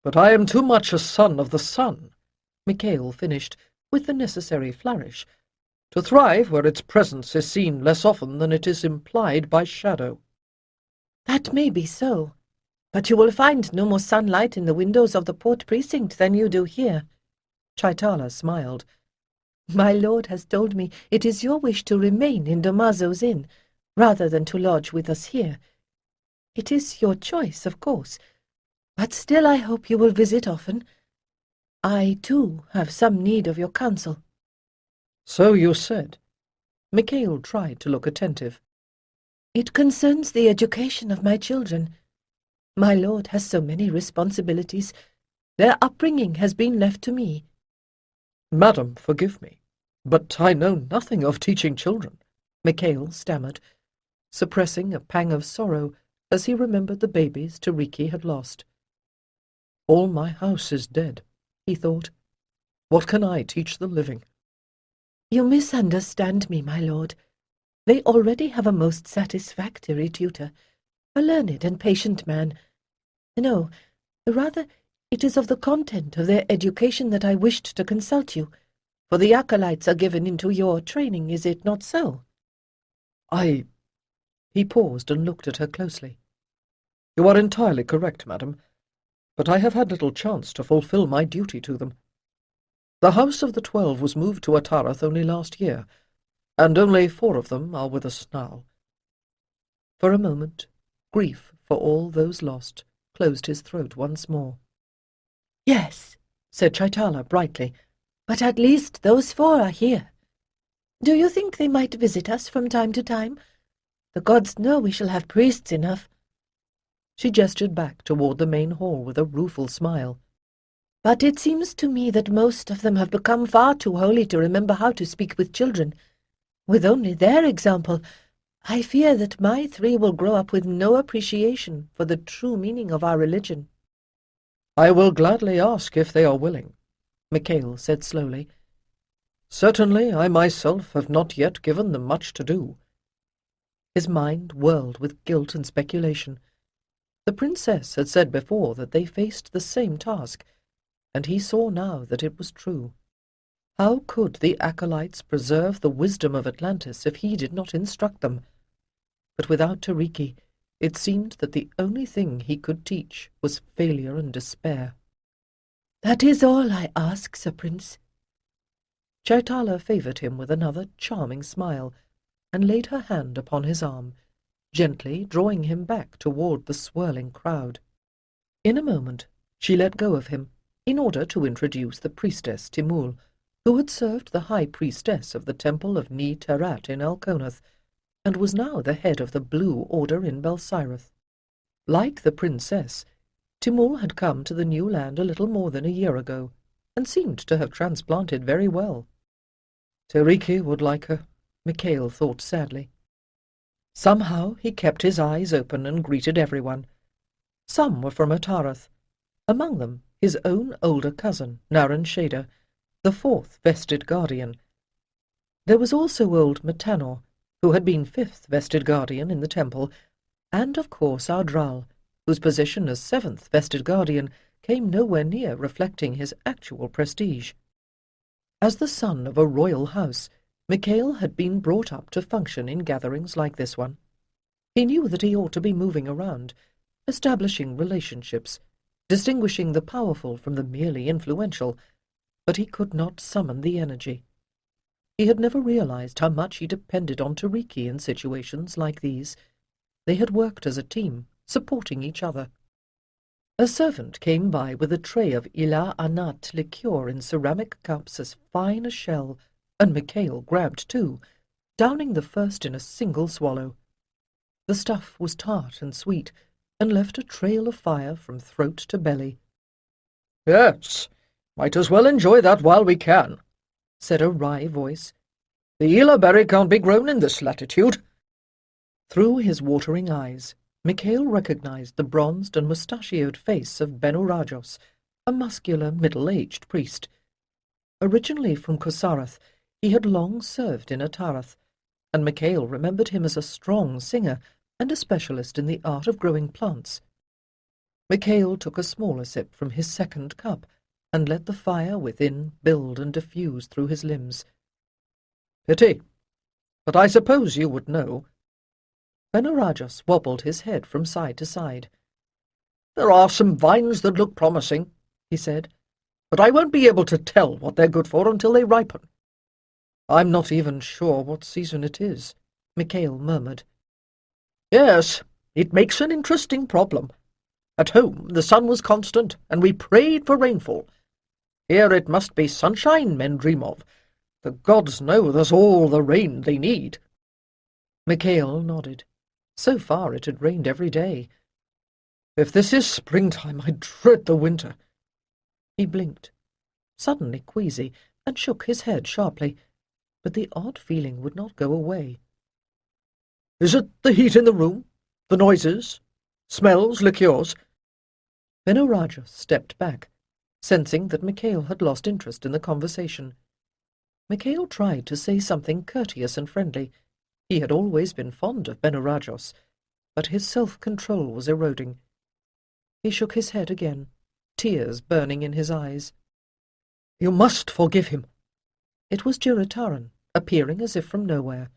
"But I am too much a son of the sun," Micail finished, with the necessary flourish, "to thrive where its presence is seen less often than it is implied by shadow." "That may be so, but you will find no more sunlight in the windows of the port precinct than you do here." Chaitala smiled. "My lord has told me it is your wish to remain in Damaso's inn, rather than to lodge with us here. It is your choice, of course, but still I hope you will visit often. I, too, have some need of your counsel." "So you said." Micail tried to look attentive. "It concerns the education of my children. My lord has so many responsibilities. Their upbringing has been left to me." "Madam, forgive me, but I know nothing of teaching children," Micail stammered, suppressing a pang of sorrow as he remembered the babies Tiriki had lost. "All my house is dead," he thought. "What can I teach the living?" "You misunderstand me, my lord. They already have a most satisfactory tutor, a learned and patient man. No, rather, it is of the content of their education that I wished to consult you, for the acolytes are given into your training, is it not so?" He paused and looked at her closely. "You are entirely correct, madam, but I have had little chance to fulfill my duty to them. The House of the 12 was moved to Atarath only last year, and only 4 of them are with us now." For a moment, grief for all those lost closed his throat once more. "Yes," said Chaitala brightly, "but at least those 4 are here. Do you think they might visit us from time to time? The gods know we shall have priests enough." She gestured back toward the main hall with a rueful smile. "But it seems to me that most of them have become far too holy to remember how to speak with children. With only their example, I fear that my 3 will grow up with no appreciation for the true meaning of our religion." "I will gladly ask if they are willing," Micail said slowly. "Certainly I myself have not yet given them much to do." His mind whirled with guilt and speculation. The princess had said before that they faced the same task, and he saw now that it was true. How could the acolytes preserve the wisdom of Atlantis if he did not instruct them? But without Tiriki, it seemed that the only thing he could teach was failure and despair. "That is all I ask, Sir Prince." Chaitala favoured him with another charming smile, and laid her hand upon his arm, gently drawing him back toward the swirling crowd. In a moment she let go of him, in order to introduce the priestess Timul, who had served the high priestess of the temple of Ni Terat in Alconath, and was now the head of the Blue Order in Belsirath. Like the princess, Timul had come to the new land a little more than a year ago, and seemed to have transplanted very well. Tiriki would like her, Micail thought sadly. Somehow he kept his eyes open and greeted everyone. Some were from Atarath, among them his own older cousin, Naran Shada, the fourth vested guardian. There was also old Matanor, who had been fifth vested guardian in the temple, and of course Ardral, whose position as seventh vested guardian came nowhere near reflecting his actual prestige. As the son of a royal house, Micail had been brought up to function in gatherings like this one. He knew that he ought to be moving around, establishing relationships, distinguishing the powerful from the merely influential, but he could not summon the energy. He had never realized how much he depended on Tiriki in situations like these. They had worked as a team, supporting each other. A servant came by with a tray of Ila Anat liqueur in ceramic cups as fine as shell, and Micail grabbed two, downing the first in a single swallow. The stuff was tart and sweet, and left a trail of fire from throat to belly. "Yes, might as well enjoy that while we can," said a wry voice. "The Ela berry can't be grown in this latitude." Through his watering eyes, Micail recognized the bronzed and mustachioed face of Benurajos, a muscular, middle-aged priest. Originally from Kosarath, he had long served in Atarath, and Micail remembered him as a strong singer and a specialist in the art of growing plants. Micail took a smaller sip from his second cup, and let the fire within build and diffuse through his limbs. "Pity. But I suppose you would know." Benurajos wobbled his head from side to side. "There are some vines that look promising," he said, "but I won't be able to tell what they're good for until they ripen." "I'm not even sure what season it is," Micail murmured. "Yes, it makes an interesting problem. At home the sun was constant, and we prayed for rainfall. Here it must be sunshine men dream of. The gods know there's all the rain they need." Micail nodded. So far it had rained every day. "If this is springtime, I dread the winter." He blinked, suddenly queasy, and shook his head sharply, but the odd feeling would not go away. "Is it the heat in the room? The noises? Smells, liqueurs?" Benurajos stepped back, sensing that Micail had lost interest in the conversation. Micail tried to say something courteous and friendly. He had always been fond of Benurajos, but his self-control was eroding. He shook his head again, tears burning in his eyes. "You must forgive him." It was Jiritaran, appearing as if from nowhere.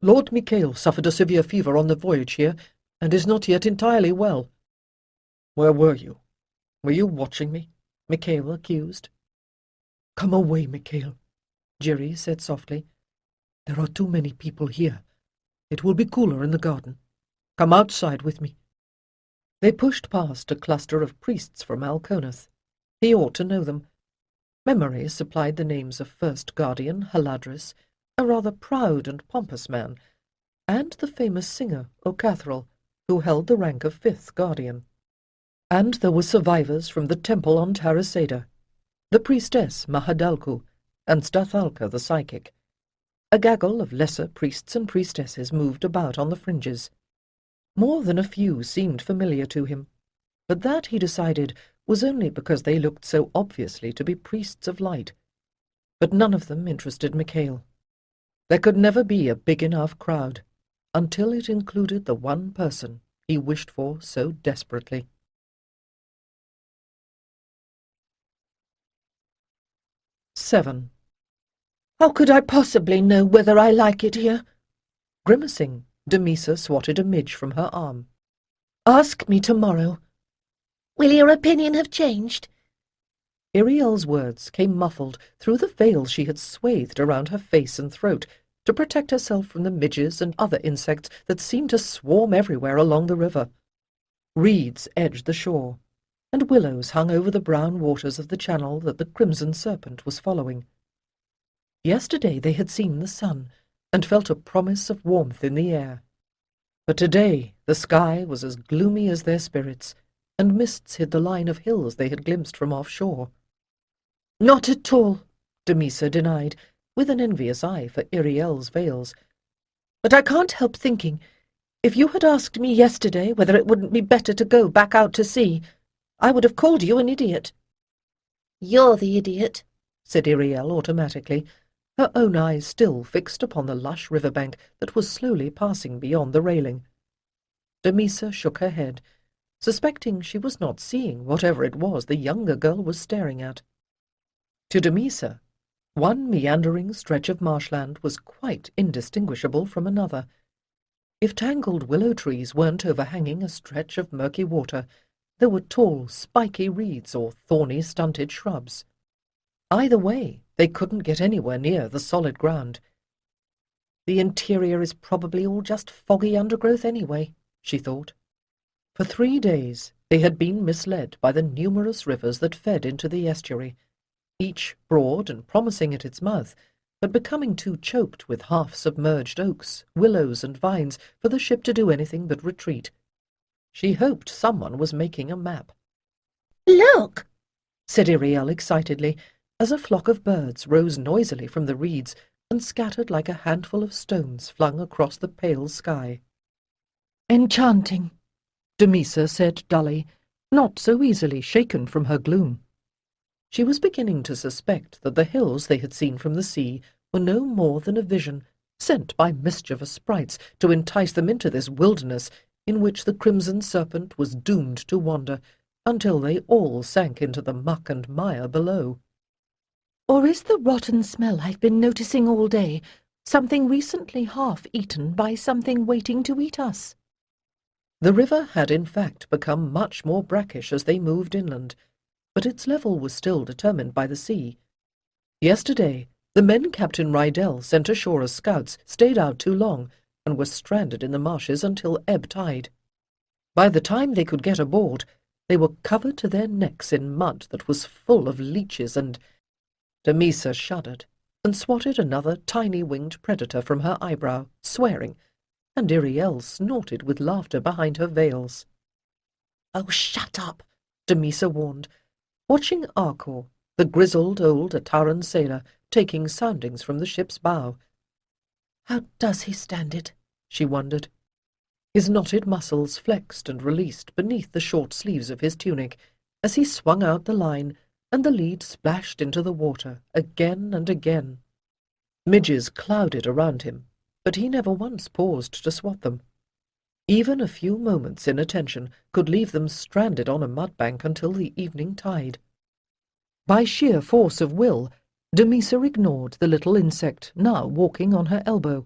"Lord Micail suffered a severe fever on the voyage here, and is not yet entirely well." "Where were you? Were you watching me?" Micail accused. "Come away, Micail," Jiri said softly. "There are too many people here. It will be cooler in the garden. Come outside with me." They pushed past a cluster of priests from Alconath. He ought to know them. Memory supplied the names of First Guardian Haladris, a rather proud and pompous man, and the famous singer Ocathral, who held the rank of Fifth Guardian. And there were survivors from the temple on Taraseda, the priestess Mahadalku, and Stathalka the psychic. A gaggle of lesser priests and priestesses moved about on the fringes. More than a few seemed familiar to him, but that, he decided, was only because they looked so obviously to be priests of light. But none of them interested Micail. There could never be a big enough crowd, until it included the one person he wished for so desperately. 7. How could I possibly know whether I like it here? Grimacing, Damisa swatted a midge from her arm. Ask me tomorrow. Will your opinion have changed? Iriel's words came muffled through the veil she had swathed around her face and throat to protect herself from the midges and other insects that seemed to swarm everywhere along the river. Reeds edged the shore, and willows hung over the brown waters of the channel that the crimson serpent was following. Yesterday they had seen the sun, and felt a promise of warmth in the air. But today the sky was as gloomy as their spirits, and mists hid the line of hills they had glimpsed from offshore. "Not at all," Damisa denied, with an envious eye for Iriel's veils. "But I can't help thinking, if you had asked me yesterday whether it wouldn't be better to go back out to sea, I would have called you an idiot." "You're the idiot," said Iriel automatically, her own eyes still fixed upon the lush riverbank that was slowly passing beyond the railing. Damisa shook her head, suspecting she was not seeing whatever it was the younger girl was staring at. To Damisa, one meandering stretch of marshland was quite indistinguishable from another. If tangled willow trees weren't overhanging a stretch of murky water, there were tall, spiky reeds or thorny, stunted shrubs. Either way, they couldn't get anywhere near the solid ground. The interior is probably all just foggy undergrowth anyway, she thought. For 3 days they had been misled by the numerous rivers that fed into the estuary, each broad and promising at its mouth, but becoming too choked with half-submerged oaks, willows, and vines for the ship to do anything but retreat. She hoped someone was making a map. "Look!" said Iriel excitedly, as a flock of birds rose noisily from the reeds and scattered like a handful of stones flung across the pale sky. "Enchanting," Damisa said dully, not so easily shaken from her gloom. She was beginning to suspect that the hills they had seen from the sea were no more than a vision sent by mischievous sprites to entice them into this wilderness in which the crimson serpent was doomed to wander until they all sank into the muck and mire below. "Or is the rotten smell I've been noticing all day something recently half-eaten by something waiting to eat us?" The river had in fact become much more brackish as they moved inland, but its level was still determined by the sea. Yesterday, the men Captain Rydell sent ashore as scouts stayed out too long and were stranded in the marshes until ebb tide. By the time they could get aboard, they were covered to their necks in mud that was full of leeches and— Damisa shuddered and swatted another tiny winged predator from her eyebrow, swearing, and Iriel snorted with laughter behind her veils. "Oh, shut up," Damisa warned, watching Arkor, the grizzled old Ataran sailor, taking soundings from the ship's bow. "How does he stand it?" she wondered. His knotted muscles flexed and released beneath the short sleeves of his tunic as he swung out the line and the lead splashed into the water again and again. Midges clouded around him, but he never once paused to swat them. Even a few moments' inattention could leave them stranded on a mudbank until the evening tide. By sheer force of will, Damisa ignored the little insect now walking on her elbow.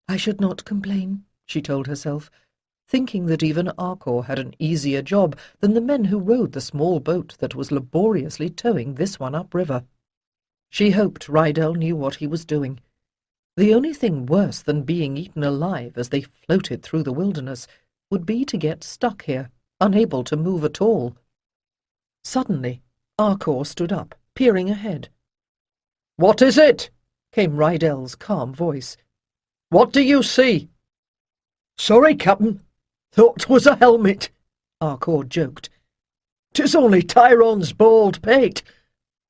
"I should not complain," she told herself, thinking that even Arkor had an easier job than the men who rowed the small boat that was laboriously towing this one upriver. She hoped Rydell knew what he was doing. The only thing worse than being eaten alive as they floated through the wilderness would be to get stuck here, unable to move at all. Suddenly, Arkor stood up, peering ahead. "What is it?" came Rydell's calm voice. "What do you see?" "Sorry, Captain. Thought 'twas a helmet," Arkor joked. "'Tis only Tyrone's bald pate.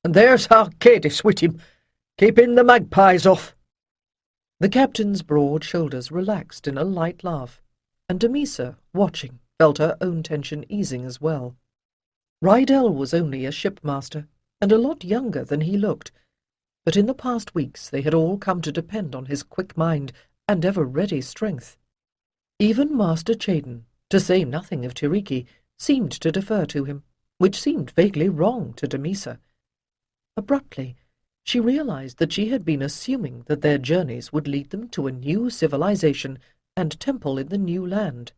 And there's Arcadis with him, keeping the magpies off." The captain's broad shoulders relaxed in a light laugh, and Damisa, watching, felt her own tension easing as well. Rydell was only a shipmaster, and a lot younger than he looked, but in the past weeks they had all come to depend on his quick mind and ever-ready strength. Even Master Chaden, to say nothing of Tiriki, seemed to defer to him, which seemed vaguely wrong to Damisa. Abruptly, she realized that she had been assuming that their journeys would lead them to a new civilization and temple in the new land.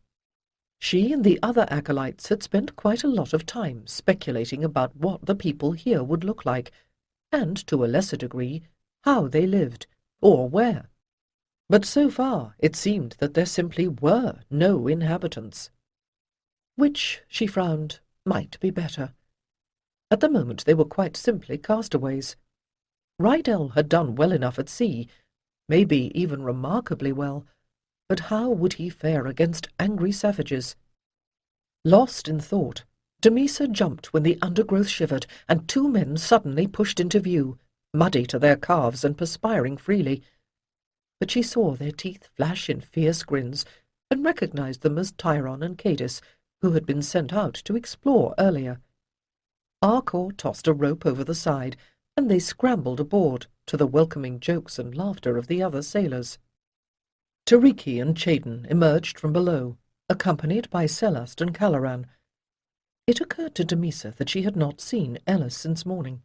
She and the other acolytes had spent quite a lot of time speculating about what the people here would look like, and, to a lesser degree, how they lived, or where. But so far it seemed that there simply were no inhabitants. Which, she frowned, might be better. At the moment they were quite simply castaways. Rydell had done well enough at sea, maybe even remarkably well, but how would he fare against angry savages? Lost in thought, Damisa jumped when the undergrowth shivered, and two men suddenly pushed into view, muddy to their calves and perspiring freely. But she saw their teeth flash in fierce grins, and recognized them as Tyron and Cadis, who had been sent out to explore earlier. Arcor tossed a rope over the side, and they scrambled aboard, to the welcoming jokes and laughter of the other sailors. Tiriki and Chaden emerged from below, accompanied by Celeste and Caloran. It occurred to Damisa that she had not seen Ellis since morning.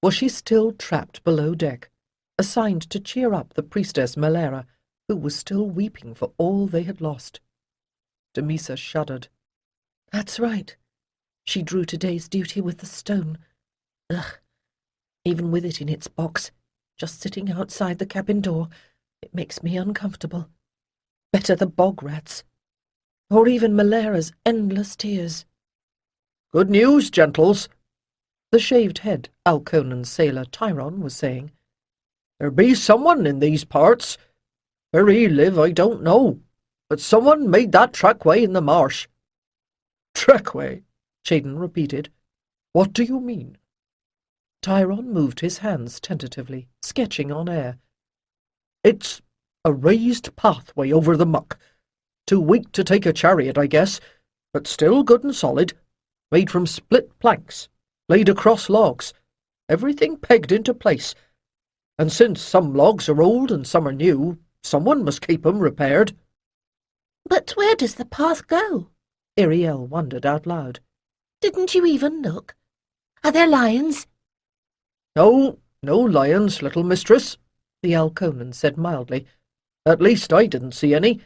Was she still trapped below deck, assigned to cheer up the priestess Malera, who was still weeping for all they had lost? Damisa shuddered. That's right. She drew today's duty with the stone. Ugh. Even with it in its box, just sitting outside the cabin door, it makes me uncomfortable. Better the bog rats. Or even Malera's endless tears. "Good news, gentles," The shaved-head Alconan sailor Tyron was saying. "There be someone in these parts. Where he live I don't know, but someone made that trackway in the marsh." "Trackway?" Chaden repeated. "What do you mean?" Tyron moved his hands tentatively, sketching on air. "It's a raised pathway over the muck. Too weak to take a chariot, I guess, but still good and solid. Made from split planks, laid across logs, everything pegged into place. And since some logs are old and some are new, someone must keep 'em repaired." But where does the path go? Iriel wondered out loud. Didn't you even look? Are there lions? "No, no lions, little mistress," The Alconan said mildly. "At least I didn't see any,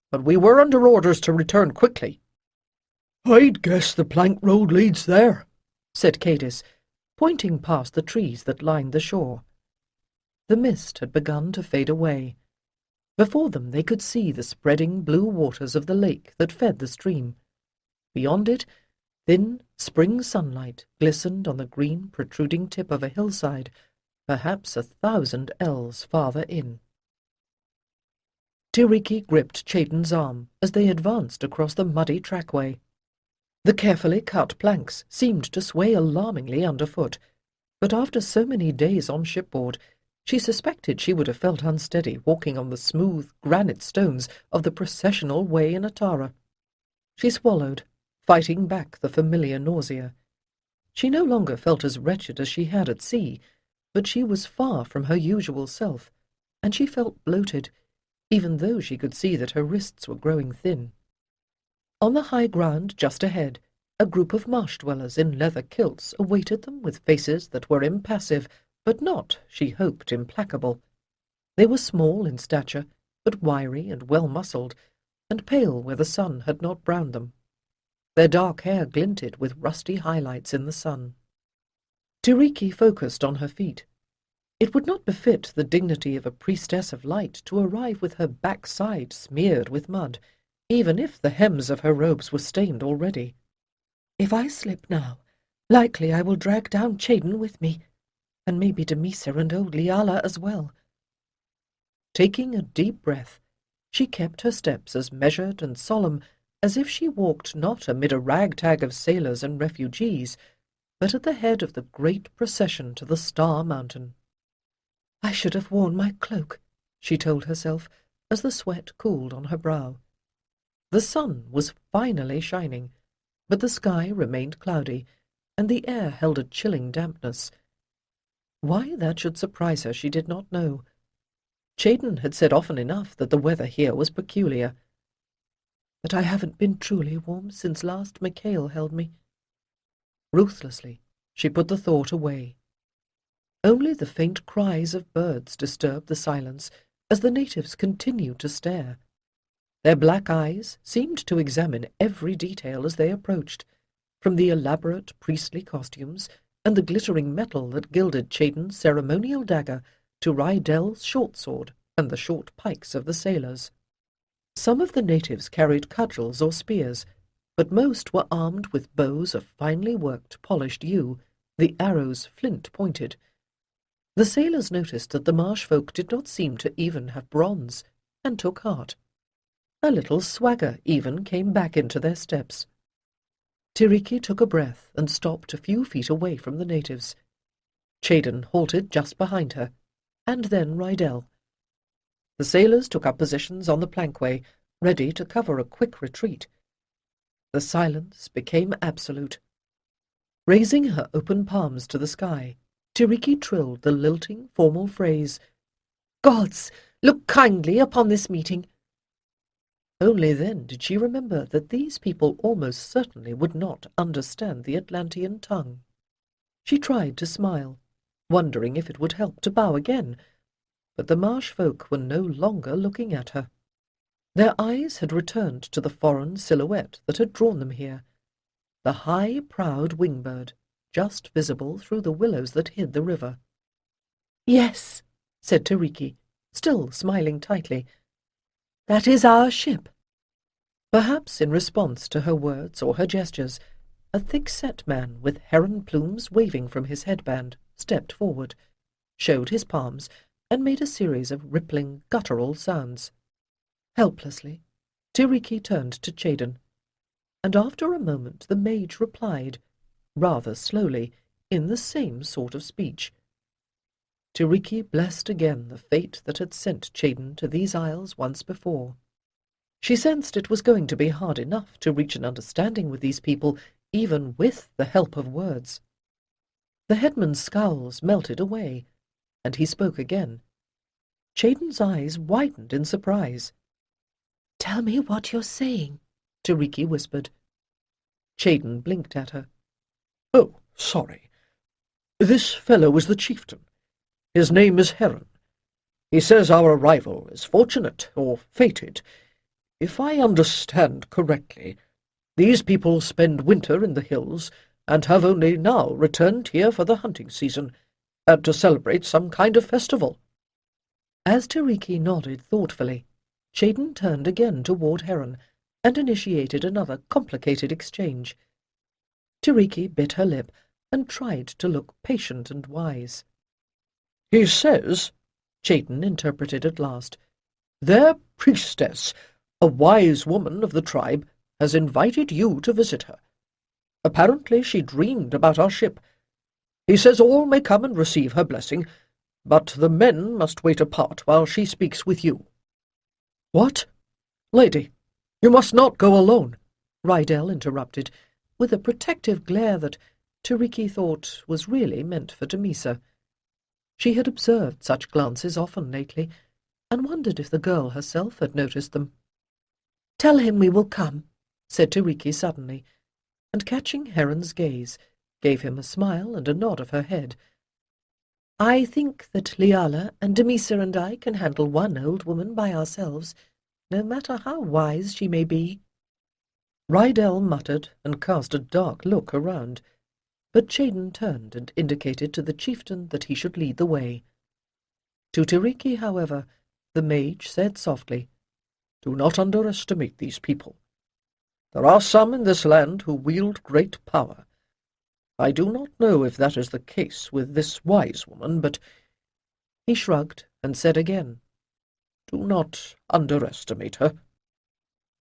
but we were under orders to return quickly." "I'd guess the plank road leads there," said Cadis, pointing past the trees that lined the shore. The mist had begun to fade away. Before them they could see the spreading blue waters of the lake that fed the stream. Beyond it, thin spring sunlight glistened on the green protruding tip of a hillside, perhaps 1,000 ells farther in. Tiriki gripped Chaden's arm as they advanced across the muddy trackway. The carefully cut planks seemed to sway alarmingly underfoot, but after so many days on shipboard, she suspected she would have felt unsteady walking on the smooth granite stones of the processional way in Atara. She swallowed, fighting back the familiar nausea. She no longer felt as wretched as she had at sea, but she was far from her usual self, and she felt bloated, even though she could see that her wrists were growing thin. On the high ground just ahead, a group of marsh-dwellers in leather kilts awaited them with faces that were impassive, but not, she hoped, implacable. They were small in stature, but wiry and well-muscled, and pale where the sun had not browned them. Their dark hair glinted with rusty highlights in the sun. Tiriki focused on her feet. It would not befit the dignity of a priestess of light to arrive with her backside smeared with mud, even if the hems of her robes were stained already. If I slip now, likely I will drag down Chaden with me, and maybe Damisa and old Liala as well. Taking a deep breath, she kept her steps as measured and solemn as if she walked not amid a ragtag of sailors and refugees, but at the head of the great procession to the Star Mountain. I should have worn my cloak, she told herself, as the sweat cooled on her brow. The sun was finally shining, but the sky remained cloudy, and the air held a chilling dampness. Why that should surprise her she did not know. Chaden had said often enough that the weather here was peculiar. But I haven't been truly warm since last Micail held me. Ruthlessly, she put the thought away. Only the faint cries of birds disturbed the silence as the natives continued to stare. Their black eyes seemed to examine every detail as they approached, from the elaborate priestly costumes and the glittering metal that gilded Chayden's ceremonial dagger to Rydel's short sword and the short pikes of the sailors. Some of the natives carried cudgels or spears, but most were armed with bows of finely worked, polished yew, the arrows flint-pointed. The sailors noticed that the marsh folk did not seem to even have bronze, and took heart. A little swagger even came back into their steps. Tiriki took a breath and stopped a few feet away from the natives. Chayden halted just behind her, and then Rydell. The sailors took up positions on the plankway, ready to cover a quick retreat. The silence became absolute. Raising her open palms to the sky, Tiriki trilled the lilting, formal phrase, "Gods, look kindly upon this meeting." Only then did she remember that these people almost certainly would not understand the Atlantean tongue. She tried to smile, wondering if it would help to bow again, but the marsh folk were no longer looking at her. Their eyes had returned to the foreign silhouette that had drawn them here, the high, proud wing-bird, just visible through the willows that hid the river. "Yes," said Tiriki, still smiling tightly. "that is our ship." Perhaps in response to her words or her gestures, a thick-set man with heron plumes waving from his headband stepped forward, showed his palms, and made a series of rippling, guttural sounds. Helplessly, Tiriki turned to Chayden, and after a moment the mage replied, rather slowly, in the same sort of speech. Tiriki blessed again the fate that had sent Chayden to these isles once before. She sensed it was going to be hard enough to reach an understanding with these people, even with the help of words. The headman's scowls melted away, and he spoke again. Chayden's eyes widened in surprise. "Tell me what you're saying," Tiriki whispered. Chayden blinked at her. "Oh, sorry. This fellow is the chieftain. His name is Heron. He says our arrival is fortunate, or fated. If I understand correctly, these people spend winter in the hills, and have only now returned here for the hunting season, and to celebrate some kind of festival." As Tiriki nodded thoughtfully, Chayden turned again toward Heron, and initiated another complicated exchange. Tiriki bit her lip, and tried to look patient and wise. "He says," Chayden interpreted at last, "their priestess, a wise woman of the tribe, has invited you to visit her. Apparently she dreamed about our ship. He says all may come and receive her blessing, but the men must wait apart while she speaks with you." "What? Lady, you must not go alone," Rydell interrupted, with a protective glare that Tiriki thought was really meant for Damisa. She had observed such glances often lately, and wondered if the girl herself had noticed them. "Tell him we will come," said Tiriki suddenly, and catching Heron's gaze, gave him a smile and a nod of her head. "I think that Liala and Damisa and I can handle one old woman by ourselves, no matter how wise she may be." Rydell muttered and cast a dark look around, but Chayden turned and indicated to the chieftain that he should lead the way. To Tiriki, however, the mage said softly, "Do not underestimate these people. There are some in this land who wield great power. I do not know if that is the case with this wise woman, but—" He shrugged and said again, "Do not underestimate her."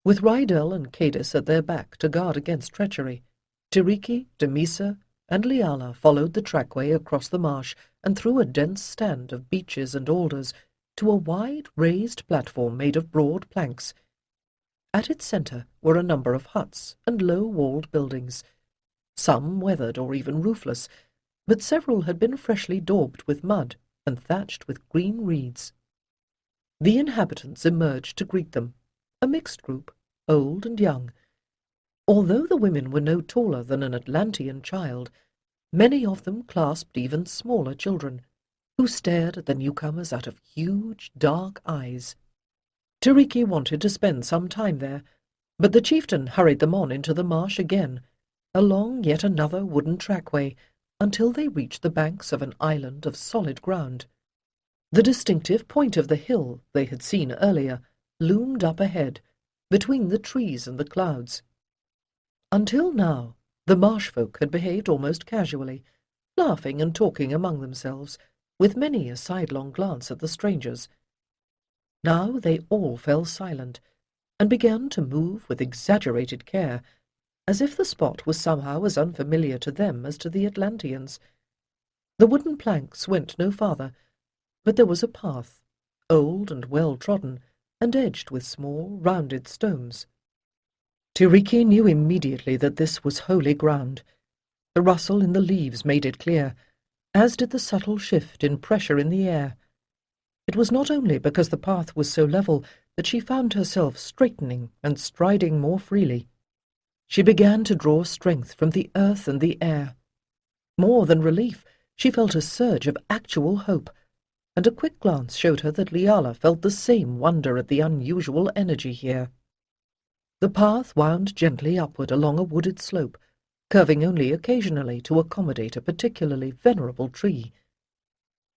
With Rydell and Cadis at their back to guard against treachery, Tiriki, Damisa, and Liala followed the trackway across the marsh and through a dense stand of beeches and alders to a wide raised platform made of broad planks. At its centre were a number of huts and low-walled buildings, some weathered or even roofless, but several had been freshly daubed with mud and thatched with green reeds. The inhabitants emerged to greet them, a mixed group, old and young. Although the women were no taller than an Atlantean child, many of them clasped even smaller children, who stared at the newcomers out of huge, dark eyes. Tiriki wanted to spend some time there, but the chieftain hurried them on into the marsh again, along yet another wooden trackway, until they reached the banks of an island of solid ground. The distinctive point of the hill they had seen earlier loomed up ahead, between the trees and the clouds. Until now, the marsh folk had behaved almost casually, laughing and talking among themselves, with many a sidelong glance at the strangers. Now they all fell silent, and began to move with exaggerated care, as if the spot was somehow as unfamiliar to them as to the Atlanteans. The wooden planks went no farther, but there was a path, old and well-trodden, and edged with small, rounded stones. Tiriki knew immediately that this was holy ground. The rustle in the leaves made it clear, as did the subtle shift in pressure in the air. It was not only because the path was so level that she found herself straightening and striding more freely. She began to draw strength from the earth and the air. More than relief, she felt a surge of actual hope, and a quick glance showed her that Liala felt the same wonder at the unusual energy here. The path wound gently upward along a wooded slope, curving only occasionally to accommodate a particularly venerable tree.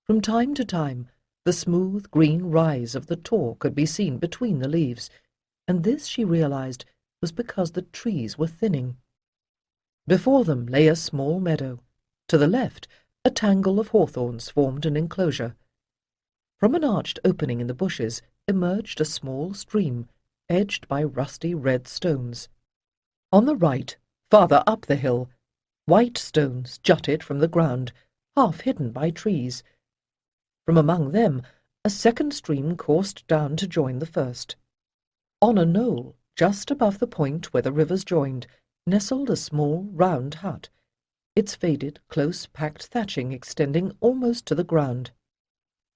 From time to time, the smooth green rise of the tor could be seen between the leaves, and this, she realized, was because the trees were thinning. Before them lay a small meadow. To the left, a tangle of hawthorns formed an enclosure. From an arched opening in the bushes emerged a small stream, edged by rusty red stones. On the right, farther up the hill, white stones jutted from the ground, half hidden by trees. From among them, a second stream coursed down to join the first. On a knoll, just above the point where the rivers joined, nestled a small, round hut, its faded, close-packed thatching extending almost to the ground.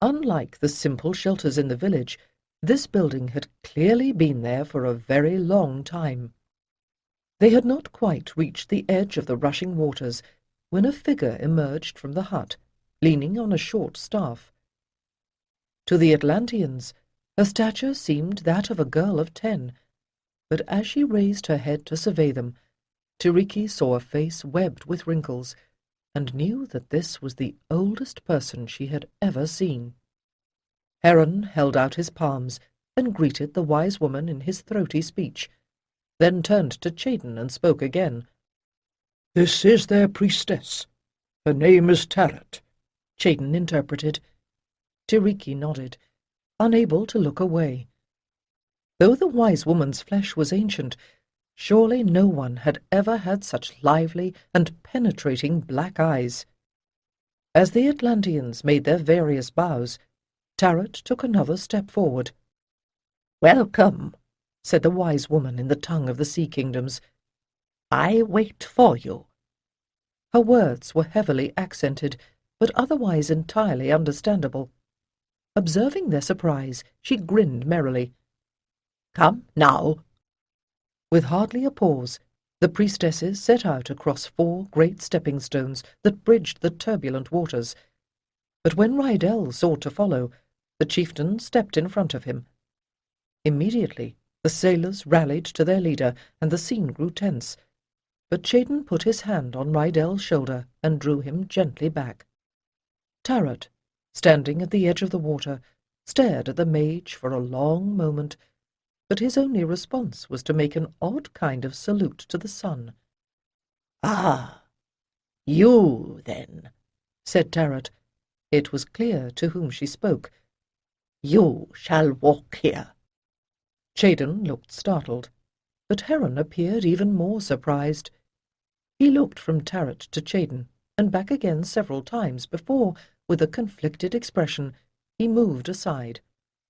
Unlike the simple shelters in the village, this building had clearly been there for a very long time. They had not quite reached the edge of the rushing waters when a figure emerged from the hut, leaning on a short staff. To the Atlanteans, her stature seemed that of a girl of 10, but as she raised her head to survey them, Tiriki saw a face webbed with wrinkles, and knew that this was the oldest person she had ever seen. Heron held out his palms and greeted the wise woman in his throaty speech, then turned to Chaden and spoke again. "This is their priestess. Her name is Tarot," Chaden interpreted. Tiriki nodded, unable to look away. Though the wise woman's flesh was ancient, surely no one had ever had such lively and penetrating black eyes. As the Atlanteans made their various bows, Tarot took another step forward. "Welcome," said the wise woman in the tongue of the Sea Kingdoms. "I wait for you." Her words were heavily accented, but otherwise entirely understandable. Observing their surprise, she grinned merrily. "Come now." With hardly a pause, the priestesses set out across 4 great stepping stones that bridged the turbulent waters. But when Rydell sought to follow, the chieftain stepped in front of him. Immediately, the sailors rallied to their leader, and the scene grew tense. But Chaden put his hand on Rydell's shoulder and drew him gently back. Tarot, standing at the edge of the water, stared at the mage for a long moment, but his only response was to make an odd kind of salute to the sun. "Ah, you, then," said Tarot. It was clear to whom she spoke. "You shall walk here." Chaden looked startled, but Heron appeared even more surprised. He looked from Tarot to Chaden, and back again several times before, with a conflicted expression, he moved aside,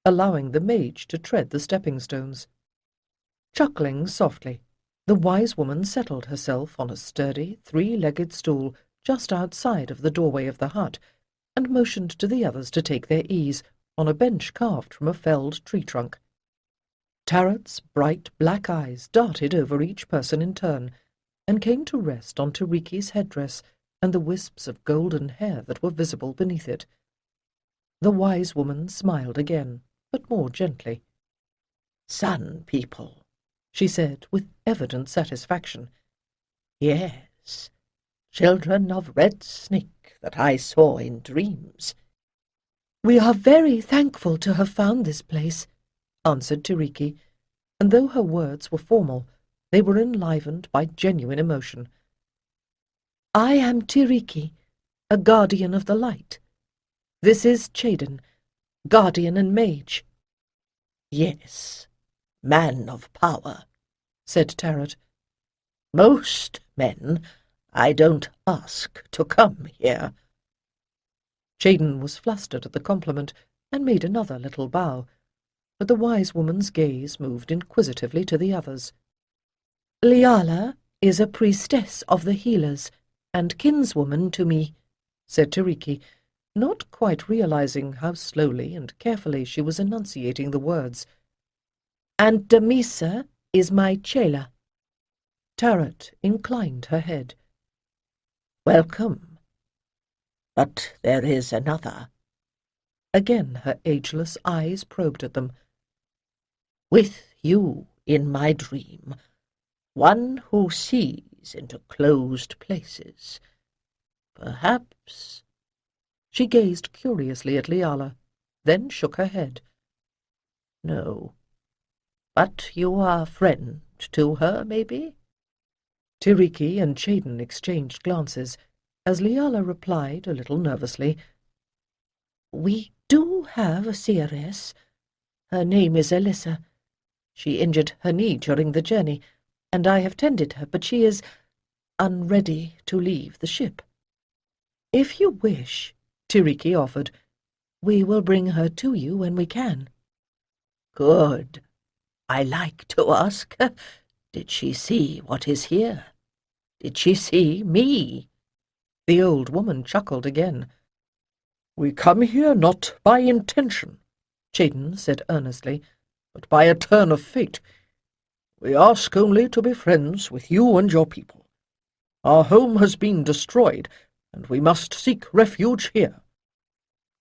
allowing the mage to tread the stepping stones. Chuckling softly, the wise woman settled herself on a sturdy, 3-legged stool just outside of the doorway of the hut, and motioned to the others to take their ease on a bench carved from a felled tree trunk. Tarot's bright black eyes darted over each person in turn, and came to rest on Tiriki's headdress and the wisps of golden hair that were visible beneath it. The wise woman smiled again, but more gently. Sun people, she said with evident satisfaction. Yes, children of red snake that I saw in dreams. We are very thankful to have found this place, answered Tiriki, and though her words were formal, they were enlivened by genuine emotion. I am Tiriki, a guardian of the light. This is Chaden, guardian and mage. Yes, man of power, said Tarot. Most men I don't ask to come here. Chaden was flustered at the compliment, and made another little bow, but the wise woman's gaze moved inquisitively to the others. Liala is a priestess of the healers, and kinswoman to me, said Tiriki, not quite realizing how slowly and carefully she was enunciating the words. And Damisa is my chela. Tarot inclined her head. Welcome. But there is another. Again her ageless eyes probed at them. With you in my dream, one who sees into closed places. Perhaps. She gazed curiously at Liala, then shook her head. No. But you are friend to her, maybe? Tiriki and Chaden exchanged glances, as Liala replied a little nervously, We do have a seeress. Her name is Elissa. She injured her knee during the journey, and I have tended her, but she is unready to leave the ship. If you wish, Tiriki offered, we will bring her to you when we can. Good. I like to ask her, did she see what is here? Did she see me? The old woman chuckled again. We come here not by intention, Chaden said earnestly, but by a turn of fate. We ask only to be friends with you and your people. Our home has been destroyed, and we must seek refuge here.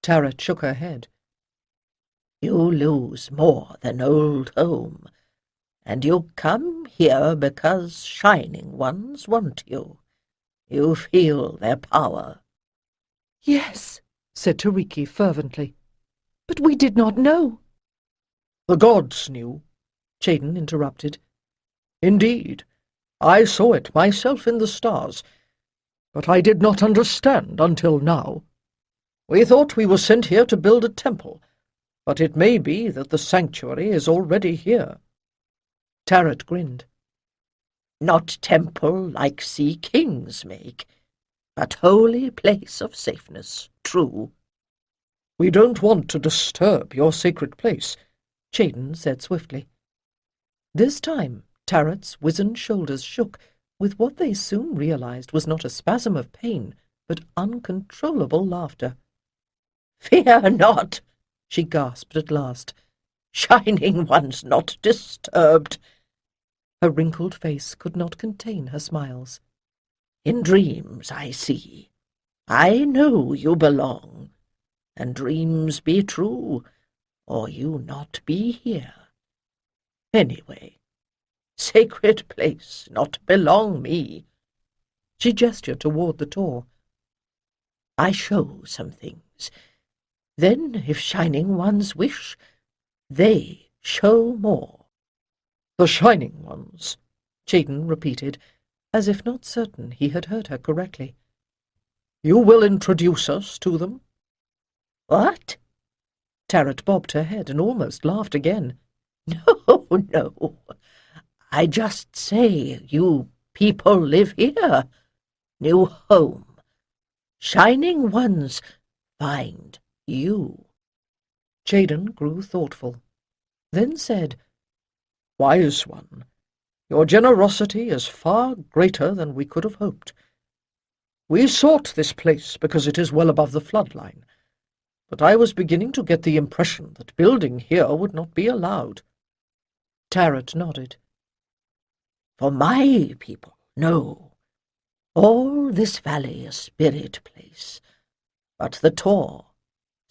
Tarot shook her head. You lose more than old home, and you come here because shining ones want you. You feel their power. Yes, said Tiriki fervently. But we did not know. The gods knew, Chaden interrupted. Indeed, I saw it myself in the stars, but I did not understand until now. We thought we were sent here to build a temple, but it may be that the sanctuary is already here. Tarot grinned. Not temple like sea kings make, but holy place of safeness, true. We don't want to disturb your sacred place, Chaden said swiftly. This time Tarot's wizened shoulders shook with what they soon realized was not a spasm of pain, but uncontrollable laughter. Fear not, she gasped at last. Shining one's not disturbed. Her wrinkled face could not contain her smiles. In dreams I see. I know you belong, and dreams be true, or you not be here. Anyway, sacred place not belong me. She gestured toward the door. I show some things. Then, if shining ones wish, they show more. The shining ones, Chaden repeated, as if not certain he had heard her correctly. You will introduce us to them? What? Tarot bobbed her head and almost laughed again. No, no. I just say you people live here. New home. Shining ones find you. Chaden grew thoughtful, then said, Wise one, your generosity is far greater than we could have hoped. We sought this place because it is well above the floodline, but I was beginning to get the impression that building here would not be allowed. Tarot nodded. For my people, no. All this valley a spirit place, but the Tor,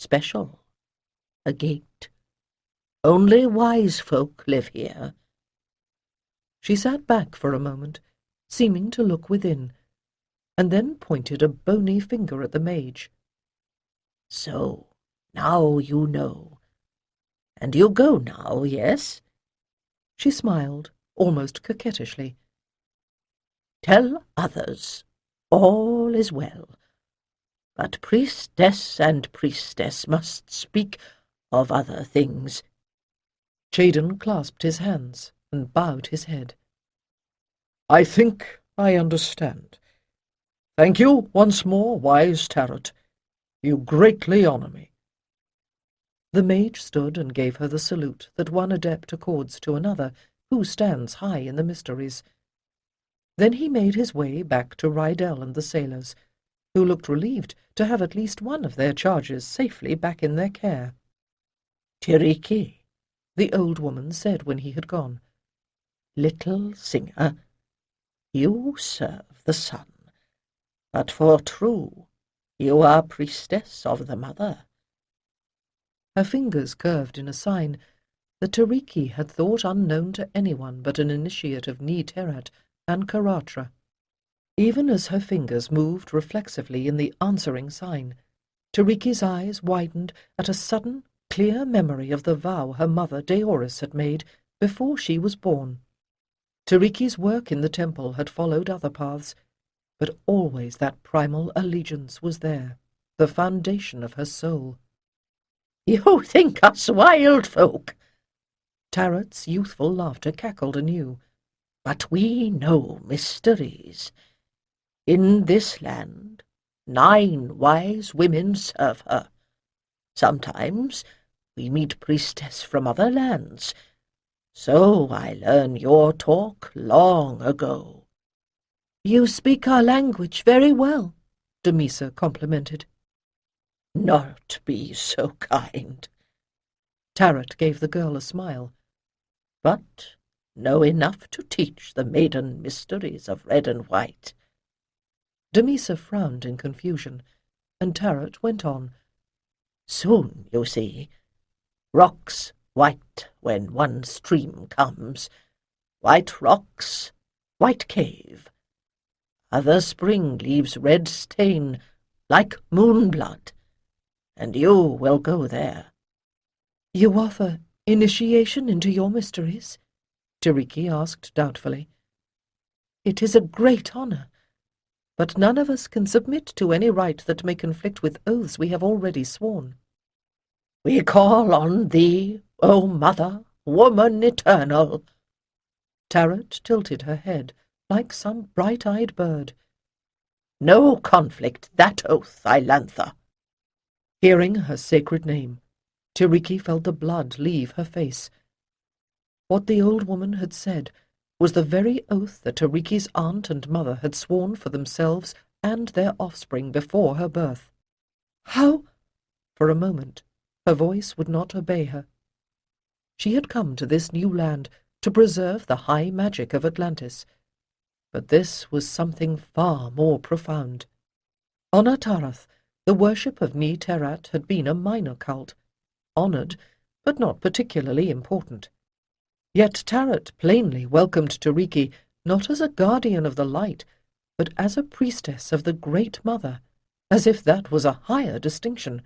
special, a gate. Only wise folk live here. She sat back for a moment, seeming to look within, and then pointed a bony finger at the mage. So, now you know. And you go now, yes? She smiled, almost coquettishly. Tell others all is well. But priestess and priestess must speak of other things. Jaden clasped his hands and bowed his head. I think I understand. Thank you once more, wise Tarot. You greatly honour me. The mage stood and gave her the salute that one adept accords to another who stands high in the mysteries. Then he made his way back to Rydell and the sailors, who looked relieved to have at least one of their charges safely back in their care. Tiriki, The old woman said when he had gone. little singer, you serve the sun, but for true, you are priestess of the mother. Her fingers curved in a sign that Tiriki had thought unknown to anyone but an initiate of Ni Terat and Karatra. Even as her fingers moved reflexively in the answering sign, Tiriki's eyes widened at a sudden, clear memory of the vow her mother Deoris had made before she was born. Tiriki's work in the temple had followed other paths, but always that primal allegiance was there, the foundation of her soul. You think us wild folk? Tarot's youthful laughter cackled anew. But we know mysteries. In this land, 9 wise women serve her. Sometimes we meet priestess from other lands. So I learned your talk long ago. You speak our language very well, Damisa complimented. Not be so kind. Tarot gave the girl a smile. But know enough to teach the maiden mysteries of red and white. Damisa frowned in confusion, and Tarot went on. Soon, you see, rocks white when one stream comes. White rocks, white cave. Other spring leaves red stain, like moon blood, and you will go there. You offer initiation into your mysteries? Tiriki asked doubtfully. It is a great honor, but none of us can submit to any rite that may conflict with oaths we have already sworn. We call on thee, O Mother, Woman Eternal. Tarot tilted her head like some bright-eyed bird. No conflict that oath, Ilantha. Hearing her sacred name, Tiriki felt the blood leave her face. What the old woman had said was the very oath that Tiriki's aunt and mother had sworn for themselves and their offspring before her birth. How? For a moment, her voice would not obey her. She had come to this new land to preserve the high magic of Atlantis, but this was something far more profound. On Atarath, the worship of Ni Terat had been a minor cult, honored, but not particularly important. Yet Tarot plainly welcomed Tiriki not as a guardian of the light, but as a priestess of the Great Mother, as if that was a higher distinction.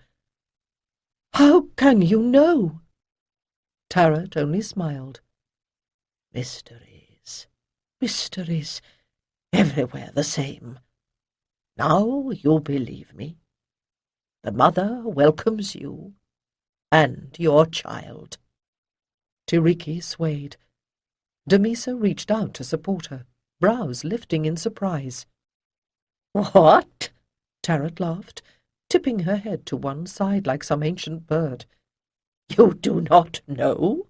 How can you know? Tarot only smiled. Mysteries, mysteries, everywhere the same. Now you believe me. The mother welcomes you, and your child. Tiriki swayed. Damisa reached out to support her, brows lifting in surprise. What? Tarot laughed, tipping her head to one side like some ancient bird. You do not know?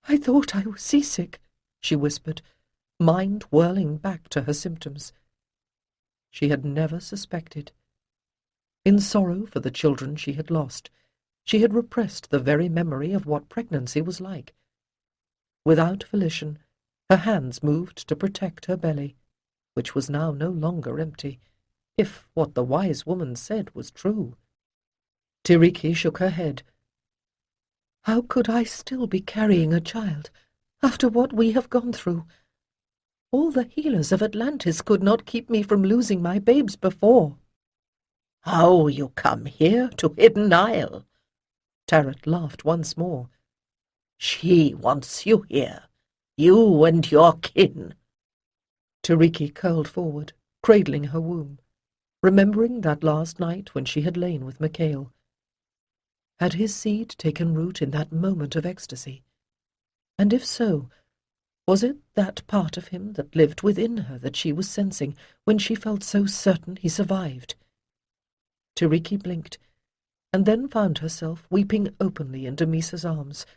I thought I was seasick, she whispered, mind whirling back to her symptoms. She had never suspected. In sorrow for the children she had lost, she had repressed the very memory of what pregnancy was like. Without volition, her hands moved to protect her belly, which was now no longer empty, if what the wise woman said was true. Tiriki shook her head. How could I still be carrying a child, after what we have gone through? All the healers of Atlantis could not keep me from losing my babes before." "How you come here to Hidden Isle?" Tarot laughed once more. "She wants you here, you and your kin." Tiriki curled forward, cradling her womb, remembering that last night when she had lain with Micail. Had his seed taken root in that moment of ecstasy? And if so, was it that part of him that lived within her that she was sensing when she felt so certain he survived? Tiriki blinked, and then found herself weeping openly in Damisa's arms,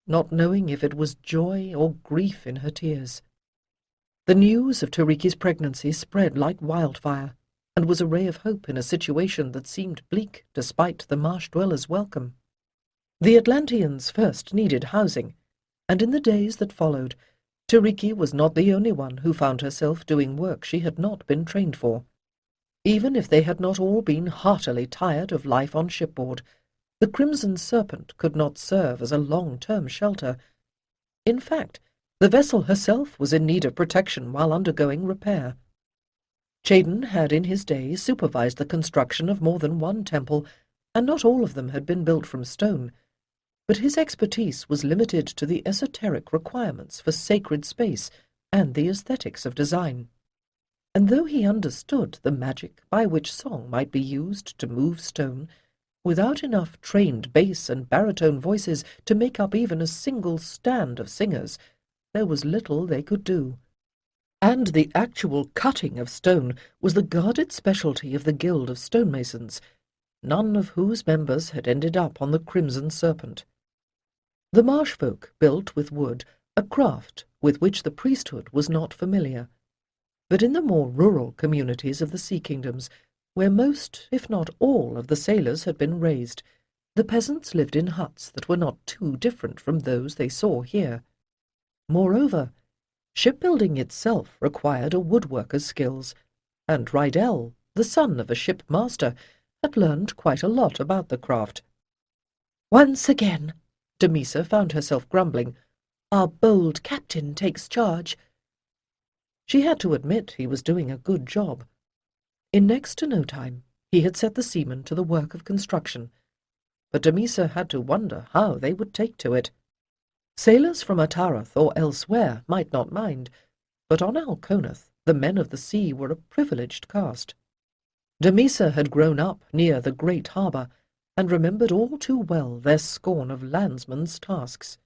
not knowing if it was joy or grief in her tears. The news of Tiriki's pregnancy spread like wildfire, and was a ray of hope in a situation that seemed bleak despite the marsh dwellers' welcome. The Atlanteans first needed housing, and in the days that followed, Tiriki was not the only one who found herself doing work she had not been trained for. Even if they had not all been heartily tired of life on shipboard, the Crimson Serpent could not serve as a long-term shelter. In fact, the vessel herself was in need of protection while undergoing repair. Chaden had in his day supervised the construction of more than one temple, and not all of them had been built from stone, but his expertise was limited to the esoteric requirements for sacred space and the aesthetics of design. And though he understood the magic by which song might be used to move stone, without enough trained bass and baritone voices to make up even a single stand of singers, there was little they could do. And the actual cutting of stone was the guarded specialty of the Guild of Stonemasons, none of whose members had ended up on the Crimson Serpent. The marsh folk built with wood a craft with which the priesthood was not familiar, but in the more rural communities of the Sea Kingdoms, where most, if not all, of the sailors had been raised, the peasants lived in huts that were not too different from those they saw here. Moreover, shipbuilding itself required a woodworker's skills, and Rydell, the son of a shipmaster, had learned quite a lot about the craft. "Once again," Damisa found herself grumbling, "our bold captain takes charge." She had to admit he was doing a good job. In next to no time, he had set the seamen to the work of construction, but Damisa had to wonder how they would take to it. Sailors from Atarath or elsewhere might not mind, but on Alconath the men of the sea were a privileged caste. Damisa had grown up near the great harbour, and remembered all too well their scorn of landsmen's tasks.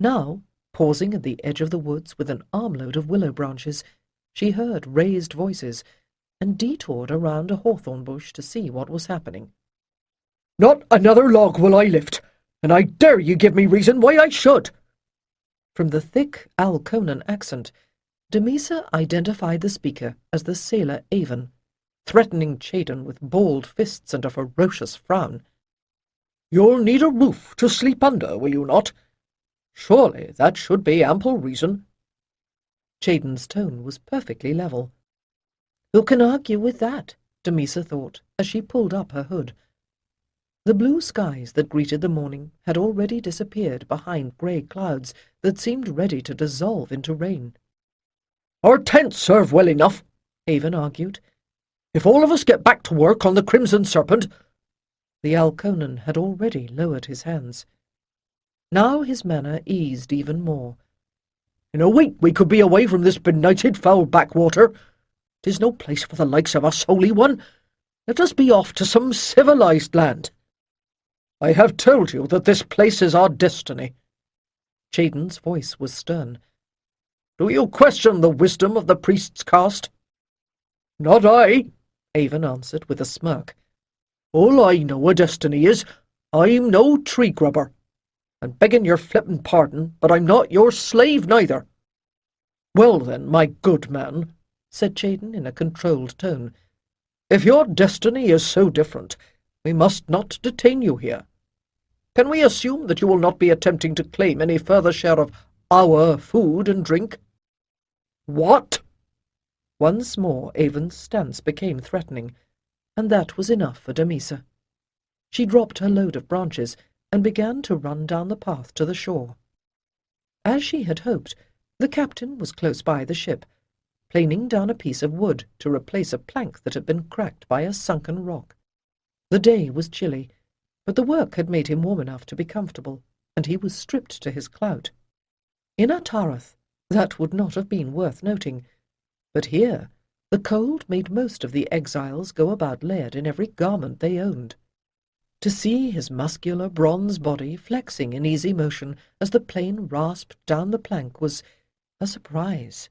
Now, pausing at the edge of the woods with an armload of willow branches, she heard raised voices, and detoured around a hawthorn bush to see what was happening. "Not another log will I lift, and I dare you give me reason why I should." From the thick Alconan accent, Damisa identified the speaker as the sailor Avon, threatening Chaden with balled fists and a ferocious frown. "You'll need a roof to sleep under, will you not? Surely that should be ample reason." Chaden's tone was perfectly level. Who can argue with that? Damisa thought, as she pulled up her hood. The blue skies that greeted the morning had already disappeared behind grey clouds that seemed ready to dissolve into rain. "Our tents serve well enough," Avon argued. "If all of us get back to work on the Crimson Serpent—" The Alconan had already lowered his hands. Now his manner eased even more. "In a week we could be away from this benighted foul backwater. 'Tis no place for the likes of us, Holy One. Let us be off to some civilized land. I have told you that this place is our destiny." Chaden's voice was stern. "Do you question the wisdom of the priest's caste?" "Not I," Avon answered with a smirk. "All I know of destiny is, I'm no tree grubber. And begging your flippin' pardon, but I'm not your slave neither." "Well then, my good man," said Chaden in a controlled tone, "if your destiny is so different, we must not detain you here. Can we assume that you will not be attempting to claim any further share of our food and drink?" "What?" Once more Avon's stance became threatening, and that was enough for Damisa. She dropped her load of branches and began to run down the path to the shore. As she had hoped, the captain was close by the ship, planing down a piece of wood to replace a plank that had been cracked by a sunken rock. The day was chilly, but the work had made him warm enough to be comfortable, and he was stripped to his clout. In Atarath, that would not have been worth noting, but here the cold made most of the exiles go about layered in every garment they owned. To see his muscular bronze body flexing in easy motion as the plane rasped down the plank was a surprise.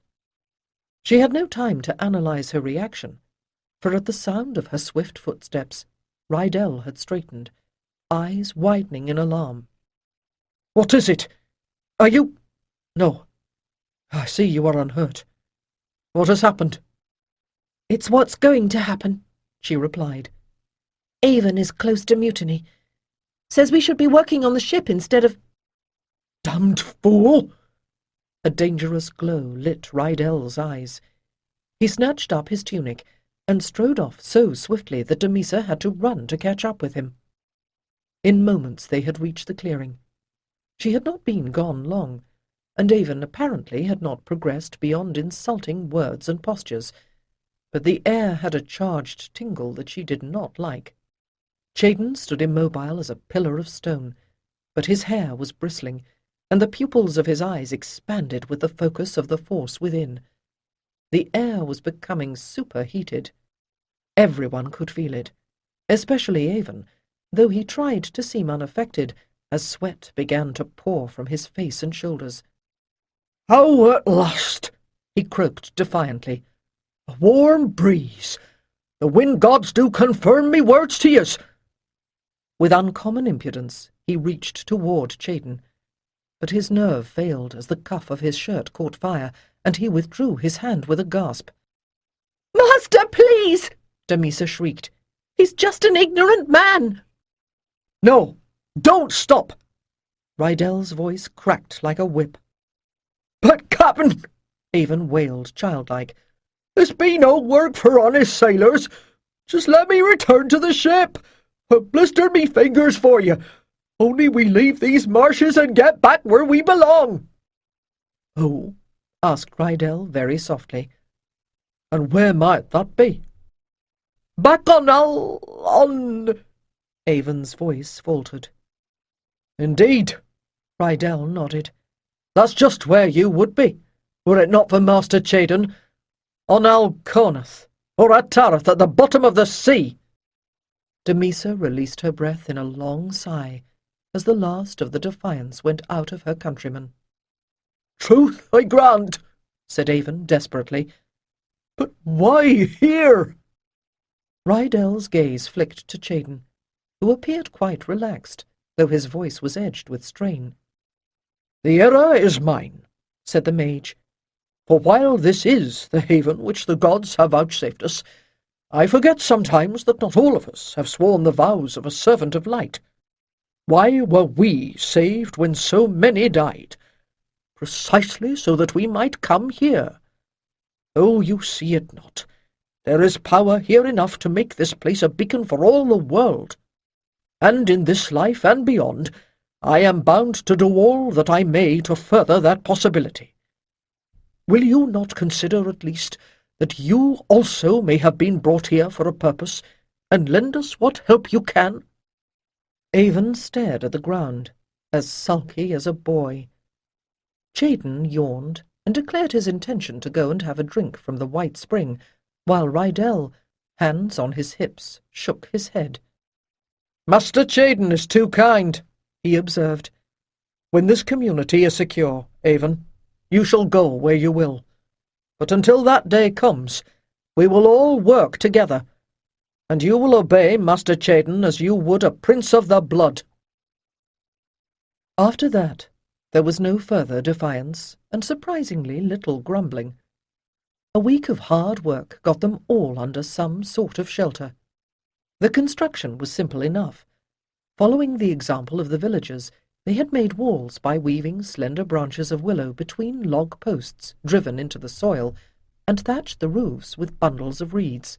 She had no time to analyze her reaction, for at the sound of her swift footsteps, Rydell had straightened, eyes widening in alarm. "What is it? Are you—" "No. I see you are unhurt. What has happened?" "It's what's going to happen," she replied. "Avon is close to mutiny. Says we should be working on the ship instead of—" "Damned fool!" A dangerous glow lit Rydell's eyes. He snatched up his tunic and strode off so swiftly that Damisa had to run to catch up with him. In moments they had reached the clearing. She had not been gone long, and Avon apparently had not progressed beyond insulting words and postures, but the air had a charged tingle that she did not like. Chayden stood immobile as a pillar of stone, but his hair was bristling, and the pupils of his eyes expanded with the focus of the force within. The air was becoming superheated. Everyone could feel it, especially Avon, though he tried to seem unaffected as sweat began to pour from his face and shoulders. "How at last!" he croaked defiantly. "A warm breeze! The wind gods do confirm me words to yous!" With uncommon impudence, he reached toward Chayden, but his nerve failed as the cuff of his shirt caught fire, and he withdrew his hand with a gasp. "Master, please!" Damisa shrieked. "He's just an ignorant man!" "No! Don't stop!" Rydell's voice cracked like a whip. "But, Captain," Avon wailed childlike, "this be no work for honest sailors. Just let me return to the ship. Blister me fingers for you. Only we leave these marshes and get back where we belong." "Who?" asked Rydell very softly. "And where might that be?" "Back on—" Avon's voice faltered. "Indeed," Rydell nodded. "that's just where you would be, were it not for Master Chayden. On Alconath, or Atarath at the bottom of the sea." Damisa released her breath in a long sigh as the last of the defiance went out of her countrymen. "Truth I grant," said Avon desperately. "but why here?" Rydell's gaze flicked to Chayden, who appeared quite relaxed, though his voice was edged with strain. "The error is mine," said the mage, "for while this is the haven which the gods have vouchsafed us, I forget sometimes that not all of us have sworn the vows of a servant of light. Why were we saved when so many died? Precisely so that we might come here. Oh, you see it not. There is power here enough to make this place a beacon for all the world. And in this life and beyond, I am bound to do all that I may to further that possibility. Will you not consider at least that you also may have been brought here for a purpose, and lend us what help you can?" Avon stared at the ground, as sulky as a boy. Chayden yawned and declared his intention to go and have a drink from the white spring, while Rydell, hands on his hips, shook his head. "Master Chayden is too kind," he observed. "When this community is secure, Avon, you shall go where you will. But until that day comes, we will all work together, and you will obey Master Chayden as you would a prince of the blood." After that, there was no further defiance, and surprisingly little grumbling. A week of hard work got them all under some sort of shelter. The construction was simple enough. Following the example of the villagers, they had made walls by weaving slender branches of willow between log posts driven into the soil, and thatched the roofs with bundles of reeds.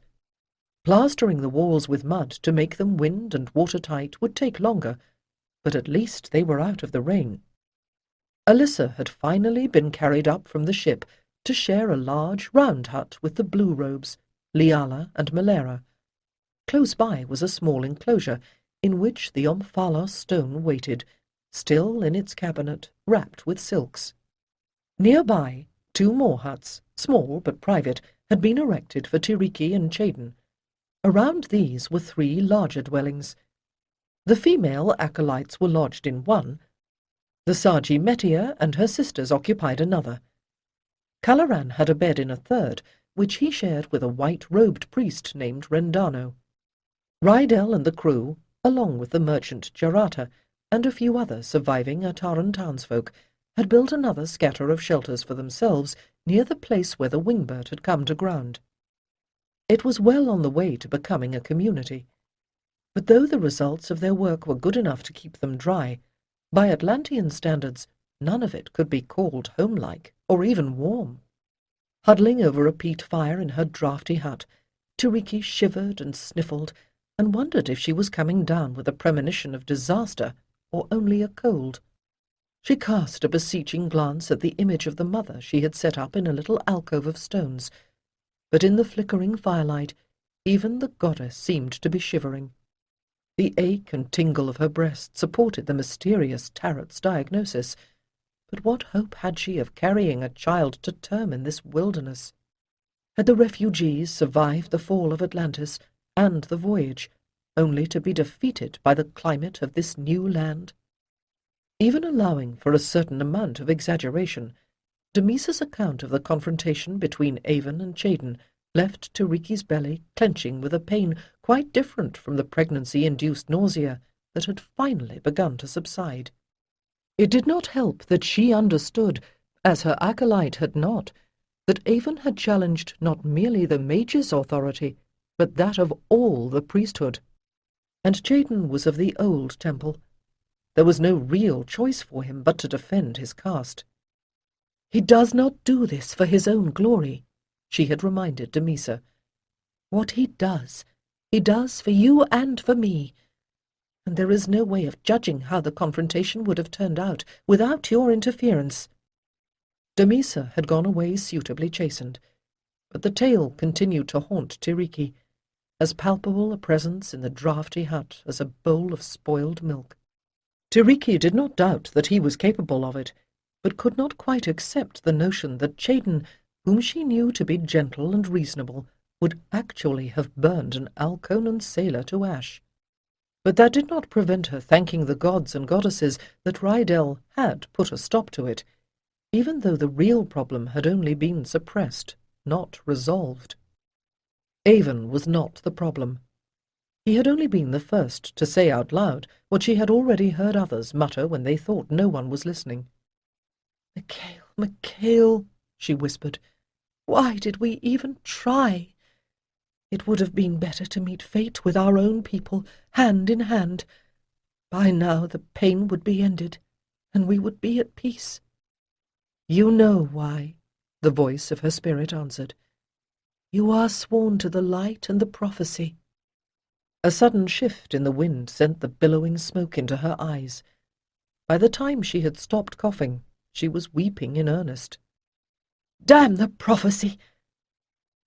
Plastering the walls with mud to make them wind and watertight would take longer, but at least they were out of the rain. Alyssa had finally been carried up from the ship to share a large round hut with the Blue Robes, Liala and Malera. Close by was a small enclosure, in which the Omphalos stone waited, still in its cabinet, wrapped with silks. Nearby, 2 more huts, small but private, had been erected for Tiriki and Chayden. Around these were 3 larger dwellings. The female acolytes were lodged in one. The Saji Metia and her sisters occupied another. Calaran had a bed in a third, which he shared with a white-robed priest named Rendano. Rydell and the crew, along with the merchant Jarata and a few other surviving Ataran townsfolk, had built another scatter of shelters for themselves near the place where the Wingbird had come to ground. It was well on the way to becoming a community. But though the results of their work were good enough to keep them dry, by Atlantean standards none of it could be called homelike or even warm. Huddling over a peat fire in her draughty hut, Tiriki shivered and sniffled, and wondered if she was coming down with a premonition of disaster or only a cold. She cast a beseeching glance at the image of the mother she had set up in a little alcove of stones, but in the flickering firelight even the goddess seemed to be shivering. The ache and tingle of her breast supported the mysterious Tarot's diagnosis, but what hope had she of carrying a child to term in this wilderness? Had the refugees survived the fall of Atlantis and the voyage, only to be defeated by the climate of this new land? Even allowing for a certain amount of exaggeration, Damisa's account of the confrontation between Avon and Chayden left Tiriki's belly clenching with a pain quite different from the pregnancy-induced nausea that had finally begun to subside. It did not help that she understood, as her acolyte had not, that Avon had challenged not merely the mage's authority, but that of all the priesthood. And Chayden was of the old temple. There was no real choice for him but to defend his caste. "He does not do this for his own glory," she had reminded Damisa. "What he does for you and for me, and there is no way of judging how the confrontation would have turned out without your interference." Damisa had gone away suitably chastened, but the tale continued to haunt Tiriki, as palpable a presence in the draughty hut as a bowl of spoiled milk. Tiriki did not doubt that he was capable of it, but could not quite accept the notion that Chayden, whom she knew to be gentle and reasonable, would actually have burned an Alconan sailor to ash. But that did not prevent her thanking the gods and goddesses that Rydell had put a stop to it, even though the real problem had only been suppressed, not resolved. Avon was not the problem. He had only been the first to say out loud what she had already heard others mutter when they thought no one was listening. "Micail, Micail," she whispered, "why did we even try? It would have been better to meet fate with our own people, hand in hand. By now the pain would be ended, and we would be at peace." "You know why," the voice of her spirit answered. "You are sworn to the light and the prophecy." A sudden shift in the wind sent the billowing smoke into her eyes. By the time she had stopped coughing, she was weeping in earnest. "Damn the prophecy!"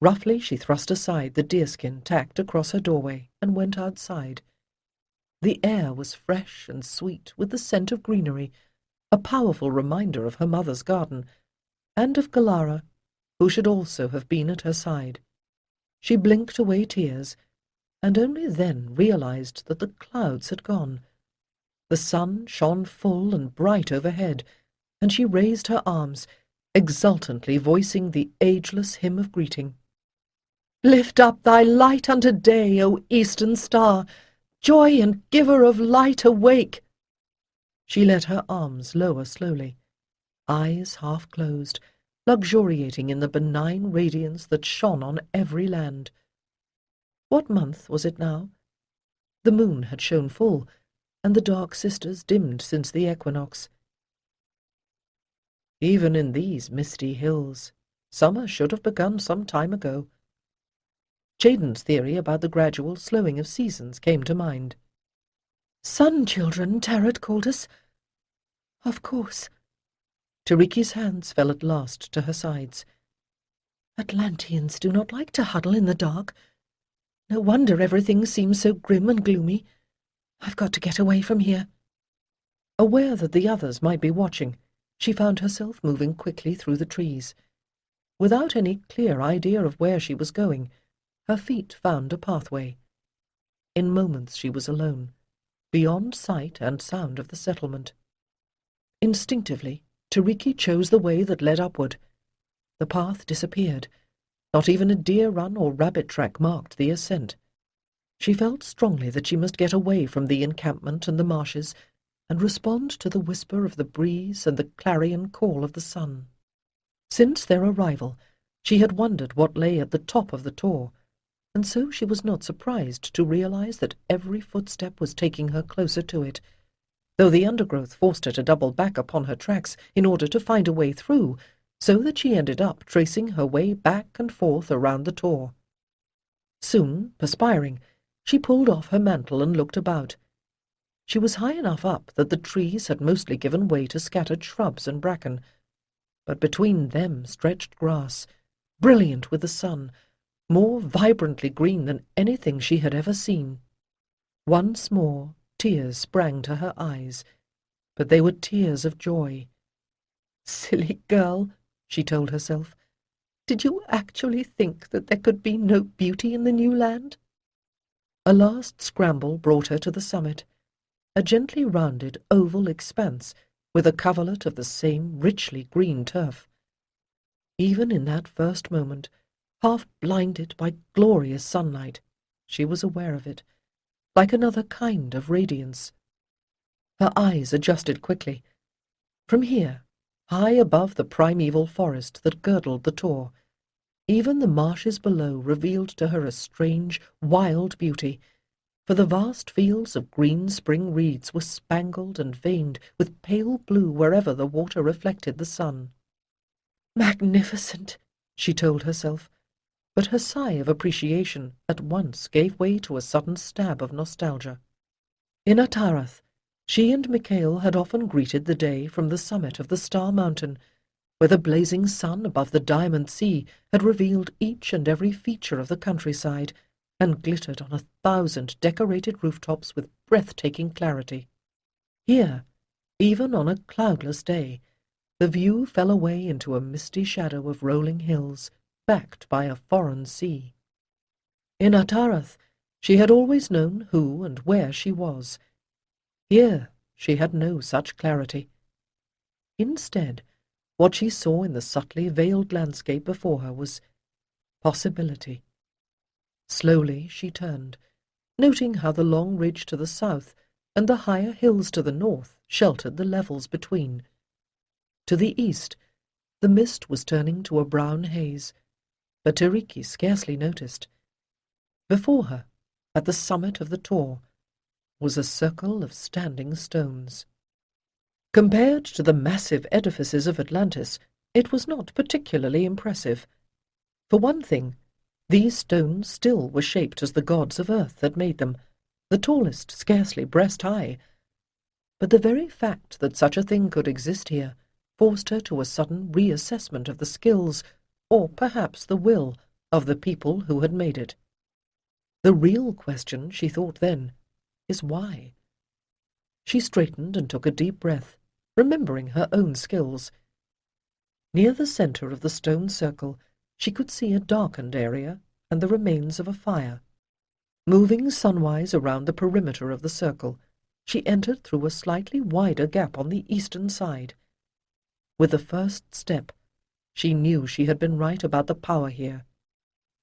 Roughly she thrust aside the deerskin tacked across her doorway and went outside. The air was fresh and sweet with the scent of greenery, a powerful reminder of her mother's garden, and of Galara, who should also have been at her side. She blinked away tears, and only then realized that the clouds had gone. The sun shone full and bright overhead, and she raised her arms, exultantly voicing the ageless hymn of greeting. "Lift up thy light unto day, O eastern star! Joy and giver of light, awake!" She let her arms lower slowly, eyes half closed, luxuriating in the benign radiance that shone on every land. What month was it now? The moon had shone full, and the dark sisters dimmed since the equinox. Even in these misty hills, summer should have begun some time ago. Chayden's theory about the gradual slowing of seasons came to mind. Sun children, Tarot called us. Of course. Tiriki's hands fell at last to her sides. Atlanteans do not like to huddle in the dark. No wonder everything seems so grim and gloomy. I've got to get away from here. Aware that the others might be watching, she found herself moving quickly through the trees. Without any clear idea of where she was going, her feet found a pathway. In moments she was alone, beyond sight and sound of the settlement. Instinctively, Tiriki chose the way that led upward. The path disappeared. Not even a deer run or rabbit track marked the ascent. She felt strongly that she must get away from the encampment and the marshes, and respond to the whisper of the breeze and the clarion call of the sun. Since their arrival, she had wondered what lay at the top of the tor, and so she was not surprised to realize that every footstep was taking her closer to it, though the undergrowth forced her to double back upon her tracks in order to find a way through, so that she ended up tracing her way back and forth around the tor. Soon, perspiring, she pulled off her mantle and looked about. She was high enough up that the trees had mostly given way to scattered shrubs and bracken, but between them stretched grass, brilliant with the sun, more vibrantly green than anything she had ever seen. Once more tears sprang to her eyes, but they were tears of joy. "Silly girl," she told herself. "Did you actually think that there could be no beauty in the new land?" A last scramble brought her to the summit, a gently rounded oval expanse with a coverlet of the same richly green turf. Even in that first moment, half blinded by glorious sunlight, she was aware of it, like another kind of radiance. Her eyes adjusted quickly. From here, high above the primeval forest that girdled the tor, even the marshes below revealed to her a strange, wild beauty, for the vast fields of green spring reeds were spangled and veined with pale blue wherever the water reflected the sun. "Magnificent," she told herself, but her sigh of appreciation at once gave way to a sudden stab of nostalgia. In Atarath, she and Micail had often greeted the day from the summit of the Star Mountain, where the blazing sun above the diamond sea had revealed each and every feature of the countryside, and glittered on 1,000 decorated rooftops with breathtaking clarity. Here, even on a cloudless day, the view fell away into a misty shadow of rolling hills, backed by a foreign sea. In Atarath, she had always known who and where she was. Here, she had no such clarity. Instead, what she saw in the subtly veiled landscape before her was possibility. Slowly she turned, noting how the long ridge to the south and the higher hills to the north sheltered the levels between. To the east, the mist was turning to a brown haze, but Tiriki scarcely noticed. Before her, at the summit of the tor, was a circle of standing stones. Compared to the massive edifices of Atlantis, it was not particularly impressive. For one thing, these stones still were shaped as the gods of earth had made them, the tallest scarcely breast-high. But the very fact that such a thing could exist here forced her to a sudden reassessment of the skills, or perhaps the will, of the people who had made it. The real question, she thought then, is why? She straightened and took a deep breath, remembering her own skills. Near the center of the stone circle, she could see a darkened area and the remains of a fire. Moving sunwise around the perimeter of the circle, she entered through a slightly wider gap on the eastern side. With the first step, she knew she had been right about the power here.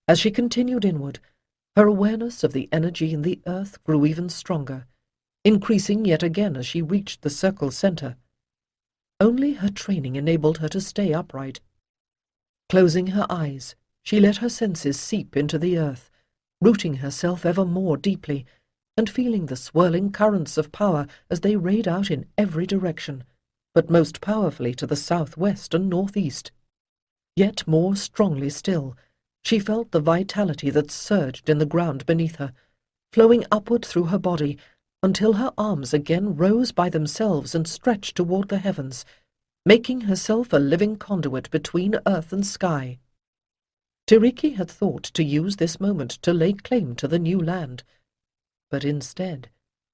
As she continued inward, her awareness of the energy in the earth grew even stronger, increasing yet again as she reached the circle's center. Only her training enabled her to stay upright. Closing her eyes, she let her senses seep into the earth, rooting herself ever more deeply, and feeling the swirling currents of power as they rayed out in every direction, but most powerfully to the southwest and northeast. Yet more strongly still, she felt the vitality that surged in the ground beneath her, flowing upward through her body, until her arms again rose by themselves and stretched toward the heavens, making herself a living conduit between earth and sky. Tiriki had thought to use this moment to lay claim to the new land, but instead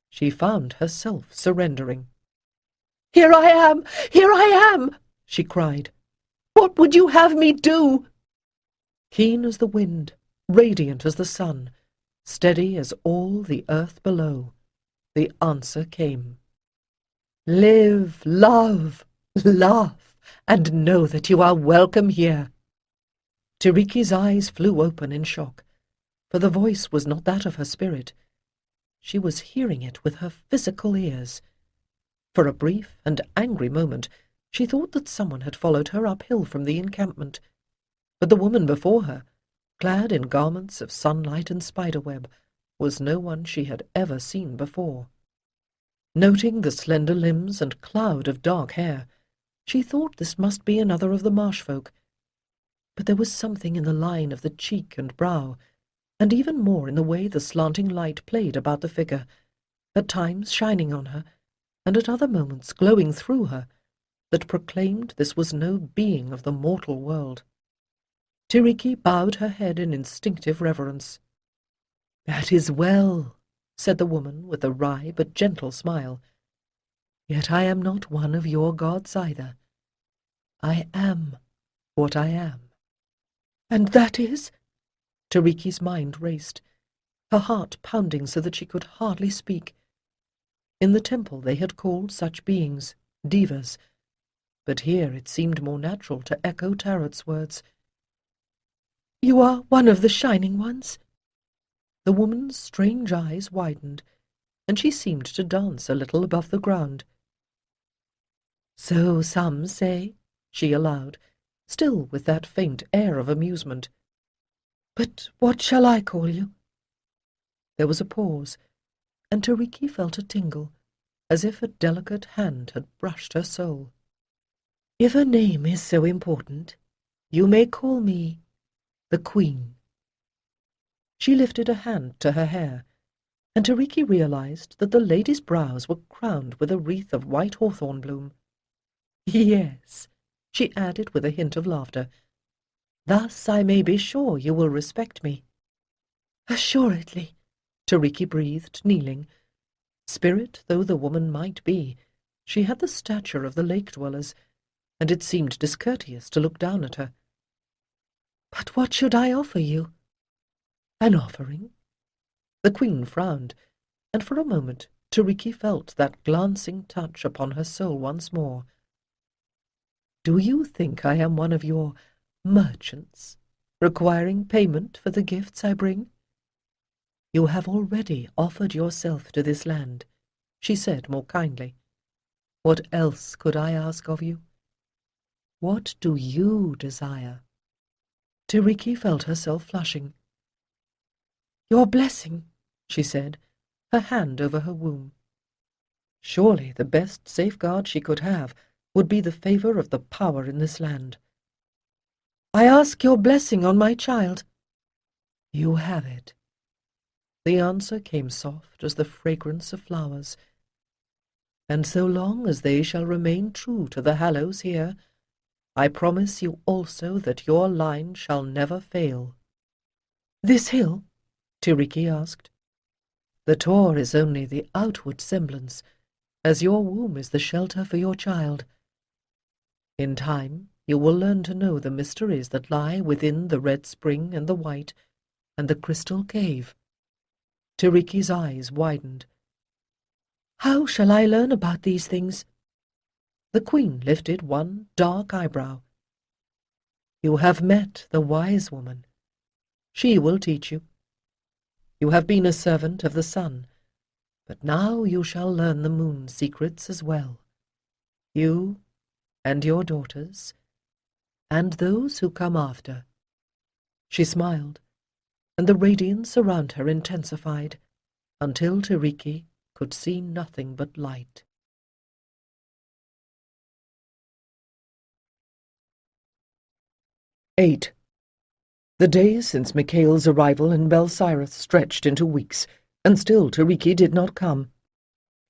she found herself surrendering. "Here I am! Here I am!" she cried. "What would you have me do?" Keen as the wind, radiant as the sun, steady as all the earth below, the answer came. "Live, love, laugh, and know that you are welcome here." Tiriki's eyes flew open in shock, for the voice was not that of her spirit. She was hearing it with her physical ears. For a brief and angry moment she thought that someone had followed her uphill from the encampment, but the woman before her, clad in garments of sunlight and spiderweb, was no one she had ever seen before. Noting the slender limbs and cloud of dark hair, she thought this must be another of the marsh folk. But there was something in the line of the cheek and brow, and even more in the way the slanting light played about the figure, at times shining on her, and at other moments glowing through her, that proclaimed this was no being of the mortal world. Tiriki bowed her head in instinctive reverence. "That is well," said the woman with a wry but gentle smile. "Yet I am not one of your gods either. I am what I am." "And that is?" Tiriki's mind raced, her heart pounding so that she could hardly speak. In the temple they had called such beings divas, but here it seemed more natural to echo Tarot's words. "You are one of the Shining Ones?" The woman's strange eyes widened, and she seemed to dance a little above the ground. "So some say," she allowed, still with that faint air of amusement. "But what shall I call you?" There was a pause, and Tiriki felt a tingle, as if a delicate hand had brushed her soul. "If a name is so important, you may call me the Queen." She lifted a hand to her hair, and Tiriki realized that the lady's brows were crowned with a wreath of white hawthorn bloom. "Yes," she added with a hint of laughter. "Thus I may be sure you will respect me." "Assuredly," Tiriki breathed, kneeling. Spirit though the woman might be, she had the stature of the lake-dwellers, and it seemed discourteous to look down at her. "But what should I offer you?" "An offering?" The Queen frowned, and for a moment Tiriki felt that glancing touch upon her soul once more. "Do you think I am one of your merchants, requiring payment for the gifts I bring?" "You have already offered yourself to this land," she said more kindly. "What else could I ask of you? What do you desire?" Tiriki felt herself flushing. "Your blessing," she said, her hand over her womb. Surely the best safeguard she could have would be the favor of the power in this land. "I ask your blessing on my child." "You have it." The answer came soft as the fragrance of flowers. "And so long as they shall remain true to the hallows here, I promise you also that your line shall never fail." "This hill?" Tiriki asked. "The Tor is only the outward semblance, as your womb is the shelter for your child. In time you will learn to know the mysteries that lie within the red spring and the white, and the crystal cave." Tiriki's eyes widened. "How shall I learn about these things?" The Queen lifted one dark eyebrow. "You have met the wise woman. She will teach you. You have been a servant of the sun, but now you shall learn the moon's secrets as well. You and your daughters, and those who come after." She smiled, and the radiance around her intensified, until Tiriki could see nothing but light. "8. The days since Micail's arrival in Belsirith stretched into weeks, and still Tiriki did not come.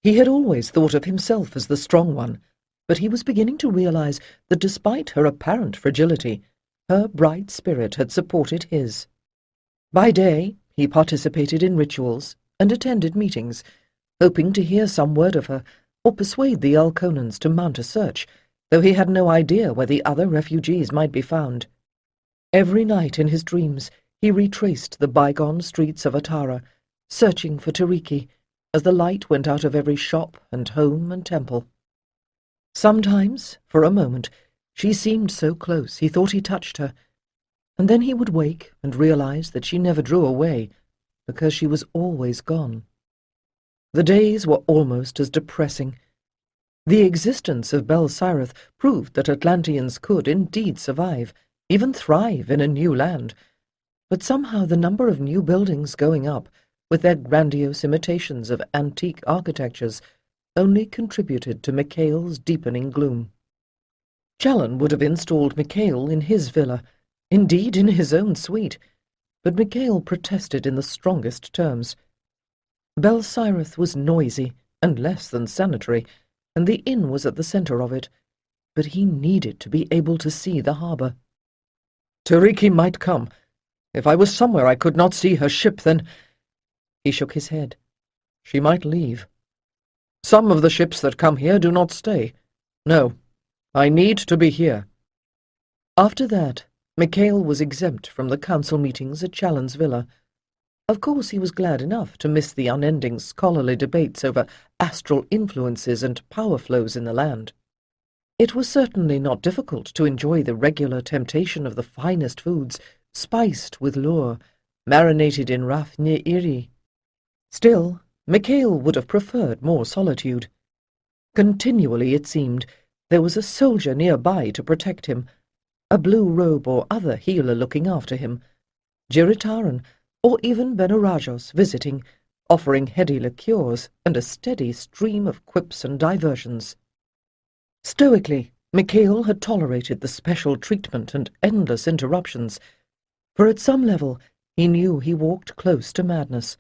He had always thought of himself as the strong one, but he was beginning to realize that despite her apparent fragility, her bright spirit had supported his. By day, he participated in rituals and attended meetings, hoping to hear some word of her or persuade the Alconans to mount a search, though he had no idea where the other refugees might be found. Every night in his dreams he retraced the bygone streets of Atara, searching for Tiriki, as the light went out of every shop and home and temple. Sometimes, for a moment, she seemed so close he thought he touched her, and then he would wake and realize that she never drew away, because she was always gone. The days were almost as depressing. The existence of Bel-Sirath proved that Atlanteans could indeed survive, even thrive in a new land, but somehow the number of new buildings going up, with their grandiose imitations of antique architectures, only contributed to Micail's deepening gloom. Challen would have installed Micail in his villa, indeed in his own suite, but Micail protested in the strongest terms. Bel-Sirath was noisy and less than sanitary, and the inn was at the centre of it, but he needed to be able to see the harbour. Tiriki might come. If I was somewhere I could not see her ship, then— He shook his head. She might leave. Some of the ships that come here do not stay. No, I need to be here. After that, Micail was exempt from the council meetings at Challen's villa. Of course he was glad enough to miss the unending scholarly debates over astral influences and power flows in the land. It was certainly not difficult to enjoy the regular temptation of the finest foods, spiced with lure, marinated in rafne-iri. Still, Micail would have preferred more solitude. Continually, it seemed, there was a soldier nearby to protect him, a blue robe or other healer looking after him, Jiritaran, or even Benarajos visiting, offering heady liqueurs and a steady stream of quips and diversions. Stoically, Micail had tolerated the special treatment and endless interruptions, for at some level he knew he walked close to madness.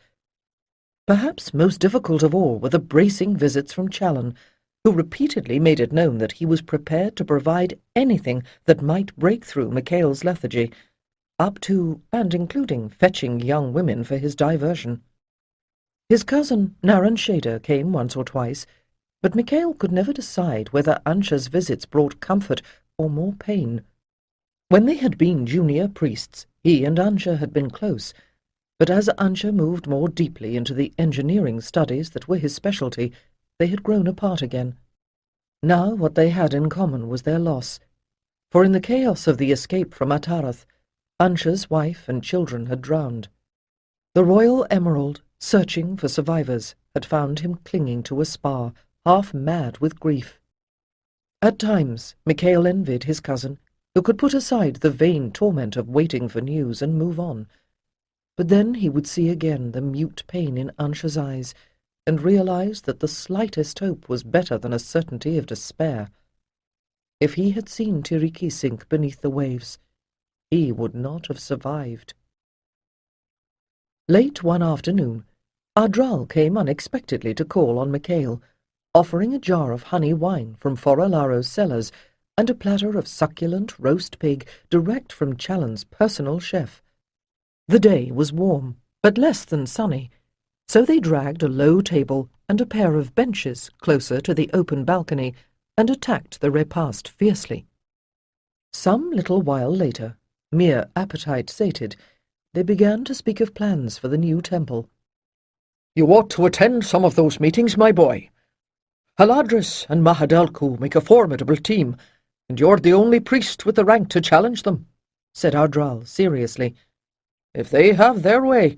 Perhaps most difficult of all were the bracing visits from Challen, who repeatedly made it known that he was prepared to provide anything that might break through Micail's lethargy, up to and including fetching young women for his diversion. His cousin Naran Shader came once or twice, but Micail could never decide whether Ansha's visits brought comfort or more pain. When they had been junior priests, he and Ansha had been close, but as Ansha moved more deeply into the engineering studies that were his specialty, they had grown apart again. Now what they had in common was their loss, for in the chaos of the escape from Atarath, Ansha's wife and children had drowned. The Royal Emerald, searching for survivors, had found him clinging to a spar, half mad with grief. At times, Micail envied his cousin, who could put aside the vain torment of waiting for news and move on. But then he would see again the mute pain in Ansha's eyes, and realize that the slightest hope was better than a certainty of despair. If he had seen Tiriki sink beneath the waves, he would not have survived. Late one afternoon, Ardral came unexpectedly to call on Micail, offering a jar of honey wine from Foralaro's cellars and a platter of succulent roast pig direct from Challen's personal chef. The day was warm, but less than sunny, so they dragged a low table and a pair of benches closer to the open balcony and attacked the repast fiercely. Some little while later, mere appetite sated, they began to speak of plans for the new temple. You ought to attend some of those meetings, my boy. Haladris and Mahadalku make a formidable team, and you're the only priest with the rank to challenge them, said Ardral seriously. If they have their way,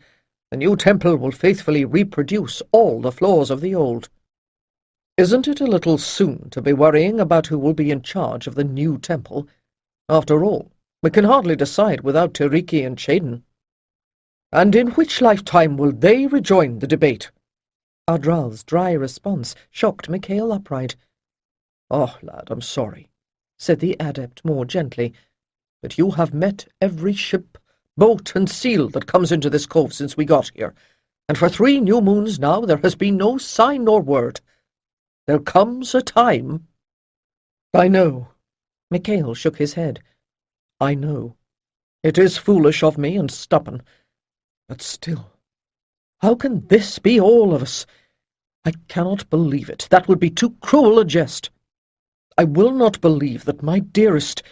the new temple will faithfully reproduce all the flaws of the old. Isn't it a little soon to be worrying about who will be in charge of the new temple? After all, we can hardly decide without Tiriki and Shaden. And in which lifetime will they rejoin the debate? Ardral's dry response shocked Micail upright. Oh, lad, I'm sorry, said the adept more gently, but you have met every ship, boat, and seal that comes into this cove since we got here, and for 3 new moons now there has been no sign nor word. There comes a time—" "I know." Micail shook his head. "I know. It is foolish of me and stubborn. But still, how can this be all of us? I cannot believe it. That would be too cruel a jest. I will not believe that my dearest,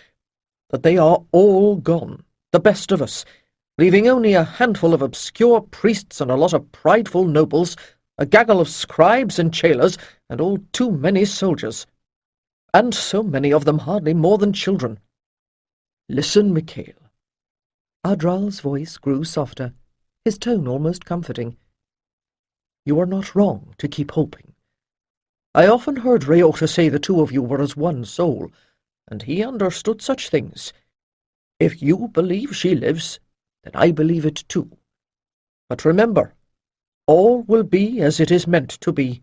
that they are all gone, the best of us, leaving only a handful of obscure priests and a lot of prideful nobles, a gaggle of scribes and jailers, and all too many soldiers. And so many of them hardly more than children. Listen, Micail." Adral's voice grew softer, his tone almost comforting. "You are not wrong to keep hoping. I often heard Reota say the two of you were as one soul, and he understood such things. If you believe she lives, then I believe it too. But remember, all will be as it is meant to be.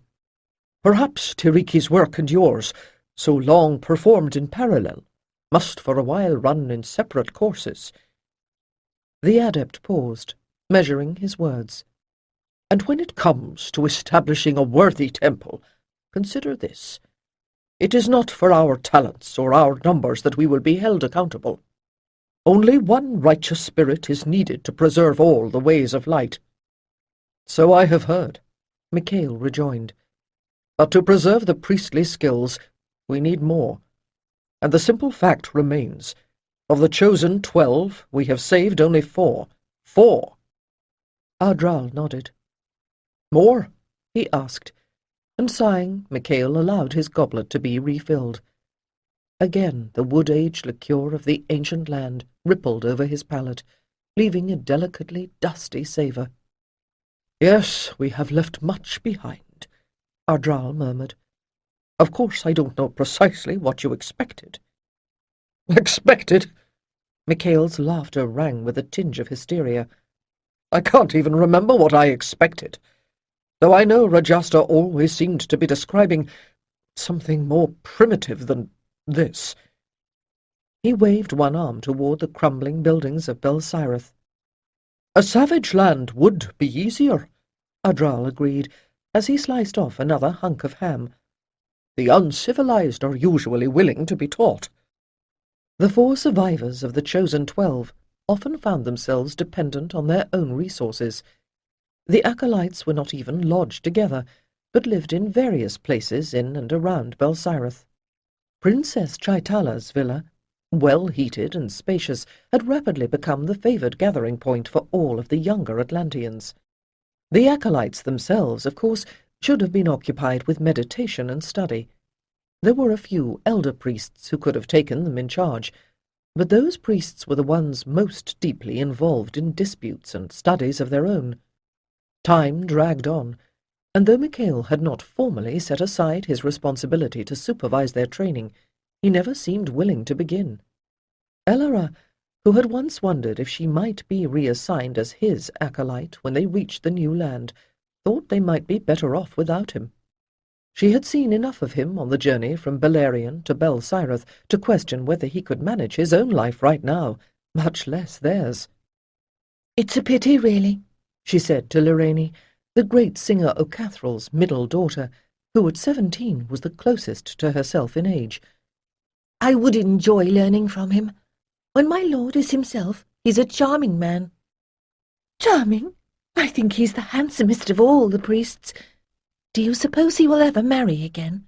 Perhaps Tiriki's work and yours, so long performed in parallel, must for a while run in separate courses." The adept paused, measuring his words. "And when it comes to establishing a worthy temple, consider this. It is not for our talents or our numbers that we will be held accountable. Only one righteous spirit is needed to preserve all the ways of light." "So I have heard," Micail rejoined. "But to preserve the priestly skills, we need more. And the simple fact remains. Of the chosen 12, we have saved only 4. 4! Ardral nodded. "More?" He asked, and sighing, Micail allowed his goblet to be refilled. Again the wood-age liqueur of the ancient land rippled over his palate, leaving a delicately dusty savour. "Yes, we have left much behind," Ardral murmured. "Of course I don't know precisely what you expected." "Expected?" Micail's laughter rang with a tinge of hysteria. "I can't even remember what I expected, though I know Rajastha always seemed to be describing something more primitive than this." He waved one arm toward the crumbling buildings of Belsirath. "A savage land would be easier," Ardral agreed, as he sliced off another hunk of ham. "The uncivilized are usually willing to be taught." The 4 survivors of the chosen 12 often found themselves dependent on their own resources. The acolytes were not even lodged together, but lived in various places in and around Belsirath. Princess Chaitala's villa, well heated and spacious, had rapidly become the favoured gathering point for all of the younger Atlanteans. The acolytes themselves, of course, should have been occupied with meditation and study. There were a few elder priests who could have taken them in charge, but those priests were the ones most deeply involved in disputes and studies of their own. Time dragged on, and though Micail had not formally set aside his responsibility to supervise their training, he never seemed willing to begin. Elora, who had once wondered if she might be reassigned as his acolyte when they reached the new land, thought they might be better off without him. She had seen enough of him on the journey from Beleriand to Belsirath to question whether he could manage his own life right now, much less theirs. "It's a pity, really," she said to Lorraine, the great singer Ocathral's middle daughter, who at 17 was the closest to herself in age. "I would enjoy learning from him. When my lord is himself, he's a charming man." "Charming? I think he's the handsomest of all the priests. Do you suppose he will ever marry again?"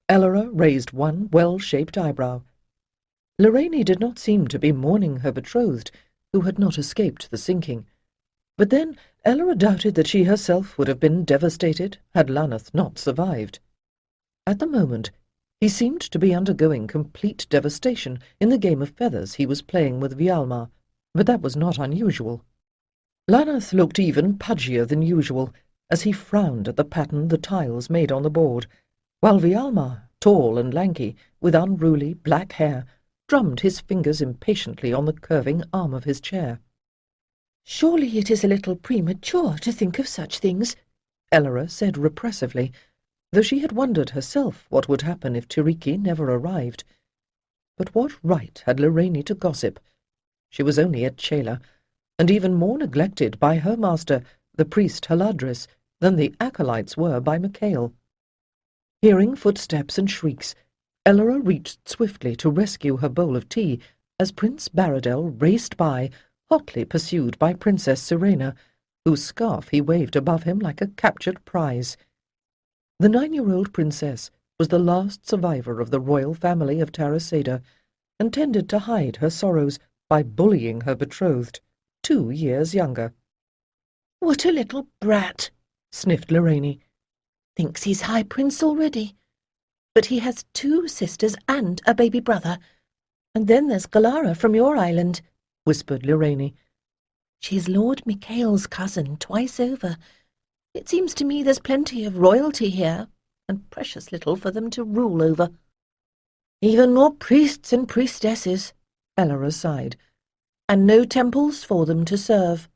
Elora raised one well-shaped eyebrow. Lorraine did not seem to be mourning her betrothed, who had not escaped the sinking. But then Elora doubted that she herself would have been devastated had Lanath not survived. At the moment, he seemed to be undergoing complete devastation in the game of feathers he was playing with Vialma, but that was not unusual. Lanath looked even pudgier than usual, as he frowned at the pattern the tiles made on the board, while Vialma, tall and lanky, with unruly black hair, drummed his fingers impatiently on the curving arm of his chair. "Surely it is a little premature to think of such things," Elora said repressively, though she had wondered herself what would happen if Tiriki never arrived. But what right had Lorraine to gossip? She was only a chela, and even more neglected by her master, the priest Haladris, than the acolytes were by Micail. Hearing footsteps and shrieks, Elora reached swiftly to rescue her bowl of tea as Prince Baradel raced by, hotly pursued by Princess Serena, whose scarf he waved above him like a captured prize. The 9-year-old princess was the last survivor of the royal family of Tarasada, and tended to hide her sorrows by bullying her betrothed, 2 years younger. "What a little brat," sniffed Lorraine. "Thinks he's High Prince already. But he has 2 sisters and a baby brother. And then there's Galara from your island," whispered Lorraine. "She's Lord Micail's cousin twice over. It seems to me there's plenty of royalty here, and precious little for them to rule over." "Even more priests and priestesses," Elora sighed, "and no temples for them to serve."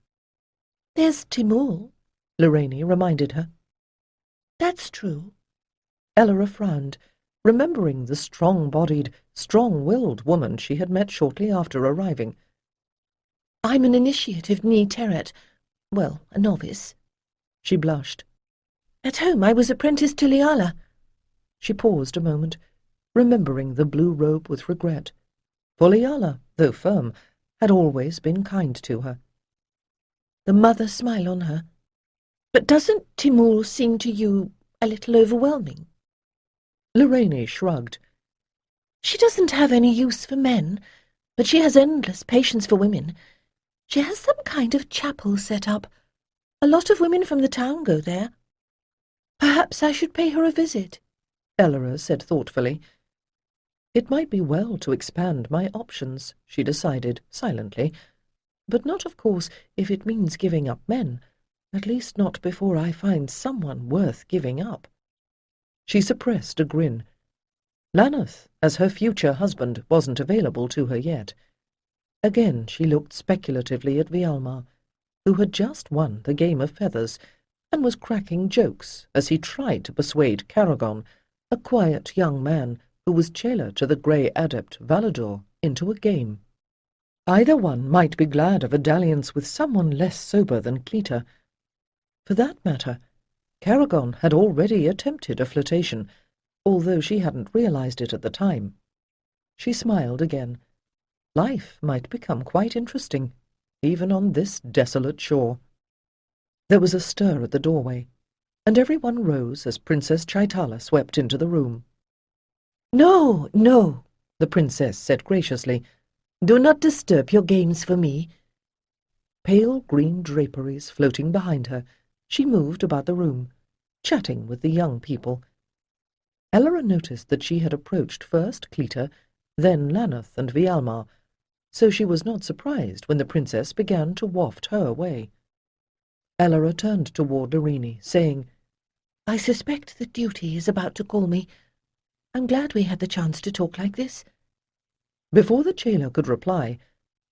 "There's Timur," Lorraine reminded her. "That's true." Elora frowned, remembering the strong-bodied, strong-willed woman she had met shortly after arriving. "I'm an initiate of Ni Teret. Well, a novice." She blushed. "At home I was apprenticed to Liala." She paused a moment, remembering the blue robe with regret, for Liala, though firm, had always been kind to her. The mother smile on her. "But doesn't Timur seem to you a little overwhelming?" Lorraine shrugged. "She doesn't have any use for men, but she has endless patience for women. She has some kind of chapel set up. A lot of women from the town go there." "Perhaps I should pay her a visit," Elora said thoughtfully. "It might be well to expand my options," she decided, silently, "but not, of course, if it means giving up men, at least not before I find someone worth giving up." She suppressed a grin. Lanath, as her future husband, wasn't available to her yet. Again she looked speculatively at Vialmar, who had just won the game of feathers, and was cracking jokes as he tried to persuade Caragon, a quiet young man who was jailer to the grey adept Valador, into a game. Either one might be glad of a dalliance with someone less sober than Cleta. For that matter, Caragon had already attempted a flirtation, although she hadn't realized it at the time. She smiled again. Life might become quite interesting, even on this desolate shore. There was a stir at the doorway, and everyone rose as Princess Chaitala swept into the room. "No, no," the princess said graciously. "Do not disturb your games for me." Pale green draperies floating behind her, she moved about the room, chatting with the young people. Elora noticed that she had approached first Cleta, then Lanath and Vialmar, so she was not surprised when the princess began to waft her way. Elora turned toward Lorraine, saying, "I suspect that duty is about to call me. I'm glad we had the chance to talk like this." Before the jailer could reply,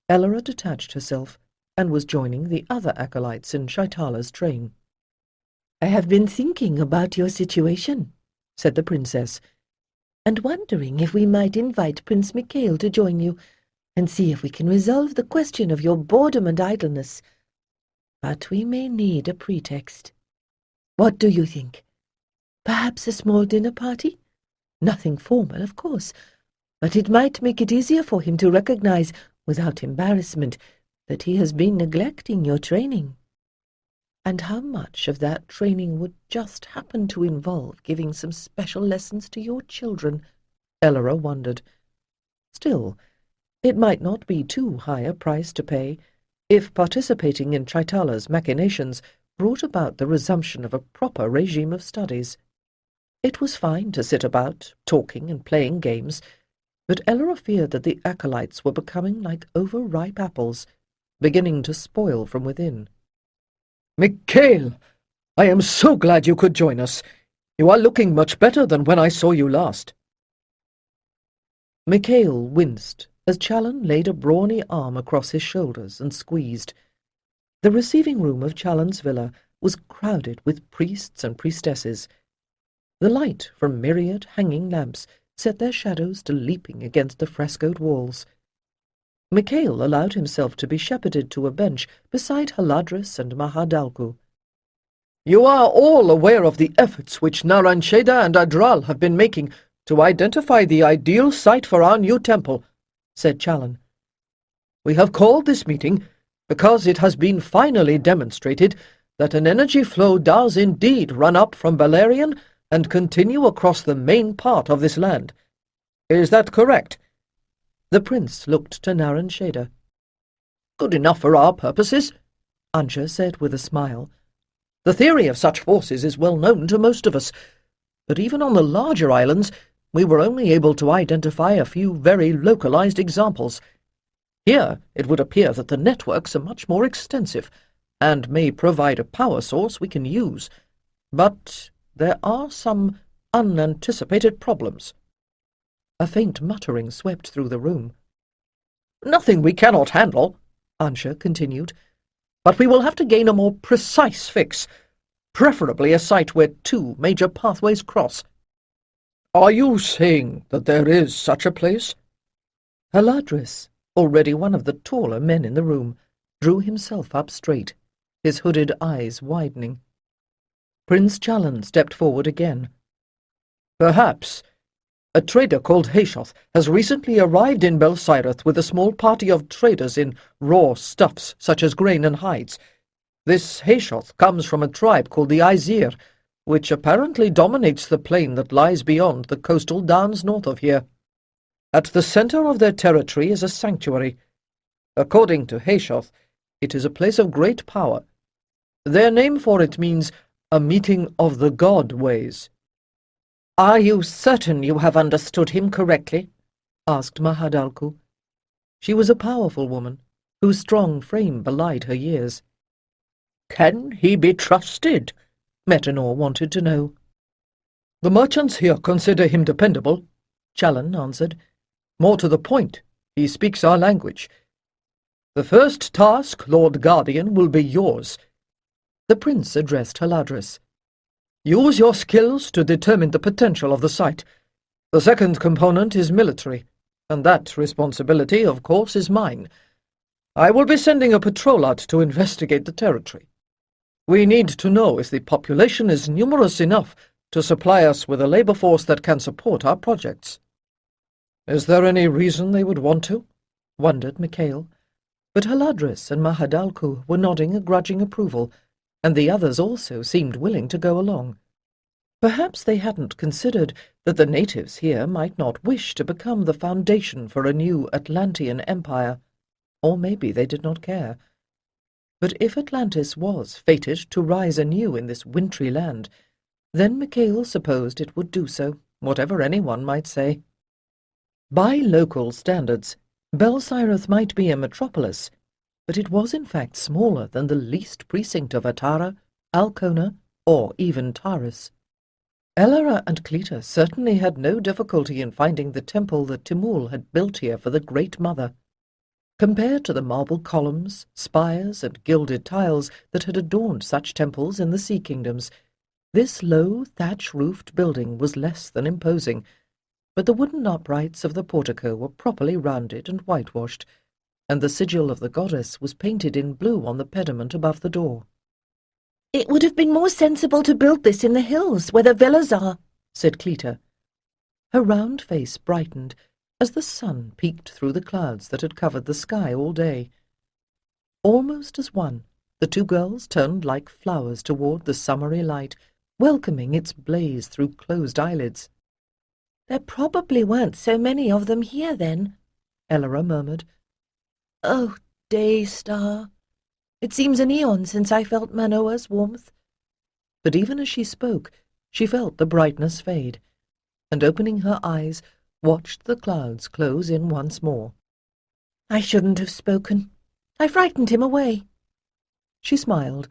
Elora detached herself and was joining the other acolytes in Chaitala's train. "I have been thinking about your situation," said the princess, "and wondering if we might invite Prince Micail to join you and see if we can resolve the question of your boredom and idleness. But we may need a pretext. What do you think? Perhaps a small dinner party? Nothing formal, of course, but it might make it easier for him to recognize, without embarrassment, that he has been neglecting your training." And how much of that training would just happen to involve giving some special lessons to your children? Elora wondered. Still, it might not be too high a price to pay if participating in Chaitala's machinations brought about the resumption of a proper regime of studies. It was fine to sit about, talking and playing games, but Elora feared that the acolytes were becoming like overripe apples, beginning to spoil from within. "Micail, I am so glad you could join us. You are looking much better than when I saw you last." Micail winced as Challen laid a brawny arm across his shoulders and squeezed. The receiving room of Challen's villa was crowded with priests and priestesses. The light from myriad hanging lamps set their shadows to leaping against the frescoed walls. Micail allowed himself to be shepherded to a bench beside Haladris and Mahadalku. You are all aware of the efforts which Naransheda and Adral have been making to identify the ideal site for our new temple, said Challen. We have called this meeting because it has been finally demonstrated that an energy flow does indeed run up from Valerian and continue across the main part of this land. Is that correct? The prince looked to Naransheda. Good enough for our purposes, Anja said with a smile. The theory of such forces is well known to most of us, but even on the larger islands we were only able to identify a few very localized examples. Here it would appear that the networks are much more extensive, and may provide a power source we can use. But there are some unanticipated problems. A faint muttering swept through the room. Nothing we cannot handle, Ansha continued, but we will have to gain a more precise fix, preferably a site where two major pathways cross. Are you saying that there is such a place? Haladris, already one of the taller men in the room, drew himself up straight, his hooded eyes widening. Prince Challen stepped forward again. Perhaps. A trader called Hayshoth has recently arrived in Belsirath with a small party of traders in raw stuffs such as grain and hides. This Hayshoth comes from a tribe called the Aesir, which apparently dominates the plain that lies beyond the coastal downs north of here. At the center of their territory is a sanctuary. According to Hayshoth, it is a place of great power. Their name for it means a meeting of the god-ways. "Are you certain you have understood him correctly?" asked Mahadalku. She was a powerful woman, whose strong frame belied her years. "Can he be trusted?" Metanor wanted to know. "The merchants here consider him dependable," Challen answered. "More to the point, he speaks our language. The first task, Lord Guardian, will be yours." The prince addressed Haladris. "Use your skills to determine the potential of the site. The second component is military, and that responsibility, of course, is mine. I will be sending a patrol out to investigate the territory. We need to know if the population is numerous enough to supply us with a labor force that can support our projects." "Is there any reason they would want to?" wondered Micail. But Haladris and Mahadalku were nodding a grudging approval, and the others also seemed willing to go along. Perhaps they hadn't considered that the natives here might not wish to become the foundation for a new Atlantean empire, or maybe they did not care. But if Atlantis was fated to rise anew in this wintry land, then Micail supposed it would do so, whatever anyone might say. By local standards, Belsirath might be a metropolis, but it was in fact smaller than the least precinct of Atara, Alcona, or even Taris. Elara and Cleta certainly had no difficulty in finding the temple that Timul had built here for the Great Mother. Compared to the marble columns, spires, and gilded tiles that had adorned such temples in the Sea Kingdoms, this low, thatch-roofed building was less than imposing, but the wooden uprights of the portico were properly rounded and whitewashed, and the sigil of the goddess was painted in blue on the pediment above the door. "It would have been more sensible to build this in the hills, where the villas are," said Cleta. Her round face brightened as the sun peeked through the clouds that had covered the sky all day. Almost as one, the two girls turned like flowers toward the summery light, welcoming its blaze through closed eyelids. "There probably weren't so many of them here then," Elara murmured. "Oh, Daystar, it seems an eon since I felt Manoa's warmth." But even as she spoke, she felt the brightness fade, and opening her eyes, watched the clouds close in once more. "I shouldn't have spoken. I frightened him away." She smiled,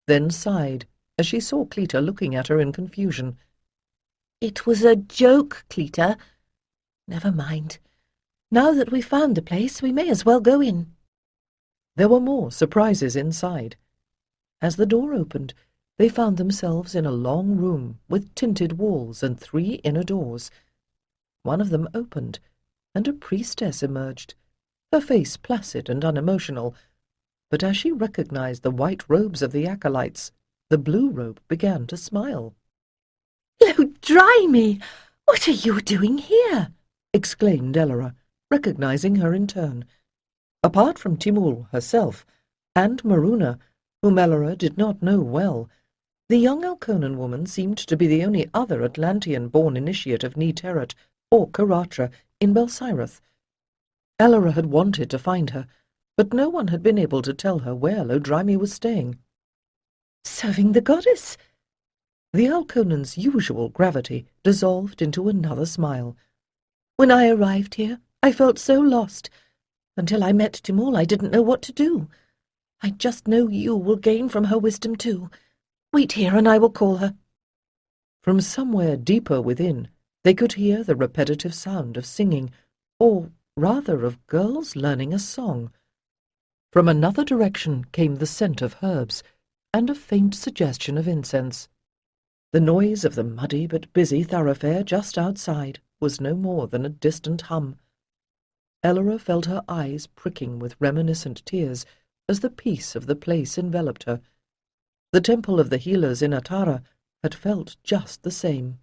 then sighed as she saw Cleta looking at her in confusion. "It was a joke, Cleta. Never mind. Now that we've found the place, we may as well go in." There were more surprises inside. As the door opened, they found themselves in a long room with tinted walls and 3 inner doors. One of them opened, and a priestess emerged, her face placid and unemotional, but as she recognized the white robes of the acolytes, The blue robe began to smile. Lodrimey, what are you doing here? Exclaimed Elora, recognizing her in turn. Apart from Timul herself, and Maruna, whom Elora did not know well, the young Alconan woman seemed to be the only other Atlantean-born initiate of Ni-Terat or Karatra in Belsirath. Elora had wanted to find her, but no one had been able to tell her where Lodrimey was staying. Serving the goddess. The Alconan's usual gravity dissolved into another smile. When I arrived here, I felt so lost. Until I met Timul, I didn't know what to do. I just know you will gain from her wisdom too. Wait here and I will call her. From somewhere deeper within, they could hear the repetitive sound of singing, or rather of girls learning a song. From another direction came the scent of herbs, and a faint suggestion of incense. The noise of the muddy but busy thoroughfare just outside was no more than a distant hum. Elora felt her eyes pricking with reminiscent tears as the peace of the place enveloped her. The temple of the healers in Atara had felt just the same.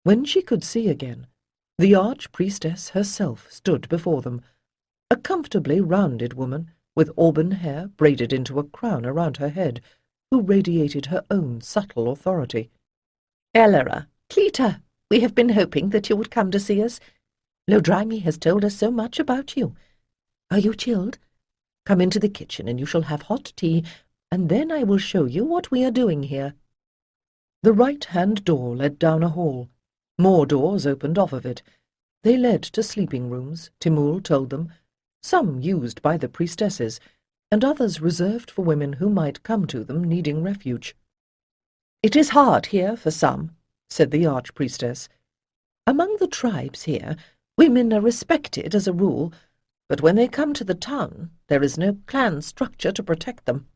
When she could see again, the arch-priestess herself stood before them, a comfortably rounded woman with auburn hair braided into a crown around her head, who radiated her own subtle authority. Elora, Cleta, we have been hoping that you would come to see us. Lodrimey has told us so much about you. Are you chilled? Come into the kitchen and you shall have hot tea, and then I will show you what we are doing here. The right-hand door led down a hall. More doors opened off of it. They led to sleeping rooms, Timul told them, some used by the priestesses, and others reserved for women who might come to them needing refuge. It is hard here for some, said the arch-priestess. Among the tribes here, women are respected as a rule, but when they come to the town, there is no clan structure to protect them.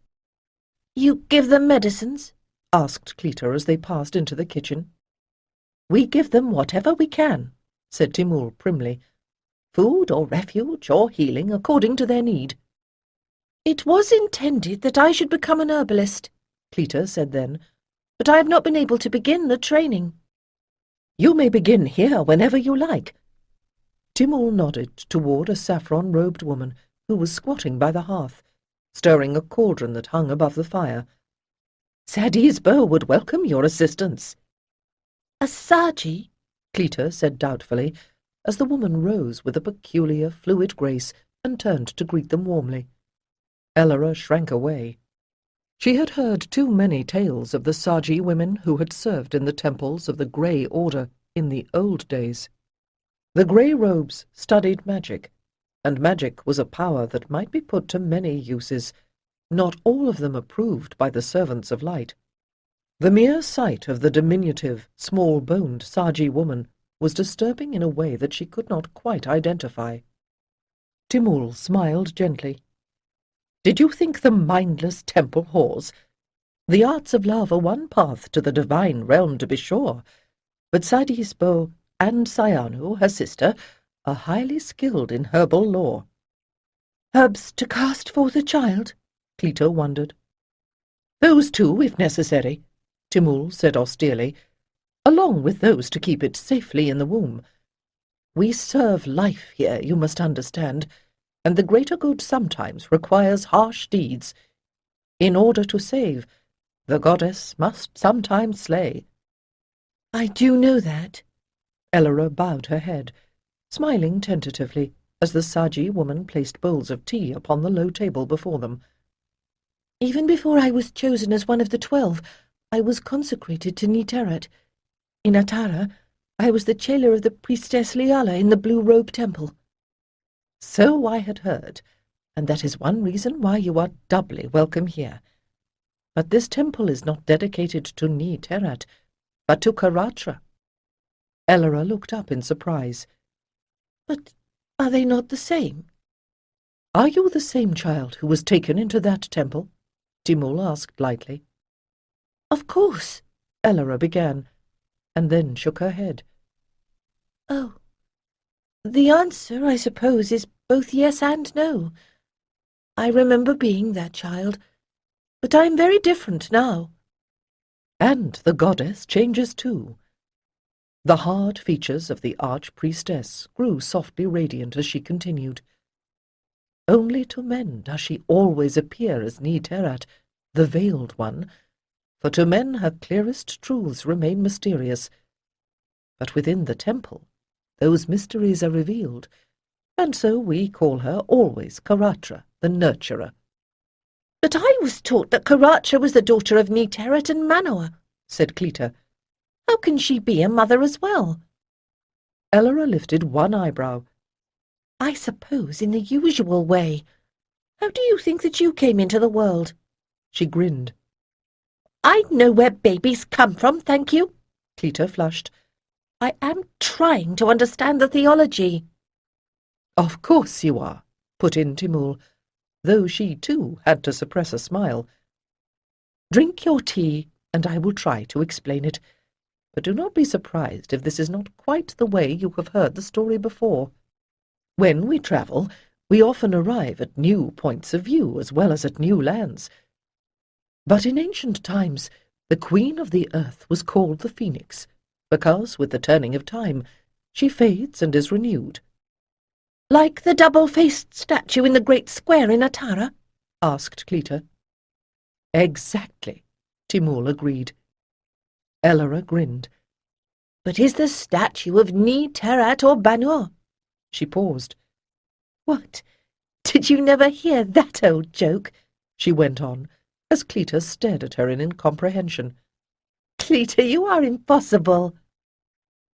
You give them medicines? Asked Cleta as they passed into the kitchen. We give them whatever we can, said Timul primly. Food or refuge or healing according to their need. It was intended that I should become an herbalist, Cleta said then, but I have not been able to begin the training. You may begin here whenever you like. Timul nodded toward a saffron-robed woman who was squatting by the hearth, stirring a cauldron that hung above the fire. Sadie's bow would welcome your assistance. Asagi, Cleta said doubtfully, as the woman rose with a peculiar, fluid grace and turned to greet them warmly. Elora shrank away. She had heard too many tales of the Sagi women who had served in the temples of the Grey Order in the old days. The grey robes studied magic, and magic was a power that might be put to many uses, not all of them approved by the servants of light. The mere sight of the diminutive, small-boned Sagi woman was disturbing in a way that she could not quite identify. Timul smiled gently. Did you think them mindless temple whores? The arts of love are one path to the divine realm, to be sure, but Sadisbo and Sayanu, her sister, are highly skilled in herbal lore. Herbs to cast forth a child? Cleta wondered. Those too, if necessary, Timul said austerely, along with those to keep it safely in the womb. We serve life here, you must understand, and the greater good sometimes requires harsh deeds. In order to save, the goddess must sometimes slay. I do know that. Elora bowed her head, smiling tentatively as the Sagi woman placed bowls of tea upon the low table before them. Even before I was chosen as one of the 12, I was consecrated to Ni-Terat. In Atara, I was the chela of the priestess Liala in the Blue Robe Temple. So I had heard, and that is one reason why you are doubly welcome here. But this temple is not dedicated to Ni-Terat, but to Karatra. Elora looked up in surprise. But are they not the same? Are you the same child who was taken into that temple? Timul asked lightly. Of course, Elora began, and then shook her head. Oh, the answer, I suppose, is both yes and no. I remember being that child, but I am very different now. And the goddess changes too. The hard features of the arch-priestess grew softly radiant as she continued. Only to men does she always appear as Ni-Terat, the veiled one, for to men her clearest truths remain mysterious. But within the temple, those mysteries are revealed, and so we call her always Karatra, the nurturer. But I was taught that Karatra was the daughter of Ni-Terat and Manoa, said Cleta. How can she be a mother as well? Elora lifted one eyebrow. I suppose in the usual way. How do you think that you came into the world? She grinned. I know where babies come from, thank you. Cleta flushed. I am trying to understand the theology. Of course you are, put in Timul, though she too had to suppress a smile. Drink your tea, and I will try to explain it. But do not be surprised if this is not quite the way you have heard the story before. When we travel, we often arrive at new points of view as well as at new lands. But in ancient times, the queen of the earth was called the Phoenix, because with the turning of time, she fades and is renewed. Like the double-faced statue in the great square in Atara? Asked Cleta. Exactly, Timul agreed. Elora grinned. But is the statue of Ni-Terat or Banur? She paused. What? Did you never hear that old joke? She went on, as Cleta stared at her in incomprehension. Cleta, you are impossible.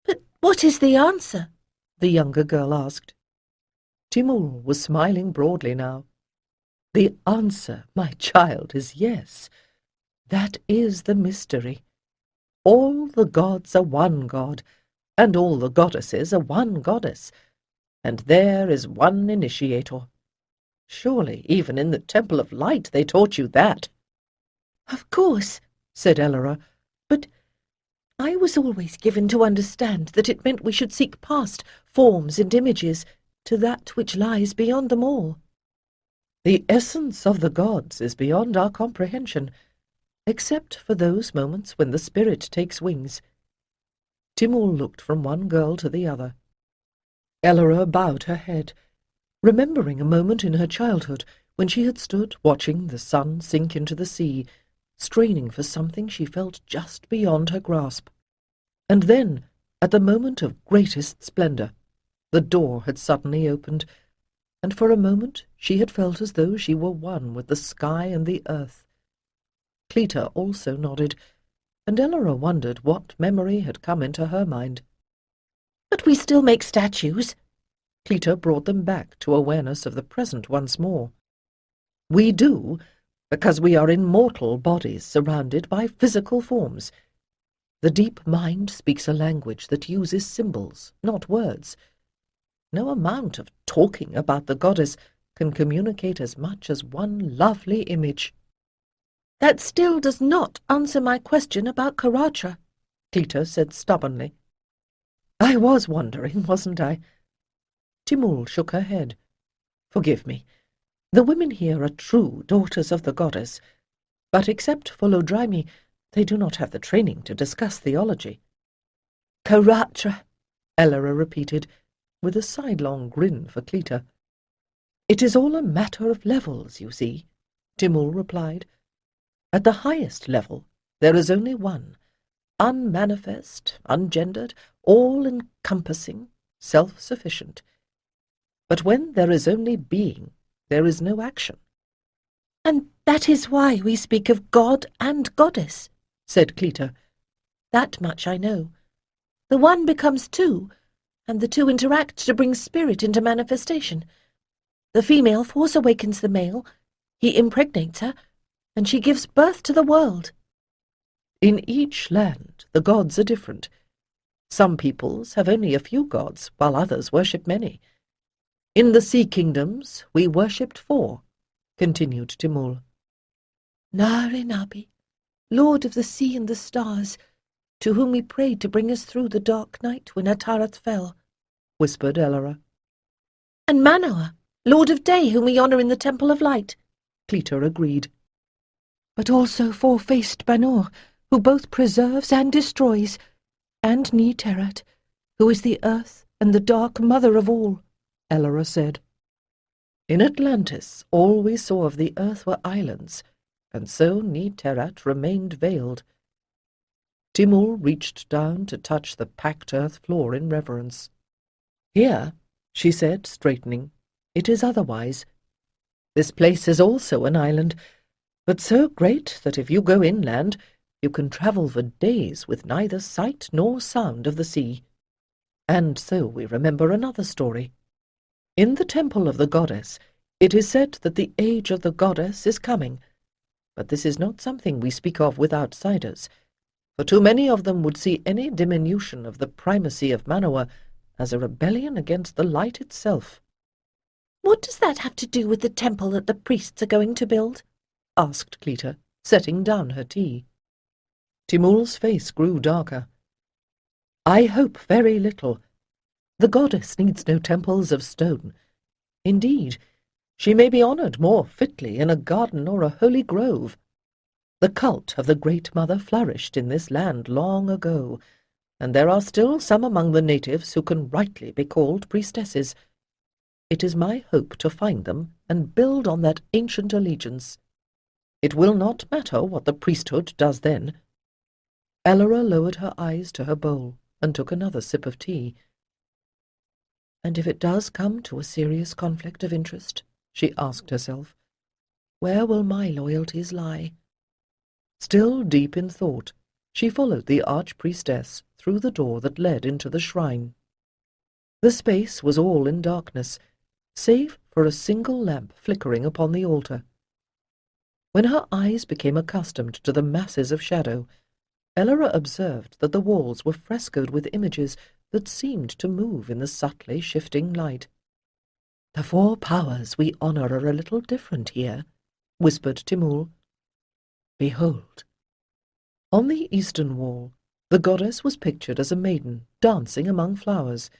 But what is the answer? The younger girl asked. Timul was smiling broadly now. The answer, my child, is yes. That is the mystery. All the gods are one god, and all the goddesses are one goddess, and there is one initiator. Surely, even in the Temple of Light they taught you that. Of course, said Elora, but I was always given to understand that it meant we should seek past forms and images to that which lies beyond them all. The essence of the gods is beyond our comprehension, except for those moments when the spirit takes wings. Timul looked from one girl to the other. Elora bowed her head, remembering a moment in her childhood when she had stood watching the sun sink into the sea, straining for something she felt just beyond her grasp. And then, at the moment of greatest splendour, the door had suddenly opened, and for a moment she had felt as though she were one with the sky and the earth. Cleta also nodded, and Elora wondered what memory had come into her mind. But we still make statues. Cleta brought them back to awareness of the present once more. We do, because we are in mortal bodies surrounded by physical forms. The deep mind speaks a language that uses symbols, not words. No amount of talking about the goddess can communicate as much as one lovely image. That still does not answer my question about Karatra, Cleta said stubbornly. I was wondering, wasn't I? Timul shook her head. Forgive me. The women here are true daughters of the goddess, but except for Lodraimi, they do not have the training to discuss theology. Karatra, Elora repeated, with a sidelong grin for Cleta. It is all a matter of levels, you see, Timul replied. At the highest level, there is only one, unmanifest, ungendered, all-encompassing, self-sufficient. But when there is only being, there is no action. And that is why we speak of God and Goddess, said Cleta. That much I know. The one becomes two, and the two interact to bring spirit into manifestation. The female force awakens the male, he impregnates her, and she gives birth to the world. In each land, the gods are different. Some peoples have only a few gods, while others worship many. In the sea kingdoms, we worshipped 4, continued Timul. Nabi, Lord of the sea and the stars, to whom we prayed to bring us through the dark night when Atarath fell, whispered Elora. And Manoa, Lord of Day, whom we honour in the Temple of Light, Cleta agreed. But also four-faced Banur, who both preserves and destroys, and Ni-Terat, who is the earth and the dark mother of all," Elora said. In Atlantis, all we saw of the earth were islands, and so Ni-Terat remained veiled. Timur reached down to touch the packed earth floor in reverence. "Here," she said, straightening, "it is otherwise. This place is also an island, but so great that if you go inland, you can travel for days with neither sight nor sound of the sea." And so we remember another story. In the temple of the goddess, it is said that the age of the goddess is coming, but this is not something we speak of with outsiders, for too many of them would see any diminution of the primacy of Manoa as a rebellion against the light itself. "What does that have to do with the temple that the priests are going to build?" asked Cleta, setting down her tea. Timur's face grew darker. "I hope very little. The goddess needs no temples of stone. Indeed, she may be honoured more fitly in a garden or a holy grove. The cult of the Great Mother flourished in this land long ago, and there are still some among the natives who can rightly be called priestesses. It is my hope to find them and build on that ancient allegiance. It will not matter what the priesthood does then." Elora lowered her eyes to her bowl and took another sip of tea. "And if it does come to a serious conflict of interest," she asked herself, "where will my loyalties lie?" Still deep in thought, she followed the archpriestess through the door that led into the shrine. The space was all in darkness, save for a single lamp flickering upon the altar. When her eyes became accustomed to the masses of shadow, Elora observed that the walls were frescoed with images that seemed to move in the subtly shifting light. "The four powers we honour are a little different here," whispered Timur. "Behold." On the eastern wall, the goddess was pictured as a maiden dancing among flowers.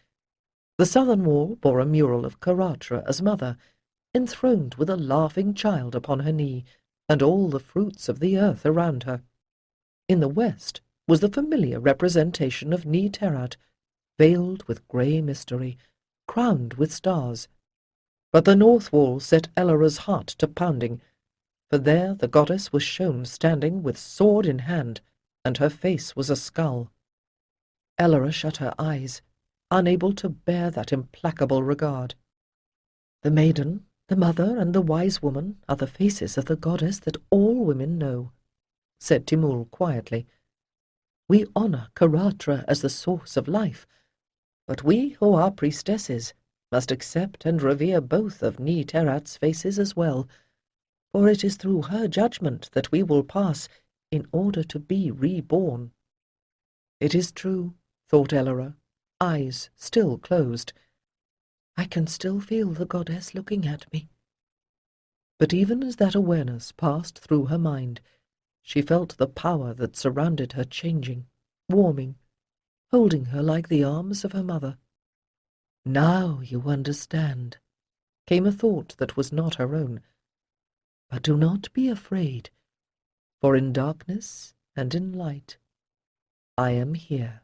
The southern wall bore a mural of Karatra as mother, enthroned with a laughing child upon her knee, and all the fruits of the earth around her. In the west was the familiar representation of Ni-Terat, veiled with grey mystery, crowned with stars. But the north wall set Elora's heart to pounding, for there the goddess was shown standing with sword in hand, and her face was a skull. Elora shut her eyes, unable to bear that implacable regard. "The maiden, the mother, and the wise woman are the faces of the goddess that all women know," said Timur quietly. "We honour Karatra as the source of life, but we who are priestesses must accept and revere both of Ni-Terat's faces as well, for it is through her judgment that we will pass in order to be reborn." "It is true," thought Elora, eyes still closed. "I can still feel the goddess looking at me." But even as that awareness passed through her mind, she felt the power that surrounded her changing, warming, holding her like the arms of her mother. "Now you understand," came a thought that was not her own. "But do not be afraid, for in darkness and in light I am here."